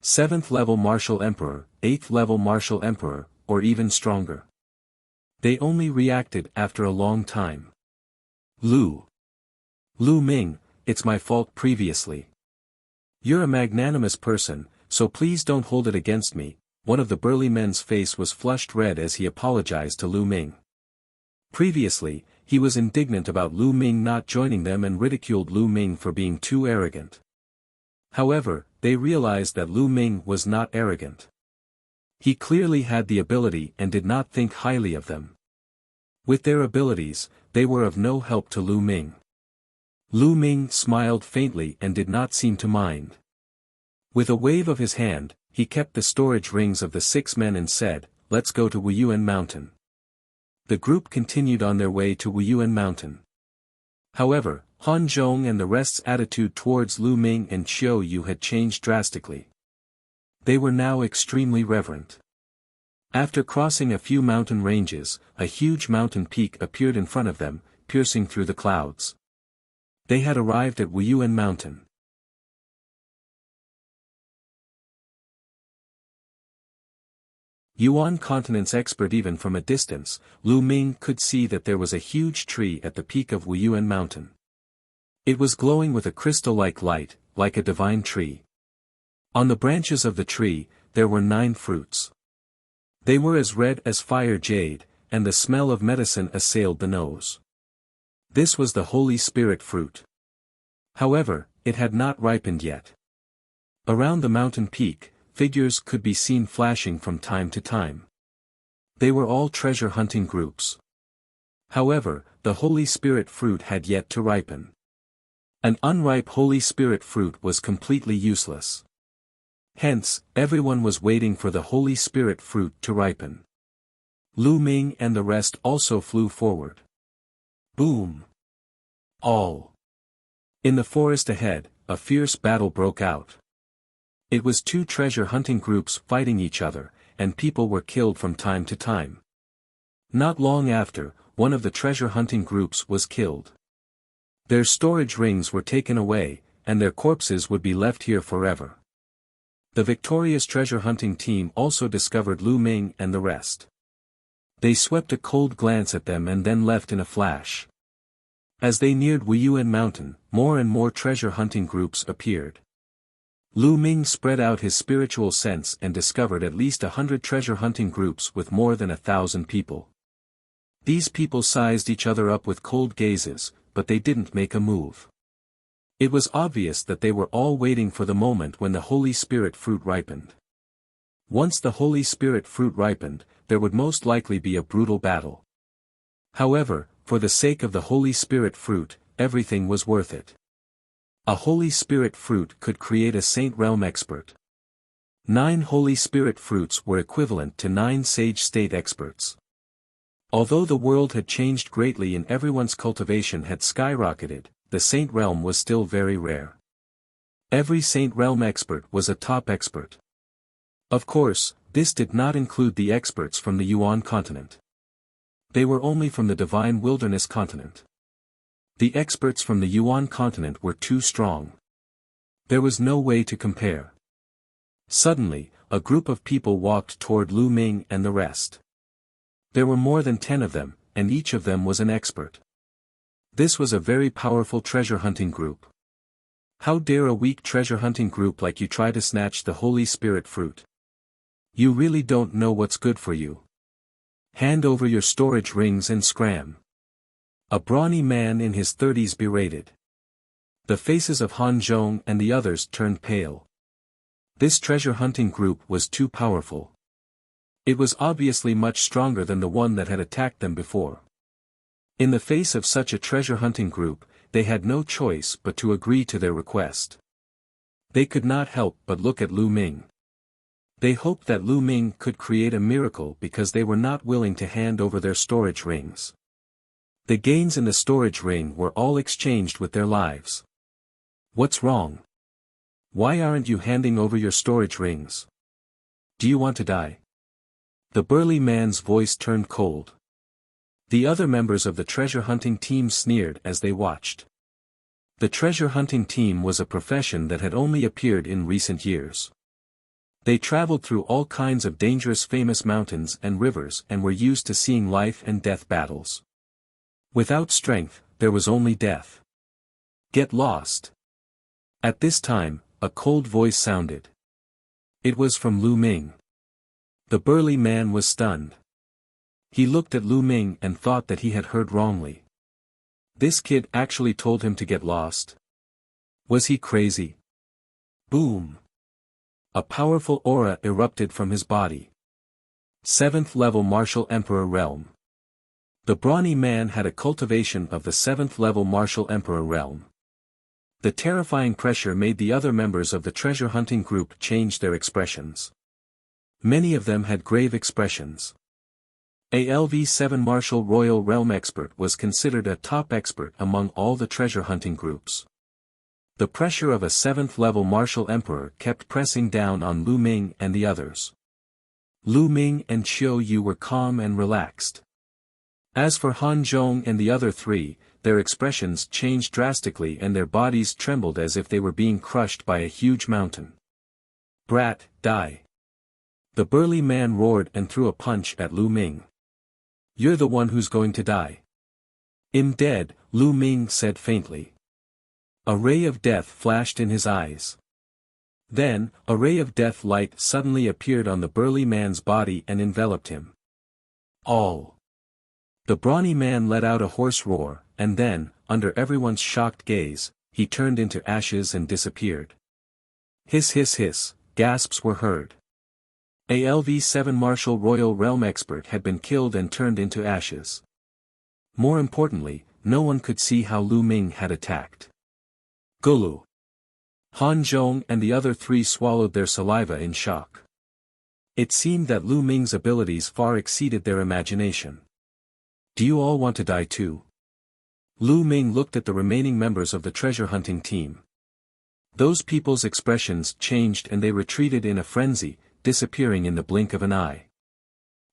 7th level Martial Emperor, 8th level Martial Emperor, or even stronger. They only reacted after a long time. Lu Ming, it's my fault previously. You're a magnanimous person, so please don't hold it against me. One of the burly men's face was flushed red as he apologized to Lu Ming. Previously, he was indignant about Lu Ming not joining them and ridiculed Lu Ming for being too arrogant. However, they realized that Lu Ming was not arrogant. He clearly had the ability and did not think highly of them. With their abilities, they were of no help to Lu Ming. Lu Ming smiled faintly and did not seem to mind. With a wave of his hand, he kept the storage rings of the 6 men and said, "Let's go to Yuan Mountain." The group continued on their way to Yuan Mountain. However, Han Zhong and the rest's attitude towards Lu Ming and Qiu Yu had changed drastically. They were now extremely reverent. After crossing a few mountain ranges, a huge mountain peak appeared in front of them, piercing through the clouds. They had arrived at Yuan Mountain. Yuan continent's expert. Even from a distance, Lu Ming could see that there was a huge tree at the peak of Yuan Mountain. It was glowing with a crystal-like light, like a divine tree. On the branches of the tree, there were 9 fruits. They were as red as fire jade, and the smell of medicine assailed the nose. This was the Holy Spirit fruit. However, it had not ripened yet. Around the mountain peak, figures could be seen flashing from time to time. They were all treasure hunting groups. However, the Holy Spirit fruit had yet to ripen. An unripe Holy Spirit fruit was completely useless. Hence, everyone was waiting for the Holy Spirit fruit to ripen. Lu Ming and the rest also flew forward. Boom! All. In the forest ahead, a fierce battle broke out. It was 2 treasure hunting groups fighting each other, and people were killed from time to time. Not long after, one of the treasure hunting groups was killed. Their storage rings were taken away, and their corpses would be left here forever. The victorious treasure hunting team also discovered Lu Ming and the rest. They swept a cold glance at them and then left in a flash. As they neared Yuan Mountain, more and more treasure hunting groups appeared. Lu Ming spread out his spiritual sense and discovered at least 100 treasure hunting groups with more than 1,000 people. These people sized each other up with cold gazes, but they didn't make a move. It was obvious that they were all waiting for the moment when the Holy Spirit fruit ripened. Once the Holy Spirit fruit ripened, there would most likely be a brutal battle. However, for the sake of the Holy Spirit fruit, everything was worth it. A Holy Spirit fruit could create a Saint Realm expert. 9 Holy Spirit fruits were equivalent to 9 Sage State experts. Although the world had changed greatly and everyone's cultivation had skyrocketed, the Saint Realm was still very rare. Every Saint Realm expert was a top expert. Of course, this did not include the experts from the Yuan continent. They were only from the Divine Wilderness continent. The experts from the Yuan continent were too strong. There was no way to compare. Suddenly, a group of people walked toward Lu Ming and the rest. There were more than 10 of them, and each of them was an expert. This was a very powerful treasure hunting group. How dare a weak treasure hunting group like you try to snatch the Holy Spirit fruit? You really don't know what's good for you. Hand over your storage rings and scram. A brawny man in his 30s berated. The faces of Han Zhong and the others turned pale. This treasure hunting group was too powerful. It was obviously much stronger than the one that had attacked them before. In the face of such a treasure hunting group, they had no choice but to agree to their request. They could not help but look at Lu Ming. They hoped that Lu Ming could create a miracle because they were not willing to hand over their storage rings. The gains in the storage ring were all exchanged with their lives. What's wrong? Why aren't you handing over your storage rings? Do you want to die? The burly man's voice turned cold. The other members of the treasure hunting team sneered as they watched. The treasure hunting team was a profession that had only appeared in recent years. They traveled through all kinds of dangerous famous mountains and rivers and were used to seeing life and death battles. Without strength, there was only death. Get lost. At this time, a cold voice sounded. It was from Lu Ming. The burly man was stunned. He looked at Lu Ming and thought that he had heard wrongly. This kid actually told him to get lost. Was he crazy? Boom! A powerful aura erupted from his body. 7th level Martial Emperor Realm. The brawny man had a cultivation of the 7th level Martial Emperor Realm. The terrifying pressure made the other members of the treasure hunting group change their expressions. Many of them had grave expressions. A LV7 Martial Royal Realm expert was considered a top expert among all the treasure hunting groups. The pressure of a 7th level Martial Emperor kept pressing down on Lu Ming and the others. Lu Ming and Qiu Yu were calm and relaxed. As for Han Zhong and the other three, their expressions changed drastically and their bodies trembled as if they were being crushed by a huge mountain. Brat, die! The burly man roared and threw a punch at Lu Ming. You're the one who's going to die. I'm dead, Lu Ming said faintly. A ray of death flashed in his eyes. Then, a ray of death light suddenly appeared on the burly man's body and enveloped him. All. The brawny man let out a hoarse roar, and then, under everyone's shocked gaze, he turned into ashes and disappeared. Hiss hiss hiss, gasps were heard. A LV7 Martial Royal Realm expert had been killed and turned into ashes. More importantly, no one could see how Lu Ming had attacked. Gulu. Han Zhong and the other three swallowed their saliva in shock. It seemed that Lu Ming's abilities far exceeded their imagination. Do you all want to die too? Lu Ming looked at the remaining members of the treasure hunting team. Those people's expressions changed and they retreated in a frenzy, disappearing in the blink of an eye.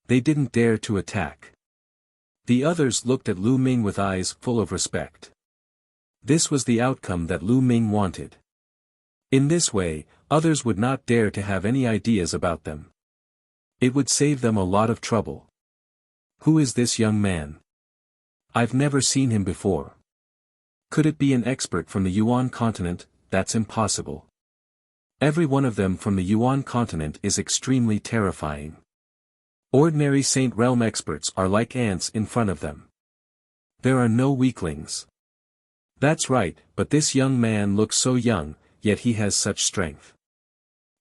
They didn't dare to attack. The others looked at Lu Ming with eyes full of respect. This was the outcome that Lu Ming wanted. In this way, others would not dare to have any ideas about them. It would save them a lot of trouble. Who is this young man? I've never seen him before. Could it be an expert from the Yuan continent? That's impossible. Every one of them from the Yuan continent is extremely terrifying. Ordinary Saint Realm experts are like ants in front of them. There are no weaklings. That's right, but this young man looks so young, yet he has such strength.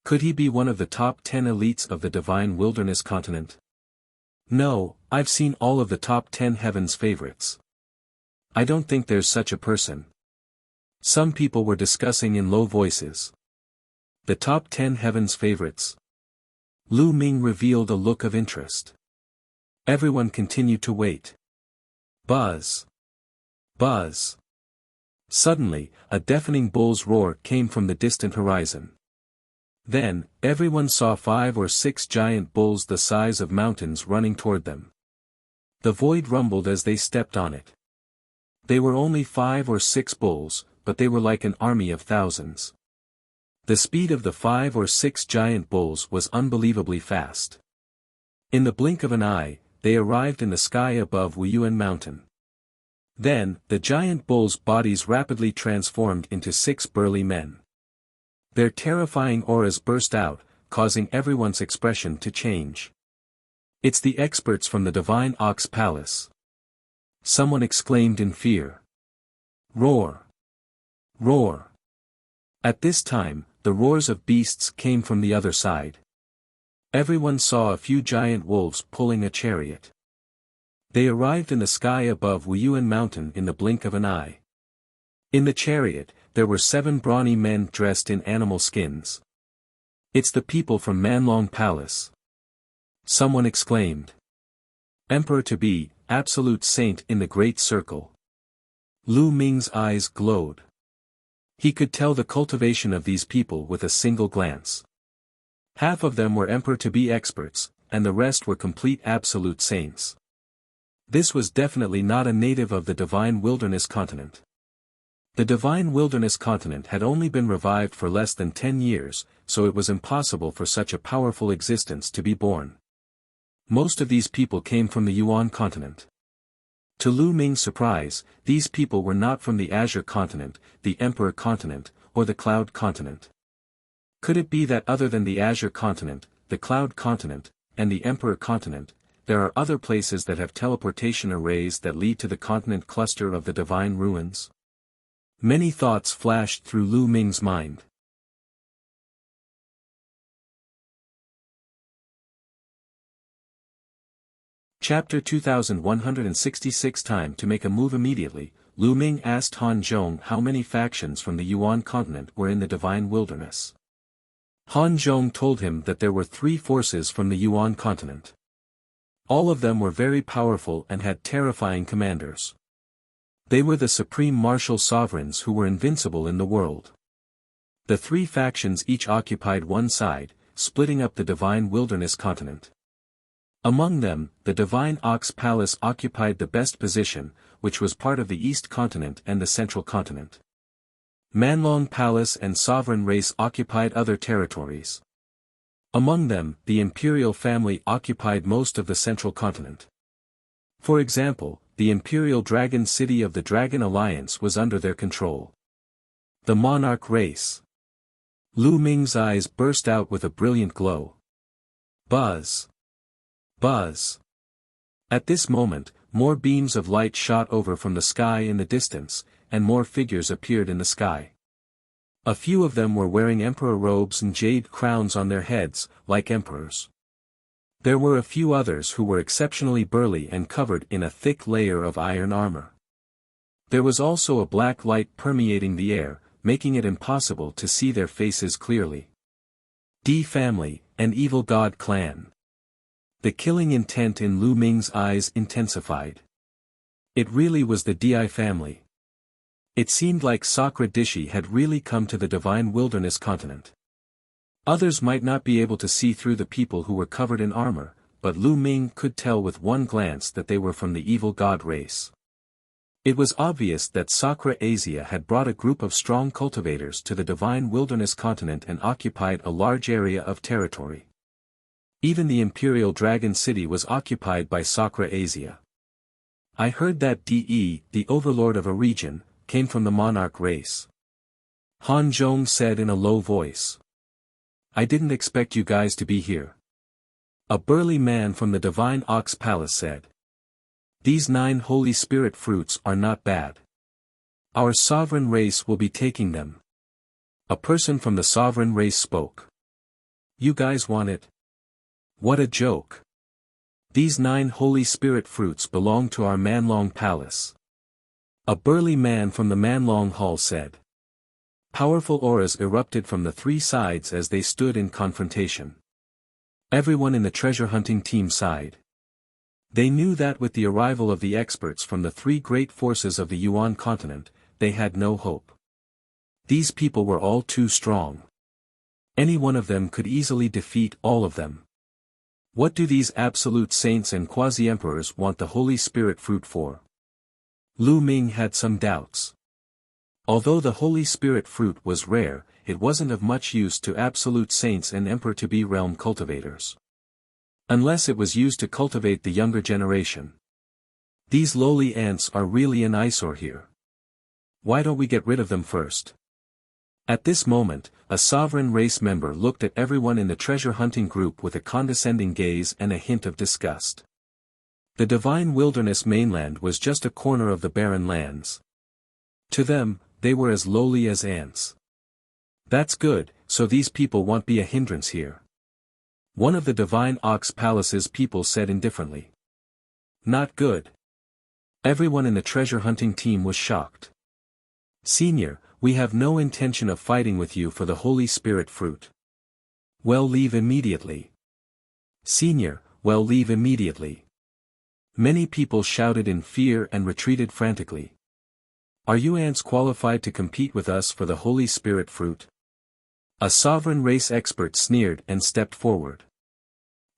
Could he be one of the top 10 elites of the Divine Wilderness continent? No, I've seen all of the top 10 heavens favorites. I don't think there's such a person. Some people were discussing in low voices. The top 10 heavens favorites. Lu Ming revealed a look of interest. Everyone continued to wait. Buzz. Buzz. Suddenly, a deafening bull's roar came from the distant horizon. Then, everyone saw 5 or 6 giant bulls the size of mountains running toward them. The void rumbled as they stepped on it. They were only 5 or 6 bulls, but they were like an army of thousands. The speed of the 5 or 6 giant bulls was unbelievably fast. In the blink of an eye, they arrived in the sky above Yuan Mountain. Then, the giant bulls' bodies rapidly transformed into 6 burly men. Their terrifying auras burst out, causing everyone's expression to change. It's the experts from the Divine Ox Palace. Someone exclaimed in fear. Roar! Roar! At this time, the roars of beasts came from the other side. Everyone saw a few giant wolves pulling a chariot. They arrived in the sky above Yuan Mountain in the blink of an eye. In the chariot, there were 7 brawny men dressed in animal skins. It's the people from Manlong Palace. Someone exclaimed. Emperor-to-be, absolute saint in the Great Circle. Lu Ming's eyes glowed. He could tell the cultivation of these people with a single glance. Half of them were Emperor-to-be experts, and the rest were complete absolute saints. This was definitely not a native of the Divine Wilderness continent. The Divine Wilderness continent had only been revived for less than 10 years, so it was impossible for such a powerful existence to be born. Most of these people came from the Yuan continent. To Lu Ming's surprise, these people were not from the Azure continent, the Emperor continent, or the Cloud continent. Could it be that other than the Azure continent, the Cloud continent, and the Emperor continent, there are other places that have teleportation arrays that lead to the continent cluster of the divine ruins? Many thoughts flashed through Lu Ming's mind. Chapter 2166. Time to make a move immediately. Lu Ming asked Han Zhong how many factions from the Yuan continent were in the divine wilderness. Han Zhong told him that there were 3 forces from the Yuan continent. All of them were very powerful and had terrifying commanders. They were the supreme martial sovereigns who were invincible in the world. The 3 factions each occupied one side, splitting up the divine wilderness continent. Among them, the Divine Ox Palace occupied the best position, which was part of the East Continent and the Central Continent. Manlong Palace and Sovereign Race occupied other territories. Among them, the Imperial family occupied most of the Central Continent. For example, the Imperial Dragon City of the Dragon Alliance was under their control. The monarch race. Lu Ming's eyes burst out with a brilliant glow. Buzz! Buzz! At this moment, more beams of light shot over from the sky in the distance, and more figures appeared in the sky. A few of them were wearing emperor robes and jade crowns on their heads, like emperors. There were a few others who were exceptionally burly and covered in a thick layer of iron armor. There was also a black light permeating the air, making it impossible to see their faces clearly. D family, an evil god clan. The killing intent in Lu Ming's eyes intensified. It really was the Di family. It seemed like Sakra Dishi had really come to the divine wilderness continent. Others might not be able to see through the people who were covered in armor, but Lu Ming could tell with one glance that they were from the evil god race. It was obvious that Sakra Asia had brought a group of strong cultivators to the divine wilderness continent and occupied a large area of territory. Even the Imperial Dragon City was occupied by Sakra Asia. I heard that De, the overlord of a region, came from the monarch race. Han Zhong said in a low voice. I didn't expect you guys to be here. A burly man from the Divine Ox Palace said. These 9 Holy Spirit fruits are not bad. Our sovereign race will be taking them. A person from the sovereign race spoke. You guys want it? What a joke. These 9 Holy Spirit fruits belong to our Manlong Palace. A burly man from the Manlong Hall said. Powerful auras erupted from the 3 sides as they stood in confrontation. Everyone in the treasure hunting team sighed. They knew that with the arrival of the experts from the 3 great forces of the Yuan continent, they had no hope. These people were all too strong. Any one of them could easily defeat all of them. What do these absolute saints and quasi-emperors want the Holy Spirit fruit for? Lu Ming had some doubts. Although the Holy Spirit fruit was rare, it wasn't of much use to absolute saints and emperor-to-be realm cultivators. Unless it was used to cultivate the younger generation. These lowly ants are really an eyesore here. Why don't we get rid of them first? At this moment, a sovereign race member looked at everyone in the treasure hunting group with a condescending gaze and a hint of disgust. The divine wilderness mainland was just a corner of the barren lands. To them, they were as lowly as ants. That's good, so these people won't be a hindrance here. One of the Divine Ox Palace's people said indifferently. Not good. Everyone in the treasure hunting team was shocked. Senior, we have no intention of fighting with you for the Holy Spirit fruit. Well, leave immediately. Senior, well, leave immediately. Many people shouted in fear and retreated frantically. Are you ants qualified to compete with us for the Holy Spirit fruit? A sovereign race expert sneered and stepped forward.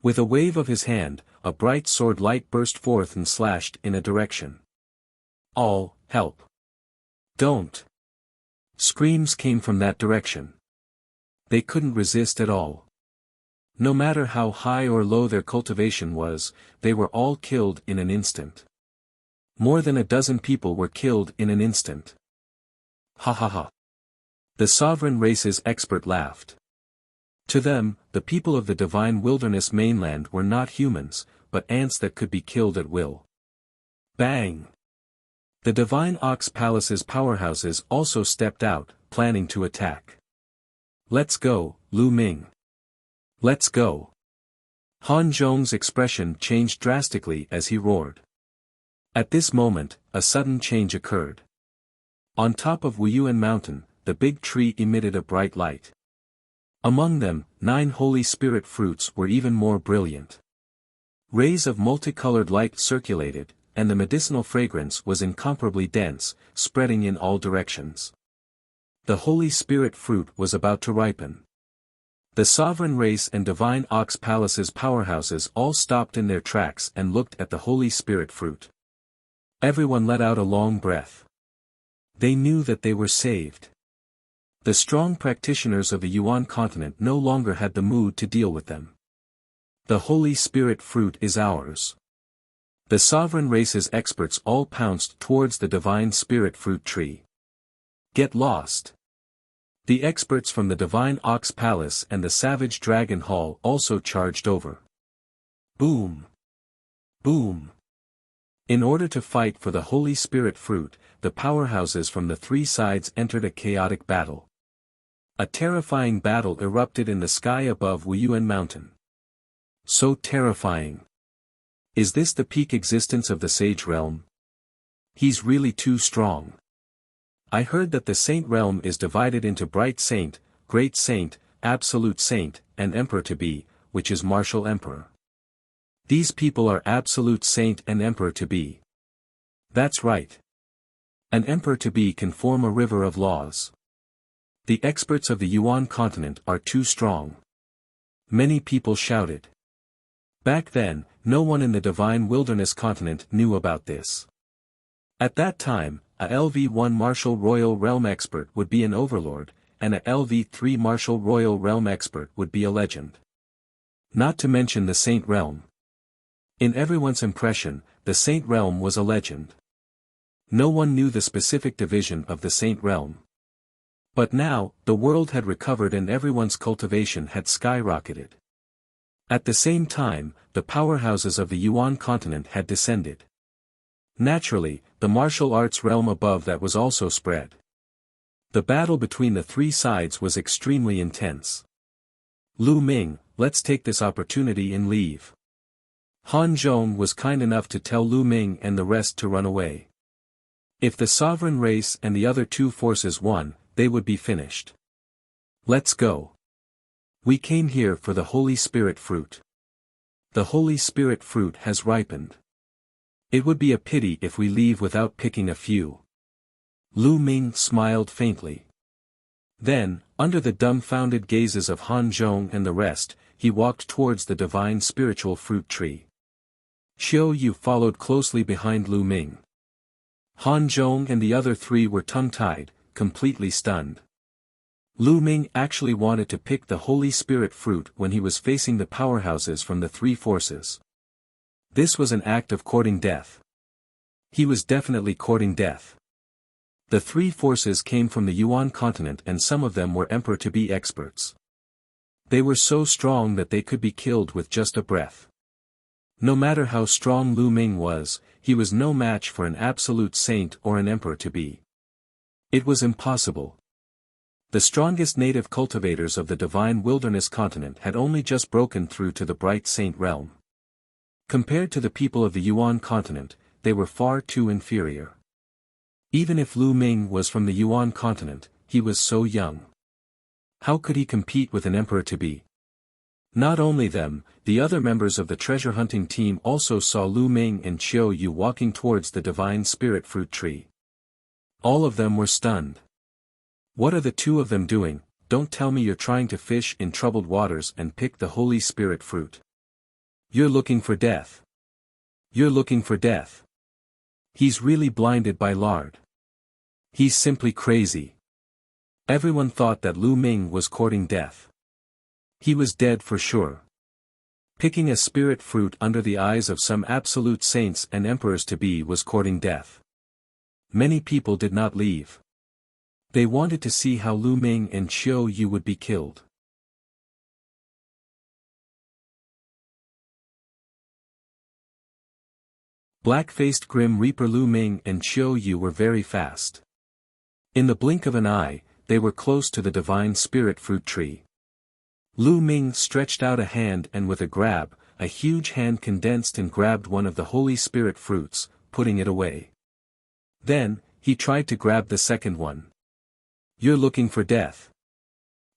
With a wave of his hand, a bright sword light burst forth and slashed in a direction. All, help. Don't. Screams came from that direction. They couldn't resist at all. No matter how high or low their cultivation was, they were all killed in an instant. More than a dozen people were killed in an instant. Ha ha ha. The sovereign race's expert laughed. To them, the people of the divine wilderness mainland were not humans, but ants that could be killed at will. Bang! The divine Ox Palace's powerhouses also stepped out, planning to attack. Let's go, Lu Ming. Let's go. Han Zhong's expression changed drastically as he roared. At this moment, a sudden change occurred. On top of Yuan Mountain, the big tree emitted a bright light. Among them, 9 holy spirit fruits were even more brilliant. Rays of multicolored light circulated, and the medicinal fragrance was incomparably dense, spreading in all directions. The holy spirit fruit was about to ripen. The sovereign race and divine Ox Palace's powerhouses all stopped in their tracks and looked at the holy spirit fruit. Everyone let out a long breath. They knew that they were saved. The strong practitioners of the Yuan continent no longer had the mood to deal with them. The holy spirit fruit is ours. The sovereign race's experts all pounced towards the divine spirit fruit tree. Get lost. The experts from the divine Ox Palace and the savage dragon hall also charged over. Boom! Boom! In order to fight for the holy spirit fruit, the powerhouses from the 3 sides entered a chaotic battle. A terrifying battle erupted in the sky above Yuan Mountain. So terrifying. Is this the peak existence of the Sage Realm? He's really too strong. I heard that the Saint Realm is divided into Bright Saint, Great Saint, Absolute Saint, and Emperor-to-be, which is Martial Emperor. These people are Absolute Saint and Emperor-to-be. That's right. An Emperor-to-be can form a river of laws. The experts of the Yuan continent are too strong. Many people shouted. Back then, no one in the divine wilderness continent knew about this. At that time, a LV1 Martial Royal Realm expert would be an overlord, and a LV3 Martial Royal Realm expert would be a legend. Not to mention the Saint Realm. In everyone's impression, the Saint Realm was a legend. No one knew the specific division of the Saint Realm. But now, the world had recovered and everyone's cultivation had skyrocketed. At the same time, the powerhouses of the Yuan continent had descended. Naturally, the martial arts realm above that was also spread. The battle between the 3 sides was extremely intense. Lu Ming, let's take this opportunity and leave. Han Zhong was kind enough to tell Lu Ming and the rest to run away. If the sovereign race and the other 2 forces won, they would be finished. Let's go. We came here for the Holy Spirit fruit. The Holy Spirit fruit has ripened. It would be a pity if we leave without picking a few. Lu Ming smiled faintly. Then, under the dumbfounded gazes of Han Zhong and the rest, he walked towards the divine spiritual fruit tree. Xiao Yu followed closely behind Lu Ming. Han Zhong and the other 3 were tongue-tied, completely stunned. Lu Ming actually wanted to pick the Holy Spirit fruit when he was facing the powerhouses from the 3 forces. This was an act of courting death. He was definitely courting death. The 3 forces came from the Yuan continent and some of them were Emperor-to-be experts. They were so strong that they could be killed with just a breath. No matter how strong Lu Ming was, he was no match for an absolute saint or an Emperor-to-be. It was impossible. The strongest native cultivators of the divine wilderness continent had only just broken through to the bright saint realm. Compared to the people of the Yuan continent, they were far too inferior. Even if Lu Ming was from the Yuan continent, he was so young. How could he compete with an Emperor-to-be? Not only them, the other members of the treasure hunting team also saw Lu Ming and Xiao Yu walking towards the divine spirit fruit tree. All of them were stunned. What are the 2 of them doing? Don't tell me you're trying to fish in troubled waters and pick the Holy Spirit fruit. You're looking for death. You're looking for death. He's really blinded by lard. He's simply crazy. Everyone thought that Lu Ming was courting death. He was dead for sure. Picking a spirit fruit under the eyes of some absolute saints and emperors-to-be was courting death. Many people did not leave. They wanted to see how Lu Ming and Xiao Yu would be killed. Black-faced Grim Reaper Lu Ming and Xiao Yu were very fast. In the blink of an eye, they were close to the divine spirit fruit tree. Lu Ming stretched out a hand and with a grab, a huge hand condensed and grabbed one of the holy spirit fruits, putting it away. Then, he tried to grab the second one. "You're looking for death."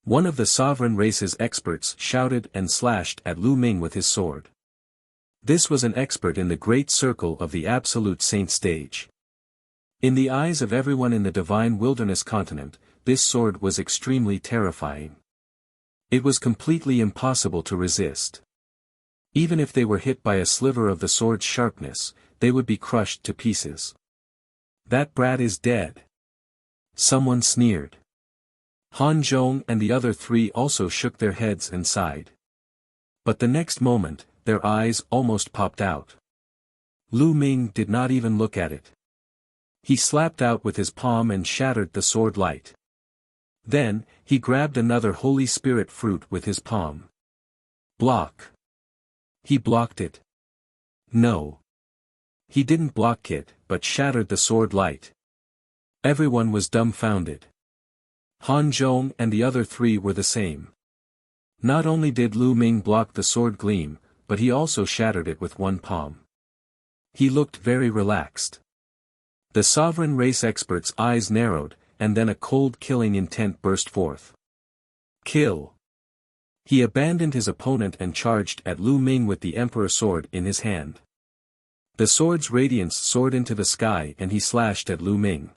One of the sovereign race's experts shouted and slashed at Lu Ming with his sword. This was an expert in the great circle of the absolute saint stage. In the eyes of everyone in the divine wilderness continent, this sword was extremely terrifying. It was completely impossible to resist. Even if they were hit by a sliver of the sword's sharpness, they would be crushed to pieces. "That brat is dead," someone sneered. Han Zhong and the other three also shook their heads and sighed. But the next moment, their eyes almost popped out. Lu Ming did not even look at it. He slapped out with his palm and shattered the sword light. Then, he grabbed another Holy Spirit fruit with his palm. Block. He blocked it. No. He didn't block it, but shattered the sword light. Everyone was dumbfounded. Han Zhong and the other three were the same. Not only did Lu Ming block the sword gleam, but he also shattered it with one palm. He looked very relaxed. The sovereign race expert's eyes narrowed, and then a cold killing intent burst forth. Kill. He abandoned his opponent and charged at Lu Ming with the Emperor sword in his hand. The sword's radiance soared into the sky and he slashed at Lu Ming.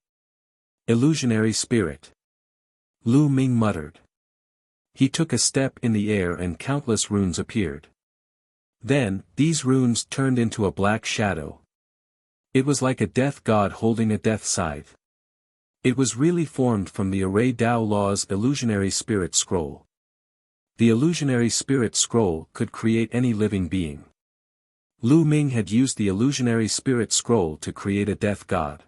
Illusionary spirit. Lu Ming muttered. He took a step in the air and countless runes appeared. Then, these runes turned into a black shadow. It was like a death god holding a death scythe. It was really formed from the Array Dao Law's illusionary spirit scroll. The illusionary spirit scroll could create any living being. Lu Ming had used the illusionary spirit scroll to create a death god.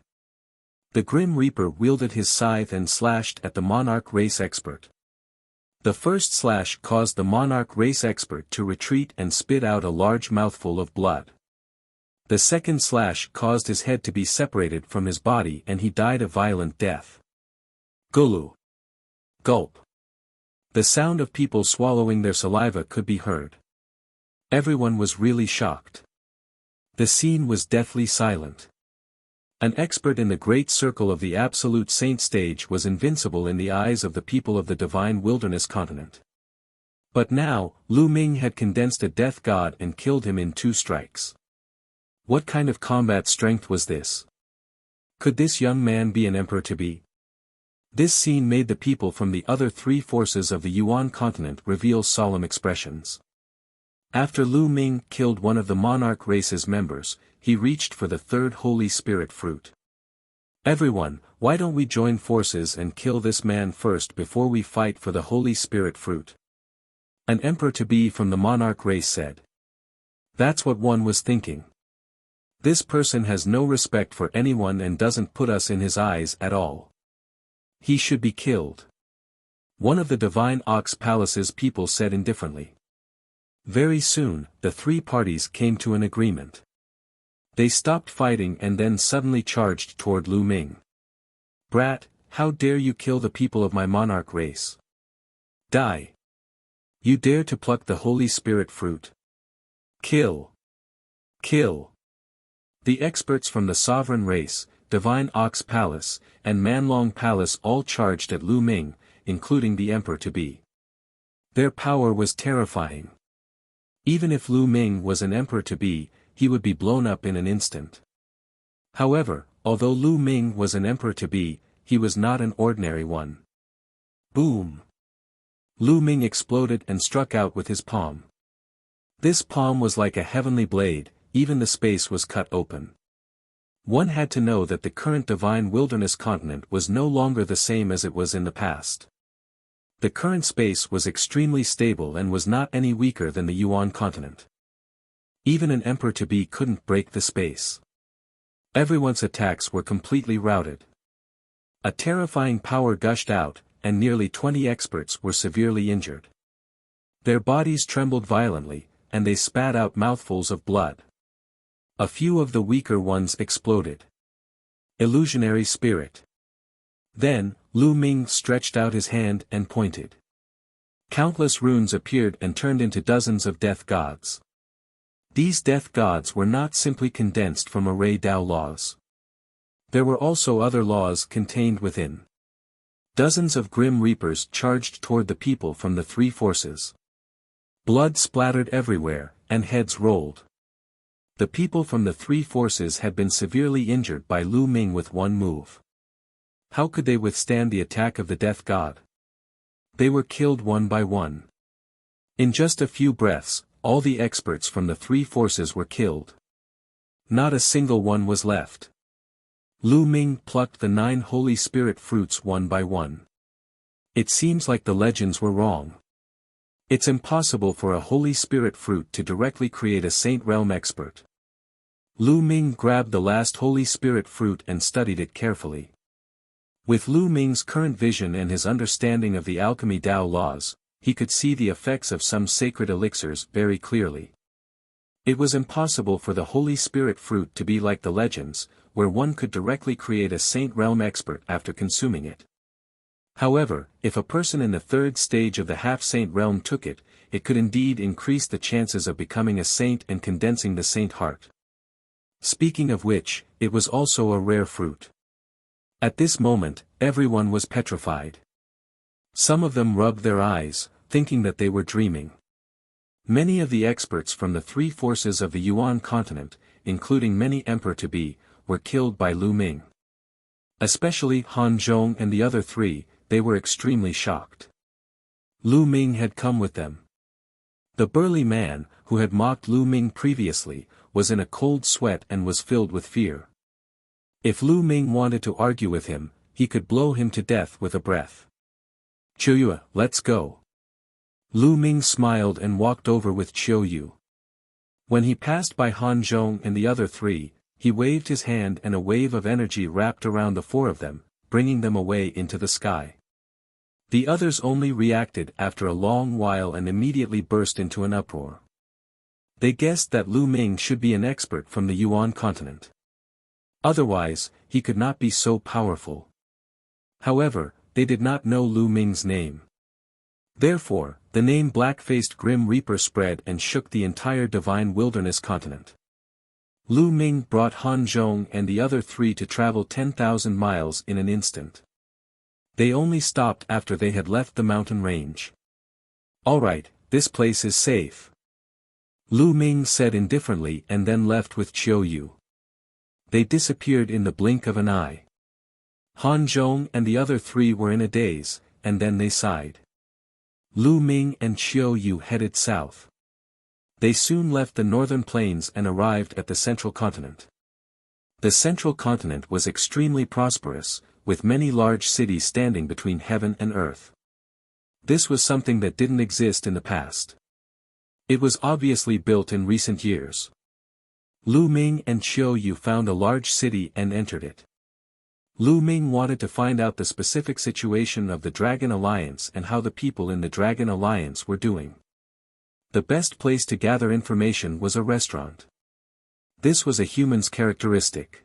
The Grim Reaper wielded his scythe and slashed at the monarch race expert. The first slash caused the monarch race expert to retreat and spit out a large mouthful of blood. The second slash caused his head to be separated from his body and he died a violent death. Gulu. Gulp. The sound of people swallowing their saliva could be heard. Everyone was really shocked. The scene was deathly silent. An expert in the great circle of the absolute saint stage was invincible in the eyes of the people of the divine wilderness continent. But now, Lu Ming had condensed a death god and killed him in 2 strikes. What kind of combat strength was this? Could this young man be an emperor-to-be? This scene made the people from the other 3 forces of the Yuan continent reveal solemn expressions. After Lu Ming killed one of the monarch race's members, he reached for the 3rd Holy Spirit fruit. "Everyone, why don't we join forces and kill this man first before we fight for the Holy Spirit fruit?" An emperor-to-be from the monarch race said. That's what one was thinking. This person has no respect for anyone and doesn't put us in his eyes at all. He should be killed. One of the Divine Ox Palace's people said indifferently. Very soon, the 3 parties came to an agreement. They stopped fighting and then suddenly charged toward Lu Ming. "Brat, how dare you kill the people of my monarch race? Die! You dare to pluck the Holy Spirit fruit? Kill! Kill!" The experts from the Sovereign Race, Divine Ox Palace, and Manlong Palace all charged at Lu Ming, including the Emperor-to-be. Their power was terrifying. Even if Lu Ming was an Emperor-to-be, he would be blown up in an instant. However, although Lu Ming was an Emperor-to-be, he was not an ordinary one. Boom! Lu Ming exploded and struck out with his palm. This palm was like a heavenly blade, even the space was cut open. One had to know that the current divine wilderness continent was no longer the same as it was in the past. The current space was extremely stable and was not any weaker than the Yuan continent. Even an emperor-to-be couldn't break the space. Everyone's attacks were completely routed. A terrifying power gushed out, and nearly 20 experts were severely injured. Their bodies trembled violently, and they spat out mouthfuls of blood. A few of the weaker ones exploded. Illusionary spirit. Then, Lu Ming stretched out his hand and pointed. Countless runes appeared and turned into dozens of death gods. These death gods were not simply condensed from array Dao laws. There were also other laws contained within. Dozens of grim reapers charged toward the people from the three forces. Blood splattered everywhere, and heads rolled. The people from the three forces had been severely injured by Lu Ming with one move. How could they withstand the attack of the death god? They were killed one by one. In just a few breaths, all the experts from the three forces were killed. Not a single one was left. Lu Ming plucked the 9 Holy Spirit fruits one by one. It seems like the legends were wrong. It's impossible for a Holy Spirit fruit to directly create a Saint Realm expert. Lu Ming grabbed the last Holy Spirit fruit and studied it carefully. With Lu Ming's current vision and his understanding of the alchemy Dao laws, he could see the effects of some sacred elixirs very clearly. It was impossible for the Holy Spirit fruit to be like the legends, where one could directly create a Saint Realm expert after consuming it. However, if a person in the third stage of the half-saint realm took it, it could indeed increase the chances of becoming a saint and condensing the saint heart. Speaking of which, it was also a rare fruit. At this moment, everyone was petrified. Some of them rubbed their eyes, thinking that they were dreaming. Many of the experts from the three forces of the Yuan continent, including many emperor-to-be, were killed by Lu Ming. Especially Han Zhong and the other 3, they were extremely shocked. Lu Ming had come with them. The burly man, who had mocked Lu Ming previously, was in a cold sweat and was filled with fear. If Lu Ming wanted to argue with him, he could blow him to death with a breath. "Qiuyu, let's go." Lu Ming smiled and walked over with Qiuyu. When he passed by Han Zhong and the other 3, he waved his hand and a wave of energy wrapped around the 4 of them, bringing them away into the sky. The others only reacted after a long while and immediately burst into an uproar. They guessed that Lu Ming should be an expert from the Yuan continent. Otherwise, he could not be so powerful. However, they did not know Lu Ming's name. Therefore, the name Black-Faced Grim Reaper spread and shook the entire Divine Wilderness continent. Lu Ming brought Han Zhong and the other 3 to travel 10,000 miles in an instant. They only stopped after they had left the mountain range. "All right, this place is safe," Lu Ming said indifferently and then left with Qiuyu. They disappeared in the blink of an eye. Han Zhong and the other 3 were in a daze, and then they sighed. Lu Ming and Qiuyu headed south. They soon left the northern plains and arrived at the central continent. The central continent was extremely prosperous, with many large cities standing between heaven and earth. This was something that didn't exist in the past. It was obviously built in recent years. Lu Ming and Qiuyu found a large city and entered it. Lu Ming wanted to find out the specific situation of the Dragon Alliance and how the people in the Dragon Alliance were doing. The best place to gather information was a restaurant. This was a human's characteristic.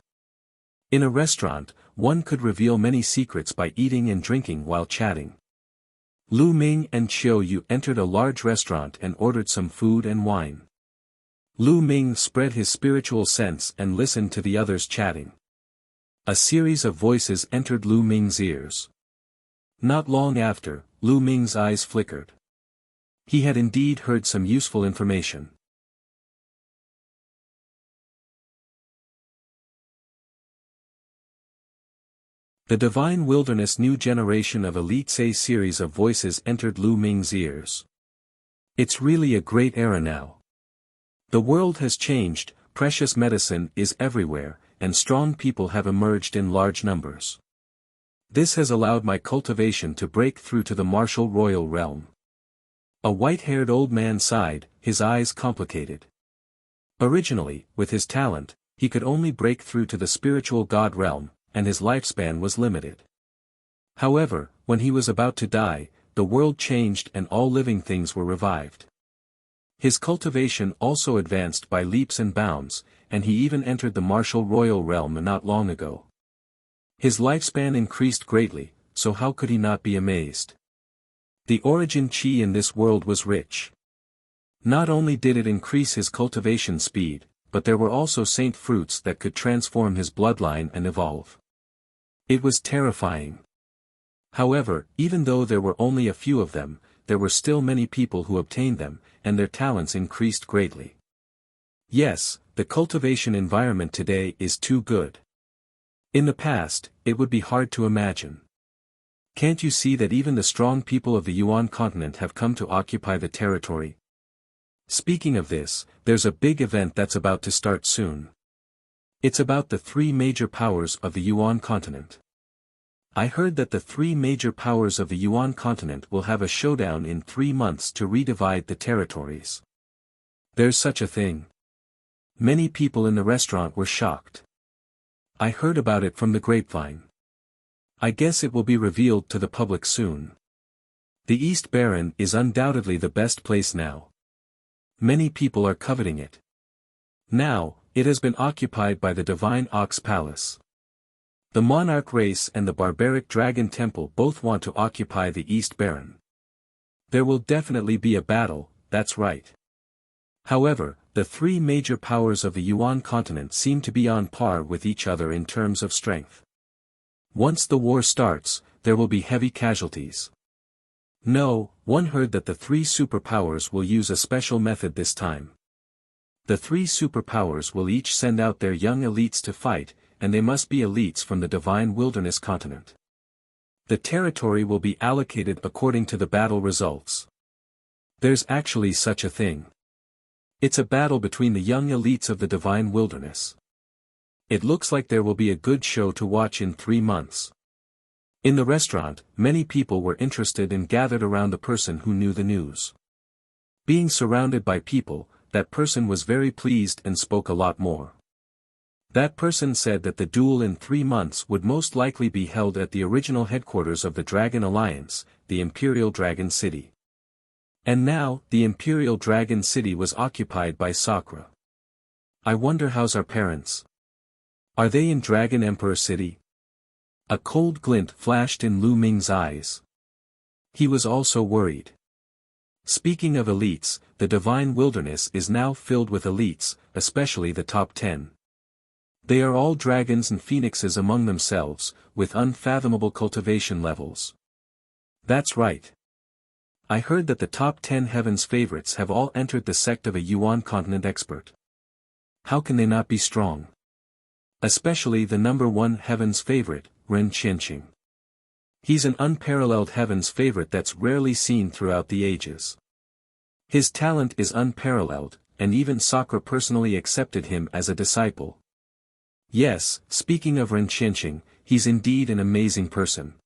In a restaurant, one could reveal many secrets by eating and drinking while chatting. Lu Ming and Qiuyu entered a large restaurant and ordered some food and wine. Lu Ming spread his spiritual sense and listened to the others chatting. A series of voices entered Lu Ming's ears. Not long after, Lu Ming's eyes flickered. He had indeed heard some useful information. The Divine Wilderness new generation of Elite Say series of voices entered Lu Ming's ears. It's really a great era now. The world has changed, precious medicine is everywhere, and strong people have emerged in large numbers. This has allowed my cultivation to break through to the martial royal realm. A white-haired old man sighed, his eyes complicated. Originally, with his talent, he could only break through to the spiritual god realm, and his lifespan was limited. However, when he was about to die, the world changed and all living things were revived. His cultivation also advanced by leaps and bounds, and he even entered the martial royal realm not long ago. His lifespan increased greatly, so how could he not be amazed? The origin chi in this world was rich. Not only did it increase his cultivation speed, but there were also saint fruits that could transform his bloodline and evolve. It was terrifying. However, even though there were only a few of them, there were still many people who obtained them, and their talents increased greatly. Yes, the cultivation environment today is too good. In the past, it would be hard to imagine. Can't you see that even the strong people of the Yuan continent have come to occupy the territory? Speaking of this, there's a big event that's about to start soon. It's about the three major powers of the Yuan continent. I heard that the three major powers of the Yuan continent will have a showdown in 3 months to redivide the territories. There's such a thing. Many people in the restaurant were shocked. I heard about it from the grapevine. I guess it will be revealed to the public soon. The East Baron is undoubtedly the best place now. Many people are coveting it. Now, it has been occupied by the Divine Ox Palace. The monarch race and the barbaric dragon temple both want to occupy the East Baron. There will definitely be a battle, that's right. However, the three major powers of the Yuan continent seem to be on par with each other in terms of strength. Once the war starts, there will be heavy casualties. No, one heard that the three superpowers will use a special method this time. The three superpowers will each send out their young elites to fight, and they must be elites from the divine wilderness continent. The territory will be allocated according to the battle results. There's actually such a thing. It's a battle between the young elites of the divine wilderness. It looks like there will be a good show to watch in 3 months. In the restaurant, many people were interested and gathered around the person who knew the news. Being surrounded by people, that person was very pleased and spoke a lot more. That person said that the duel in 3 months would most likely be held at the original headquarters of the Dragon Alliance, the Imperial Dragon City. And now, the Imperial Dragon City was occupied by Sakura. I wonder how's our parents? Are they in Dragon Emperor City? A cold glint flashed in Lu Ming's eyes. He was also worried. Speaking of elites, the divine wilderness is now filled with elites, especially the top 10. They are all dragons and phoenixes among themselves, with unfathomable cultivation levels. That's right. I heard that the top 10 heaven's favorites have all entered the sect of a Yuan continent expert. How can they not be strong? Especially the number 1 heaven's favorite, Ren Qianqing. He's an unparalleled heaven's favorite that's rarely seen throughout the ages. His talent is unparalleled, and even Sakura personally accepted him as a disciple. Yes, speaking of Ren Qianqing, he's indeed an amazing person.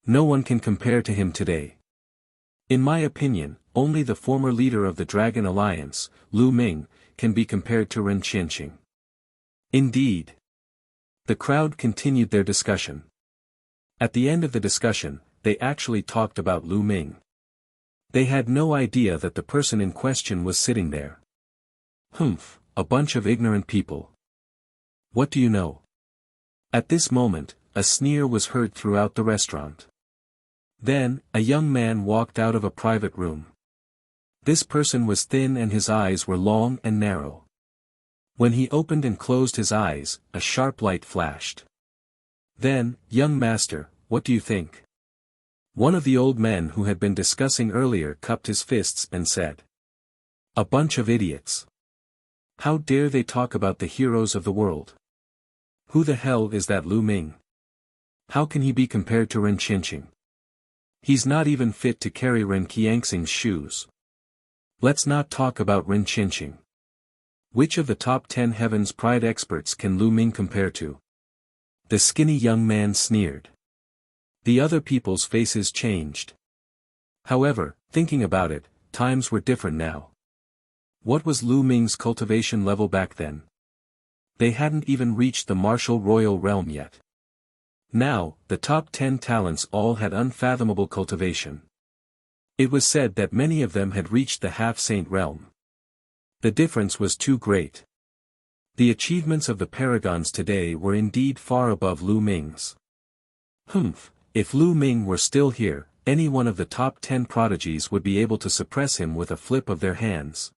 No one can compare to him today. In my opinion, only the former leader of the Dragon Alliance, Lu Ming, can be compared to Ren Qianqing. Indeed. The crowd continued their discussion. At the end of the discussion, they actually talked about Lu Ming. They had no idea that the person in question was sitting there. Humph, a bunch of ignorant people. What do you know? At this moment, a sneer was heard throughout the restaurant. Then, a young man walked out of a private room. This person was thin and his eyes were long and narrow. When he opened and closed his eyes, a sharp light flashed. Then, young master, what do you think? One of the old men who had been discussing earlier cupped his fists and said. A bunch of idiots. How dare they talk about the heroes of the world? Who the hell is that Lu Ming? How can he be compared to Ren Qianqing? He's not even fit to carry Ren Qianxing's shoes. Let's not talk about Ren Qianqing. Which of the top 10 heaven's pride experts can Lu Ming compare to? The skinny young man sneered. The other people's faces changed. However, thinking about it, times were different now. What was Lu Ming's cultivation level back then? They hadn't even reached the martial royal realm yet. Now, the top 10 talents all had unfathomable cultivation. It was said that many of them had reached the half-saint realm. The difference was too great. The achievements of the paragons today were indeed far above Lu Ming's. If Lu Ming were still here, any one of the top 10 prodigies would be able to suppress him with a flip of their hands.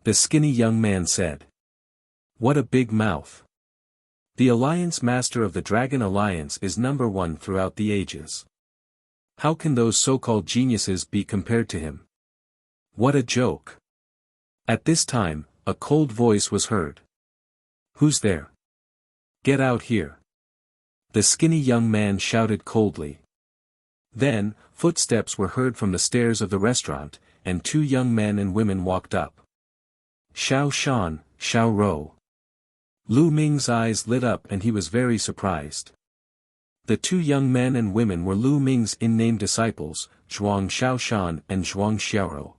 The skinny young man said. What a big mouth. The Alliance Master of the Dragon Alliance is number 1 throughout the ages. How can those so-called geniuses be compared to him? What a joke. At this time, a cold voice was heard. Who's there? Get out here. The skinny young man shouted coldly. Then, footsteps were heard from the stairs of the restaurant, and 2 young men and women walked up. Xiao Shan, Xiao Rou. Lu Ming's eyes lit up and he was very surprised. The 2 young men and women were Lu Ming's in-name disciples, Zhuang Xiaoshan and Zhuang Xiaorou.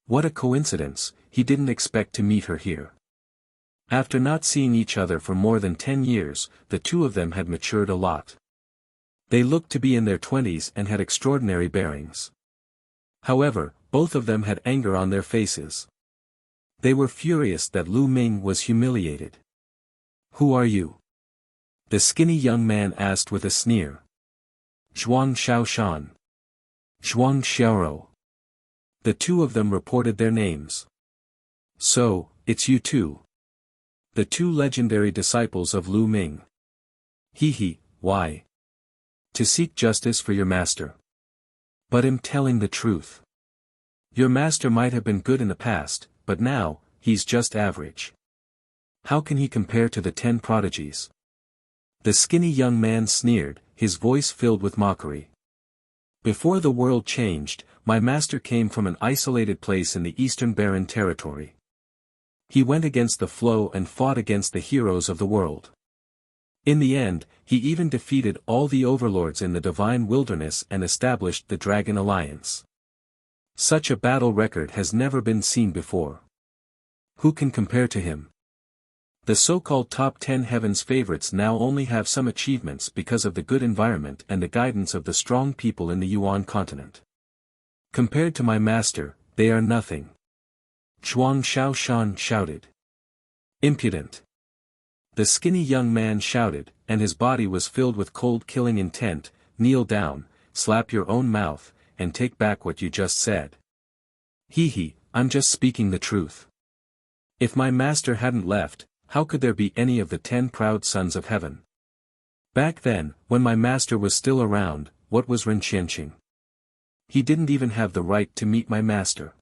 What a coincidence, he didn't expect to meet her here. After not seeing each other for more than 10 years, the 2 of them had matured a lot. They looked to be in their 20s and had extraordinary bearings. However, both of them had anger on their faces. They were furious that Lu Ming was humiliated. Who are you? The skinny young man asked with a sneer. Zhuang Xiaoshan. Zhuang Xiaorou. The 2 of them reported their names. So, it's you two. The 2 legendary disciples of Lu Ming. Why? To seek justice for your master. But I'm telling the truth. Your master might have been good in the past, but now, he's just average. How can he compare to the 10 prodigies? The skinny young man sneered, his voice filled with mockery. Before the world changed, my master came from an isolated place in the Eastern Barren territory. He went against the flow and fought against the heroes of the world. In the end, he even defeated all the overlords in the divine wilderness and established the Dragon Alliance. Such a battle record has never been seen before. Who can compare to him? The so-called top 10 heaven's favorites now only have some achievements because of the good environment and the guidance of the strong people in the Yuan continent. Compared to my master, they are nothing. Zhuang Xiaoshan shouted. Impudent. The skinny young man shouted, and his body was filled with cold killing intent. Kneel down, slap your own mouth, and take back what you just said. I'm just speaking the truth. If my master hadn't left, how could there be any of the 10 proud sons of heaven? Back then, when my master was still around, what was Renqianqing? He didn't even have the right to meet my master.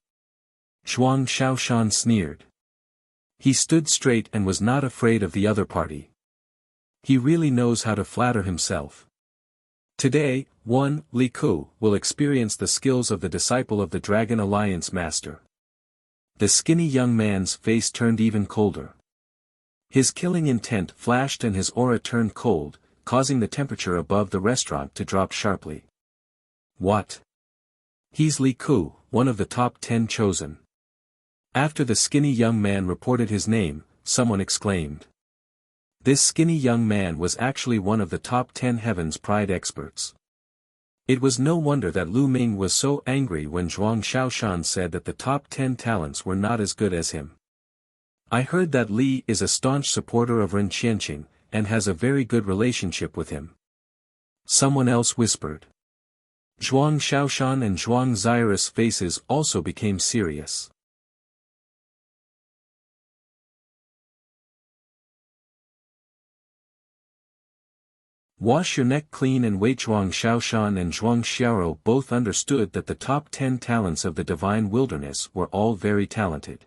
Zhuang Xiaoshan sneered. He stood straight and was not afraid of the other party. He really knows how to flatter himself. Today, Li Ku will experience the skills of the disciple of the Dragon Alliance master. The skinny young man's face turned even colder. His killing intent flashed and his aura turned cold, causing the temperature above the restaurant to drop sharply. What? He's Li Ku, one of the top 10 chosen. After the skinny young man reported his name, someone exclaimed. This skinny young man was actually one of the top 10 Heaven's Pride experts. It was no wonder that Lu Ming was so angry when Zhuang Xiaoshan said that the top 10 talents were not as good as him. I heard that Li is a staunch supporter of Renqianqing, and has a very good relationship with him. Someone else whispered. Zhuang Xiaoshan and Zhuang Xiaorou's faces also became serious. Wash your neck clean and wait. Zhuang Xiaoshan and Zhuang Xiaorou both understood that the top 10 talents of the divine wilderness were all very talented.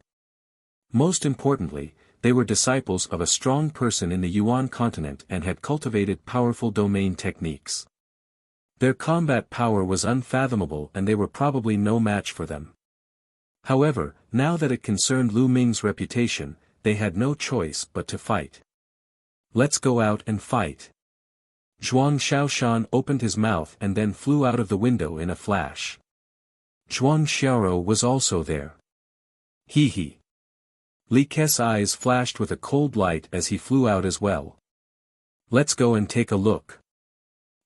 Most importantly, they were disciples of a strong person in the Yuan continent and had cultivated powerful domain techniques. Their combat power was unfathomable and they were probably no match for them. However, now that it concerned Lu Ming's reputation, they had no choice but to fight. Let's go out and fight. Zhuang Xiaoshan opened his mouth and then flew out of the window in a flash. Zhuang Xiaoro was also there. He. Li Ke's eyes flashed with a cold light as he flew out as well. Let's go and take a look.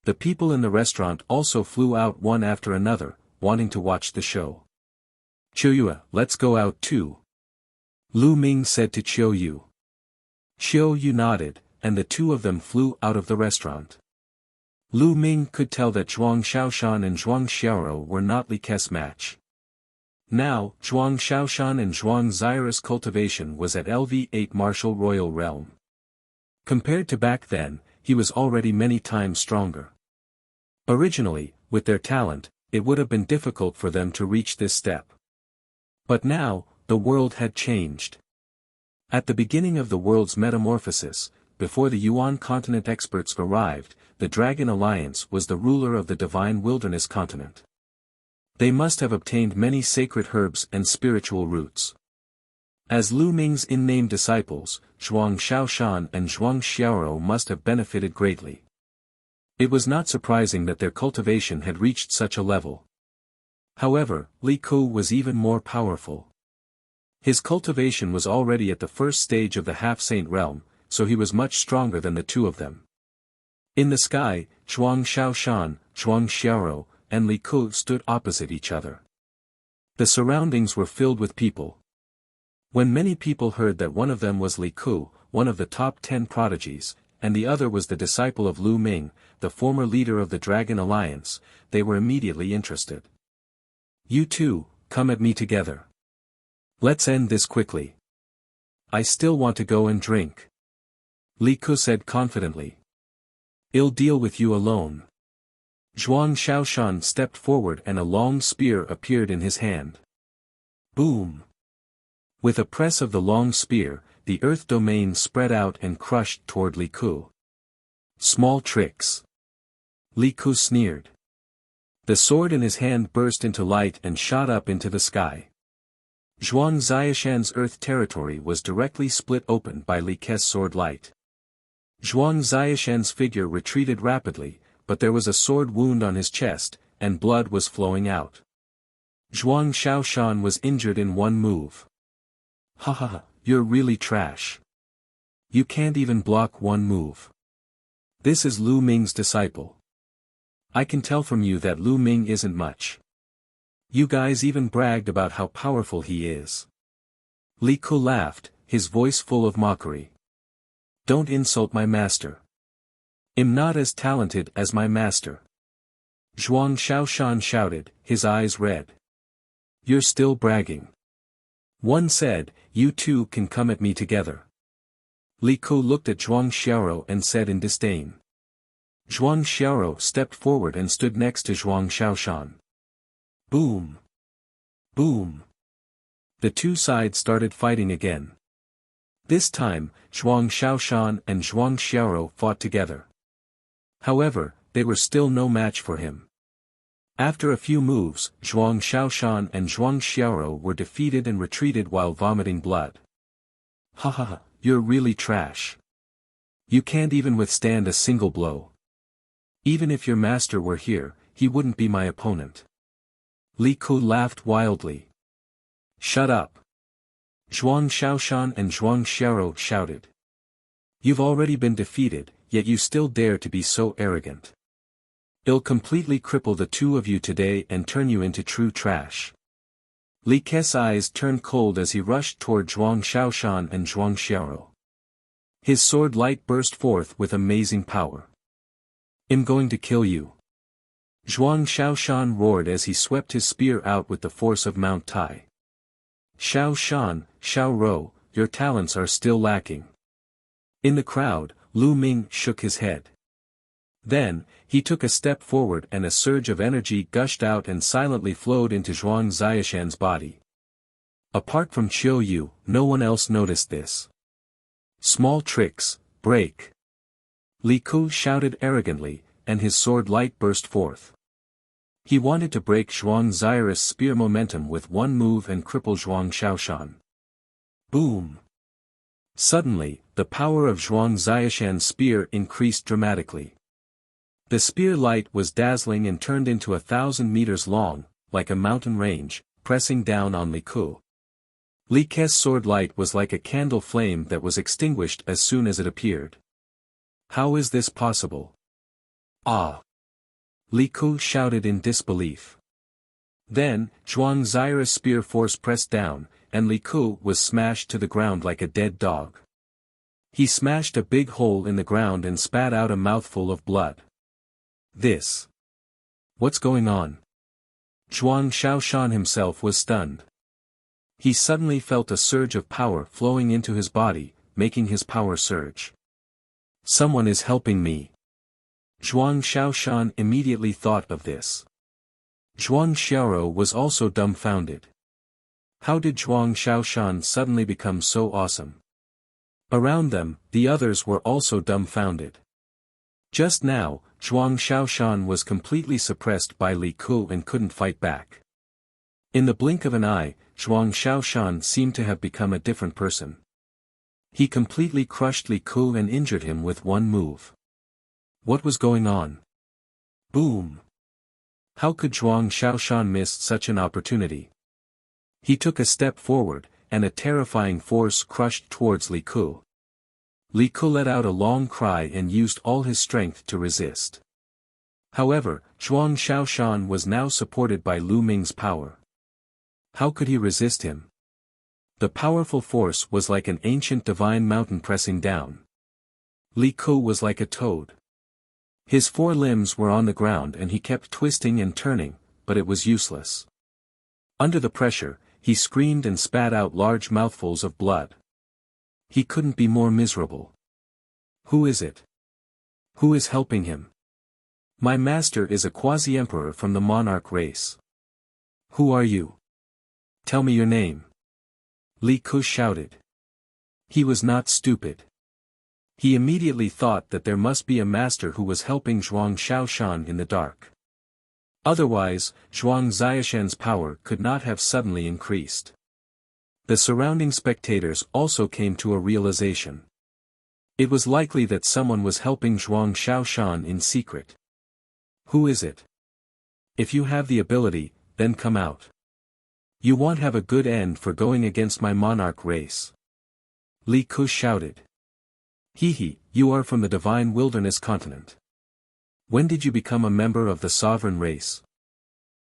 The people in the restaurant also flew out one after another, wanting to watch the show. Qiu, let's go out too. Lu Ming said to Qiu. Qiu nodded, and the two of them flew out of the restaurant. Lu Ming could tell that Zhuang Xiaoshan and Zhuang Xiaoro were not Li Ke's match. Now, Zhuang Xiaoshan and Zhuang Xiao's cultivation was at LV8 martial royal realm. Compared to back then, he was already many times stronger. Originally, with their talent, it would have been difficult for them to reach this step. But now, the world had changed. At the beginning of the world's metamorphosis, before the Yuan continent experts arrived, the Dragon Alliance was the ruler of the divine wilderness continent. They must have obtained many sacred herbs and spiritual roots. As Lu Ming's in-name disciples, Zhuang Xiaoshan and Zhuang Xiaoro must have benefited greatly. It was not surprising that their cultivation had reached such a level. However, Li Ke was even more powerful. His cultivation was already at the first stage of the half-saint realm, so he was much stronger than the two of them. In the sky, Zhuang Xiaoshan, Zhuang Xiaoro, and Li Ke stood opposite each other. The surroundings were filled with people. When many people heard that one of them was Li Ke, one of the top 10 prodigies, and the other was the disciple of Lu Ming, the former leader of the Dragon Alliance, they were immediately interested. You two, come at me together. Let's end this quickly. I still want to go and drink. Li Ke said confidently. I'll deal with you alone. Zhuang Xiaoshan stepped forward and a long spear appeared in his hand. Boom! With a press of the long spear, the earth domain spread out and crushed toward Li Ke. Small tricks. Li Ke sneered. The sword in his hand burst into light and shot up into the sky. Zhuang Xiaoshan's earth territory was directly split open by Li Ke's sword light. Zhuang Xiaoshan's figure retreated rapidly, but there was a sword wound on his chest, and blood was flowing out. Zhuang Xiaoshan was injured in one move. Haha, you're really trash. You can't even block one move. This is Lu Ming's disciple. I can tell from you that Lu Ming isn't much. You guys even bragged about how powerful he is. Li Ke laughed, his voice full of mockery. Don't insult my master. I'm not as talented as my master. Zhuang Xiaoshan shouted, his eyes red. You're still bragging. One said, you two can come at me together. Li Ke looked at Zhuang Xiaoro and said in disdain. Zhuang Xiaoro stepped forward and stood next to Zhuang Xiaoshan. Boom! Boom! The two sides started fighting again. This time, Zhuang Xiaoshan and Zhuang Xiaoro fought together. However, they were still no match for him. After a few moves, Zhuang Xiaoshan and Zhuang Xiaoro were defeated and retreated while vomiting blood. Haha, you're really trash. You can't even withstand a single blow. Even if your master were here, he wouldn't be my opponent. Li Ke laughed wildly. Shut up. Zhuang Xiaoshan and Zhuang Xiaoro shouted. You've already been defeated, yet you still dare to be so arrogant. I'll completely cripple the two of you today and turn you into true trash. Li Ke's eyes turned cold as he rushed toward Zhuang Xiaoshan and Zhuang Xiaoro. His sword light burst forth with amazing power. I'm going to kill you. Zhuang Xiaoshan roared as he swept his spear out with the force of Mount Tai. Xiaoshan, Xiaoro, your talents are still lacking. In the crowd, Lu Ming shook his head. Then, he took a step forward and a surge of energy gushed out and silently flowed into Zhuang Xiaoshan's body. Apart from Qiu, no one else noticed this. Small tricks, break. Li Ke shouted arrogantly, and his sword light burst forth. He wanted to break Zhuang Xiao's spear momentum with one move and cripple Zhuang Xiaoshan. Boom! Suddenly, the power of Zhuang Xiaoshan's spear increased dramatically. The spear light was dazzling and turned into 1,000 meters long, like a mountain range, pressing down on Li Ku. Li Ke's sword light was like a candle flame that was extinguished as soon as it appeared. How is this possible? Ah! Li Ku shouted in disbelief. Then, Zhuang Zira's spear force pressed down, and Li Ku was smashed to the ground like a dead dog. He smashed a big hole in the ground and spat out a mouthful of blood. This. What's going on? Zhuang Shaoshan himself was stunned. He suddenly felt a surge of power flowing into his body, making his power surge. Someone is helping me. Zhuang Shaoshan immediately thought of this. Zhuang Xiaoro was also dumbfounded. How did Zhuang Shaoshan suddenly become so awesome? Around them, the others were also dumbfounded. Just now, Zhuang Shaoshan was completely suppressed by Li Ku and couldn't fight back. In the blink of an eye, Zhuang Shaoshan seemed to have become a different person. He completely crushed Li Ku and injured him with one move. What was going on? Boom! How could Zhuang Shaoshan miss such an opportunity? He took a step forward, and a terrifying force crushed towards Li Ku. Li Ku let out a long cry and used all his strength to resist. However, Zhuang Shaoshan was now supported by Lu Ming's power. How could he resist him? The powerful force was like an ancient divine mountain pressing down. Li Ku was like a toad. His four limbs were on the ground and he kept twisting and turning, but it was useless. Under the pressure, he screamed and spat out large mouthfuls of blood. He couldn't be more miserable. Who is it? Who is helping him? My master is a quasi-emperor from the monarch race. Who are you? Tell me your name. Li Ku shouted. He was not stupid. He immediately thought that there must be a master who was helping Zhuang Shaoshan in the dark. Otherwise, Zhuang Ziashan's power could not have suddenly increased. The surrounding spectators also came to a realization. It was likely that someone was helping Zhuang Shaoshan in secret. Who is it? If you have the ability, then come out. You won't have a good end for going against my monarch race. Li Ku shouted. He, you are from the divine wilderness continent. When did you become a member of the sovereign race?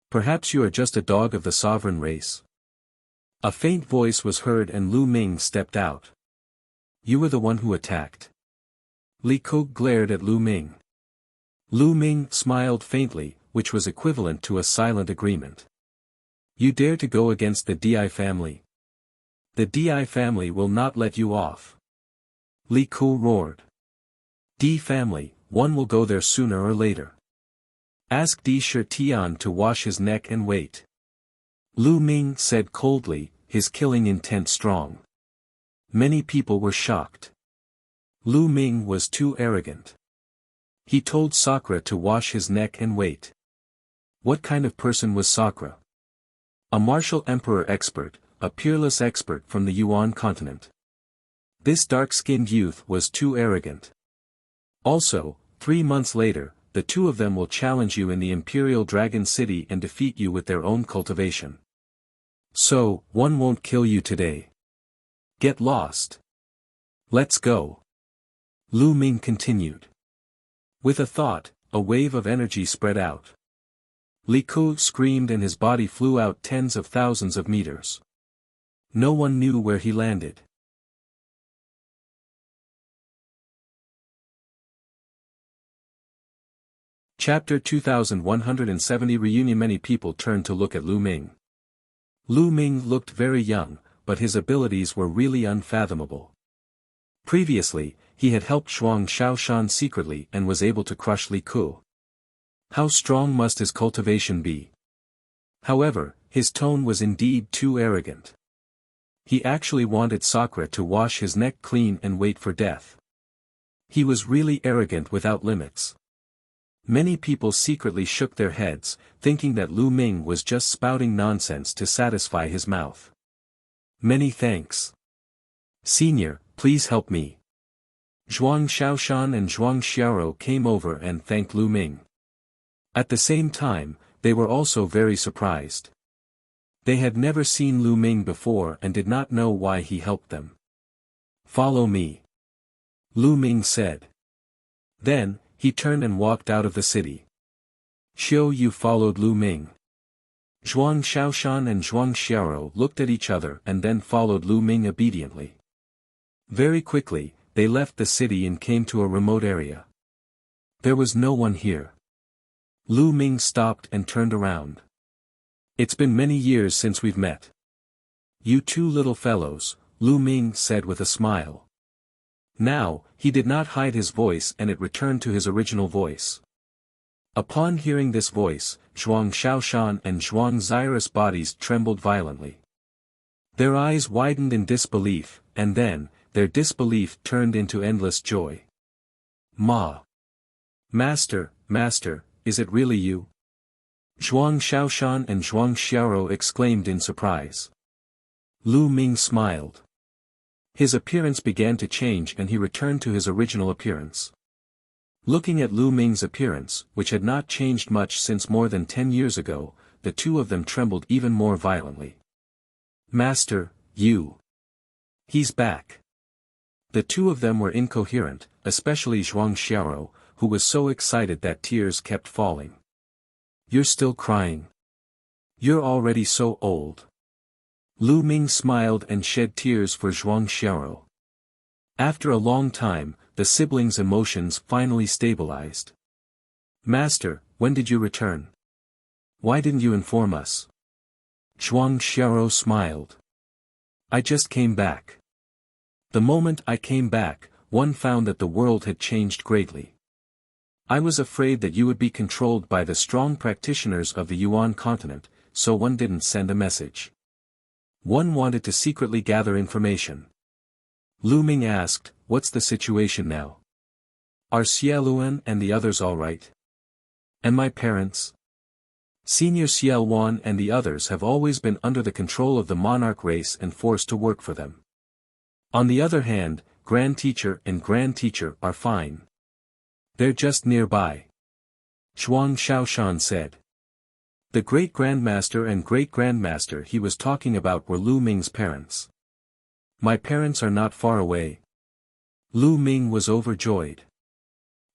Perhaps you are just a dog of the sovereign race. A faint voice was heard and Lu Ming stepped out. You were the one who attacked. Li Ku glared at Lu Ming. Lu Ming smiled faintly, which was equivalent to a silent agreement. You dare to go against the Di family? The Di family will not let you off. Li Ku roared. Di family, one will go there sooner or later. Ask Di Shi Tian to wash his neck and wait. Lu Ming said coldly, his killing intent strong. Many people were shocked. Lu Ming was too arrogant. He told Sakura to wash his neck and wait. What kind of person was Sakura? A martial emperor expert, a peerless expert from the Yuan continent. This dark-skinned youth was too arrogant. Also, 3 months later, the two of them will challenge you in the Imperial Dragon City and defeat you with their own cultivation. So, one won't kill you today. Get lost. Let's go. Lu Ming continued. With a thought, a wave of energy spread out. Li Ku screamed and his body flew out tens of thousands of meters. No one knew where he landed. Chapter 2170 Reunion. Many people turned to look at Lu Ming. Lu Ming looked very young, but his abilities were really unfathomable. Previously, he had helped Zhuang Shaoshan secretly and was able to crush Li Ku. How strong must his cultivation be? However, his tone was indeed too arrogant. He actually wanted Sakura to wash his neck clean and wait for death. He was really arrogant without limits. Many people secretly shook their heads, thinking that Lu Ming was just spouting nonsense to satisfy his mouth. Many thanks. Senior, please help me. Zhuang Xiaoshan and Zhuang Xiaoro came over and thanked Lu Ming. At the same time, they were also very surprised. They had never seen Lu Ming before and did not know why he helped them. "Follow me," Lu Ming said. Then, he turned and walked out of the city. Xiao Yu followed Lu Ming. Zhuang Xiaoshan and Zhuang Xiaoro looked at each other and then followed Lu Ming obediently. Very quickly, they left the city and came to a remote area. There was no one here. Lu Ming stopped and turned around. "It's been many years since we've met. You two little fellows," Lu Ming said with a smile. Now, he did not hide his voice and it returned to his original voice. Upon hearing this voice, Zhuang Xiaoshan and Zhuang Zai's bodies trembled violently. Their eyes widened in disbelief, and then, their disbelief turned into endless joy. Master, Master, is it really you?" Zhuang Xiaoshan and Zhuang Xiaoro exclaimed in surprise. Lu Ming smiled. His appearance began to change and he returned to his original appearance. Looking at Lu Ming's appearance, which had not changed much since more than 10 years ago, the two of them trembled even more violently. "Master, he's back." The two of them were incoherent, especially Zhuang Xiaoro, who was so excited that tears kept falling. "You're still crying. You're already so old." Lu Ming smiled and shed tears for Zhuang Xiaoro. After a long time, the siblings' emotions finally stabilized. "Master, when did you return? Why didn't you inform us?" Zhuang Xiaoro smiled. "I just came back. The moment I came back, one found that the world had changed greatly. I was afraid that you would be controlled by the strong practitioners of the Yuan continent, so one didn't send a message. One wanted to secretly gather information." Lu Ming asked, "What's the situation now? Are Xieluan and the others all right? And my parents? Senior Xieluan and the others have always been under the control of the monarch race and forced to work for them. On the other hand, Grand Teacher and Grand Teacher are fine. They're just nearby," Zhuang Xiaoshan said. The great-grandmaster and great-grandmaster he was talking about were Lu Ming's parents. "My parents are not far away." Lu Ming was overjoyed.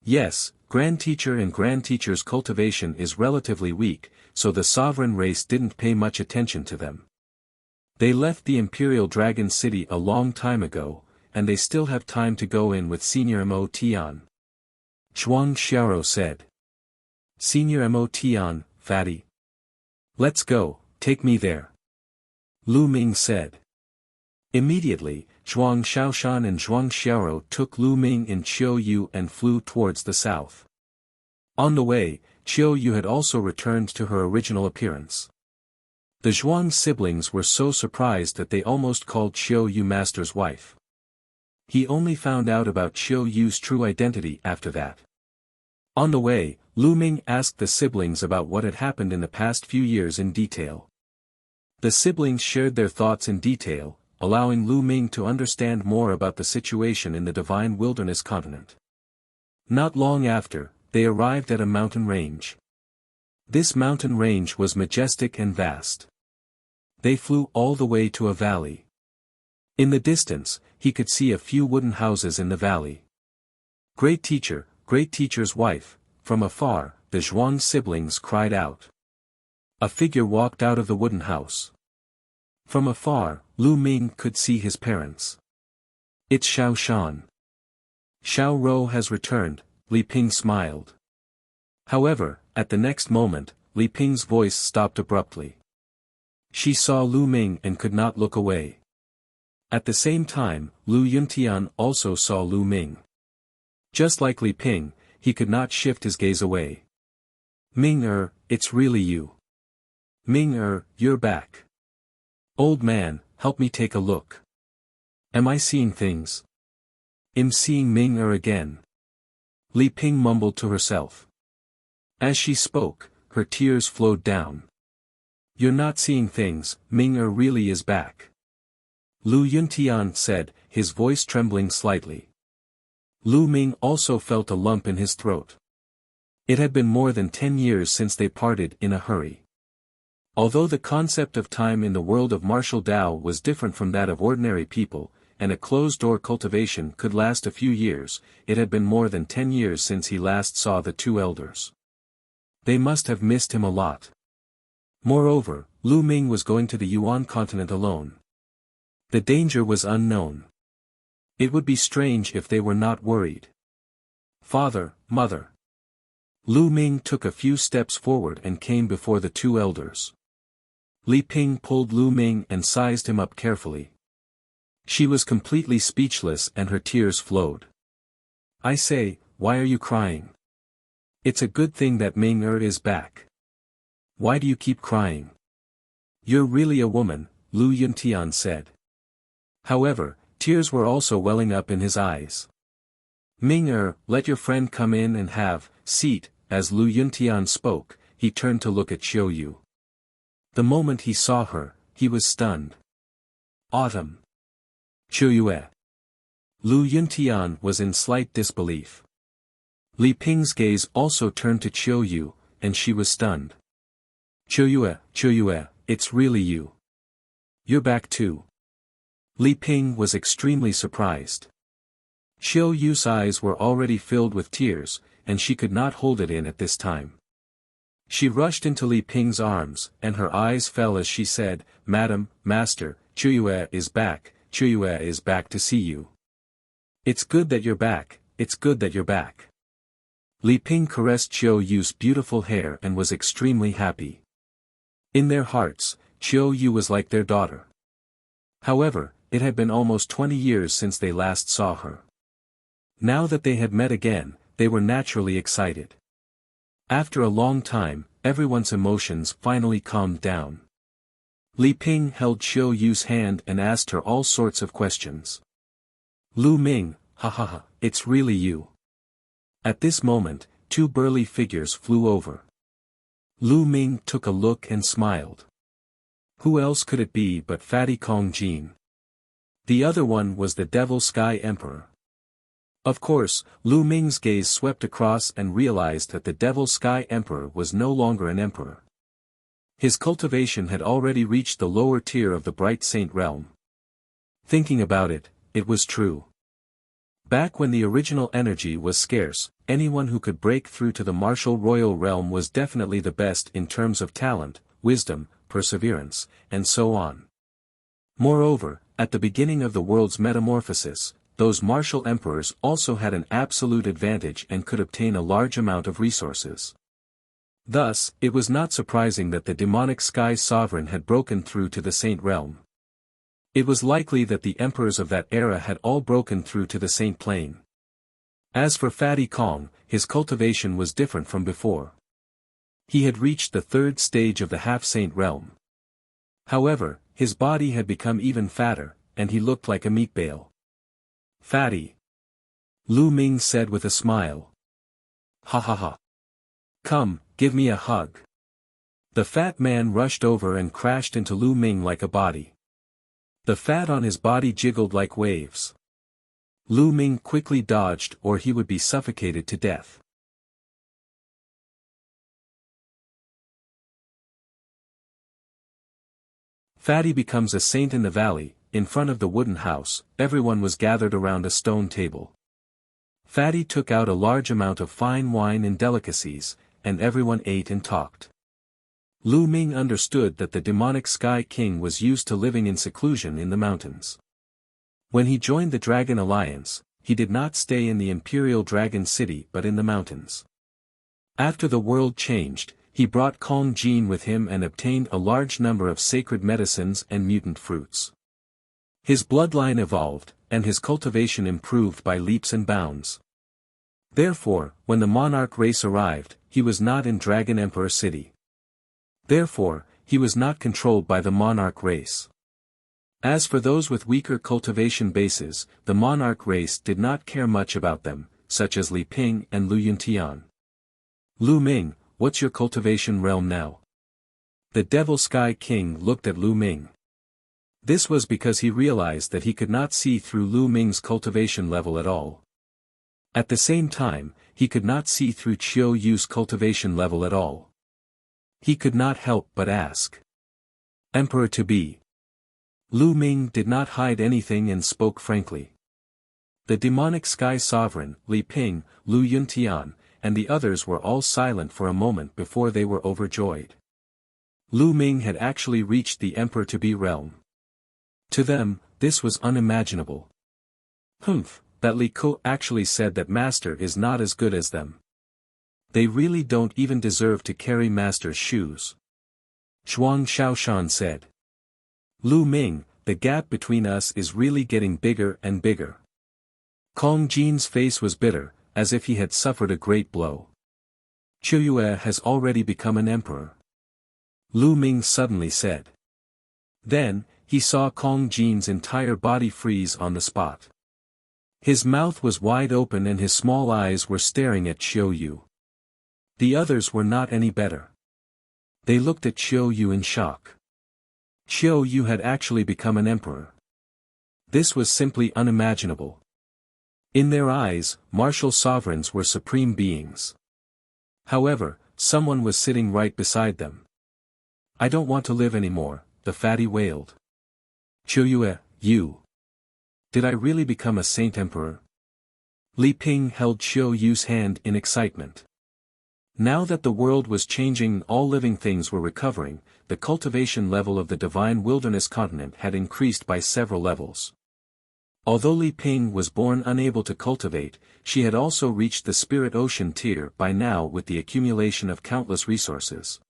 Yes, Grand Teacher and Grand Teacher's cultivation is relatively weak, so the sovereign race didn't pay much attention to them. They left the Imperial Dragon City a long time ago, and they still have time to go in with Senior Mo Tian. Zhuang Xiaoro said. "Senior Mo Tian, fatty. Let's go, take me there," Lu Ming said. Immediately, Zhuang Xiaoshan and Zhuang Xiaoro took Lu Ming and Qiu Yu and flew towards the south. On the way, Qiu Yu had also returned to her original appearance. The Zhuang siblings were so surprised that they almost called Qiu Yu Master's wife. He only found out about Qiu Yu's true identity after that. On the way, Lu Ming asked the siblings about what had happened in the past few years in detail. The siblings shared their thoughts in detail, allowing Lu Ming to understand more about the situation in the Divine Wilderness continent. Not long after, they arrived at a mountain range. This mountain range was majestic and vast. They flew all the way to a valley. In the distance, he could see a few wooden houses in the valley. "Great Teacher, Great Teacher's wife," from afar, the Zhuang siblings cried out. A figure walked out of the wooden house. From afar, Lu Ming could see his parents. "It's Xiao Shan. Xiao Rou has returned," Li Ping smiled. However, at the next moment, Li Ping's voice stopped abruptly. She saw Lu Ming and could not look away. At the same time, Lu Yuntian also saw Lu Ming. Just like Li Ping, he could not shift his gaze away. "Ming it's really you. Ming you're back. Old man, help me take a look. Am I seeing things? I'm seeing Ming again." Li Ping mumbled to herself. As she spoke, her tears flowed down. "You're not seeing things, Ming really is back," Lu Yuntian said, his voice trembling slightly. Lu Ming also felt a lump in his throat. It had been more than 10 years since they parted in a hurry. Although the concept of time in the world of martial Tao was different from that of ordinary people, and a closed-door cultivation could last a few years, it had been more than 10 years since he last saw the two elders. They must have missed him a lot. Moreover, Lu Ming was going to the Yuan continent alone. The danger was unknown. It would be strange if they were not worried. Father, mother. Lu Ming took a few steps forward and came before the two elders. Li Ping pulled Lu Ming and sized him up carefully. She was completely speechless and her tears flowed. I say, why are you crying? It's a good thing that Ming is back. Why do you keep crying? You're really a woman, Lu Yuntian said. However, tears were also welling up in his eyes. Ming let your friend come in and have seat. As Lu Yuntian spoke, he turned to look at Xiao Yu. The moment he saw her, he was stunned. Autumn. Xiao Yue. Lu Yuntian was in slight disbelief. Li Ping's gaze also turned to Xiao Yu, and she was stunned. Xiao Yue, it's really you. You're back too. Li Ping was extremely surprised. Xiao Yu's eyes were already filled with tears, and she could not hold it in at this time. She rushed into Li Ping's arms, and her eyes fell as she said, Madam, Master, Qiuyue is back, Qiuyue is back to see you. It's good that you're back, it's good that you're back. Li Ping caressed Xiao Yu's beautiful hair and was extremely happy. In their hearts, Xiao Yu was like their daughter. However, it had been almost 20 years since they last saw her. Now that they had met again, they were naturally excited. After a long time, everyone's emotions finally calmed down. Li Ping held Xiao Yu's hand and asked her all sorts of questions. Lu Ming, it's really you. At this moment, two burly figures flew over. Lu Ming took a look and smiled. Who else could it be but Fatty Kong Jin? The other one was the Devil Sky Emperor. Of course, Lu Ming's gaze swept across and realized that the Devil Sky Emperor was no longer an emperor. His cultivation had already reached the lower tier of the Bright Saint realm. Thinking about it, it was true. Back when the original energy was scarce, anyone who could break through to the martial royal realm was definitely the best in terms of talent, wisdom, perseverance, and so on. Moreover, at the beginning of the world's metamorphosis, those martial emperors also had an absolute advantage and could obtain a large amount of resources. Thus, it was not surprising that the demonic sky sovereign had broken through to the saint realm. It was likely that the emperors of that era had all broken through to the saint plane. As for Fatty Kong, his cultivation was different from before. He had reached the third stage of the half-saint realm. However, his body had become even fatter, and he looked like a meat bale. Fatty. Lu Ming said with a smile. Come, give me a hug. The fat man rushed over and crashed into Lu Ming like a body. The fat on his body jiggled like waves. Lu Ming quickly dodged or he would be suffocated to death. Fatty becomes a saint in the valley. In front of the wooden house, everyone was gathered around a stone table. Fatty took out a large amount of fine wine and delicacies, and everyone ate and talked. Lu Ming understood that the demonic Sky King was used to living in seclusion in the mountains. When he joined the Dragon Alliance, he did not stay in the Imperial Dragon City but in the mountains. After the world changed, he brought Kong Jin with him and obtained a large number of sacred medicines and mutant fruits. His bloodline evolved, and his cultivation improved by leaps and bounds. Therefore, when the monarch race arrived, he was not in Dragon Emperor City. Therefore, he was not controlled by the monarch race. As for those with weaker cultivation bases, the monarch race did not care much about them, such as Li Ping and Lu Yuntian. Lu Ming, what's your cultivation realm now? The Devil Sky King looked at Lu Ming. This was because he realized that he could not see through Lu Ming's cultivation level at all. At the same time, he could not see through Qiu Yu's cultivation level at all. He could not help but ask. Emperor-to-be. Lu Ming did not hide anything and spoke frankly. The demonic sky sovereign, Li Ping, Lu Yuntian, and the others were all silent for a moment before they were overjoyed. Lu Ming had actually reached the emperor-to-be realm. To them, this was unimaginable. Humph, that Li Ko actually said that Master is not as good as them. They really don't even deserve to carry Master's shoes. Zhuang Shaoshan said. Lu Ming, the gap between us is really getting bigger and bigger. Kong Jin's face was bitter, as if he had suffered a great blow. Qiuyue has already become an emperor. Lu Ming suddenly said. Then, he saw Kong Jin's entire body freeze on the spot. His mouth was wide open and his small eyes were staring at Qiuyu. The others were not any better. They looked at Qiuyu in shock. Qiuyu had actually become an emperor. This was simply unimaginable. In their eyes, martial sovereigns were supreme beings. However, someone was sitting right beside them. I don't want to live anymore, the fatty wailed. Qiuyue, you. Did I really become a saint emperor? Li Ping held Qiuyu's hand in excitement. Now that the world was changing and all living things were recovering, the cultivation level of the divine wilderness continent had increased by several levels. Although Li Ping was born unable to cultivate, she had also reached the spirit ocean tier by now with the accumulation of countless resources.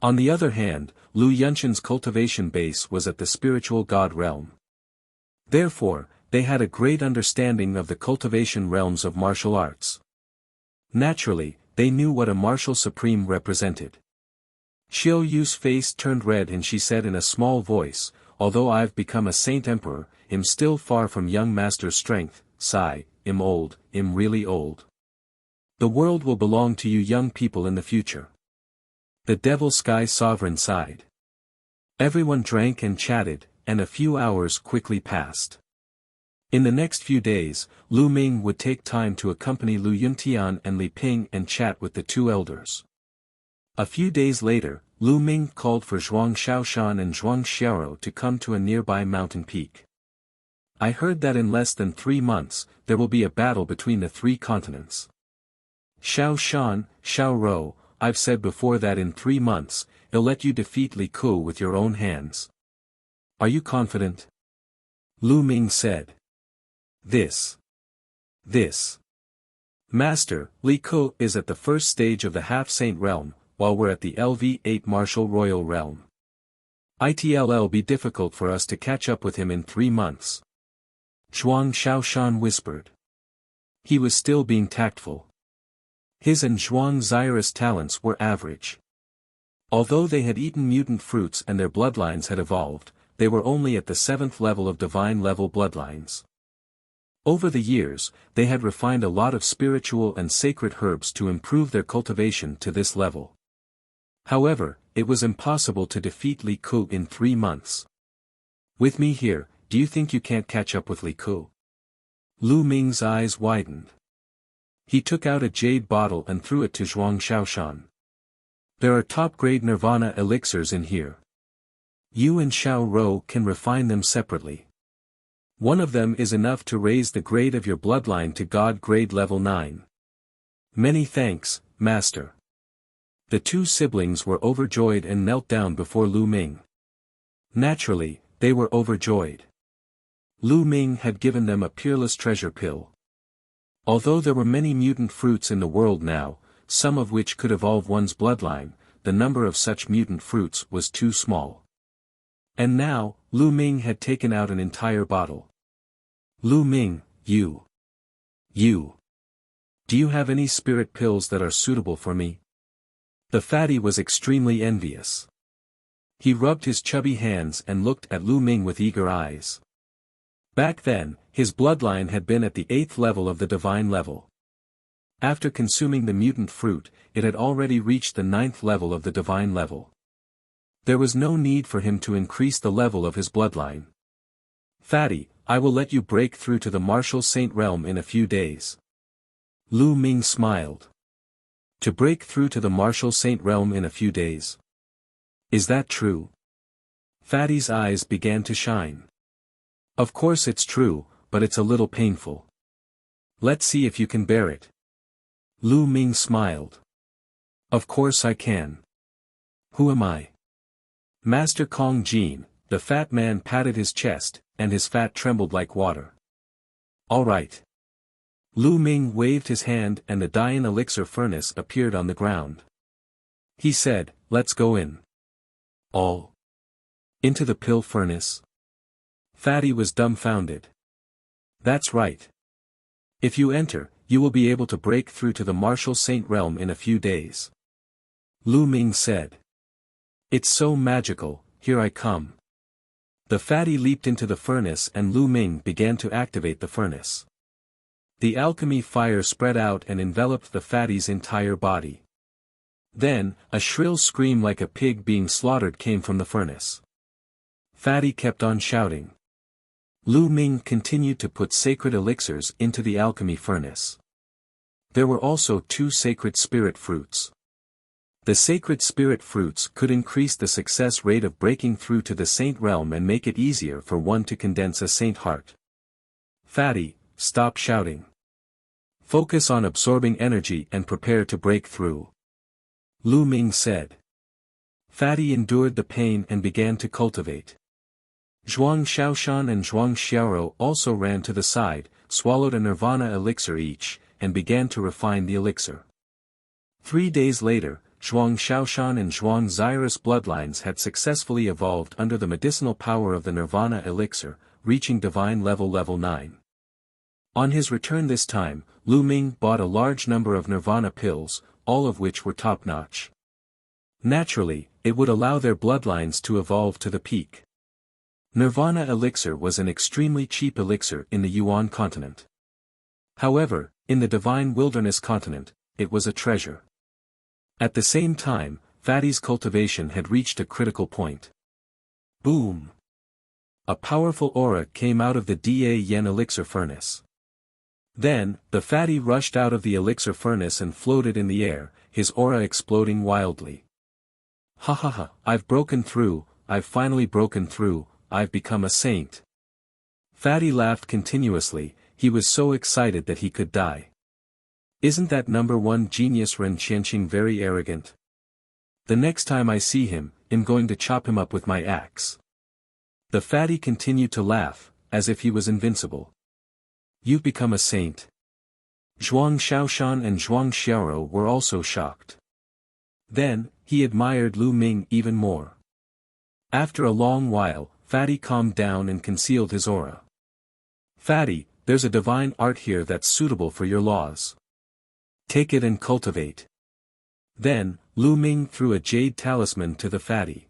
On the other hand, Lu Yunshan's cultivation base was at the spiritual god realm. Therefore, they had a great understanding of the cultivation realms of martial arts. Naturally, they knew what a martial supreme represented. Qiuyu's face turned red and she said in a small voice, although I've become a saint emperor, I'm still far from young master's strength, sigh, I'm old, I'm really old. The world will belong to you young people in the future. The Devil Sky Sovereign sighed. Everyone drank and chatted, and a few hours quickly passed. In the next few days, Lu Ming would take time to accompany Lu Yuntian and Li Ping and chat with the two elders. A few days later, Lu Ming called for Zhuang Shaoshan and Zhuang Xiaoro to come to a nearby mountain peak. I heard that in less than 3 months, there will be a battle between the 3 continents. Shaoshan, Xiaoro, I've said before that in 3 months, I'll let you defeat Li Ku with your own hands. Are you confident? Lu Ming said. This. Master, Li Ku is at the first stage of the half-saint realm, while we're at the LV8 martial royal realm. It'll be difficult for us to catch up with him in 3 months. Zhuang Shaoshan whispered. He was still being tactful. His and Zhuang Xiao's talents were average. Although they had eaten mutant fruits and their bloodlines had evolved, they were only at the 7th level of divine level bloodlines. Over the years, they had refined a lot of spiritual and sacred herbs to improve their cultivation to this level. However, it was impossible to defeat Li Ku in 3 months. With me here, do you think you can't catch up with Li Ku? Lu Ming's eyes widened. He took out a jade bottle and threw it to Zhuang Shaoshan. There are top-grade nirvana elixirs in here. You and Xiao Rou can refine them separately. One of them is enough to raise the grade of your bloodline to God grade level 9. Many thanks, Master. The 2 siblings were overjoyed and knelt down before Lu Ming. Naturally, they were overjoyed. Lu Ming had given them a peerless treasure pill. Although there were many mutant fruits in the world now, some of which could evolve one's bloodline, the number of such mutant fruits was too small. And now, Lu Ming had taken out an entire bottle. Lu Ming, you. Do you have any spirit pills that are suitable for me? The fatty was extremely envious. He rubbed his chubby hands and looked at Lu Ming with eager eyes. Back then, his bloodline had been at the 8th level of the divine level. After consuming the mutant fruit, it had already reached the 9th level of the divine level. There was no need for him to increase the level of his bloodline. Fatty, I will let you break through to the martial saint realm in a few days. Lu Ming smiled. To break through to the martial saint realm in a few days. Is that true? Fatty's eyes began to shine. Of course it's true, but it's a little painful. Let's see if you can bear it. Lu Ming smiled. Of course I can. Who am I? Master Kong Jin. The fat man patted his chest, and his fat trembled like water. All right. Lu Ming waved his hand and the Dian elixir furnace appeared on the ground. He said, let's go in. All. Into the pill furnace? Fatty was dumbfounded. That's right. If you enter, you will be able to break through to the martial saint realm in a few days. Lu Ming said. It's so magical, here I come. The fatty leaped into the furnace and Lu Ming began to activate the furnace. The alchemy fire spread out and enveloped the fatty's entire body. Then, a shrill scream like a pig being slaughtered came from the furnace. Fatty kept on shouting. Lu Ming continued to put sacred elixirs into the alchemy furnace. There were also 2 sacred spirit fruits. The sacred spirit fruits could increase the success rate of breaking through to the saint realm and make it easier for one to condense a saint heart. Fatty, stop shouting. Focus on absorbing energy and prepare to break through. Lu Ming said. Fatty endured the pain and began to cultivate. Zhuang Xiaoshan and Zhuang Xiaoro also ran to the side, swallowed a nirvana elixir each, and began to refine the elixir. 3 days later, Zhuang Xiaoshan and Zhuang Zyrus bloodlines had successfully evolved under the medicinal power of the nirvana elixir, reaching divine level 9. On his return this time, Lu Ming bought a large number of nirvana pills, all of which were top-notch. Naturally, it would allow their bloodlines to evolve to the peak. Nirvana elixir was an extremely cheap elixir in the Yuan continent. However, in the Divine Wilderness continent, it was a treasure. At the same time, Fatty's cultivation had reached a critical point. Boom! A powerful aura came out of the Da Yen elixir furnace. Then, the Fatty rushed out of the elixir furnace and floated in the air, his aura exploding wildly. Ha ha ha, I've broken through, I've finally broken through, I've become a saint. Fatty laughed continuously, he was so excited that he could die. Isn't that number 1 genius Ren Qianqing very arrogant? The next time I see him, I'm going to chop him up with my axe. The fatty continued to laugh, as if he was invincible. You've become a saint. Zhuang Xiaoshan and Zhuang Xiaoro were also shocked. Then, he admired Lu Ming even more. After a long while, Fatty calmed down and concealed his aura. Fatty, there's a divine art here that's suitable for your laws. Take it and cultivate. Then, Lu Ming threw a jade talisman to the fatty.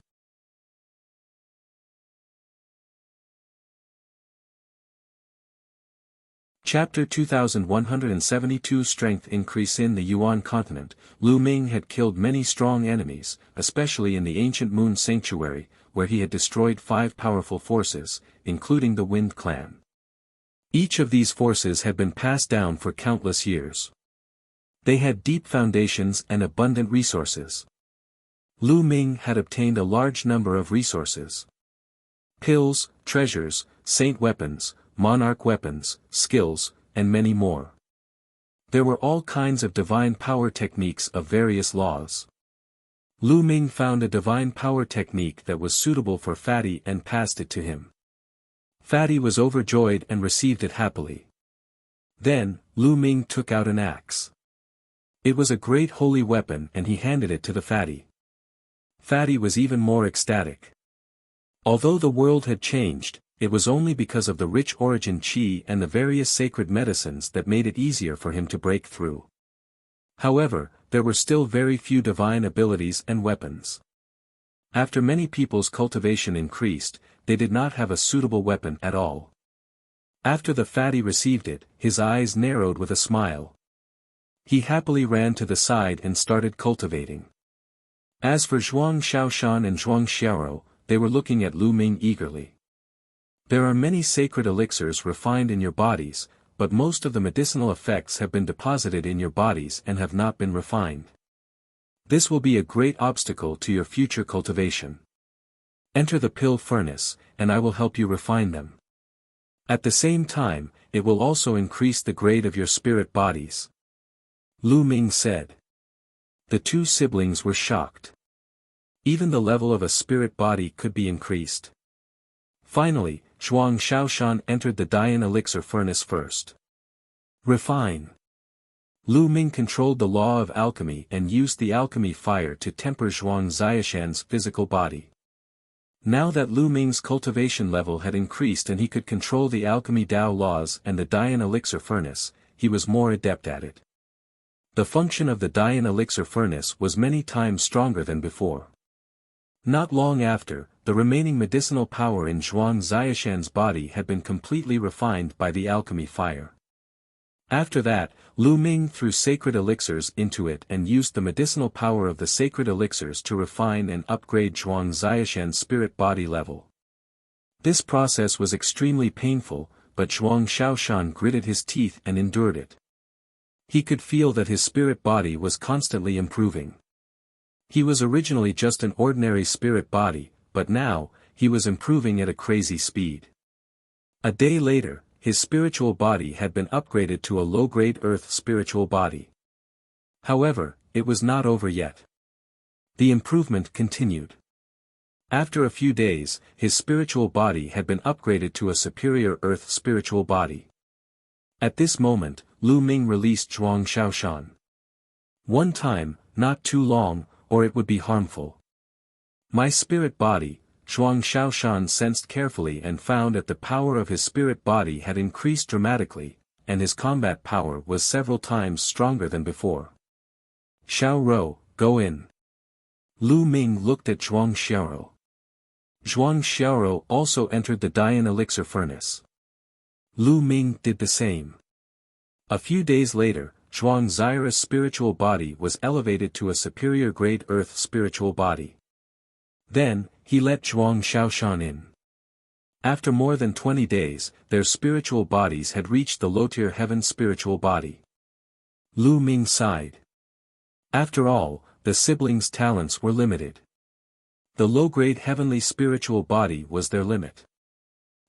Chapter 2172 Strength Increase. In the Yuan continent, Lu Ming had killed many strong enemies, especially in the ancient Moon Sanctuary, where he had destroyed 5 powerful forces, including the Wind Clan. Each of these forces had been passed down for countless years. They had deep foundations and abundant resources. Lu Ming had obtained a large number of resources. Pills, treasures, saint weapons, monarch weapons, skills, and many more. There were all kinds of divine power techniques of various laws. Lu Ming found a divine power technique that was suitable for Fatty and passed it to him. Fatty was overjoyed and received it happily. Then, Lu Ming took out an axe. It was a great holy weapon and he handed it to the fatty. Fatty was even more ecstatic. Although the world had changed, it was only because of the rich origin qi and the various sacred medicines that made it easier for him to break through. However, there were still very few divine abilities and weapons. After many people's cultivation increased, they did not have a suitable weapon at all. After the fatty received it, his eyes narrowed with a smile. He happily ran to the side and started cultivating. As for Zhuang Xiaoshan and Zhuang Xiaoro, they were looking at Lu Ming eagerly. There are many sacred elixirs refined in your bodies, but most of the medicinal effects have been deposited in your bodies and have not been refined. This will be a great obstacle to your future cultivation. Enter the pill furnace, and I will help you refine them. At the same time, it will also increase the grade of your spirit bodies. Lu Ming said. The two siblings were shocked. Even the level of a spirit body could be increased. Finally, Zhuang Shaoshan entered the Dian elixir furnace first. Refine. Lu Ming controlled the law of alchemy and used the alchemy fire to temper Zhuang Xiaoshan's physical body. Now that Lu Ming's cultivation level had increased and he could control the alchemy Dao laws and the Dian elixir furnace, he was more adept at it. The function of the Dian elixir furnace was many times stronger than before. Not long after, the remaining medicinal power in Zhuang Xiaoshan's body had been completely refined by the alchemy fire. After that, Lu Ming threw sacred elixirs into it and used the medicinal power of the sacred elixirs to refine and upgrade Zhuang Xiaoshan's spirit body level. This process was extremely painful, but Zhuang Xiaoshan gritted his teeth and endured it. He could feel that his spirit body was constantly improving. He was originally just an ordinary spirit body, but now, he was improving at a crazy speed. A day later, his spiritual body had been upgraded to a low-grade earth spiritual body. However, it was not over yet. The improvement continued. After a few days, his spiritual body had been upgraded to a superior earth spiritual body. At this moment, Lu Ming released Zhuang Shaoshan. One time, not too long, or it would be harmful. My spirit body, Zhuang Shaoshan sensed carefully and found that the power of his spirit body had increased dramatically, and his combat power was several times stronger than before. Xiao Rou, go in. Lu Ming looked at Zhuang Xiaorou. Zhuang Xiaorou also entered the Dian elixir furnace. Lu Ming did the same. A few days later, Zhuang Xiaorou's spiritual body was elevated to a superior grade earth spiritual body. Then, he let Zhuang Shaoshan in. After more than 20 days, their spiritual bodies had reached the low-tier heaven spiritual body. Lu Ming sighed. After all, the siblings' talents were limited. The low-grade heavenly spiritual body was their limit.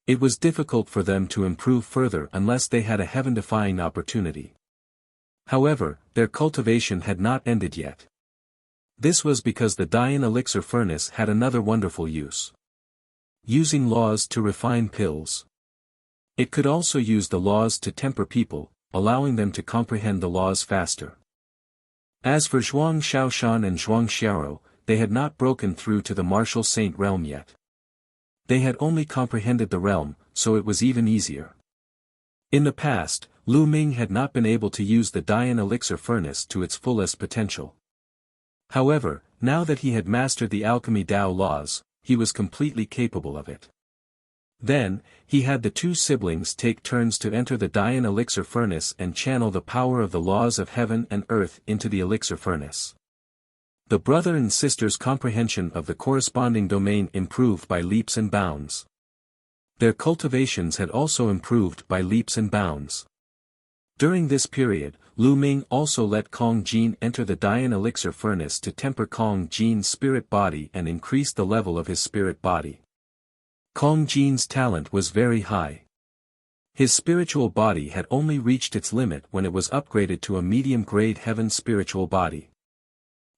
It was difficult for them to improve further unless they had a heaven-defying opportunity. However, their cultivation had not ended yet. This was because the Dian elixir furnace had another wonderful use. Using laws to refine pills. It could also use the laws to temper people, allowing them to comprehend the laws faster. As for Zhuang Shaoshan and Zhuang Xiaorou, they had not broken through to the martial saint realm yet. They had only comprehended the realm, so it was even easier. In the past, Lu Ming had not been able to use the Dian elixir furnace to its fullest potential. However, now that he had mastered the alchemy Dao laws, he was completely capable of it. Then, he had the two siblings take turns to enter the Dian elixir furnace and channel the power of the laws of heaven and earth into the elixir furnace. The brother and sister's comprehension of the corresponding domain improved by leaps and bounds. Their cultivations had also improved by leaps and bounds. During this period, Lu Ming also let Kong Jin enter the Dian elixir furnace to temper Kong Jin's spirit body and increase the level of his spirit body. Kong Jin's talent was very high. His spiritual body had only reached its limit when it was upgraded to a medium-grade heaven spiritual body.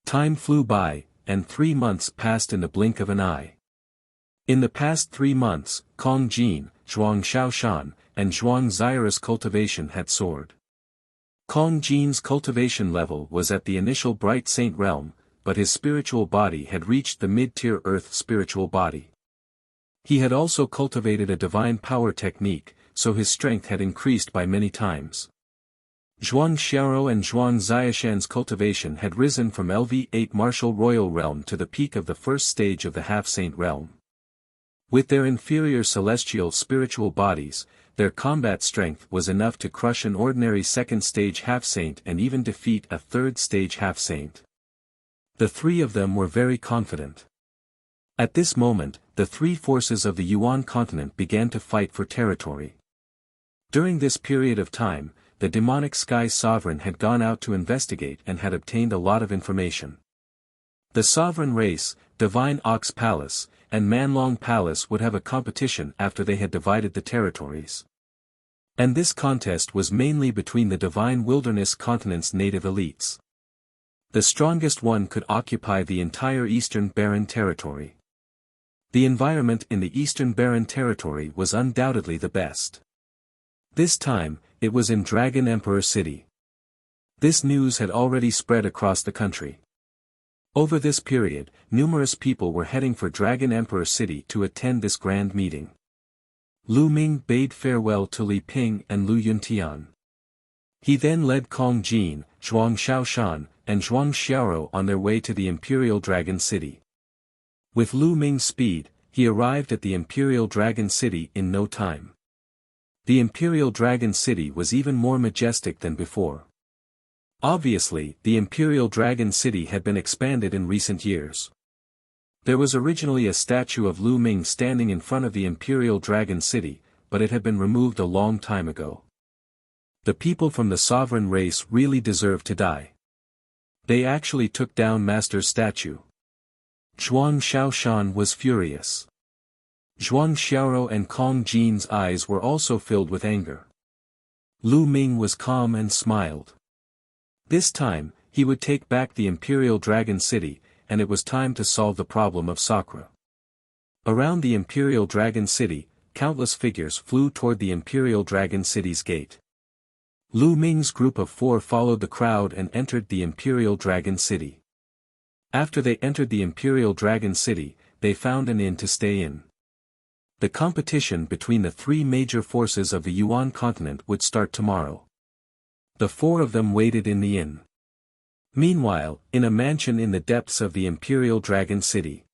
Time flew by, and 3 months passed in the blink of an eye. In the past 3 months, Kong Jin, Zhuang Shaoshan, and Zhuang Xiaorou's cultivation had soared. Kong Jin's cultivation level was at the initial bright saint realm, but his spiritual body had reached the mid-tier earth spiritual body. He had also cultivated a divine power technique, so his strength had increased by many times. Zhuang Xiaorou and Zhuang Xiaoshan's cultivation had risen from LV8 martial royal realm to the peak of the first stage of the half-saint realm. With their inferior celestial spiritual bodies, their combat strength was enough to crush an ordinary second-stage half-saint and even defeat a third-stage half-saint. The three of them were very confident. At this moment, the three forces of the Yuan continent began to fight for territory. During this period of time, the demonic sky sovereign had gone out to investigate and had obtained a lot of information. The sovereign race, Divine Ox Palace, and Manlong Palace would have a competition after they had divided the territories. And this contest was mainly between the Divine Wilderness Continent's native elites. The strongest one could occupy the entire Eastern Barren Territory. The environment in the Eastern Barren Territory was undoubtedly the best. This time, it was in Dragon Emperor City. This news had already spread across the country. Over this period, numerous people were heading for Dragon Emperor City to attend this grand meeting. Lu Ming bade farewell to Li Ping and Lu Yuntian. He then led Kong Jin, Zhuang Shaoshan, and Zhuang Xiaoro on their way to the Imperial Dragon City. With Lu Ming's speed, he arrived at the Imperial Dragon City in no time. The Imperial Dragon City was even more majestic than before. Obviously, the Imperial Dragon City had been expanded in recent years. There was originally a statue of Lu Ming standing in front of the Imperial Dragon City, but it had been removed a long time ago. The people from the sovereign race really deserved to die. They actually took down Master's statue. Zhuang Shaoshan was furious. Zhuang Xiaoro and Kong Jin's eyes were also filled with anger. Lu Ming was calm and smiled. This time, he would take back the Imperial Dragon City, and it was time to solve the problem of Sakura. Around the Imperial Dragon City, countless figures flew toward the Imperial Dragon City's gate. Lu Ming's group of 4 followed the crowd and entered the Imperial Dragon City. After they entered the Imperial Dragon City, they found an inn to stay in. The competition between the 3 major forces of the Yuan continent would start tomorrow. The 4 of them waited in the inn. Meanwhile, in a mansion in the depths of the Imperial Dragon City,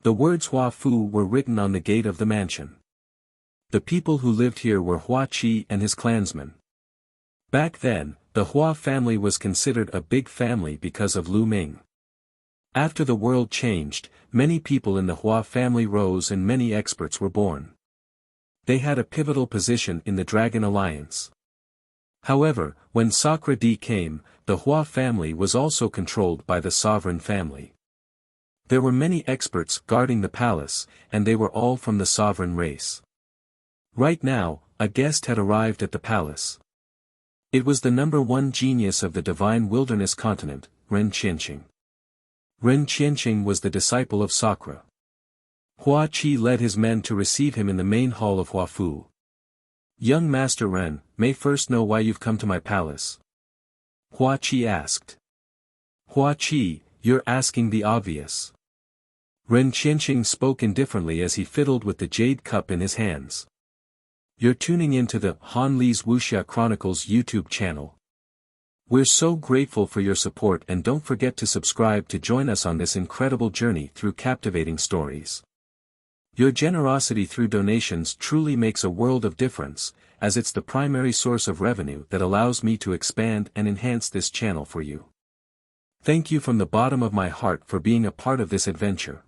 the words Hua Fu were written on the gate of the mansion. The people who lived here were Hua Qi and his clansmen. Back then, the Hua family was considered a big family because of Lu Ming. After the world changed, many people in the Hua family rose and many experts were born. They had a pivotal position in the Dragon Alliance. However, when Sakura D came, the Hua family was also controlled by the sovereign family. There were many experts guarding the palace, and they were all from the sovereign race. Right now, a guest had arrived at the palace. It was the #1 genius of the Divine Wilderness Continent, Ren Qianqing. Ren Qianqing was the disciple of Sakura. Hua Qi led his men to receive him in the main hall of Hua Fu. "Young Master Ren, may first know why you've come to my palace?" Hua Qi asked. "Hua Qi, you're asking the obvious." Ren Qianqing spoke indifferently as he fiddled with the jade cup in his hands. "You're tuning in to the Han Li's Wuxia Chronicles YouTube channel. We're so grateful for your support, and don't forget to subscribe to join us on this incredible journey through captivating stories. Your generosity through donations truly makes a world of difference, as it's the primary source of revenue that allows me to expand and enhance this channel for you. Thank you from the bottom of my heart for being a part of this adventure.